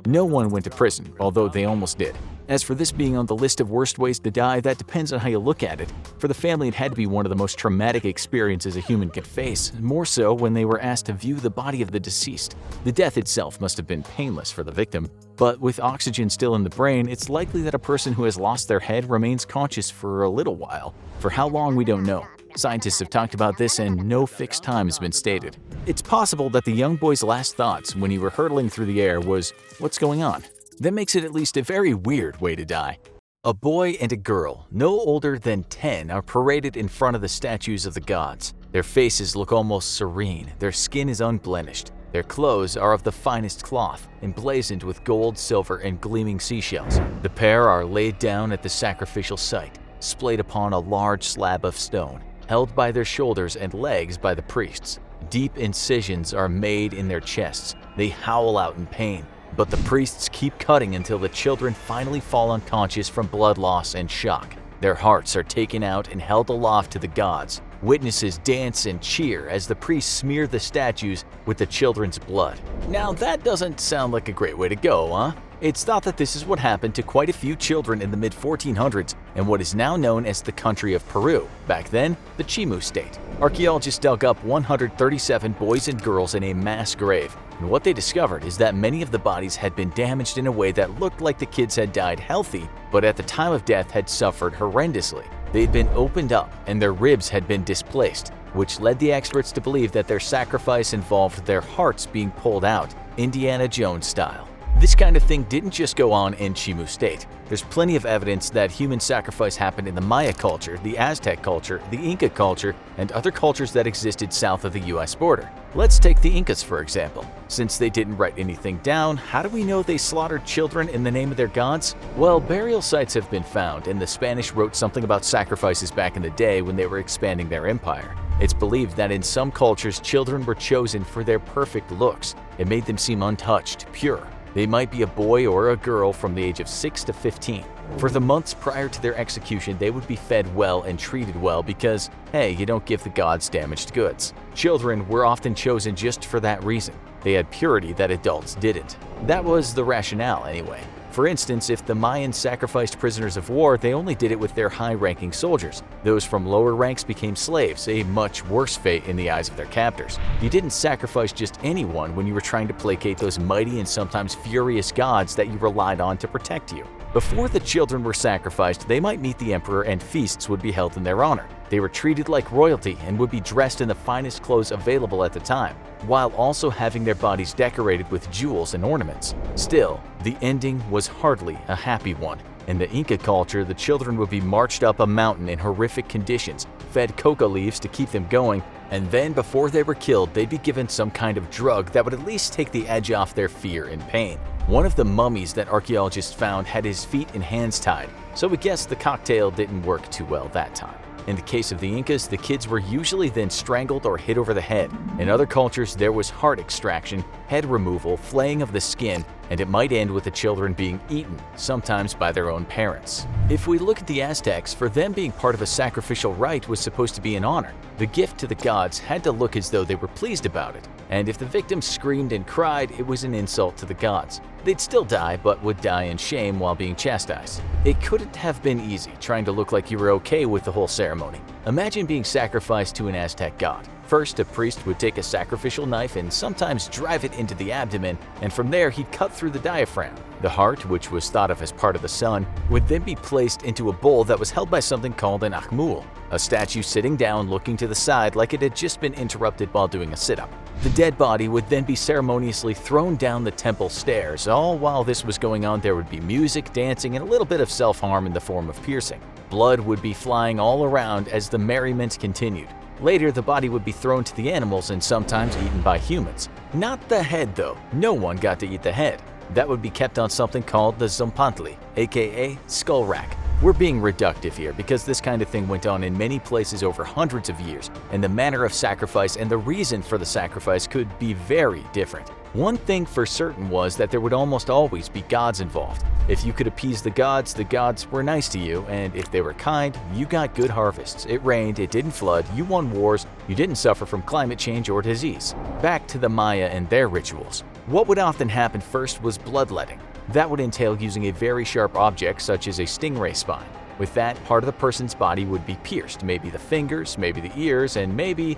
No one went to prison, although they almost did. As for this being on the list of worst ways to die, that depends on how you look at it. For the family, it had to be one of the most traumatic experiences a human could face, more so when they were asked to view the body of the deceased. The death itself must have been painless for the victim, but with oxygen still in the brain, it's likely that a person who has lost their head remains conscious for a little while. For how long, we don't know. Scientists have talked about this and no fixed time has been stated. It's possible that the young boy's last thoughts when you were hurtling through the air was, "What's going on?" That makes it at least a very weird way to die. A boy and a girl, no older than 10, are paraded in front of the statues of the gods. Their faces look almost serene, their skin is unblemished. Their clothes are of the finest cloth, emblazoned with gold, silver, and gleaming seashells. The pair are laid down at the sacrificial site, splayed upon a large slab of stone, held by their shoulders and legs by the priests. Deep incisions are made in their chests. They howl out in pain, but the priests keep cutting until the children finally fall unconscious from blood loss and shock. Their hearts are taken out and held aloft to the gods. Witnesses dance and cheer as the priests smear the statues with the children's blood. Now that doesn't sound like a great way to go, huh? It's thought that this is what happened to quite a few children in the mid-1400s in what is now known as the country of Peru, back then the Chimu state. Archaeologists dug up 137 boys and girls in a mass grave, and what they discovered is that many of the bodies had been damaged in a way that looked like the kids had died healthy, but at the time of death had suffered horrendously. They had been opened up and their ribs had been displaced, which led the experts to believe that their sacrifice involved their hearts being pulled out, Indiana Jones style. This kind of thing didn't just go on in Chimu State. There's plenty of evidence that human sacrifice happened in the Maya culture, the Aztec culture, the Inca culture, and other cultures that existed south of the US border. Let's take the Incas for example. Since they didn't write anything down, how do we know they slaughtered children in the name of their gods? Well, burial sites have been found, and the Spanish wrote something about sacrifices back in the day when they were expanding their empire. It's believed that in some cultures, children were chosen for their perfect looks. It made them seem untouched, pure. They might be a boy or a girl from the age of 6 to 15. For the months prior to their execution, they would be fed well and treated well because, hey, you don't give the gods damaged goods. Children were often chosen just for that reason. They had purity that adults didn't. That was the rationale anyway. For instance, if the Mayans sacrificed prisoners of war, they only did it with their high-ranking soldiers. Those from lower ranks became slaves, a much worse fate in the eyes of their captors. You didn't sacrifice just anyone when you were trying to placate those mighty and sometimes furious gods that you relied on to protect you. Before the children were sacrificed, they might meet the emperor and feasts would be held in their honor. They were treated like royalty and would be dressed in the finest clothes available at the time, while also having their bodies decorated with jewels and ornaments. Still, the ending was hardly a happy one. In the Inca culture, the children would be marched up a mountain in horrific conditions, fed coca leaves to keep them going, and then before they were killed, they'd be given some kind of drug that would at least take the edge off their fear and pain. One of the mummies that archaeologists found had his feet and hands tied, so we guess the cocktail didn't work too well that time. In the case of the Incas, the kids were usually then strangled or hit over the head. In other cultures, there was heart extraction, head removal, flaying of the skin, and it might end with the children being eaten, sometimes by their own parents. If we look at the Aztecs, for them being part of a sacrificial rite was supposed to be an honor. The gift to the gods had to look as though they were pleased about it, and if the victim screamed and cried, it was an insult to the gods. They'd still die, but would die in shame while being chastised. It couldn't have been easy trying to look like you were okay with the whole ceremony. Imagine being sacrificed to an Aztec god. First, a priest would take a sacrificial knife and sometimes drive it into the abdomen, and from there he'd cut through the diaphragm. The heart, which was thought of as part of the sun, would then be placed into a bowl that was held by something called an achmul, a statue sitting down looking to the side like it had just been interrupted while doing a sit-up. The dead body would then be ceremoniously thrown down the temple stairs. All while this was going on, there would be music, dancing, and a little bit of self-harm in the form of piercing. Blood would be flying all around as the merriment continued. Later, the body would be thrown to the animals and sometimes eaten by humans. Not the head though, no one got to eat the head. That would be kept on something called the zompantli, aka skull rack. We're being reductive here because this kind of thing went on in many places over hundreds of years, and the manner of sacrifice and the reason for the sacrifice could be very different. One thing for certain was that there would almost always be gods involved. If you could appease the gods were nice to you, and if they were kind, you got good harvests. It rained, it didn't flood, you won wars, you didn't suffer from climate change or disease. Back to the Maya and their rituals. What would often happen first was bloodletting. That would entail using a very sharp object such as a stingray spine. With that, part of the person's body would be pierced, maybe the fingers, maybe the ears, and maybe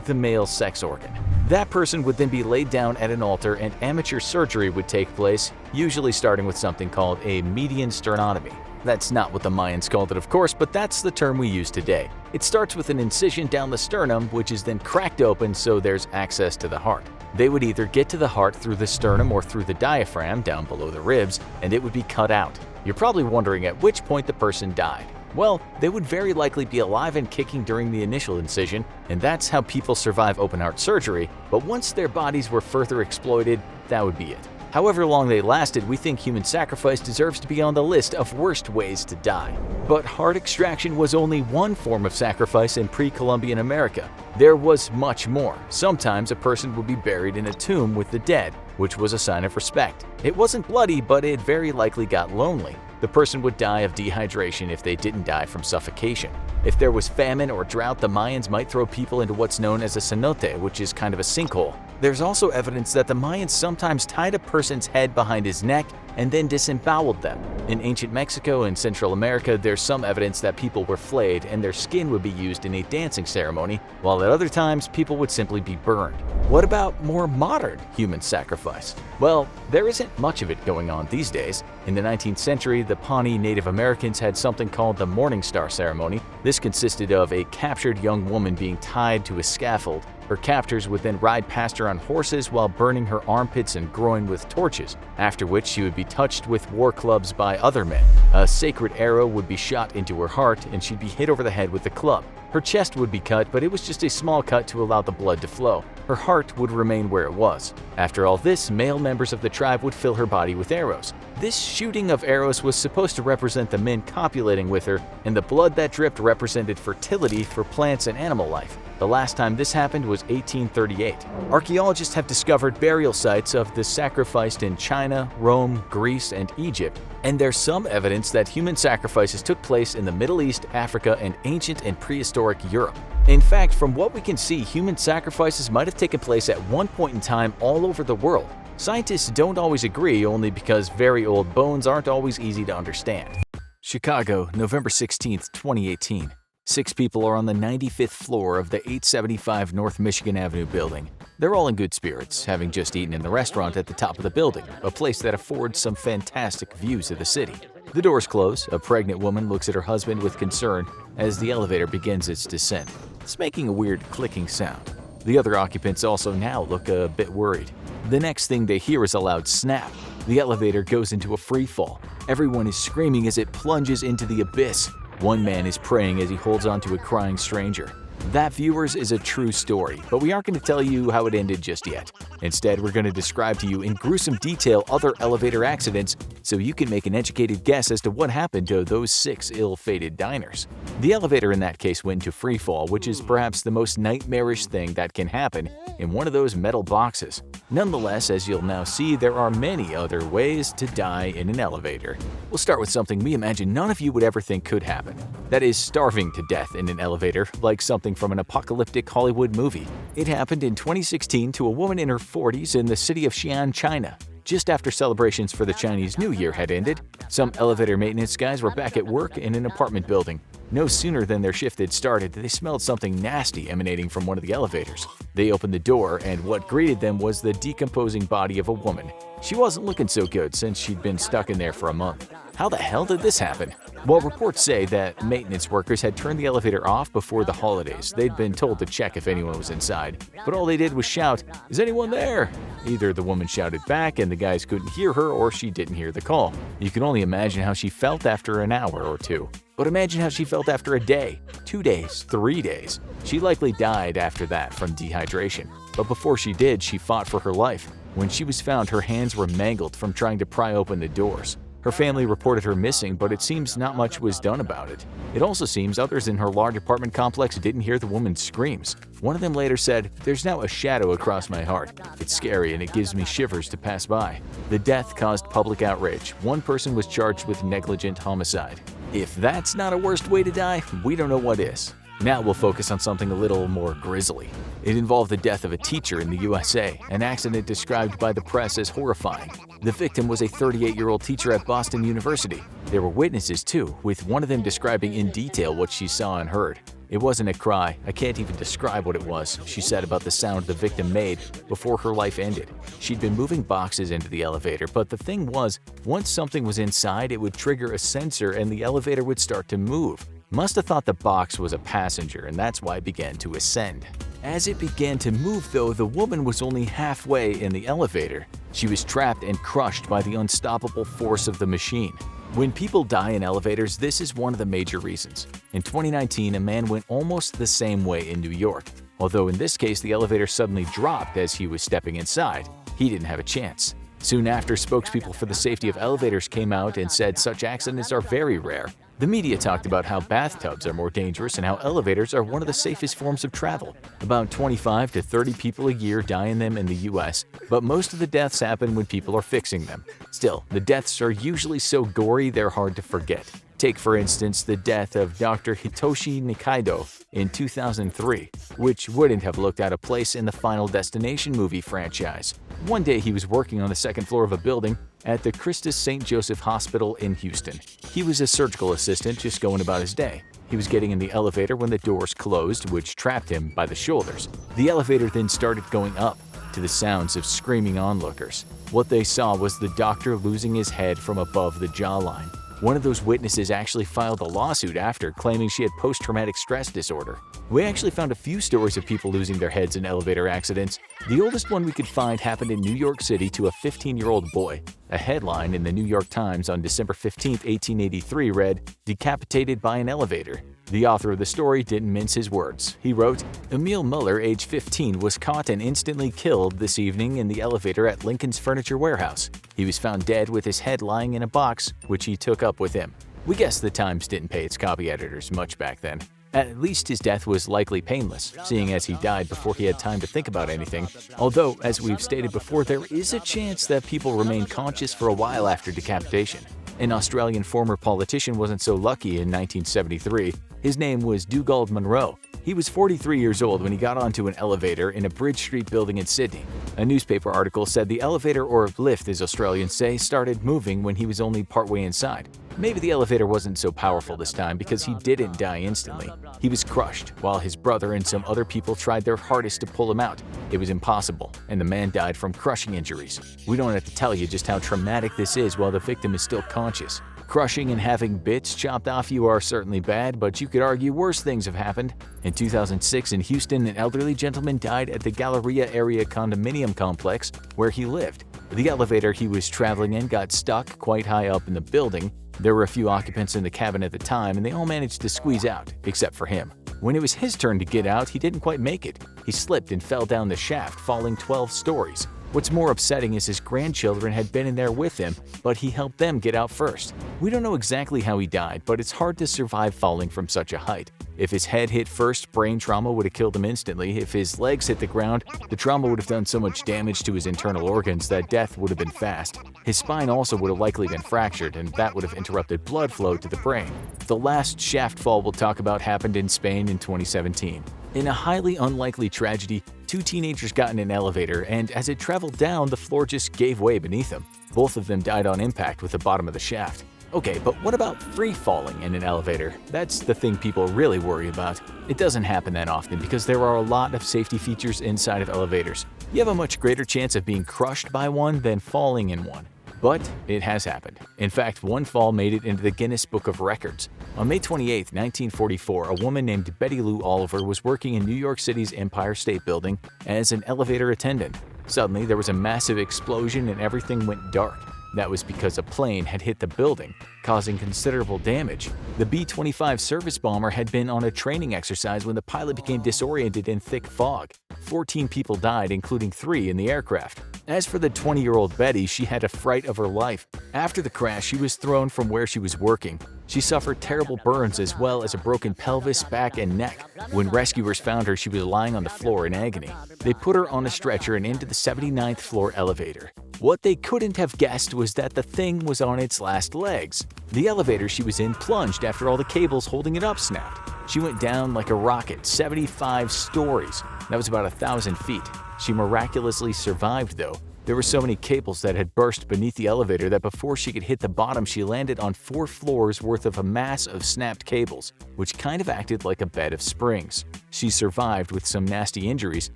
the male sex organ. That person would then be laid down at an altar and amateur surgery would take place, usually starting with something called a median sternotomy. That's not what the Mayans called it, of course, but that's the term we use today. It starts with an incision down the sternum, which is then cracked open so there's access to the heart. They would either get to the heart through the sternum or through the diaphragm down below the ribs, and it would be cut out. You're probably wondering at which point the person died. Well, they would very likely be alive and kicking during the initial incision, and that's how people survive open-heart surgery, but once their bodies were further exploited, that would be it. However long they lasted, we think human sacrifice deserves to be on the list of worst ways to die. But heart extraction was only one form of sacrifice in pre-Columbian America. There was much more. Sometimes a person would be buried in a tomb with the dead, which was a sign of respect. It wasn't bloody, but it very likely got lonely. The person would die of dehydration if they didn't die from suffocation. If there was famine or drought, the Mayans might throw people into what's known as a cenote, which is kind of a sinkhole. There's also evidence that the Mayans sometimes tied a person's head behind his neck and then disemboweled them. In ancient Mexico and Central America, there's some evidence that people were flayed and their skin would be used in a dancing ceremony, while at other times people would simply be burned. What about more modern human sacrifice? Well, there isn't much of it going on these days. In the 19th century, the Pawnee Native Americans had something called the Morning Star ceremony. This consisted of a captured young woman being tied to a scaffold. Her captors would then ride past her on horses while burning her armpits and groin with torches, after which she would be touched with war clubs by other men. A sacred arrow would be shot into her heart and she'd be hit over the head with the club. Her chest would be cut, but it was just a small cut to allow the blood to flow. Her heart would remain where it was. After all this, male members of the tribe would fill her body with arrows. This shooting of arrows was supposed to represent the men copulating with her, and the blood that dripped represented fertility for plants and animal life. The last time this happened was 1838. Archaeologists have discovered burial sites of the sacrificed in China, Rome, Greece, and Egypt, and there's some evidence that human sacrifices took place in the Middle East, Africa, and ancient and prehistoric Europe. In fact, from what we can see, human sacrifices might have taken place at one point in time all over the world. Scientists don't always agree, only because very old bones aren't always easy to understand. Chicago, November 16, 2018. 6 people are on the 95th floor of the 875 North Michigan Avenue building. They're all in good spirits, having just eaten in the restaurant at the top of the building, a place that affords some fantastic views of the city. The doors close. A pregnant woman looks at her husband with concern as the elevator begins its descent. It's making a weird clicking sound. The other occupants also now look a bit worried. The next thing they hear is a loud snap. The elevator goes into a free fall. Everyone is screaming as it plunges into the abyss. One man is praying as he holds onto a crying stranger. That, viewers, is a true story, but we aren't going to tell you how it ended just yet. Instead, we're going to describe to you in gruesome detail other elevator accidents so you can make an educated guess as to what happened to those 6 ill-fated diners. The elevator in that case went into freefall, which is perhaps the most nightmarish thing that can happen in one of those metal boxes. Nonetheless, as you'll now see, there are many other ways to die in an elevator. We'll start with something we imagine none of you would ever think could happen. That is starving to death in an elevator, like something from an apocalyptic Hollywood movie. It happened in 2016 to a woman in her 40s in the city of Xi'an, China. Just after celebrations for the Chinese New Year had ended, some elevator maintenance guys were back at work in an apartment building. No sooner than their shift had started, they smelled something nasty emanating from one of the elevators. They opened the door, and what greeted them was the decomposing body of a woman. She wasn't looking so good since she'd been stuck in there for a month. How the hell did this happen? Well, reports say that maintenance workers had turned the elevator off before the holidays. They'd been told to check if anyone was inside, but all they did was shout, "Is anyone there?" Either the woman shouted back and the guys couldn't hear her, or she didn't hear the call. You can only imagine how she felt after an hour or two. But imagine how she felt after a day, 2 days, 3 days. She likely died after that from dehydration. But before she did, she fought for her life. When she was found, her hands were mangled from trying to pry open the doors. Her family reported her missing, but it seems not much was done about it. It also seems others in her large apartment complex didn't hear the woman's screams. One of them later said, "There's now a shadow across my heart. It's scary and it gives me shivers to pass by." The death caused public outrage. One person was charged with negligent homicide. If that's not a worst way to die, we don't know what is. Now we'll focus on something a little more grisly. It involved the death of a teacher in the USA, an accident described by the press as horrifying. The victim was a 38-year-old teacher at Boston University. There were witnesses too, with one of them describing in detail what she saw and heard. "It wasn't a cry. I can't even describe what it was," she said about the sound the victim made before her life ended. She'd been moving boxes into the elevator, but the thing was, once something was inside, it would trigger a sensor and the elevator would start to move. Must have thought the box was a passenger, and that's why it began to ascend. As it began to move, though, the woman was only halfway in the elevator. She was trapped and crushed by the unstoppable force of the machine. When people die in elevators, this is one of the major reasons. In 2019, a man went almost the same way in New York. Although in this case, the elevator suddenly dropped as he was stepping inside. He didn't have a chance. Soon after, spokespeople for the safety of elevators came out and said such accidents are very rare. The media talked about how bathtubs are more dangerous and how elevators are one of the safest forms of travel. About 25 to 30 people a year die in them in the US, but most of the deaths happen when people are fixing them. Still, the deaths are usually so gory they're hard to forget. Take, for instance, the death of Dr. Hitoshi Nikaido in 2003, which wouldn't have looked out of place in the Final Destination movie franchise. One day he was working on the second floor of a building at the Christus St. Joseph Hospital in Houston. He was a surgical assistant just going about his day. He was getting in the elevator when the doors closed, which trapped him by the shoulders. The elevator then started going up, to the sounds of screaming onlookers. What they saw was the doctor losing his head from above the jawline. One of those witnesses actually filed a lawsuit after, claiming she had post-traumatic stress disorder. We actually found a few stories of people losing their heads in elevator accidents. The oldest one we could find happened in New York City to a 15-year-old boy. A headline in the New York Times on December 15, 1883 read, "Decapitated by an elevator." The author of the story didn't mince his words. He wrote, "Emil Muller, age 15, was caught and instantly killed this evening in the elevator at Lincoln's Furniture Warehouse. He was found dead with his head lying in a box, which he took up with him." We guess the Times didn't pay its copy editors much back then. At least his death was likely painless, seeing as he died before he had time to think about anything. Although, as we've stated before, there is a chance that people remain conscious for a while after decapitation. An Australian former politician wasn't so lucky in 1973. His name was Dugald Munro. He was 43 years old when he got onto an elevator in a Bridge Street building in Sydney. A newspaper article said the elevator, or lift as Australians say, started moving when he was only partway inside. Maybe the elevator wasn't so powerful this time because he didn't die instantly. He was crushed, while his brother and some other people tried their hardest to pull him out. It was impossible, and the man died from crushing injuries. We don't have to tell you just how traumatic this is while the victim is still conscious. Crushing and having bits chopped off you are certainly bad, but you could argue worse things have happened. In 2006 in Houston, an elderly gentleman died at the Galleria area condominium complex where he lived. The elevator he was traveling in got stuck quite high up in the building. There were a few occupants in the cabin at the time, and they all managed to squeeze out, except for him. When it was his turn to get out, he didn't quite make it. He slipped and fell down the shaft, falling 12 stories. What's more upsetting is his grandchildren had been in there with him, but he helped them get out first. We don't know exactly how he died, but it's hard to survive falling from such a height. If his head hit first, brain trauma would have killed him instantly. If his legs hit the ground, the trauma would have done so much damage to his internal organs that death would have been fast. His spine also would have likely been fractured, and that would have interrupted blood flow to the brain. The last shaft fall we'll talk about happened in Spain in 2017. In a highly unlikely tragedy, two teenagers got in an elevator, and as it traveled down, the floor just gave way beneath them. Both of them died on impact with the bottom of the shaft. Okay, but what about free falling in an elevator? That's the thing people really worry about. It doesn't happen that often because there are a lot of safety features inside of elevators. You have a much greater chance of being crushed by one than falling in one. But it has happened. In fact, one fall made it into the Guinness Book of Records. On May 28, 1944, a woman named Betty Lou Oliver was working in New York City's Empire State Building as an elevator attendant. Suddenly, there was a massive explosion and everything went dark. That was because a plane had hit the building, causing considerable damage. The B-25 service bomber had been on a training exercise when the pilot became disoriented in thick fog. 14 people died, including 3 in the aircraft. As for the 20-year-old Betty, she had a fright of her life. After the crash, she was thrown from where she was working. She suffered terrible burns as well as a broken pelvis, back, and neck. When rescuers found her, she was lying on the floor in agony. They put her on a stretcher and into the 79th floor elevator. What they couldn't have guessed was that the thing was on its last legs. The elevator she was in plunged after all the cables holding it up snapped. She went down like a rocket, 75 stories. That was about 1,000 feet. She miraculously survived, though. There were so many cables that had burst beneath the elevator that before she could hit the bottom, she landed on 4 floors worth of a mass of snapped cables, which kind of acted like a bed of springs. She survived with some nasty injuries,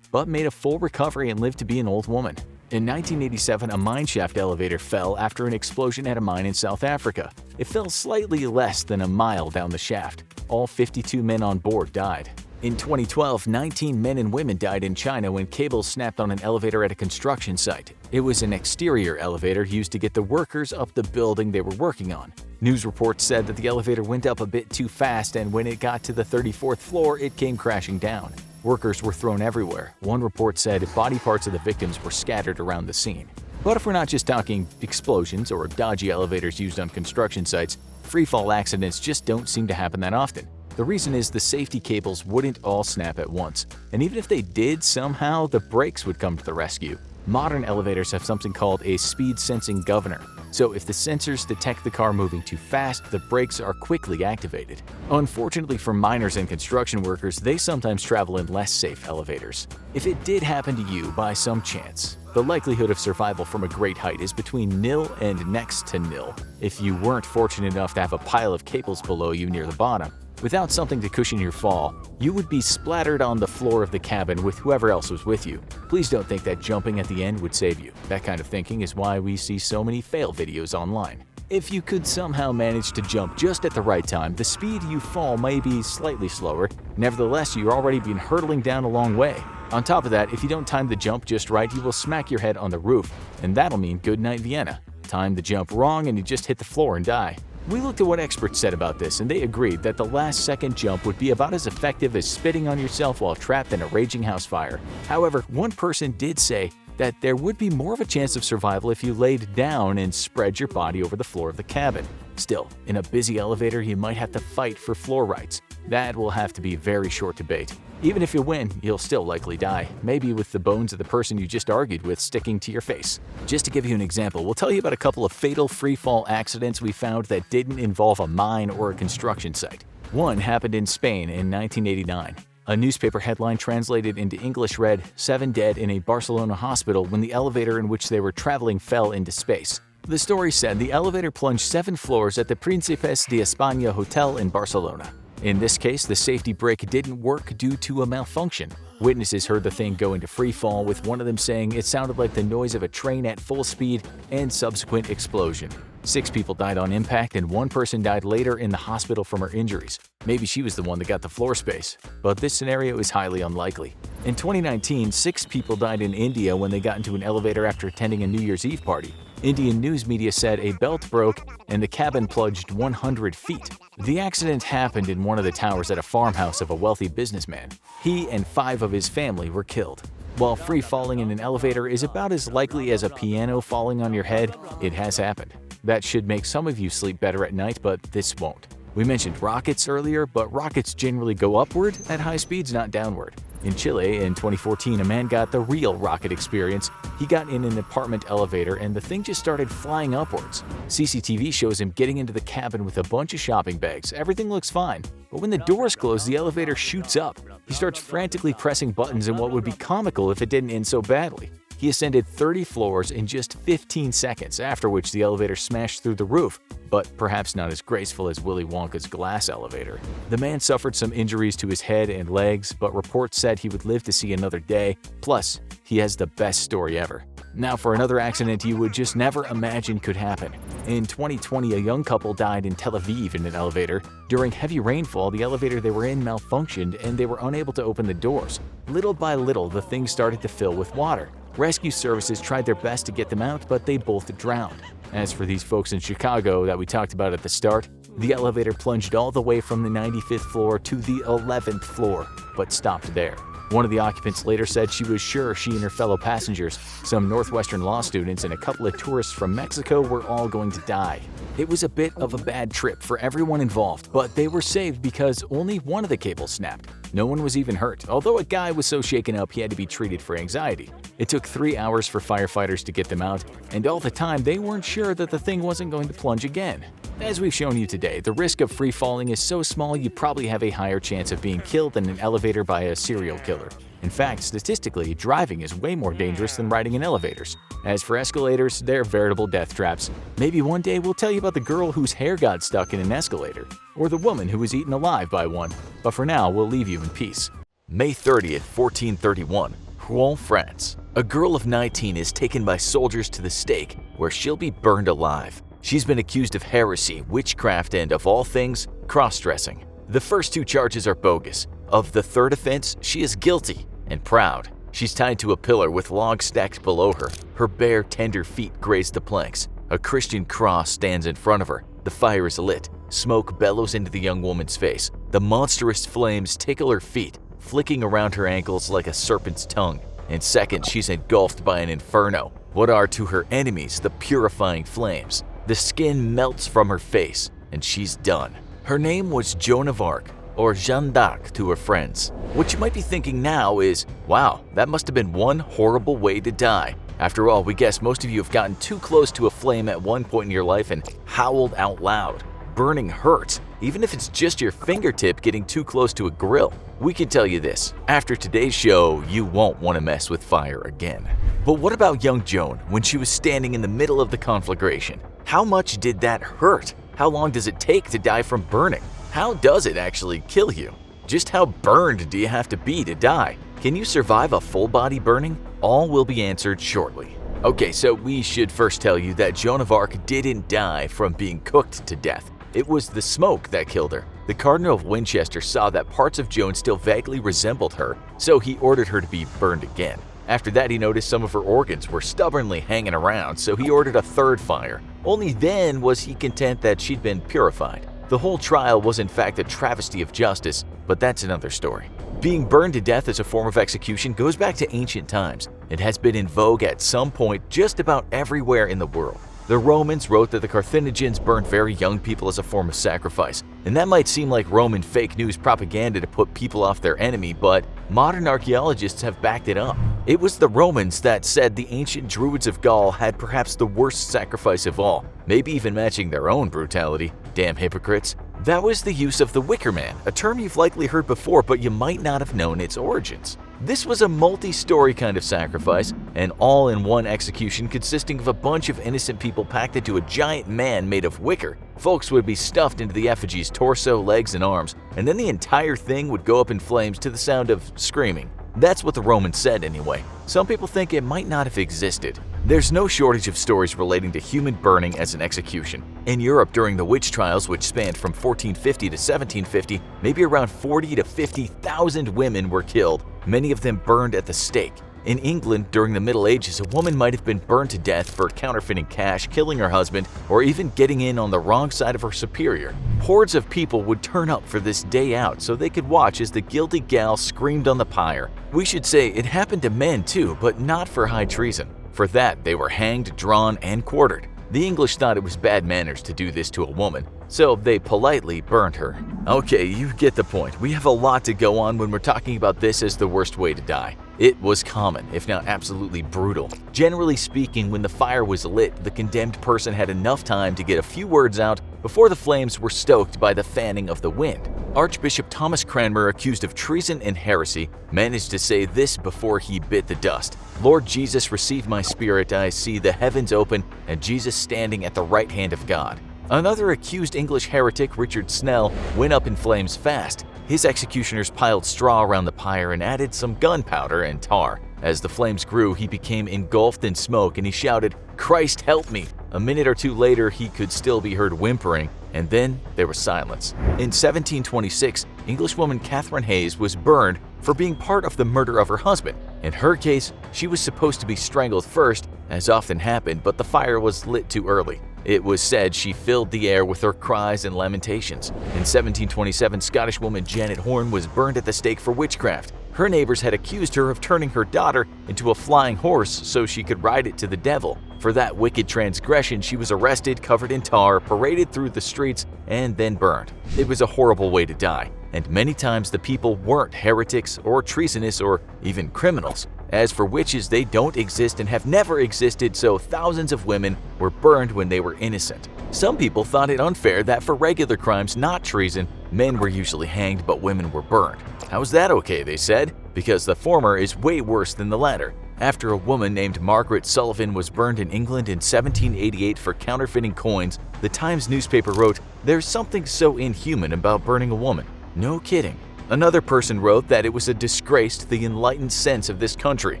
but made a full recovery and lived to be an old woman. In 1987, a mineshaft elevator fell after an explosion at a mine in South Africa. It fell slightly less than a mile down the shaft. All 52 men on board died. In 2012, 19 men and women died in China when cables snapped on an elevator at a construction site. It was an exterior elevator used to get the workers up the building they were working on. News reports said that the elevator went up a bit too fast, and when it got to the 34th floor, it came crashing down. Workers were thrown everywhere. One report said body parts of the victims were scattered around the scene. But if we're not just talking explosions or dodgy elevators used on construction sites, freefall accidents just don't seem to happen that often. The reason is the safety cables wouldn't all snap at once, and even if they did, somehow the brakes would come to the rescue. Modern elevators have something called a speed sensing governor, so if the sensors detect the car moving too fast, the brakes are quickly activated. Unfortunately for miners and construction workers, they sometimes travel in less safe elevators. If it did happen to you by some chance, the likelihood of survival from a great height is between nil and next to nil if you weren't fortunate enough to have a pile of cables below you near the bottom. Without something to cushion your fall, you would be splattered on the floor of the cabin with whoever else was with you. Please don't think that jumping at the end would save you. That kind of thinking is why we see so many fail videos online. If you could somehow manage to jump just at the right time, the speed you fall may be slightly slower. Nevertheless, you're already been hurtling down a long way. On top of that, if you don't time the jump just right, you will smack your head on the roof, and that'll mean goodnight Vienna. Time the jump wrong and you just hit the floor and die. We looked at what experts said about this, and they agreed that the last second jump would be about as effective as spitting on yourself while trapped in a raging house fire. However, one person did say that there would be more of a chance of survival if you laid down and spread your body over the floor of the cabin. Still, in a busy elevator, you might have to fight for floor rights. That will have to be very short debate. Even if you win, you'll still likely die, maybe with the bones of the person you just argued with sticking to your face. Just to give you an example, we'll tell you about a couple of fatal freefall accidents we found that didn't involve a mine or a construction site. One happened in Spain in 1989. A newspaper headline translated into English read, 7 dead in a Barcelona hospital when the elevator in which they were traveling fell into space. The story said the elevator plunged 7 floors at the Príncipes de España Hotel in Barcelona. In this case, the safety brake didn't work due to a malfunction. Witnesses heard the thing go into free fall, with one of them saying it sounded like the noise of a train at full speed and subsequent explosion. 6 people died on impact, and 1 person died later in the hospital from her injuries. Maybe she was the one that got the floor space, but this scenario is highly unlikely. In 2019, 6 people died in India when they got into an elevator after attending a New Year's Eve party. Indian news media said a belt broke and the cabin plunged 100 feet. The accident happened in one of the towers at a farmhouse of a wealthy businessman. He and 5 of his family were killed. While free falling in an elevator is about as likely as a piano falling on your head, it has happened. That should make some of you sleep better at night, but this won't. We mentioned rockets earlier, but rockets generally go upward at high speeds, not downward. In Chile, in 2014, a man got the real rocket experience. He got in an apartment elevator and the thing just started flying upwards. CCTV shows him getting into the cabin with a bunch of shopping bags. Everything looks fine. But when the doors close, the elevator shoots up. He starts frantically pressing buttons in what would be comical if it didn't end so badly. He ascended 30 floors in just 15 seconds, after which the elevator smashed through the roof, but perhaps not as graceful as Willy Wonka's glass elevator. The man suffered some injuries to his head and legs, but reports said he would live to see another day. Plus, he has the best story ever. Now for another accident you would just never imagine could happen. In 2020, a young couple died in Tel Aviv in an elevator. During heavy rainfall, the elevator they were in malfunctioned and they were unable to open the doors. Little by little, the thing started to fill with water. Rescue services tried their best to get them out, but they both drowned. As for these folks in Chicago that we talked about at the start, the elevator plunged all the way from the 95th floor to the 11th floor, but stopped there. One of the occupants later said she was sure she and her fellow passengers, some Northwestern law students and a couple of tourists from Mexico, were all going to die. It was a bit of a bad trip for everyone involved, but they were saved because only one of the cables snapped. No one was even hurt, although a guy was so shaken up he had to be treated for anxiety. It took 3 hours for firefighters to get them out, and all the time they weren't sure that the thing wasn't going to plunge again. As we've shown you today, the risk of free falling is so small you probably have a higher chance of being killed in an elevator by a serial killer. In fact, statistically, driving is way more dangerous than riding in elevators. As for escalators, they're veritable death traps. Maybe one day we'll tell you about the girl whose hair got stuck in an escalator, or the woman who was eaten alive by one. But for now, we'll leave you in peace. May 30th, 1431, Rouen, France. A girl of 19 is taken by soldiers to the stake, where she'll be burned alive. She's been accused of heresy, witchcraft, and, of all things, cross-dressing. The first 2 charges are bogus. Of the third offense, she is guilty and proud. She's tied to a pillar with logs stacked below her. Her bare, tender feet graze the planks. A Christian cross stands in front of her. The fire is lit. Smoke bellows into the young woman's face. The monstrous flames tickle her feet, flicking around her ankles like a serpent's tongue. In seconds, she's engulfed by an inferno. What are to her enemies the purifying flames. The skin melts from her face, and she's done. Her name was Joan of Arc, or Jeanne d'Arc to her friends. What you might be thinking now is, wow, that must have been one horrible way to die. After all, we guess most of you have gotten too close to a flame at one point in your life and howled out loud. Burning hurts, even if it's just your fingertip getting too close to a grill. We can tell you this, after today's show, you won't want to mess with fire again. But what about young Joan when she was standing in the middle of the conflagration? How much did that hurt? How long does it take to die from burning? How does it actually kill you? Just how burned do you have to be to die? Can you survive a full body burning? All will be answered shortly. Okay, so we should first tell you that Joan of Arc didn't die from being cooked to death. It was the smoke that killed her. The Cardinal of Winchester saw that parts of Joan still vaguely resembled her, so he ordered her to be burned again. After that, he noticed some of her organs were stubbornly hanging around, so he ordered a third fire. Only then was he content that she'd been purified. The whole trial was in fact a travesty of justice, but that's another story. Being burned to death as a form of execution goes back to ancient times. It has been in vogue at some point just about everywhere in the world. The Romans wrote that the Carthaginians burned very young people as a form of sacrifice, and that might seem like Roman fake news propaganda to put people off their enemy, but modern archaeologists have backed it up. It was the Romans that said the ancient Druids of Gaul had perhaps the worst sacrifice of all, maybe even matching their own brutality. Damn hypocrites. That was the use of the Wicker Man, a term you've likely heard before, but you might not have known its origins. This was a multi-story kind of sacrifice, an all-in-one execution consisting of a bunch of innocent people packed into a giant man made of wicker. Folks would be stuffed into the effigy's torso, legs, and arms, and then the entire thing would go up in flames to the sound of screaming. That's what the Romans said anyway. Some people think it might not have existed. There's no shortage of stories relating to human burning as an execution. In Europe during the witch trials, which spanned from 1450 to 1750, maybe around 40 to 50,000 women were killed, many of them burned at the stake. In England during the Middle Ages, a woman might have been burned to death for counterfeiting cash, killing her husband, or even getting in on the wrong side of her superior. Hordes of people would turn up for this day out so they could watch as the guilty gal screamed on the pyre. We should say it happened to men too, but not for high treason. For that, they were hanged, drawn, and quartered. The English thought it was bad manners to do this to a woman, so they politely burned her. Okay, you get the point. We have a lot to go on when we're talking about this as the worst way to die. It was common, if not absolutely brutal. Generally speaking, when the fire was lit, the condemned person had enough time to get a few words out before the flames were stoked by the fanning of the wind. Archbishop Thomas Cranmer, accused of treason and heresy, managed to say this before he bit the dust. "Lord Jesus, receive my spirit. I see the heavens open and Jesus standing at the right hand of God." Another accused English heretic, Richard Snell, went up in flames fast. His executioners piled straw around the pyre and added some gunpowder and tar. As the flames grew, he became engulfed in smoke and he shouted, "Christ help me!" A minute or two later, he could still be heard whimpering, and then there was silence. In 1726, Englishwoman Catherine Hayes was burned for being part of the murder of her husband. In her case, she was supposed to be strangled first, as often happened, but the fire was lit too early. It was said she filled the air with her cries and lamentations. In 1727, Scottish woman Janet Horne was burned at the stake for witchcraft. Her neighbors had accused her of turning her daughter into a flying horse so she could ride it to the devil. For that wicked transgression, she was arrested, covered in tar, paraded through the streets, and then burned. It was a horrible way to die, and many times the people weren't heretics or treasonous or even criminals. As for witches, they don't exist and have never existed, so thousands of women were burned when they were innocent. Some people thought it unfair that for regular crimes, not treason, men were usually hanged but women were burned. How's that okay, they said? Because the former is way worse than the latter. After a woman named Margaret Sullivan was burned in England in 1788 for counterfeiting coins, the Times newspaper wrote, "There's something so inhuman about burning a woman." No kidding. Another person wrote that it was a disgrace to the enlightened sense of this country.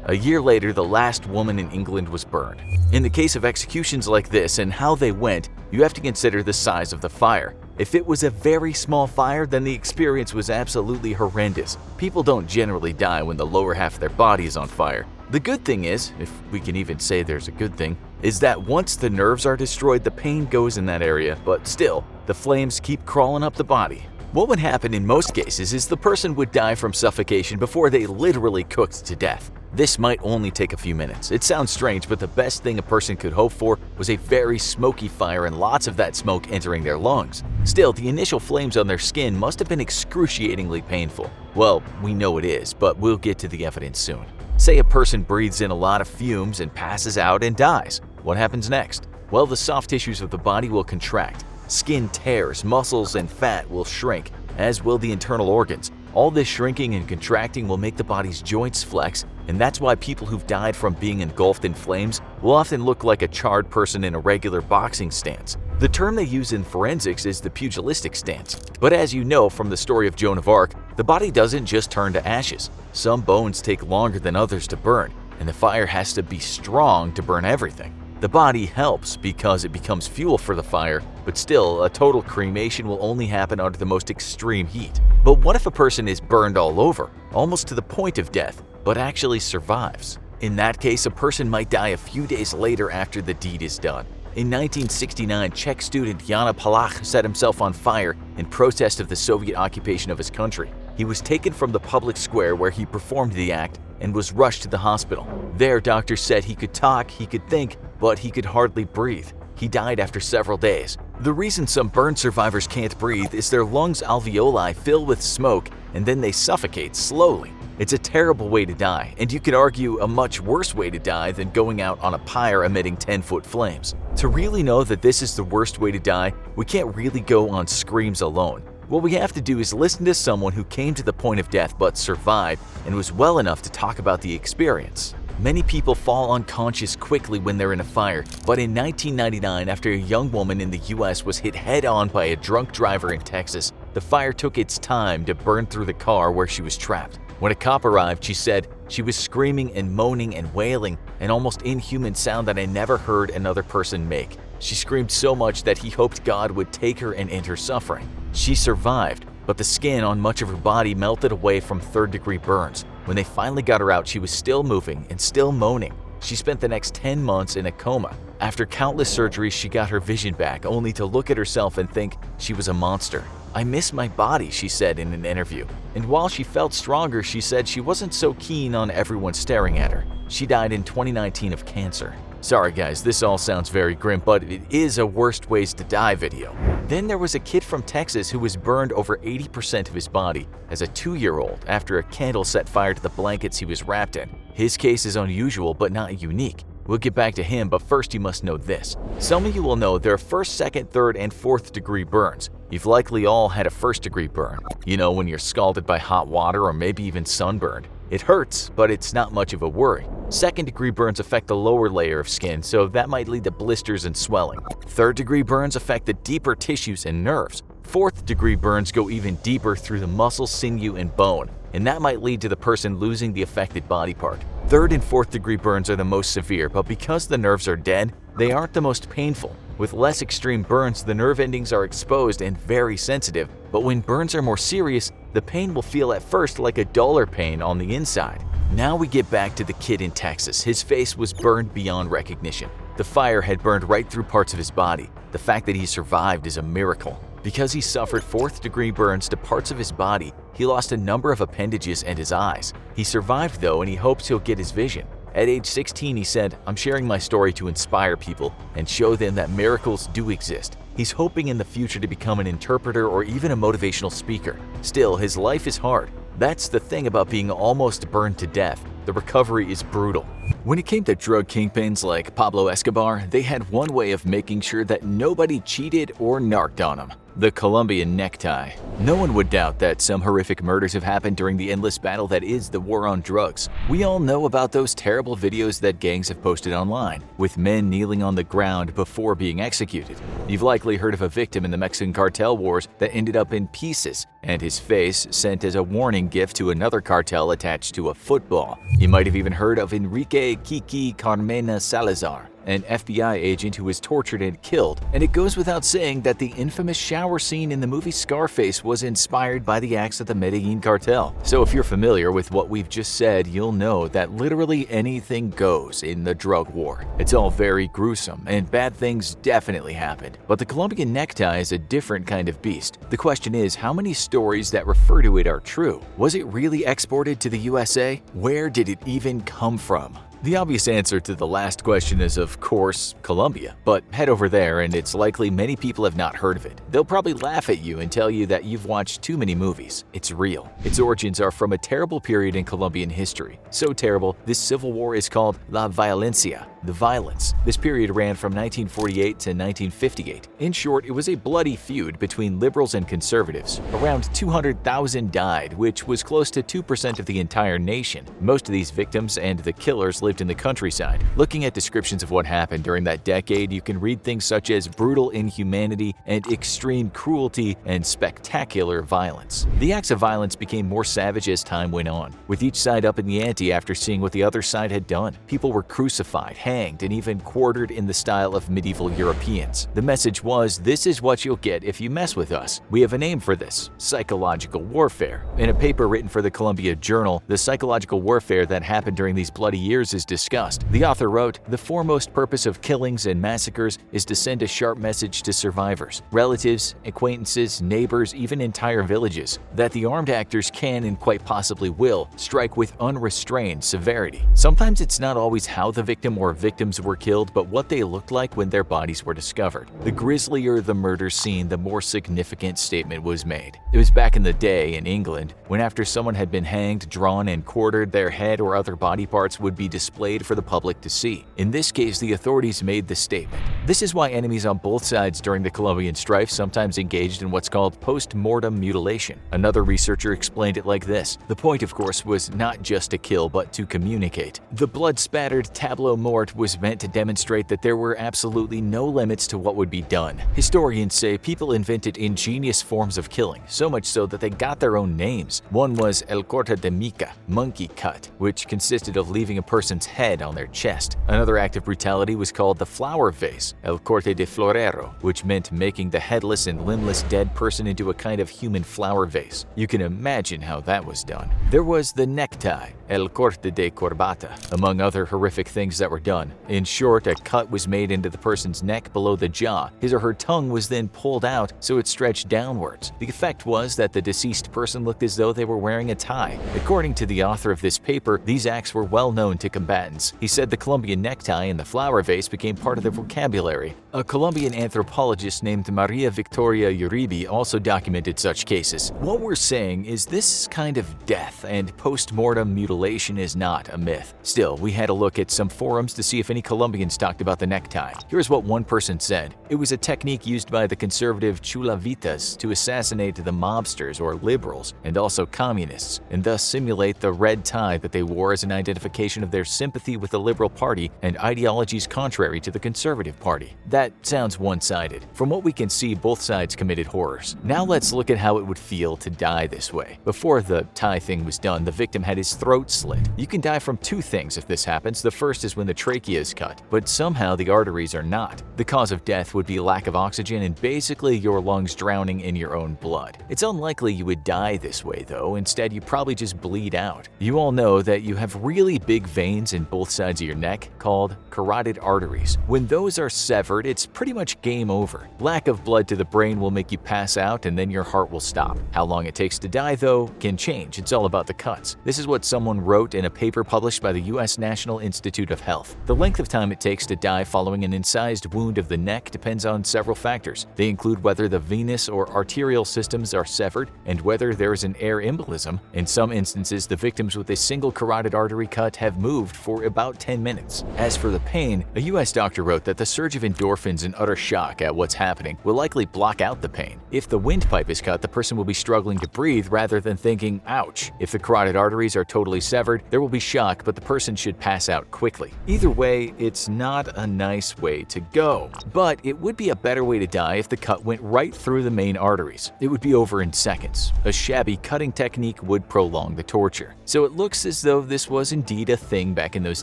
A year later, the last woman in England was burned. In the case of executions like this and how they went, you have to consider the size of the fire. If it was a very small fire, then the experience was absolutely horrendous. People don't generally die when the lower half of their body is on fire. The good thing is, if we can even say there's a good thing, is that once the nerves are destroyed, the pain goes in that area, but still, the flames keep crawling up the body. What would happen in most cases is the person would die from suffocation before they literally cooked to death. This might only take a few minutes. It sounds strange, but the best thing a person could hope for was a very smoky fire and lots of that smoke entering their lungs. Still, the initial flames on their skin must have been excruciatingly painful. Well, we know it is, but we'll get to the evidence soon. Say a person breathes in a lot of fumes and passes out and dies. What happens next? Well, the soft tissues of the body will contract. Skin tears, muscles and fat will shrink, as will the internal organs. All this shrinking and contracting will make the body's joints flex, and that's why people who've died from being engulfed in flames will often look like a charred person in a regular boxing stance. The term they use in forensics is the pugilistic stance. But as you know from the story of Joan of Arc, the body doesn't just turn to ashes. Some bones take longer than others to burn, and the fire has to be strong to burn everything. The body helps because it becomes fuel for the fire, but still, a total cremation will only happen under the most extreme heat. But what if a person is burned all over, almost to the point of death, but actually survives? In that case, a person might die a few days later after the deed is done. In 1969, Czech student Jan Palach set himself on fire in protest of the Soviet occupation of his country. He was taken from the public square where he performed the act and was rushed to the hospital. There, doctors said he could talk, he could think, but he could hardly breathe. He died after several days. The reason some burn survivors can't breathe is their lungs' alveoli fill with smoke and then they suffocate slowly. It's a terrible way to die, and you could argue a much worse way to die than going out on a pyre emitting 10-foot flames. To really know that this is the worst way to die, we can't really go on screams alone. What we have to do is listen to someone who came to the point of death but survived and was well enough to talk about the experience. Many people fall unconscious quickly when they're in a fire, but in 1999, after a young woman in the US was hit head-on by a drunk driver in Texas, the fire took its time to burn through the car where she was trapped. When a cop arrived, she said, "She was screaming and moaning and wailing, an almost inhuman sound that I never heard another person make. She screamed so much that he hoped God would take her and end her suffering." She survived, but the skin on much of her body melted away from third-degree burns. When they finally got her out, she was still moving and still moaning. She spent the next 10 months in a coma. After countless surgeries, she got her vision back, only to look at herself and think she was a monster. "I miss my body," she said in an interview. And while she felt stronger, she said she wasn't so keen on everyone staring at her. She died in 2019 of cancer. Sorry guys, this all sounds very grim, but it is a worst ways to die video. Then there was a kid from Texas who was burned over 80% of his body as a 2-year-old after a candle set fire to the blankets he was wrapped in. His case is unusual but not unique. We'll get back to him, but first you must know this. Some of you will know there are 1st, 2nd, 3rd, and 4th degree burns. You've likely all had a 1st degree burn. You know, when you're scalded by hot water or maybe even sunburned. It hurts, but it's not much of a worry. 2nd degree burns affect the lower layer of skin, so that might lead to blisters and swelling. 3rd degree burns affect the deeper tissues and nerves. 4th degree burns go even deeper through the muscle, sinew, and bone, and that might lead to the person losing the affected body part. 3rd and 4th degree burns are the most severe, but because the nerves are dead, they aren't the most painful. With less extreme burns, the nerve endings are exposed and very sensitive, but when burns are more serious, the pain will feel at first like a duller pain on the inside. Now we get back to the kid in Texas. His face was burned beyond recognition. The fire had burned right through parts of his body. The fact that he survived is a miracle. Because he suffered fourth-degree burns to parts of his body, he lost a number of appendages and his eyes. He survived though, and he hopes he'll get his vision. At age 16, he said, "I'm sharing my story to inspire people and show them that miracles do exist." He's hoping in the future to become an interpreter or even a motivational speaker. Still, his life is hard. That's the thing about being almost burned to death. The recovery is brutal. When it came to drug kingpins like Pablo Escobar, they had one way of making sure that nobody cheated or narked on him: the Colombian necktie. No one would doubt that some horrific murders have happened during the endless battle that is the war on drugs. We all know about those terrible videos that gangs have posted online, with men kneeling on the ground before being executed. You've likely heard of a victim in the Mexican cartel wars that ended up in pieces, and his face sent as a warning gift to another cartel attached to a football. You might have even heard of Enrique Kiki Carmena Salazar, an FBI agent who was tortured and killed, and it goes without saying that the infamous shower scene in the movie Scarface was inspired by the acts of the Medellin cartel. So if you're familiar with what we've just said, you'll know that literally anything goes in the drug war. It's all very gruesome, and bad things definitely happened. But the Colombian necktie is a different kind of beast. The question is, how many stories that refer to it are true? Was it really exported to the USA? Where did it even come from? The obvious answer to the last question is, of course, Colombia. But head over there and it's likely many people have not heard of it. They'll probably laugh at you and tell you that you've watched too many movies. It's real. Its origins are from a terrible period in Colombian history. So terrible, this civil war is called La Violencia, the violence. This period ran from 1948 to 1958. In short, it was a bloody feud between liberals and conservatives. Around 200,000 died, which was close to 2% of the entire nation. Most of these victims and the killers lived in the countryside. Looking at descriptions of what happened during that decade, you can read things such as brutal inhumanity and extreme cruelty and spectacular violence. The acts of violence became more savage as time went on, with each side up in the ante after seeing what the other side had done. People were crucified, hanged, and even quartered in the style of medieval Europeans. The message was, this is what you'll get if you mess with us. We have a name for this: psychological warfare. In a paper written for the Columbia Journal, the psychological warfare that happened during these bloody years is discussed. The author wrote, "The foremost purpose of killings and massacres is to send a sharp message to survivors, relatives, acquaintances, neighbors, even entire villages, that the armed actors can and quite possibly will strike with unrestrained severity. Sometimes it's not always how the victim or victims were killed, but what they looked like when their bodies were discovered. The grislier the murder scene, the more significant statement was made." It was back in the day in England when after someone had been hanged, drawn, and quartered, their head or other body parts would be displayed for the public to see. In this case, the authorities made the statement. This is why enemies on both sides during the Colombian strife sometimes engaged in what's called post-mortem mutilation. Another researcher explained it like this: the point, of course, was not just to kill, but to communicate. The blood-spattered tableau morte was meant to demonstrate that there were absolutely no limits to what would be done. Historians say people invented ingenious forms of killing, so much so that they got their own names. One was El Corte de Mica, monkey cut, which consisted of leaving a person's head on their chest. Another act of brutality was called the flower vase, El Corte de Florero, which meant making the headless and limbless dead person into a kind of human flower vase. You can imagine how that was done. There was the necktie, El Corte de Corbata, among other horrific things that were done. In short, a cut was made into the person's neck below the jaw. His or her tongue was then pulled out so it stretched downwards. The effect was that the deceased person looked as though they were wearing a tie. According to the author of this paper, these acts were well known to combatants. He said the Colombian necktie and the flower vase became part of their vocabulary. A Colombian anthropologist named Maria Victoria Uribe also documented such cases. What we're saying is this kind of death and post-mortem mutilation is not a myth. Still, we had a look at some forums to see if any Colombians talked about the necktie. Here's what one person said: "It was a technique used by the conservative Chulavitas to assassinate the mobsters or liberals and also communists, and thus simulate the red tie that they wore as an identification of their sympathy with the Liberal Party and ideologies contrary to the Conservative Party." That sounds one-sided. From what we can see, both sides committed horrors. Now let's look at how it would feel to die this way. Before the tie thing was done, the victim had his throat slit. You can die from two things if this happens. The first is when the trachea is cut, but somehow the arteries are not. The cause of death would be lack of oxygen and basically your lungs drowning in your own blood. It's unlikely you would die this way though, instead you probably just bleed out. You all know that you have really big veins in both sides of your neck called carotid arteries. When those are severed, it's pretty much game over. Lack of blood to the brain will make you pass out and then your heart will stop. How long it takes to die though can change. It's all about the cuts. This is what someone wrote in a paper published by the US National Institute of Health. The length of time it takes to die following an incised wound of the neck depends on several factors. They include whether the venous or arterial systems are severed and whether there is an air embolism. In some instances, the victims with a single carotid artery cut have moved for about 10 minutes. As for the pain, a US doctor wrote that the surge of endorphins and utter shock at what's happening will likely block out the pain. If the windpipe is cut, the person will be struggling to breathe rather than thinking, ouch. If the carotid arteries are totally severed, there will be shock, but the person should pass out quickly. Either way, it's not a nice way to go. But it would be a better way to die if the cut went right through the main arteries. It would be over in seconds. A shabby cutting technique would prolong the torture. So it looks as though this was indeed a thing back in those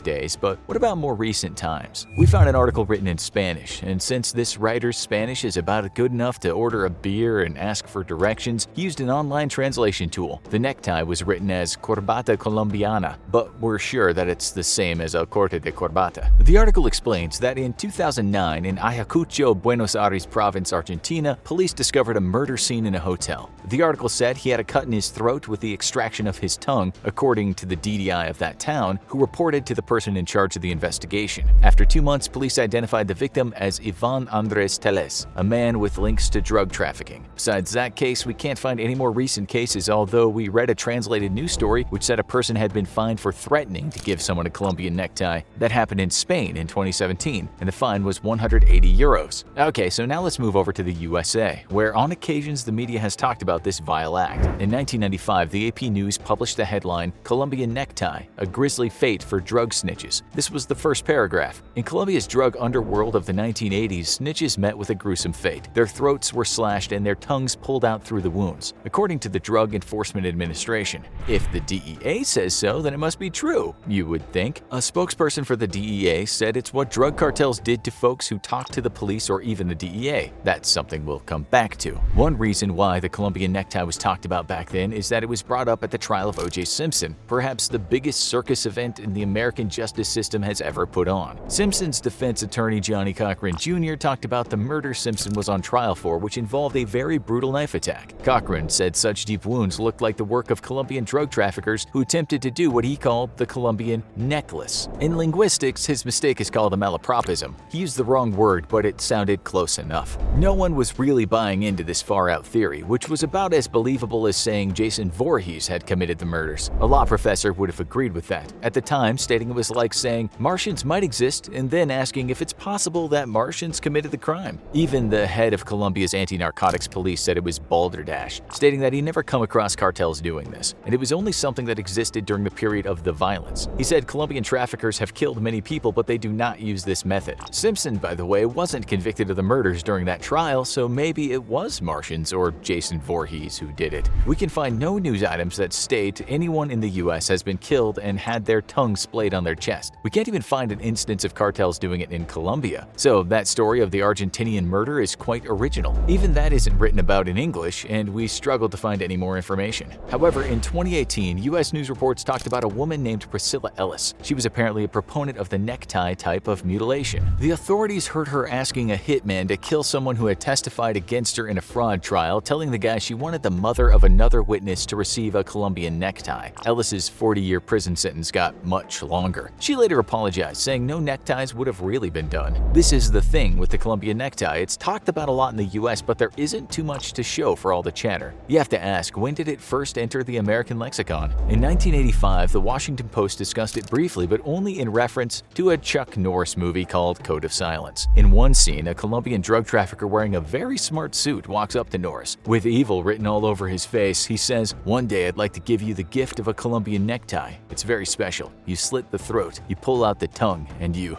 days, but what about more recent times? We found an article written in Spanish, and since this writer's Spanish is about good enough to order a beer and ask for directions, he used an online translation tool. The necktie was written as corbata colombiana, but we're sure that it's the same as el corte de corbata. The article explains that in 2009 in Ayacucho, Buenos Aires province, Argentina, police discovered a murder scene in a hotel. The article said he had a cut in his throat with the extraction of his tongue, according to the DDI of that town, who reported to the person in charge of the investigation. After 2 months, police identified the victim as Ivan Andres Teles, a man with links to drug trafficking. Besides that case, we can't find any more recent cases, although we read a translated news story which said a person had been fined for threatening to give someone a Colombian necktie. That happened in Spain in 2017, and the fine was 180 euros. Okay, so now let's move over to the USA, where on occasions the media has talked about this vile act. In 1995, the AP News published the headline, "Colombian Necktie, a Grisly Fate for Drug Snitches." This was the first paragraph. In Colombia's drug underworld of the 1980s, snitches met with a gruesome fate. Their throats were slashed and their tongues pulled out through the wounds, according to the Drug Enforcement Administration. If the DEA says so, then it must be true, you would think. A spokesperson for the DEA said it's what drug cartels did to folks who talked to the police or even the DEA. That's something we'll come back to. One reason why the Colombian necktie was talked about back then is that it was brought up at the trial of O.J. Simpson, perhaps the biggest circus event in the American justice system has ever put on. Simpson's defense attorney Johnny Cochran Jr. talked about the murder Simpson was on trial for, which involved a very brutal knife attack. Cochran said such deep wounds looked like the work of Colombian drug traffickers who attempted to do what he called the Colombian necklace. In linguistics, his mistake is called a malapropism. He used the wrong word, but it sounded close enough. No one was really buying into this far-out theory, which was about as believable as saying Jason Voorhees had committed the murders. A law professor would have agreed with that, at the time stating it was like saying Martians might exist and then asking if it's possible that Martians committed the crime. Even the head of Colombia's anti-narcotics police said it was balderdash, stating that he never come across cartels doing this, and it was only something that existed during the period of the violence. He said Colombian traffickers have killed many people, but they do not use this method. Simpson, by the way, wasn't convicted of the murders during that trial, so maybe it was Martians or Jason Voorhees who did it. We can find no news items that state anyone in the US has been killed and had their tongue splayed on their chest. We can't even find an instance of cartels doing it in Colombia. So that story of the Argentinian murder is quite original. Even that isn't written about in English, and we struggled to find any more information. However, in 2018, US news reports talked about a woman named Priscilla Ellis. She was apparently a proponent of the necktie type of mutilation. The authorities heard her asking a hitman to kill someone who had testified against her in a fraud trial, telling the guy she wanted the mother of another witness to receive a Colombian necktie. Ellis's 40-year prison sentence got much longer. She later apologized, saying no neckties would have really been done. This is the thing with the Colombian necktie. It's talked about a lot in the US, but there isn't too much to show for all the chatter. You have to ask, when did it first enter the American lexicon? In 1985, the Washington Post discussed it briefly, but only in reference to a Chuck Norris movie called Code of Silence. In one scene, a Colombian drug trafficker wearing a very smart suit walks up to Norris. With evil written all over his face, he says, "One day I'd like to give you the gift of a Colombian necktie. It's very special. You slit the throat, you pull out the tongue, and you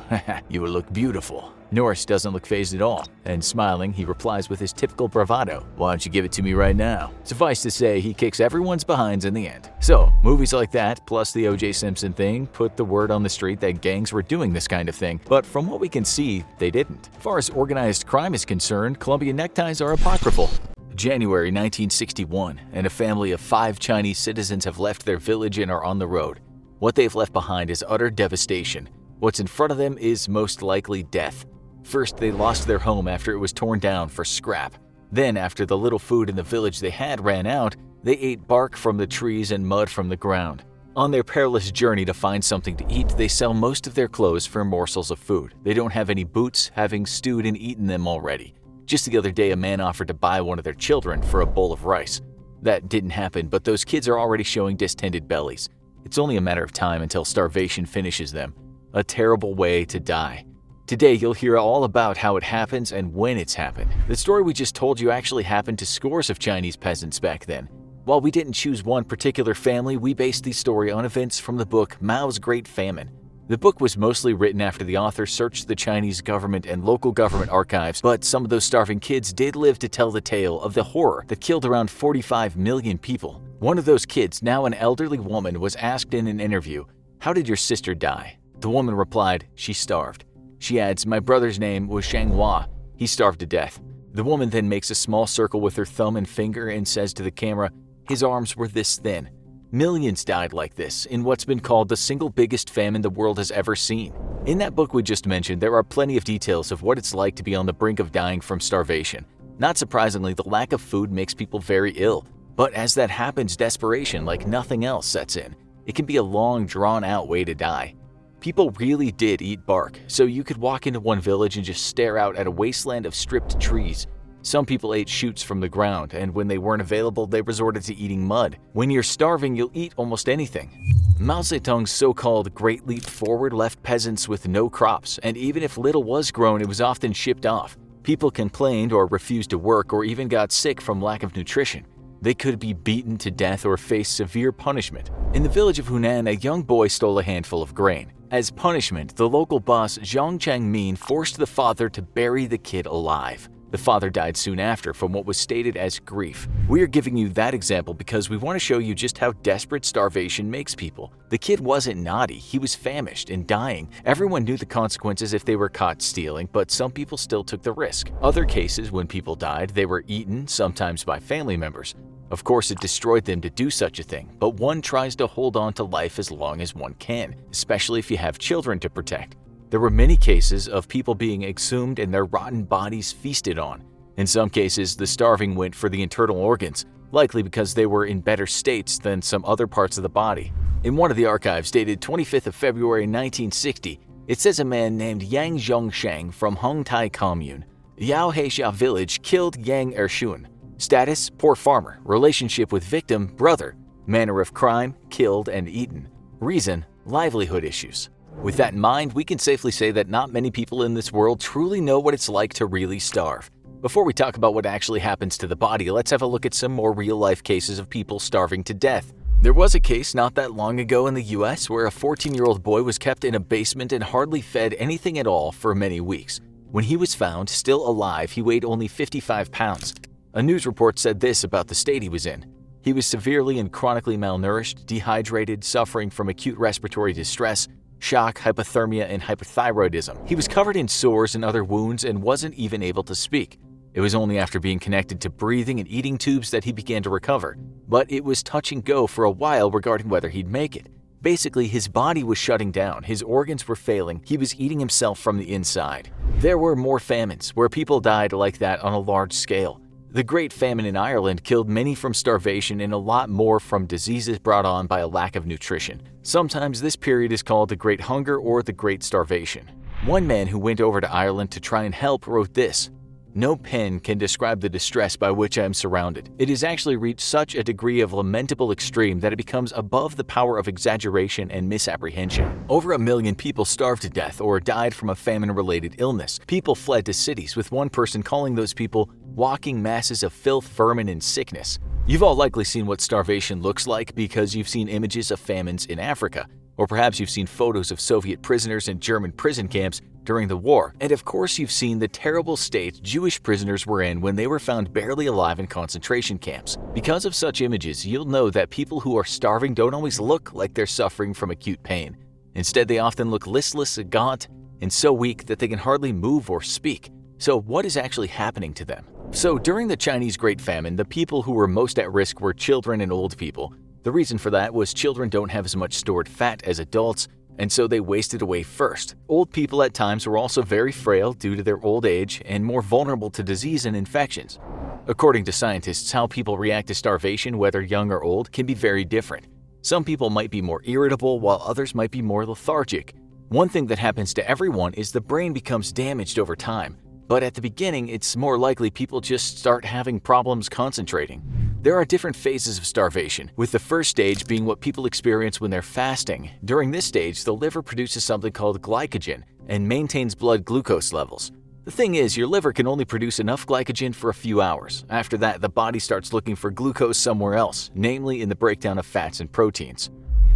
will look beautiful." Norris doesn't look fazed at all, and smiling, he replies with his typical bravado, "Why don't you give it to me right now?" Suffice to say, he kicks everyone's behinds in the end. So, movies like that, plus the O.J. Simpson thing, put the word on the street that gangs were doing this kind of thing, but from what we can see, they didn't. As far as organized crime is concerned, Colombian neckties are apocryphal. January 1961, and a family of 5 Chinese citizens have left their village and are on the road. What they've left behind is utter devastation. What's in front of them is most likely death. First, they lost their home after it was torn down for scrap. Then, after the little food in the village they had ran out, they ate bark from the trees and mud from the ground. On their perilous journey to find something to eat, they sell most of their clothes for morsels of food. They don't have any boots, having stewed and eaten them already. Just the other day, a man offered to buy one of their children for a bowl of rice. That didn't happen, but those kids are already showing distended bellies. It's only a matter of time until starvation finishes them. A terrible way to die. Today, you'll hear all about how it happens and when it's happened. The story we just told you actually happened to scores of Chinese peasants back then. While we didn't choose one particular family, we based the story on events from the book Mao's Great Famine. The book was mostly written after the author searched the Chinese government and local government archives, but some of those starving kids did live to tell the tale of the horror that killed around 45 million people. One of those kids, now an elderly woman, was asked in an interview, "How did your sister die?" The woman replied, "She starved." She adds, "My brother's name was Shang Hua. He starved to death." The woman then makes a small circle with her thumb and finger and says to the camera, "His arms were this thin." Millions died like this in what's been called the single biggest famine the world has ever seen. In that book we just mentioned, there are plenty of details of what it's like to be on the brink of dying from starvation. Not surprisingly, the lack of food makes people very ill. But as that happens, desperation, like nothing else, sets in. It can be a long, drawn-out way to die. People really did eat bark, so you could walk into one village and just stare out at a wasteland of stripped trees. Some people ate shoots from the ground, and when they weren't available, they resorted to eating mud. When you're starving, you'll eat almost anything. Mao Zedong's so-called Great Leap Forward left peasants with no crops, and even if little was grown, it was often shipped off. People complained or refused to work or even got sick from lack of nutrition. They could be beaten to death or face severe punishment. In the village of Hunan, a young boy stole a handful of grain. As punishment, the local boss Zhang Changmin forced the father to bury the kid alive. The father died soon after from what was stated as grief. We are giving you that example because we want to show you just how desperate starvation makes people. The kid wasn't naughty, he was famished and dying. Everyone knew the consequences if they were caught stealing, but some people still took the risk. Other cases, when people died, they were eaten, sometimes by family members. Of course, it destroyed them to do such a thing, but one tries to hold on to life as long as one can, especially if you have children to protect. There were many cases of people being exhumed and their rotten bodies feasted on. In some cases, the starving went for the internal organs, likely because they were in better states than some other parts of the body. In one of the archives dated 25th of February 1960, it says a man named Yang Zhongsheng from Hongtai Commune, Yao Heixia village killed Yang Ershun. Status, poor farmer. Relationship with victim, brother. Manner of crime, killed and eaten. Reason, livelihood issues. With that in mind, we can safely say that not many people in this world truly know what it's like to really starve. Before we talk about what actually happens to the body, let's have a look at some more real-life cases of people starving to death. There was a case not that long ago in the US where a 14-year-old boy was kept in a basement and hardly fed anything at all for many weeks. When he was found, still alive, he weighed only 55 pounds. A news report said this about the state he was in. He was severely and chronically malnourished, dehydrated, suffering from acute respiratory distress, shock, hypothermia, and hypothyroidism. He was covered in sores and other wounds and wasn't even able to speak. It was only after being connected to breathing and eating tubes that he began to recover, but it was touch and go for a while regarding whether he'd make it. Basically, his body was shutting down, his organs were failing, he was eating himself from the inside. There were more famines where people died like that on a large scale. The Great Famine in Ireland killed many from starvation and a lot more from diseases brought on by a lack of nutrition. Sometimes this period is called the Great Hunger or the Great Starvation. One man who went over to Ireland to try and help wrote this: "No pen can describe the distress by which I am surrounded. It has actually reached such a degree of lamentable extreme that it becomes above the power of exaggeration and misapprehension." Over 1 million people starved to death or died from a famine-related illness. People fled to cities, with one person calling those people walking masses of filth, vermin, and sickness. You've all likely seen what starvation looks like because you've seen images of famines in Africa, or perhaps you've seen photos of Soviet prisoners in German prison camps, during the war, and of course you've seen the terrible state Jewish prisoners were in when they were found barely alive in concentration camps. Because of such images, you'll know that people who are starving don't always look like they're suffering from acute pain. Instead, they often look listless, gaunt, and so weak that they can hardly move or speak. So what is actually happening to them? So during the Chinese Great Famine, the people who were most at risk were children and old people. The reason for that was children don't have as much stored fat as adults, and so they wasted away first. Old people at times were also very frail due to their old age and more vulnerable to disease and infections. According to scientists, how people react to starvation, whether young or old, can be very different. Some people might be more irritable while others might be more lethargic. One thing that happens to everyone is the brain becomes damaged over time. But at the beginning, it's more likely people just start having problems concentrating. There are different phases of starvation, with the first stage being what people experience when they're fasting. During this stage, the liver produces something called glycogen and maintains blood glucose levels. The thing is, your liver can only produce enough glycogen for a few hours. After that, the body starts looking for glucose somewhere else, namely in the breakdown of fats and proteins.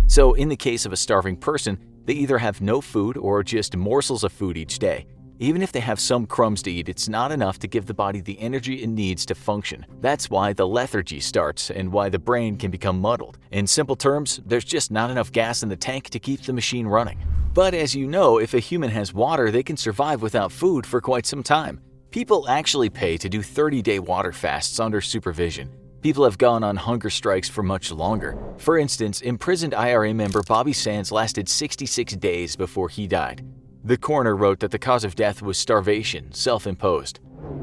So in the case of a starving person, they either have no food or just morsels of food each day. Even if they have some crumbs to eat, it's not enough to give the body the energy it needs to function. That's why the lethargy starts and why the brain can become muddled. In simple terms, there's just not enough gas in the tank to keep the machine running. But as you know, if a human has water, they can survive without food for quite some time. People actually pay to do 30-day water fasts under supervision. People have gone on hunger strikes for much longer. For instance, imprisoned IRA member Bobby Sands lasted 66 days before he died. The coroner wrote that the cause of death was starvation, self-imposed.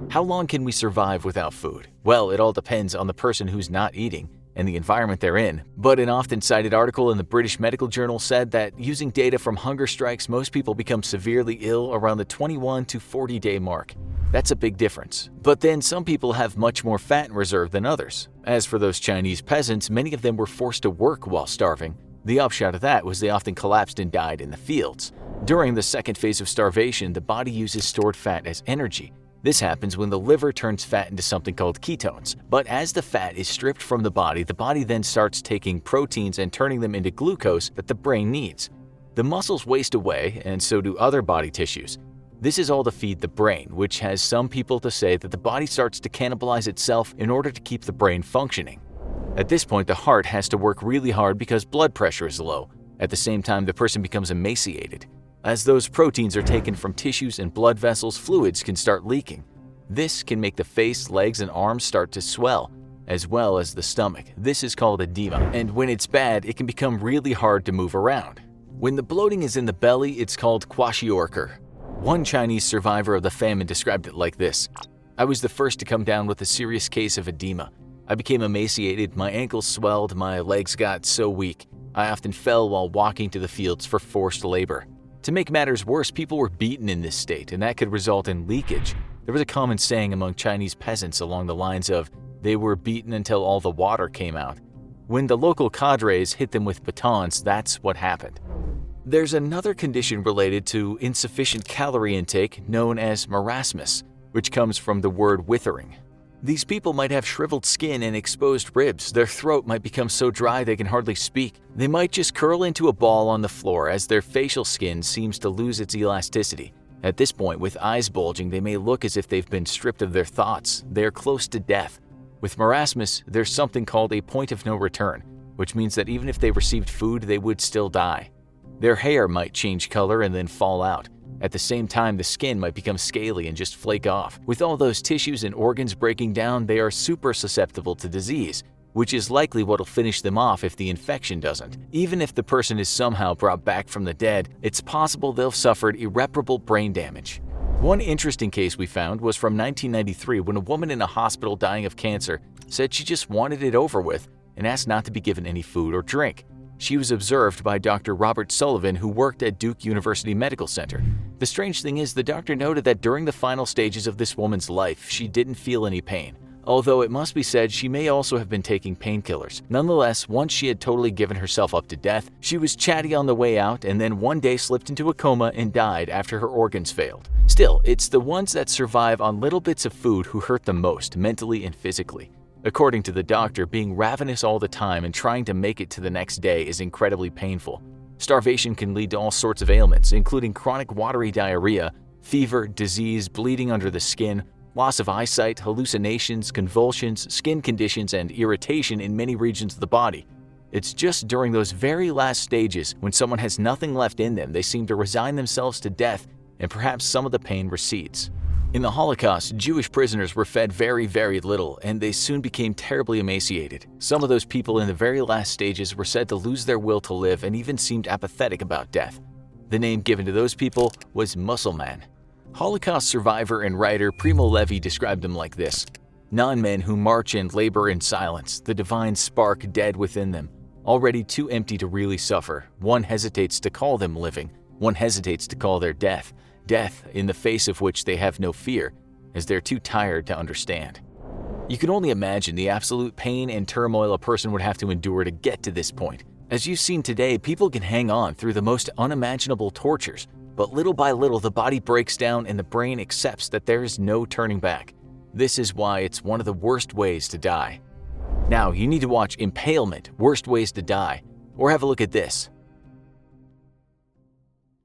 How long can we survive without food? Well, it all depends on the person who's not eating and the environment they're in. But an often cited article in the British Medical Journal said that using data from hunger strikes, most people become severely ill around the 21 to 40-day mark. That's a big difference. But then some people have much more fat in reserve than others. As for those Chinese peasants, many of them were forced to work while starving. The upshot of that was they often collapsed and died in the fields. During the second phase of starvation, the body uses stored fat as energy. This happens when the liver turns fat into something called ketones. But as the fat is stripped from the body then starts taking proteins and turning them into glucose that the brain needs. The muscles waste away, and so do other body tissues. This is all to feed the brain, which has some people to say that the body starts to cannibalize itself in order to keep the brain functioning. At this point, the heart has to work really hard because blood pressure is low. At the same time, the person becomes emaciated. As those proteins are taken from tissues and blood vessels, fluids can start leaking. This can make the face, legs, and arms start to swell, as well as the stomach. This is called edema, and when it's bad, it can become really hard to move around. When the bloating is in the belly, it's called kwashiorkor. One Chinese survivor of the famine described it like this: "I was the first to come down with a serious case of edema. I became emaciated, my ankles swelled, my legs got so weak. I often fell while walking to the fields for forced labor. To make matters worse, people were beaten in this state, and that could result in leakage. There was a common saying among Chinese peasants along the lines of, they were beaten until all the water came out. When the local cadres hit them with batons, that's what happened." There's another condition related to insufficient calorie intake known as marasmus, which comes from the word withering. These people might have shriveled skin and exposed ribs. Their throat might become so dry they can hardly speak. They might just curl into a ball on the floor as their facial skin seems to lose its elasticity. At this point, with eyes bulging, they may look as if they've been stripped of their thoughts. They are close to death. With marasmus, there's something called a point of no return, which means that even if they received food, they would still die. Their hair might change color and then fall out. At the same time, the skin might become scaly and just flake off. With all those tissues and organs breaking down, they are super susceptible to disease, which is likely what'll finish them off if the infection doesn't. Even if the person is somehow brought back from the dead, it's possible they'll suffered irreparable brain damage. One interesting case we found was from 1993 when a woman in a hospital dying of cancer said she just wanted it over with and asked not to be given any food or drink. She was observed by Dr. Robert Sullivan, who worked at Duke University Medical Center. The strange thing is, the doctor noted that during the final stages of this woman's life, she didn't feel any pain. Although it must be said she may also have been taking painkillers. Nonetheless, once she had totally given herself up to death, she was chatty on the way out and then one day slipped into a coma and died after her organs failed. Still, it's the ones that survive on little bits of food who hurt the most, mentally and physically. According to the doctor, being ravenous all the time and trying to make it to the next day is incredibly painful. Starvation can lead to all sorts of ailments, including chronic watery diarrhea, fever, disease, bleeding under the skin, loss of eyesight, hallucinations, convulsions, skin conditions, and irritation in many regions of the body. It's just during those very last stages, when someone has nothing left in them, they seem to resign themselves to death, and perhaps some of the pain recedes. In the Holocaust, Jewish prisoners were fed very, very little, and they soon became terribly emaciated. Some of those people in the very last stages were said to lose their will to live and even seemed apathetic about death. The name given to those people was Muscle Man. Holocaust survivor and writer Primo Levi described them like this: non-men who march and labor in silence, the divine spark dead within them, already too empty to really suffer. One hesitates to call them living, one hesitates to call their death, death in the face of which they have no fear, as they're too tired to understand. You can only imagine the absolute pain and turmoil a person would have to endure to get to this point. As you've seen today, people can hang on through the most unimaginable tortures, but little by little the body breaks down and the brain accepts that there is no turning back. This is why it's one of the worst ways to die. Now, you need to watch Impalement, Worst Ways to Die, or have a look at this.